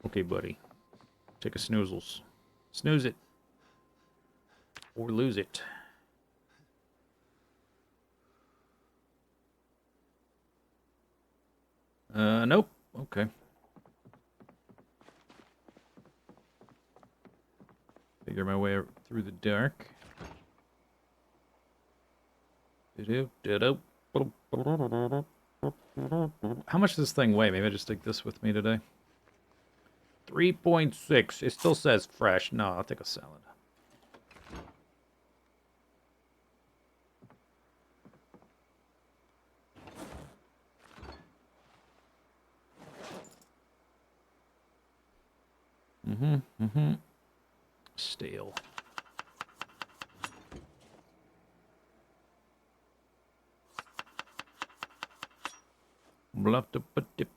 Okay, buddy. Take a snoozles. Snooze it. Or lose it. Nope. Okay. Figure my way through the dark. How much does this thing weigh? Maybe I just take this with me today. 3.6. It still says fresh. No, I'll take a salad. Stale. Bluff to put dip.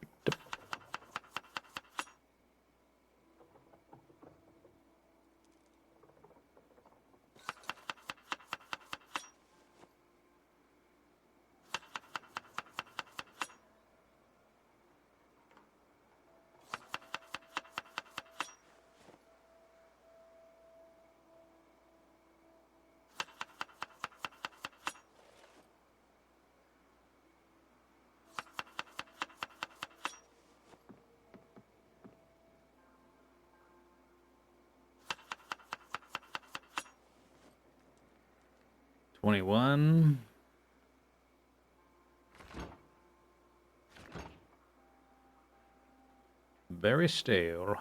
21. Very stale.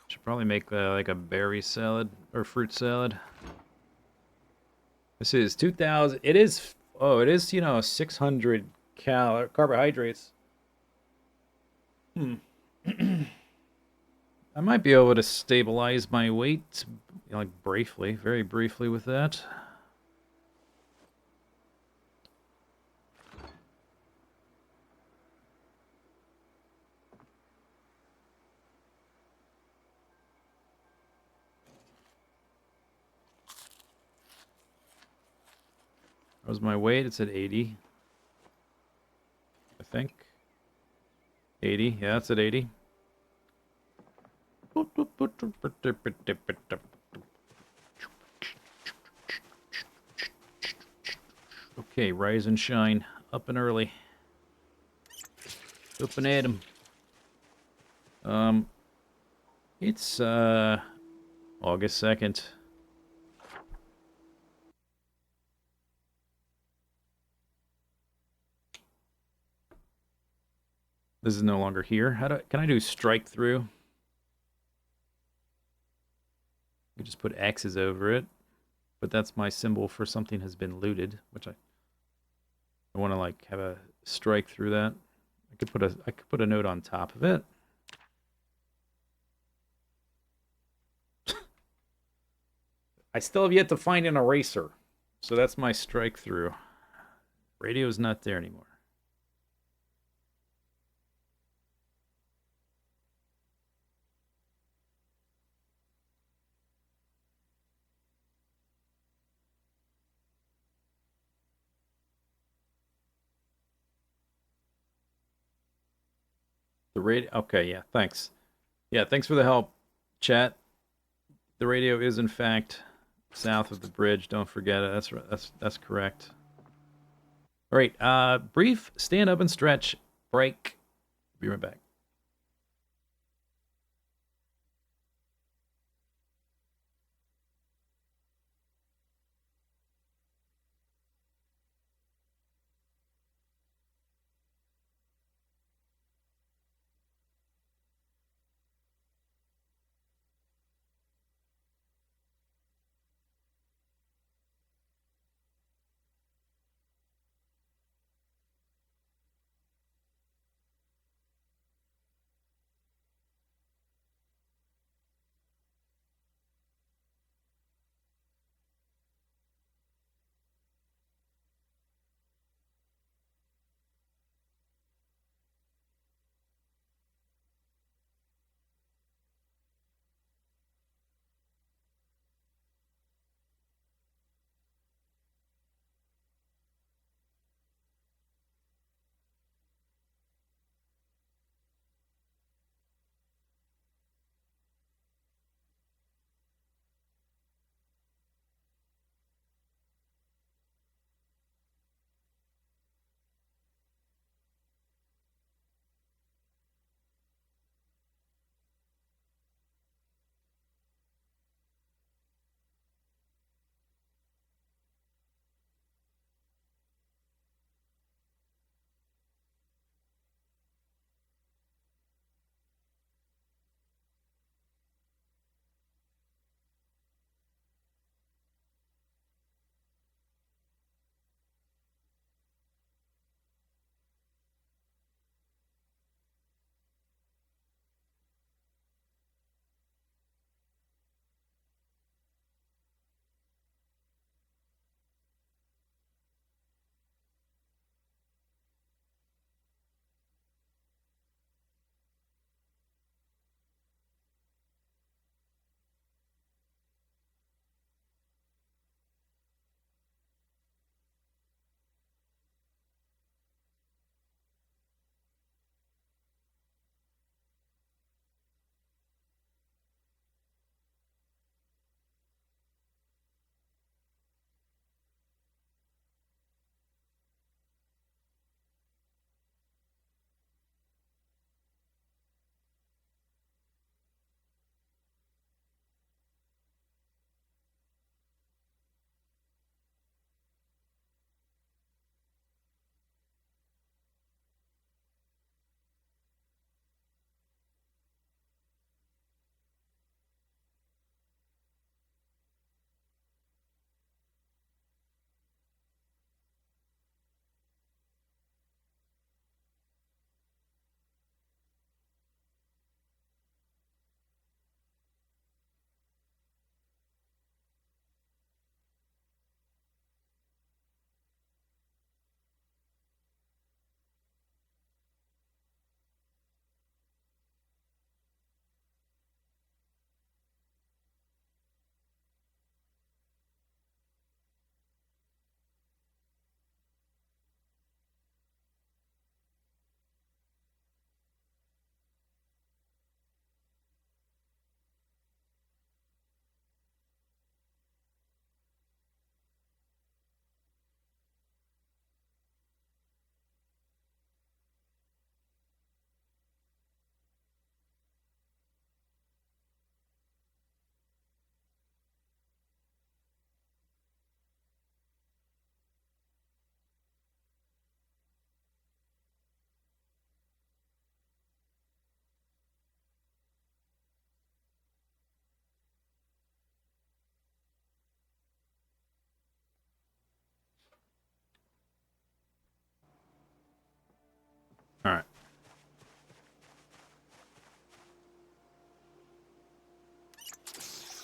Should probably make like a berry salad or fruit salad. This is 2,000. It is. Oh, it is. 600 carbohydrates. I might be able to stabilize my weight, like briefly, very briefly with that. What was my weight? It said 80. I think. 80. Yeah, it's at 80. Okay, rise and shine. Up and early. Up and at 'em. It's August 2nd. This is no longer here. Can I do strike through? You just put X's over it, but that's my symbol for something has been looted, which I want to like have a strike through that. I could put a note on top of it. I still have yet to find an eraser, so that's my strike through. Radio's not there anymore. The radio. Okay, yeah, thanks. Yeah, thanks for the help, chat. The radio is in fact south of the bridge. Don't forget it. That's correct. All right. Brief stand up and stretch break. Be right back.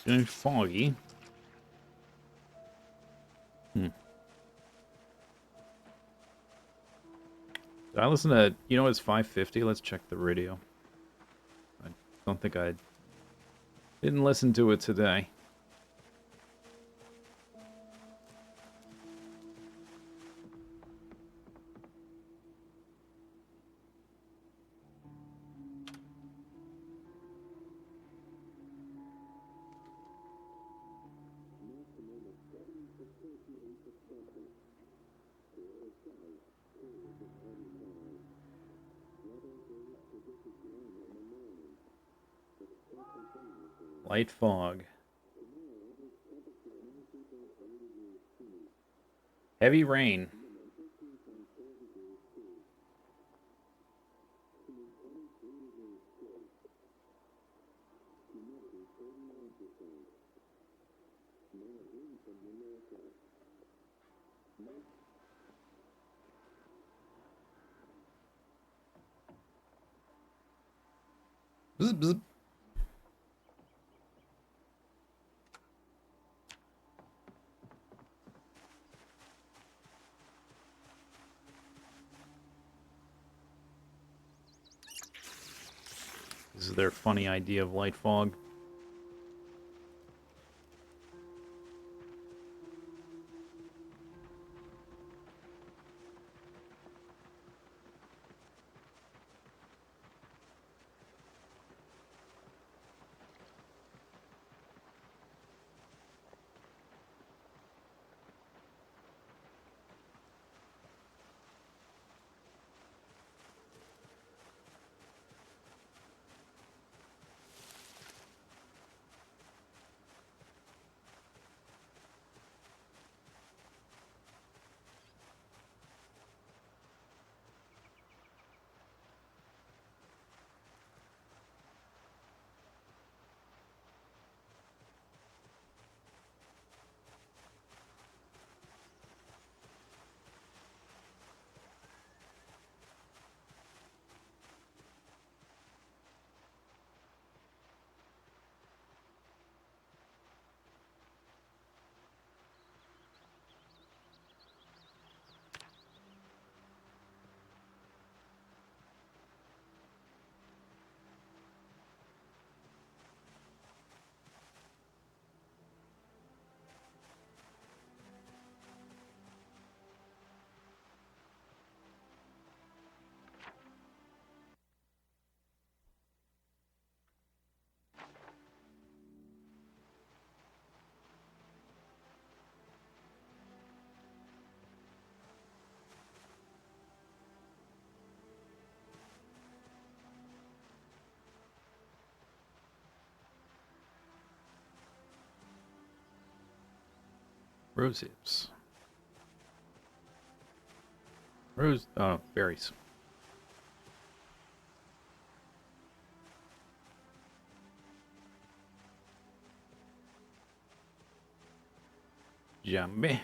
Getting foggy. Did I listen to... You know, it's 5:50. Let's check the radio. I don't think I... Didn't listen to it today. Light fog. Heavy rain. Bzz, bzz. This is their funny idea of light fog. Rose hips. Oh, berries. Jambe.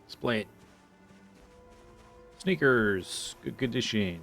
Split. Sneakers. Good condition.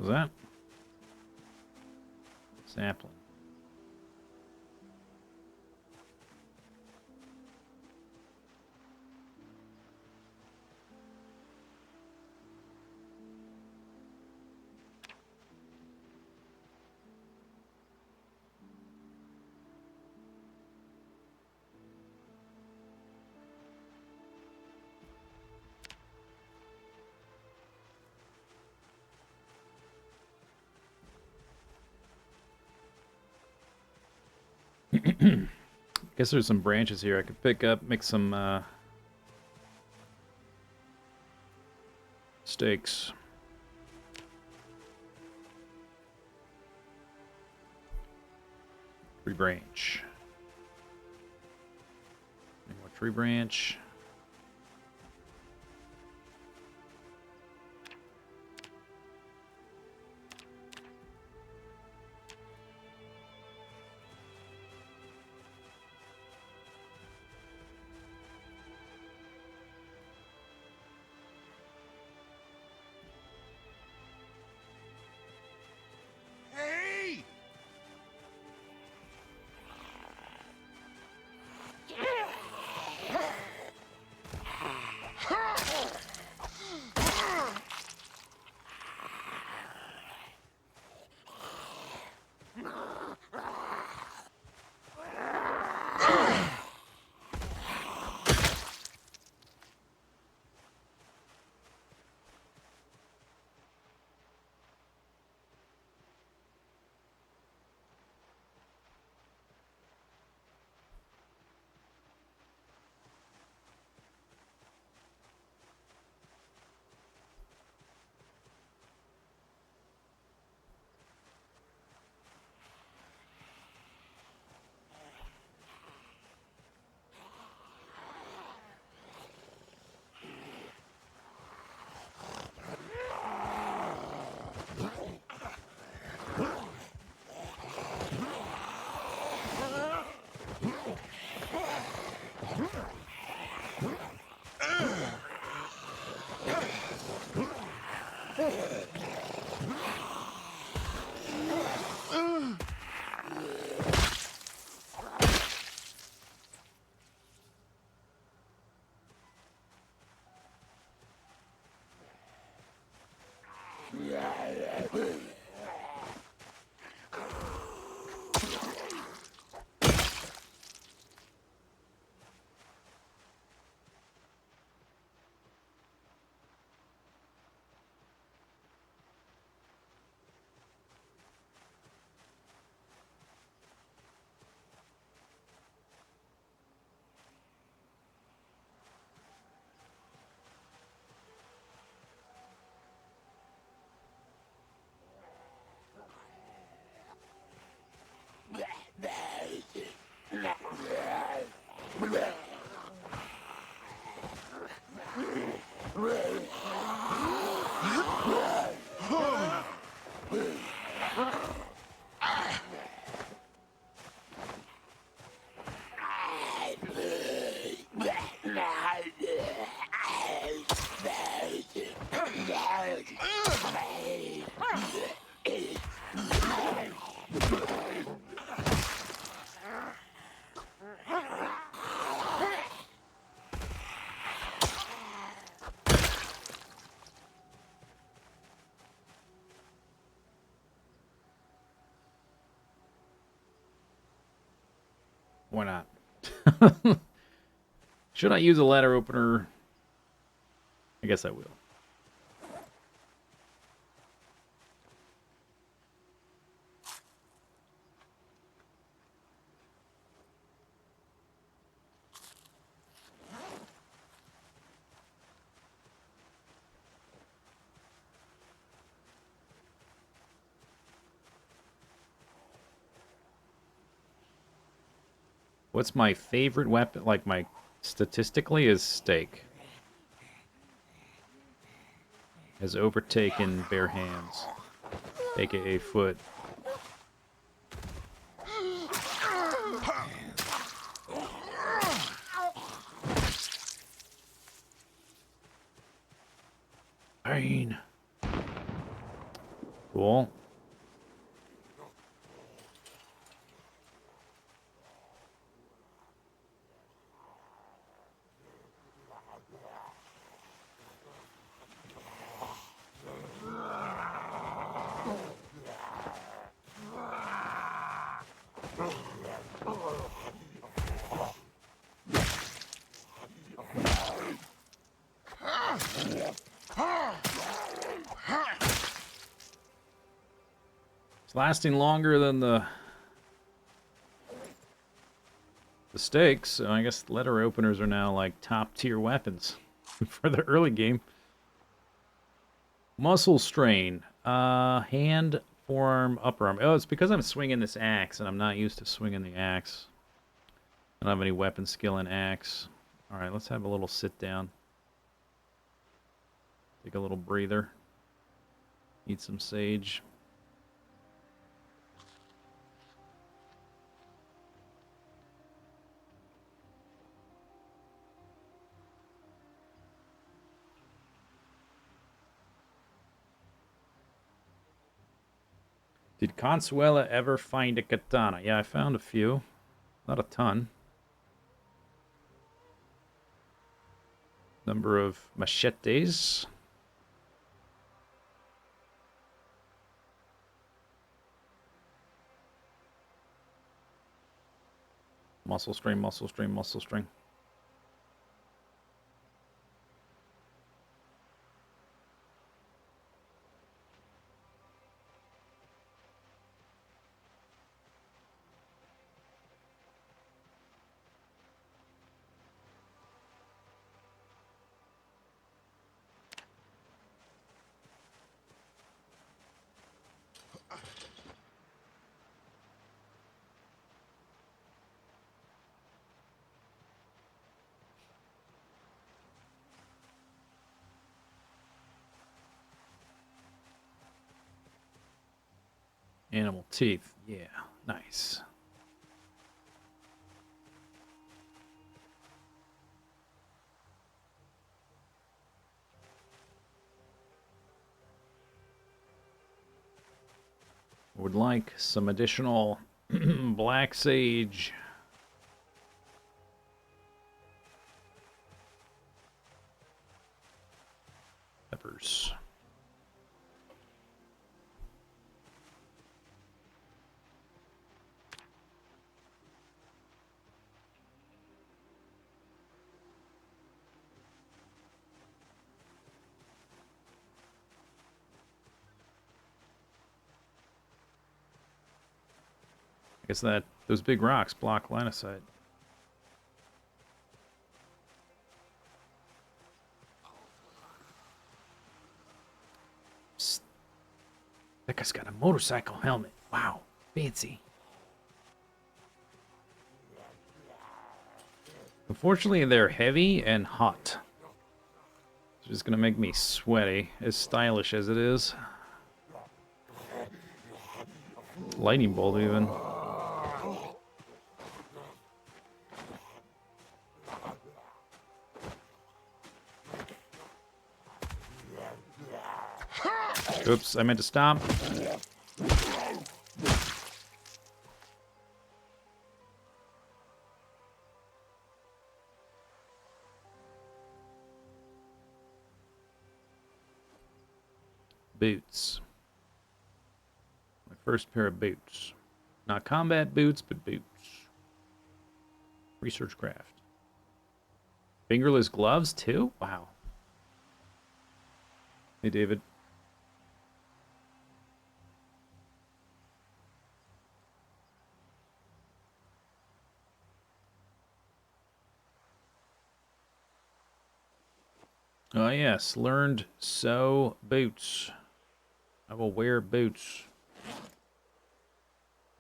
was that? Sapling. Guess there's some branches here I could pick up, make some steaks. Tree branch. Any more tree branch? Hey! Why not? Should I use a ladder opener? I guess I will. What's my favorite weapon? Like my statistically is steak. Has overtaken bare hands, aka foot. Zane. Cool. Cool. It's lasting longer than the stakes, so I guess letter openers are now like top tier weapons for the early game. Muscle strain. Hand, forearm, upper arm. Oh, it's because I'm swinging this axe and I'm not used to swinging the axe. I don't have any weapon skill in axe. Alright, let's have a little sit down. Take a little breather. Eat some sage. Did Consuela ever find a katana? Yeah, I found a few. Not a ton. Number of machetes. Muscle string, muscle string, muscle string. Animal teeth. Yeah, nice. Would like some additional black sage. Peppers. I guess that those big rocks block line of sight. Psst. That guy's got a motorcycle helmet. Wow, fancy. Unfortunately, they're heavy and hot. It's just gonna make me sweaty, as stylish as it is. Lightning bolt, even. Oops, I meant to stop. Boots. My first pair of boots. Not combat boots, but boots. Research craft. Fingerless gloves, too? Wow. Hey, David. Oh, yes. Learned sew boots. I will wear boots.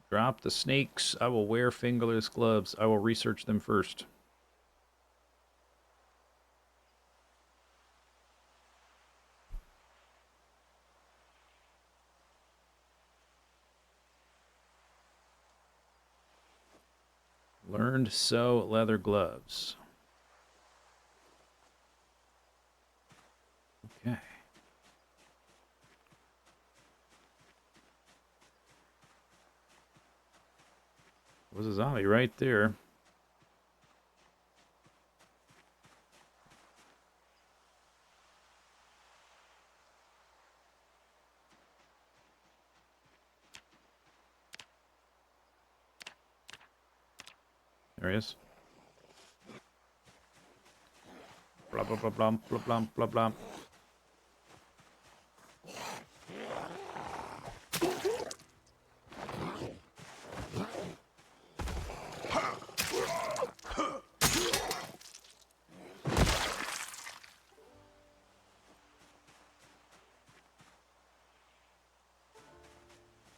Drop the snakes. I will wear fingerless gloves. I will research them first. Learned sew leather gloves. Okay. Was a zombie right there. There he is. Blah blah blah blah blah blah blah blah.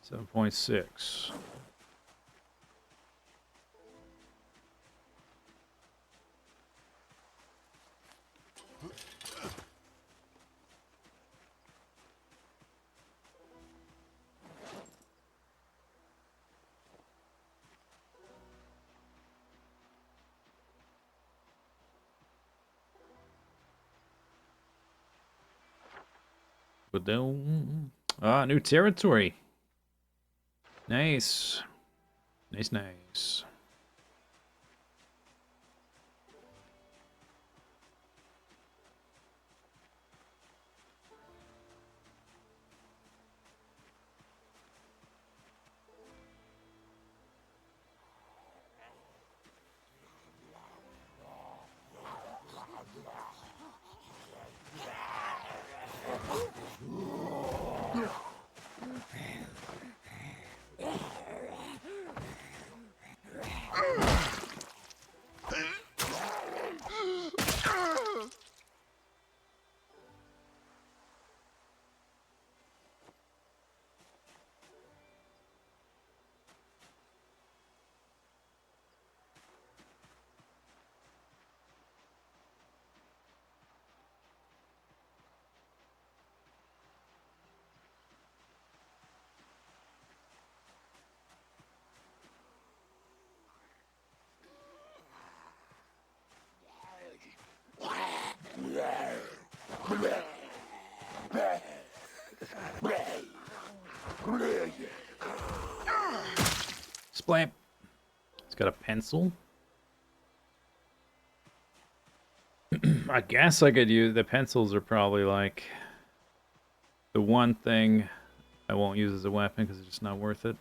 $7.6. But then, new territory. Nice. Nice, nice. Splam. It's got a pencil. I guess I could use the pencils are probably like the one thing I won't use as a weapon because it's just not worth it.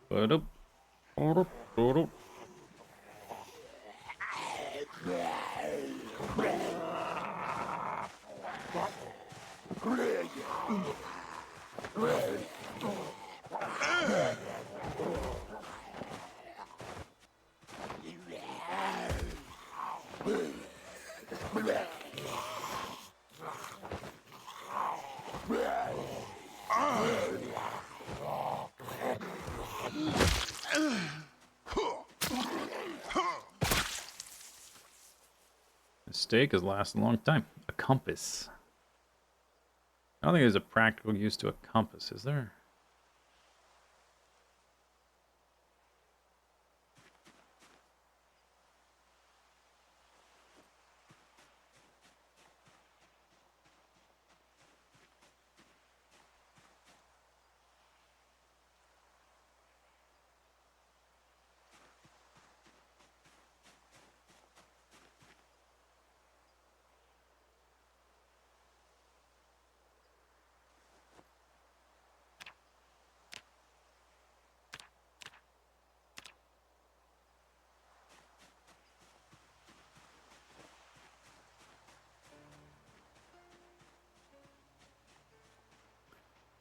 Ba-doop. Ba-doop. Ba-doop. The steak has lasted a long time. A compass. I don't think there's a practical use to a compass, is there?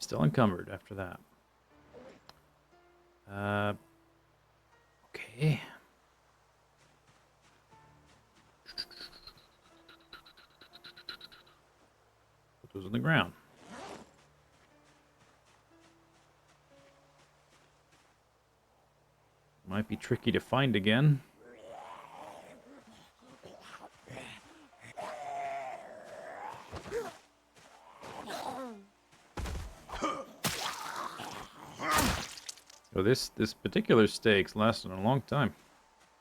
Still encumbered after that. Okay. Put those on the ground. Might be tricky to find again. Oh, this particular steak's lasted a long time.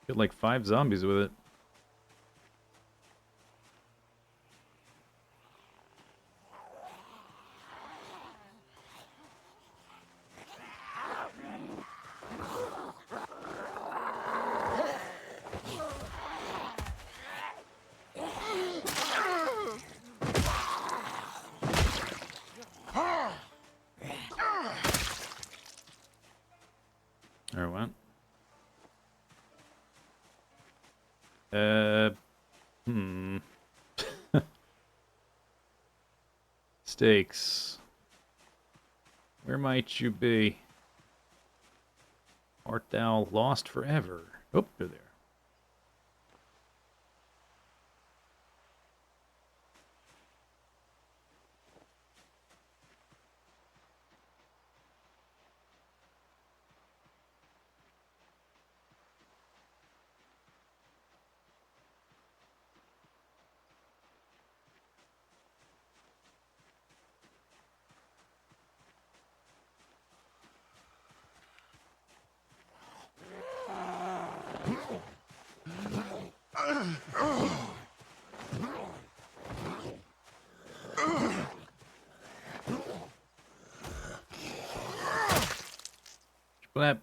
Killed like 5 zombies with it. Or what? Steaks. Where might you be? Art thou lost forever? Oh, they're there. Flap.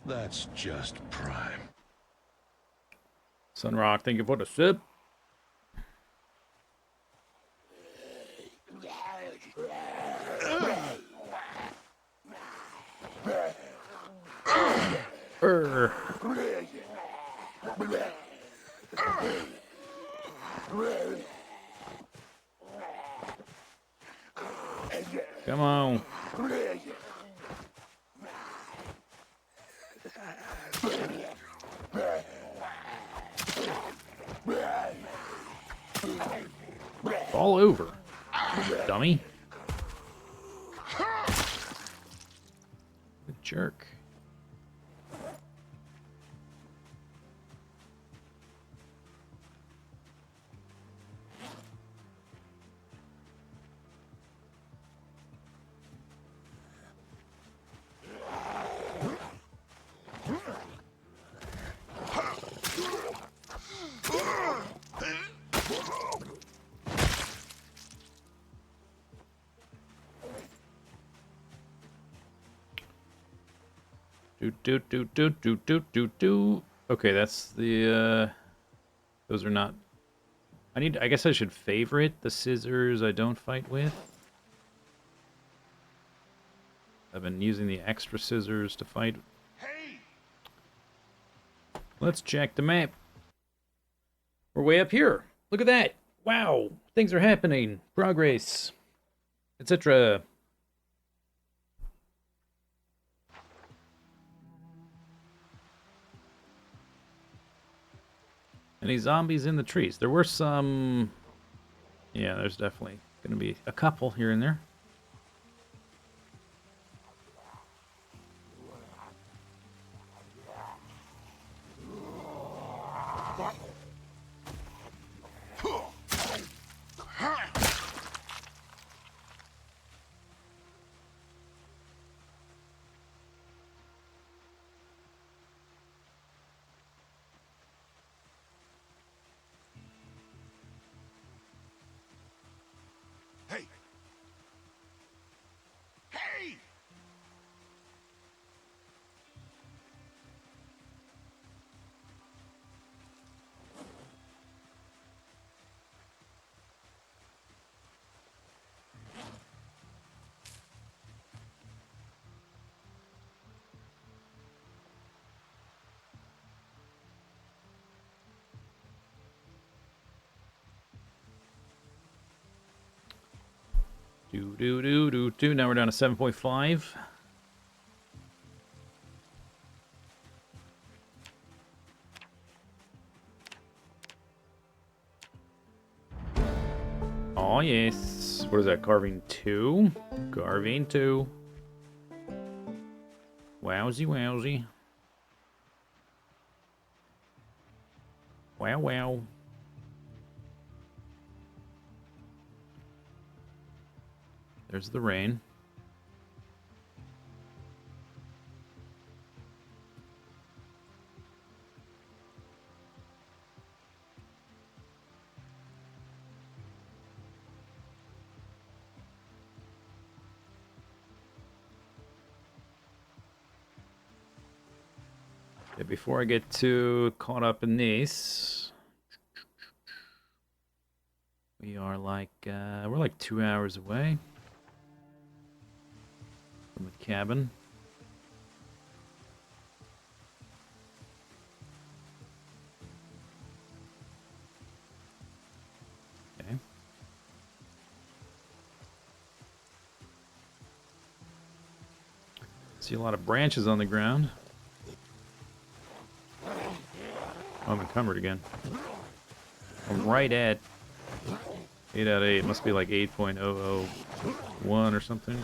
That's just prime. Sunrock, thank you for the sip. Urgh. Come on. Fall over, dummy. Good jerk. Do. Okay, that's the those are not. I guess I should favorite the scissors I don't fight with. I've been using the extra scissors to fight. Hey! Let's check the map. We're way up here. Look at that. Wow, things are happening. Progress, etc. Any zombies in the trees? There were some... Yeah, there's definitely going to be a couple here and there. Hey! Hey! Now we're down to 7.5. Oh, yes. What is that? Carving 2? Carving 2. Wowsy, wowsy. Wow, wow. There's the rain. Okay, before I get too caught up in this, we are like, we're like 2 hours away from the cabin. Okay. See a lot of branches on the ground. Oh, I'm encumbered again. I'm right at 8 out of 8. It must be like 8.001 or something.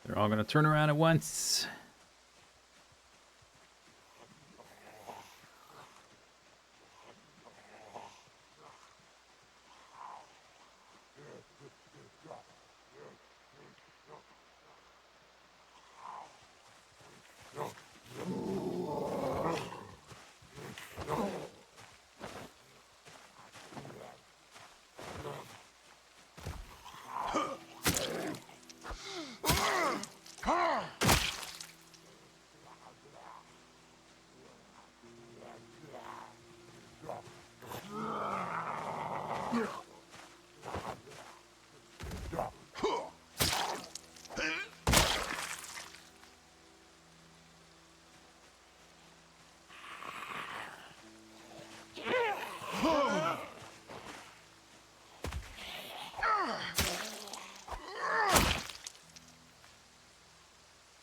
They're all going to turn around at once.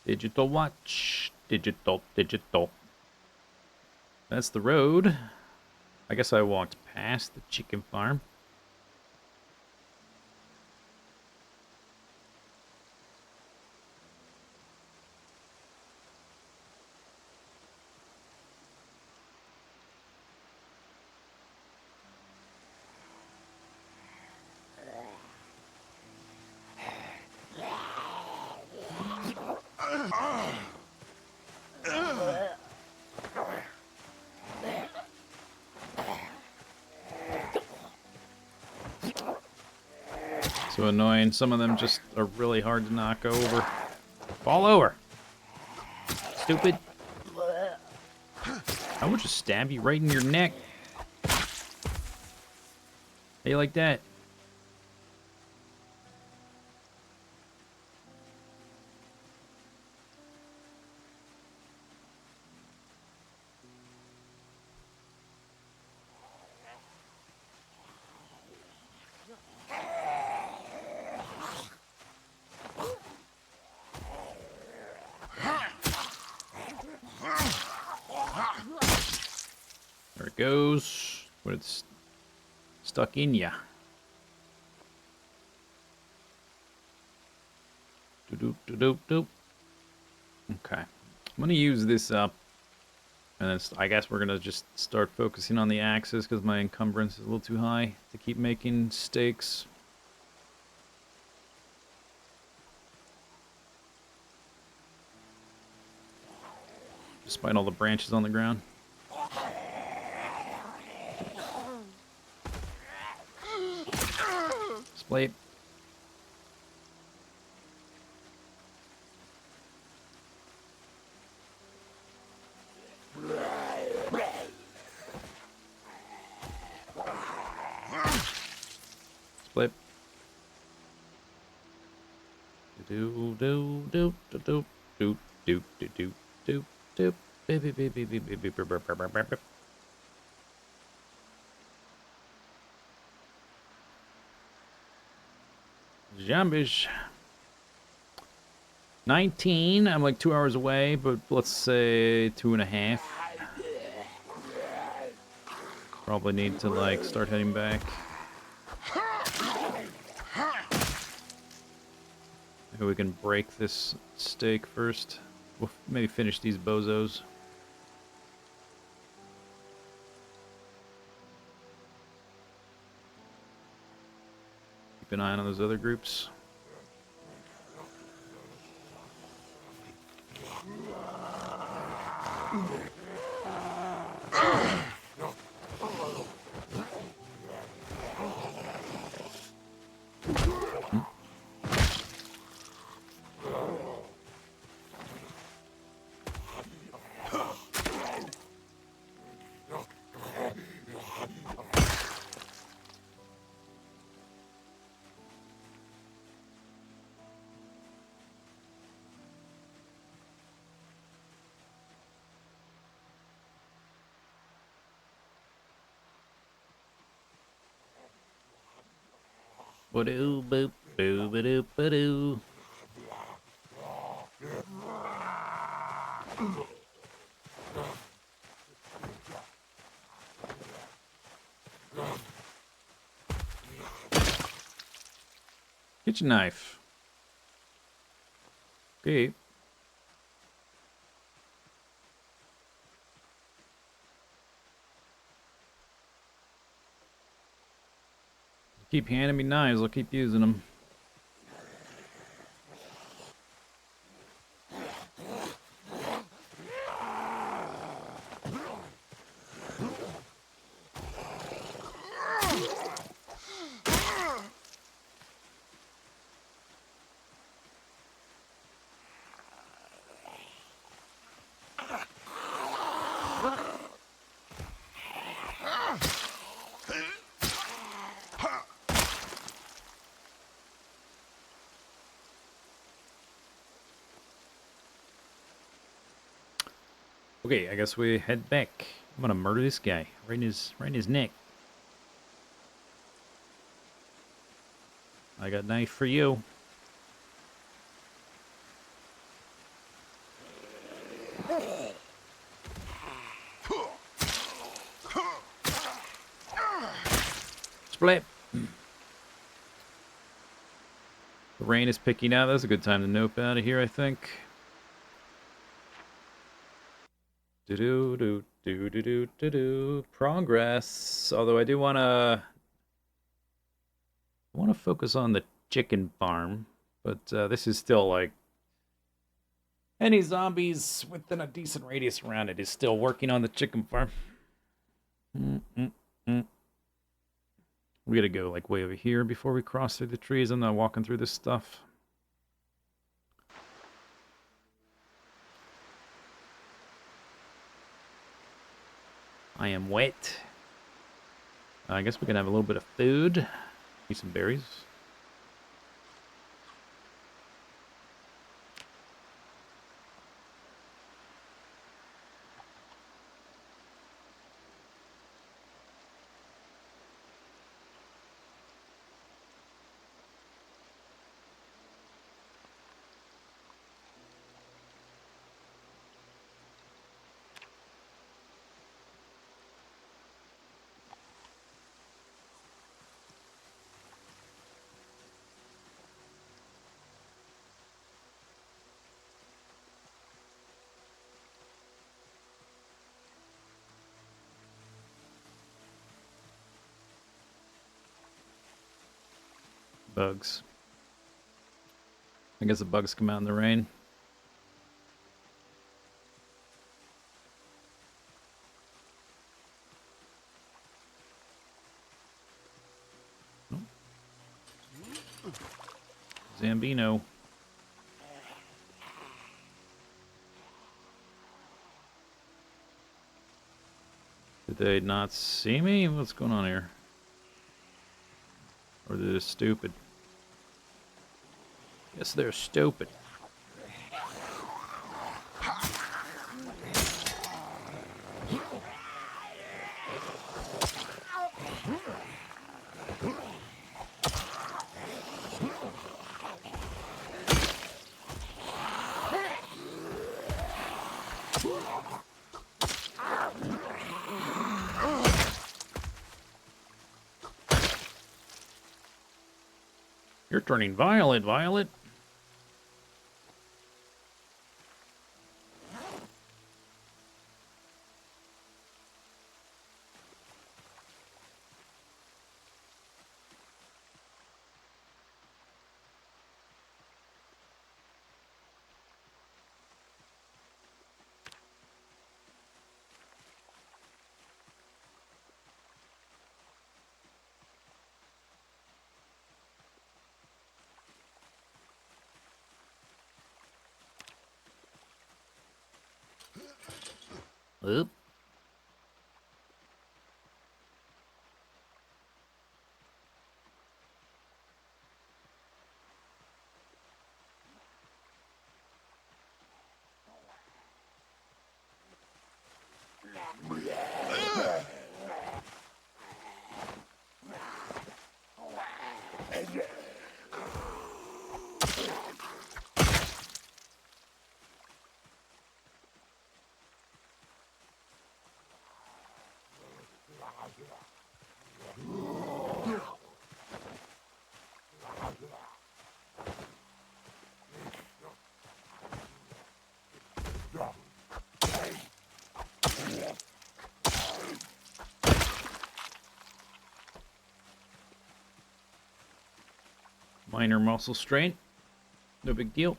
Digital watch. Digital, digital. That's the road. I guess I walked past the chicken farm. So annoying. Some of them just are really hard to knock over. Fall over. Stupid. I would just stab you right in your neck. How you like that? There it goes. When it's stuck in ya. Doop, doop, doop. Okay. I'm going to use this up. And then I guess we're going to just start focusing on the axes because my encumbrance is a little too high to keep making stakes. Despite all the branches on the ground. Split. Split. Do do do do do do do do do do do. Baby baby baby baby. Zombies. 19. I'm like 2 hours away, but let's say 2.5. Probably need to like start heading back. Maybe we can break this stake first. We'll maybe finish these bozos. Keep an eye on those other groups. Ba-doo, boop, boo, ba-doo, ba-doo. Kitchen knife. Okay. Keep handing me knives, I'll keep using them. Okay, I guess we head back. I'm gonna murder this guy right in his neck. I got a knife for you. Split. The rain is picking up. That's a good time to nope out of here, I think. Do-do-do-do-do-do-do. Progress. Although I do want to focus on the chicken farm, but this is still like any zombies within a decent radius around it is still working on the chicken farm. We gotta go like way over here before we cross through the trees. I'm not walking through this stuff. I am wet. I guess we can have a little bit of food. Eat some berries. Bugs. I guess the bugs come out in the rain. Nope. Zambino. Did they not see me? What's going on here? Or they're just stupid? Guess they're stupid. You're turning violent, Violet. Oop. Minor muscle strain. No big deal.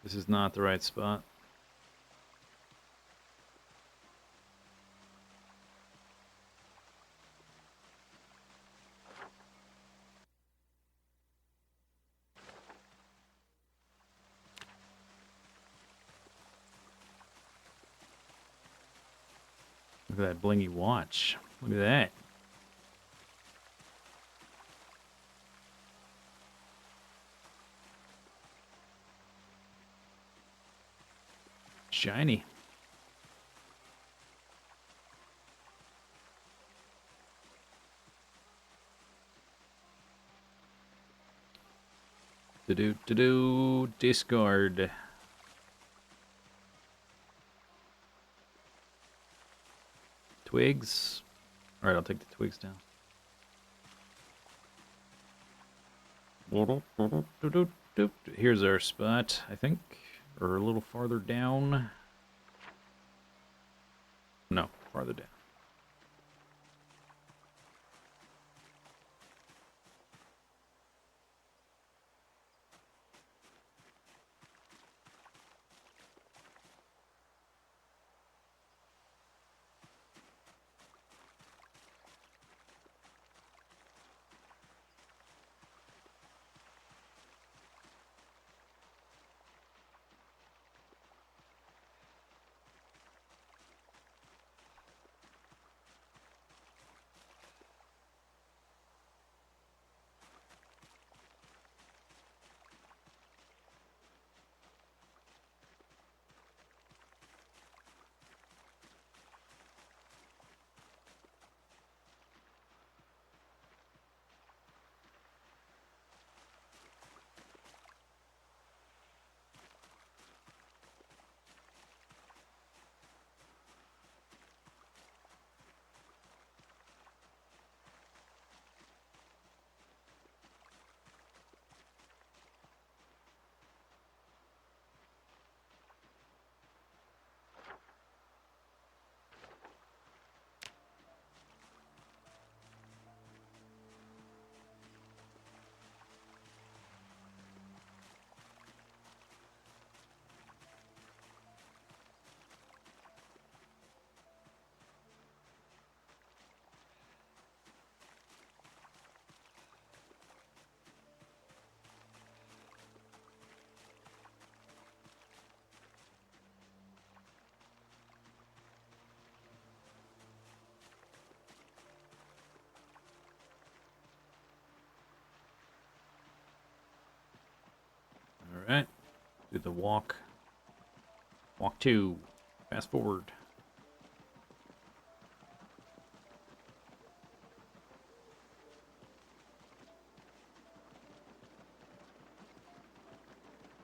This is not the right spot. Look at that blingy watch. Look at that. Shiny. Do discard. Twigs. All right, I'll take the twigs down. Here's our spot, I think, or a little farther down. No, farther down. do the walk. Walk 2. Fast forward.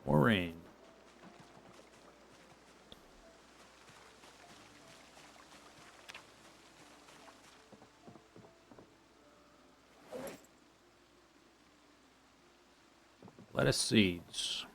More rain. Lettuce seeds.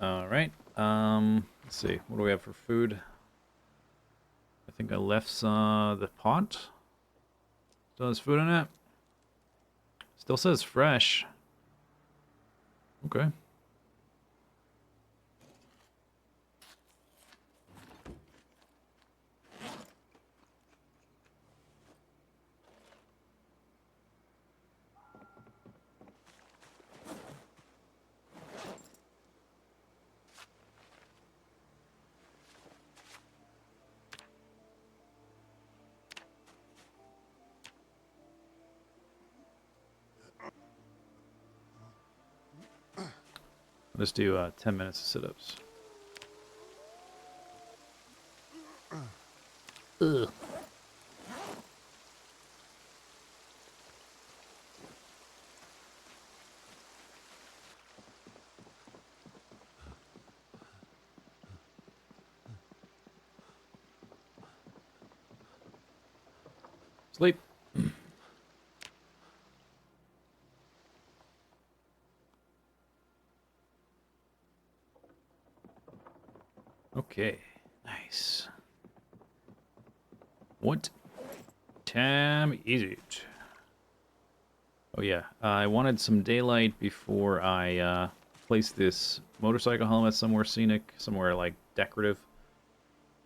All right. Let's see. What do we have for food? I think I left the pot. Still has food in it. Still says fresh. Okay. Let's do 10 minutes of sit-ups. Ugh. Sleep. Okay, nice. What time is it? Oh yeah, I wanted some daylight before I place this motorcycle helmet somewhere scenic, somewhere like decorative.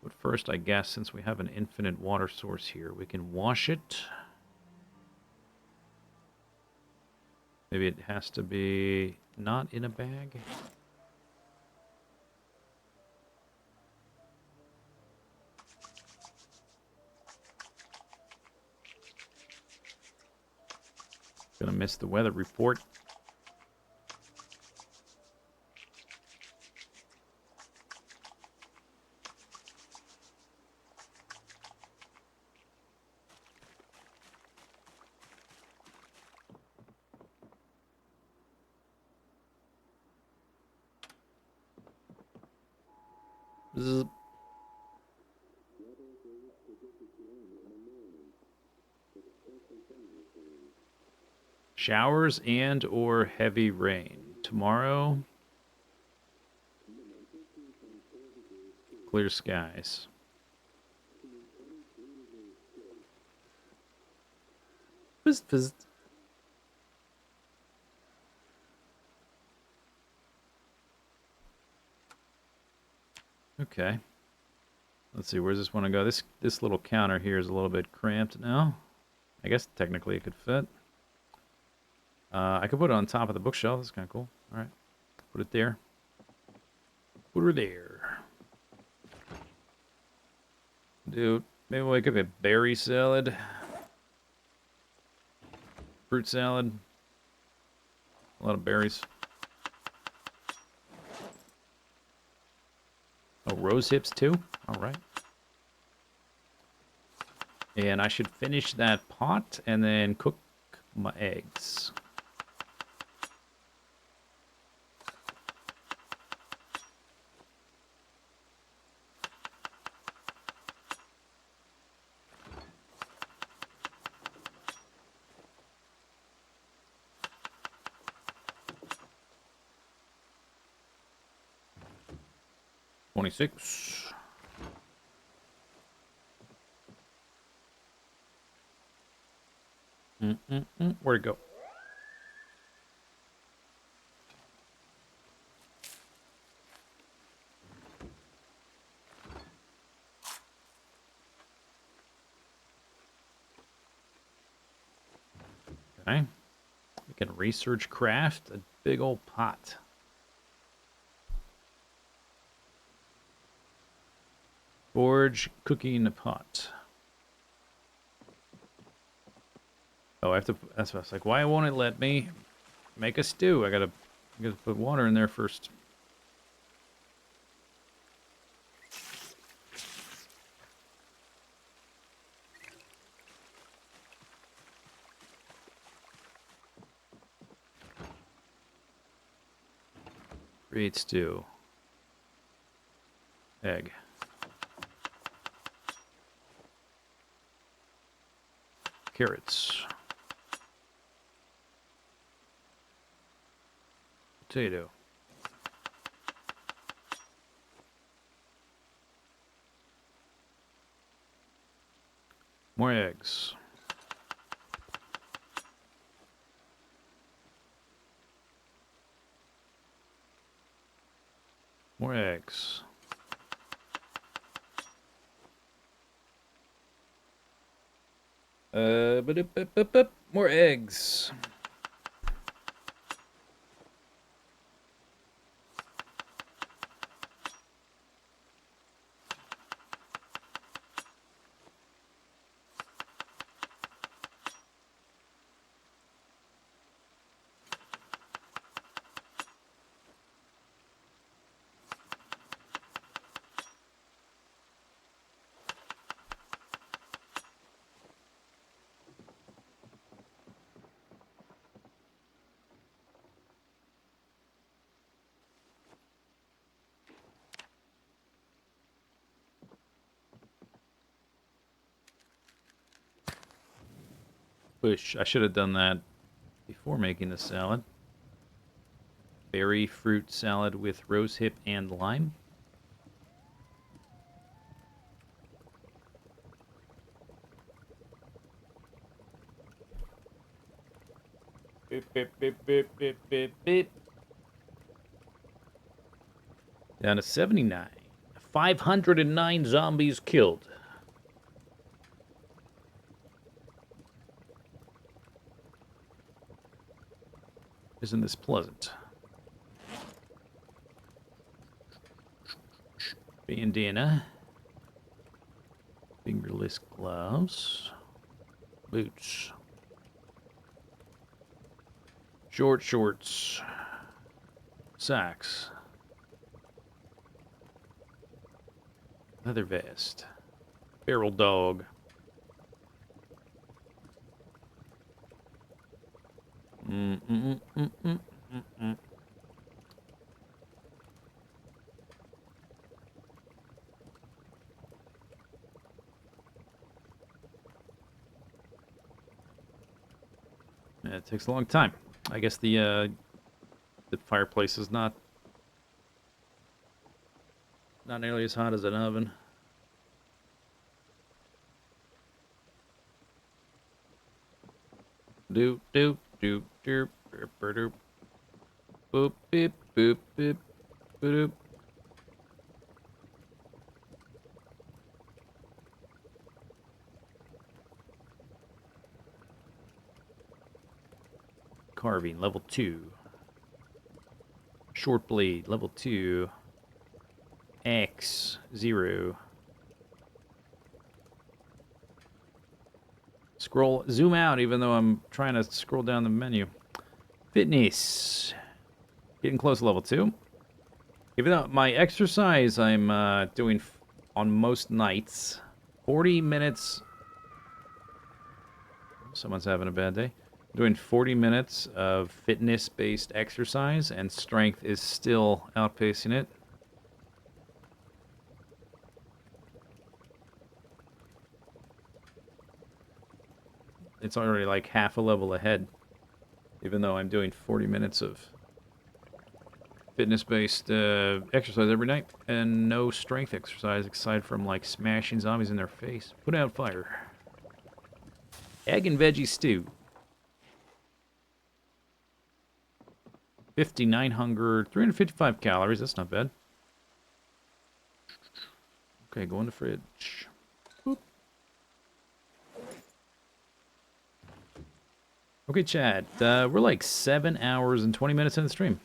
But first, I guess, since we have an infinite water source here, we can wash it. Maybe it has to be not in a bag. Gonna miss the weather report. Zzz. Showers and or heavy rain. Tomorrow, clear skies. Fizz, fizz. Okay. Let's see, where's this want to go? This little counter here is a little bit cramped now. I guess technically it could fit. I could put it on top of the bookshelf. That's kind of cool. All right. Put it there. Put her there. Dude, maybe we could get berry salad. Fruit salad. A lot of berries. Oh, rose hips too? All right. And I should finish that pot and then cook my eggs. 26. Where'd it go? Okay. We can research craft a big old pot. Forge cooking pot. Oh, I have to. That's what I was like. Why won't it let me make a stew? I gotta put water in there first. Create stew. Egg. Carrots. Potato. More eggs. More eggs. More eggs. Wish I should have done that before making the salad. Berry fruit salad with rose hip and lime. Beep, beep, beep, beep, beep, beep, beep. Down to 79. 509 zombies killed. Isn't this pleasant? Bandana. Fingerless gloves. Boots. Short shorts. Socks. Leather vest. Feral dog. Yeah, it takes a long time. I guess the fireplace is not nearly as hot as an oven. Doop doop doop doop doop doop boop beep boop beep boop. Carving level 2. Short blade level 2. X 0. Scroll, zoom out, even though I'm trying to scroll down the menu. Fitness. Getting close to level 2. Even though my exercise I'm doing on most nights. 40 minutes. Someone's having a bad day. Doing 40 minutes of fitness-based exercise, and strength is still outpacing it. It's already like half a level ahead, even though I'm doing 40 minutes of fitness-based exercise every night, and no strength exercise aside from like smashing zombies in their face. Put out fire. Egg and veggie stew. 59 hunger, 355 calories. That's not bad. Okay, go in the fridge. Boop. Okay, Chad. We're like 7 hours and 20 minutes in the stream.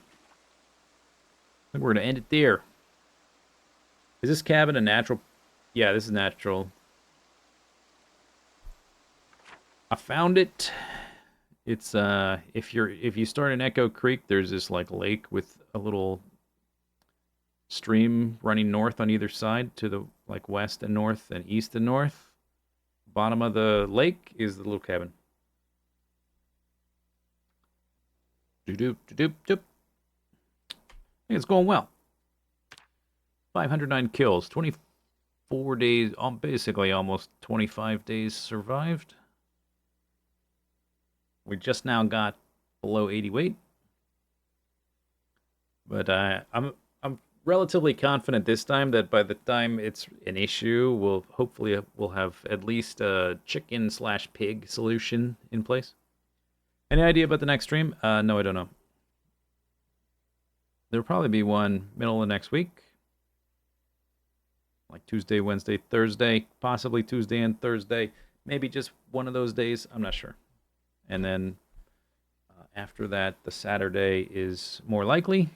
I think we're going to end it there. Is this cabin a natural? Yeah, this is natural. I found it. It's if you start in Echo Creek, there's this like lake with a little stream running north on either side to the like west and north and east and north. Bottom of the lake is the little cabin. Doop doop doop. I think it's going well. 509 kills, 24 days, basically almost 25 days survived. We just now got below 80 weight. But I'm relatively confident this time that by the time it's an issue, we'll have at least a chicken/pig solution in place. Any idea about the next stream? No, I don't know. There'll probably be one middle of next week. Like Tuesday, Wednesday, Thursday, possibly Tuesday and Thursday. Maybe just one of those days. I'm not sure. And then after that, the Saturday is more likely.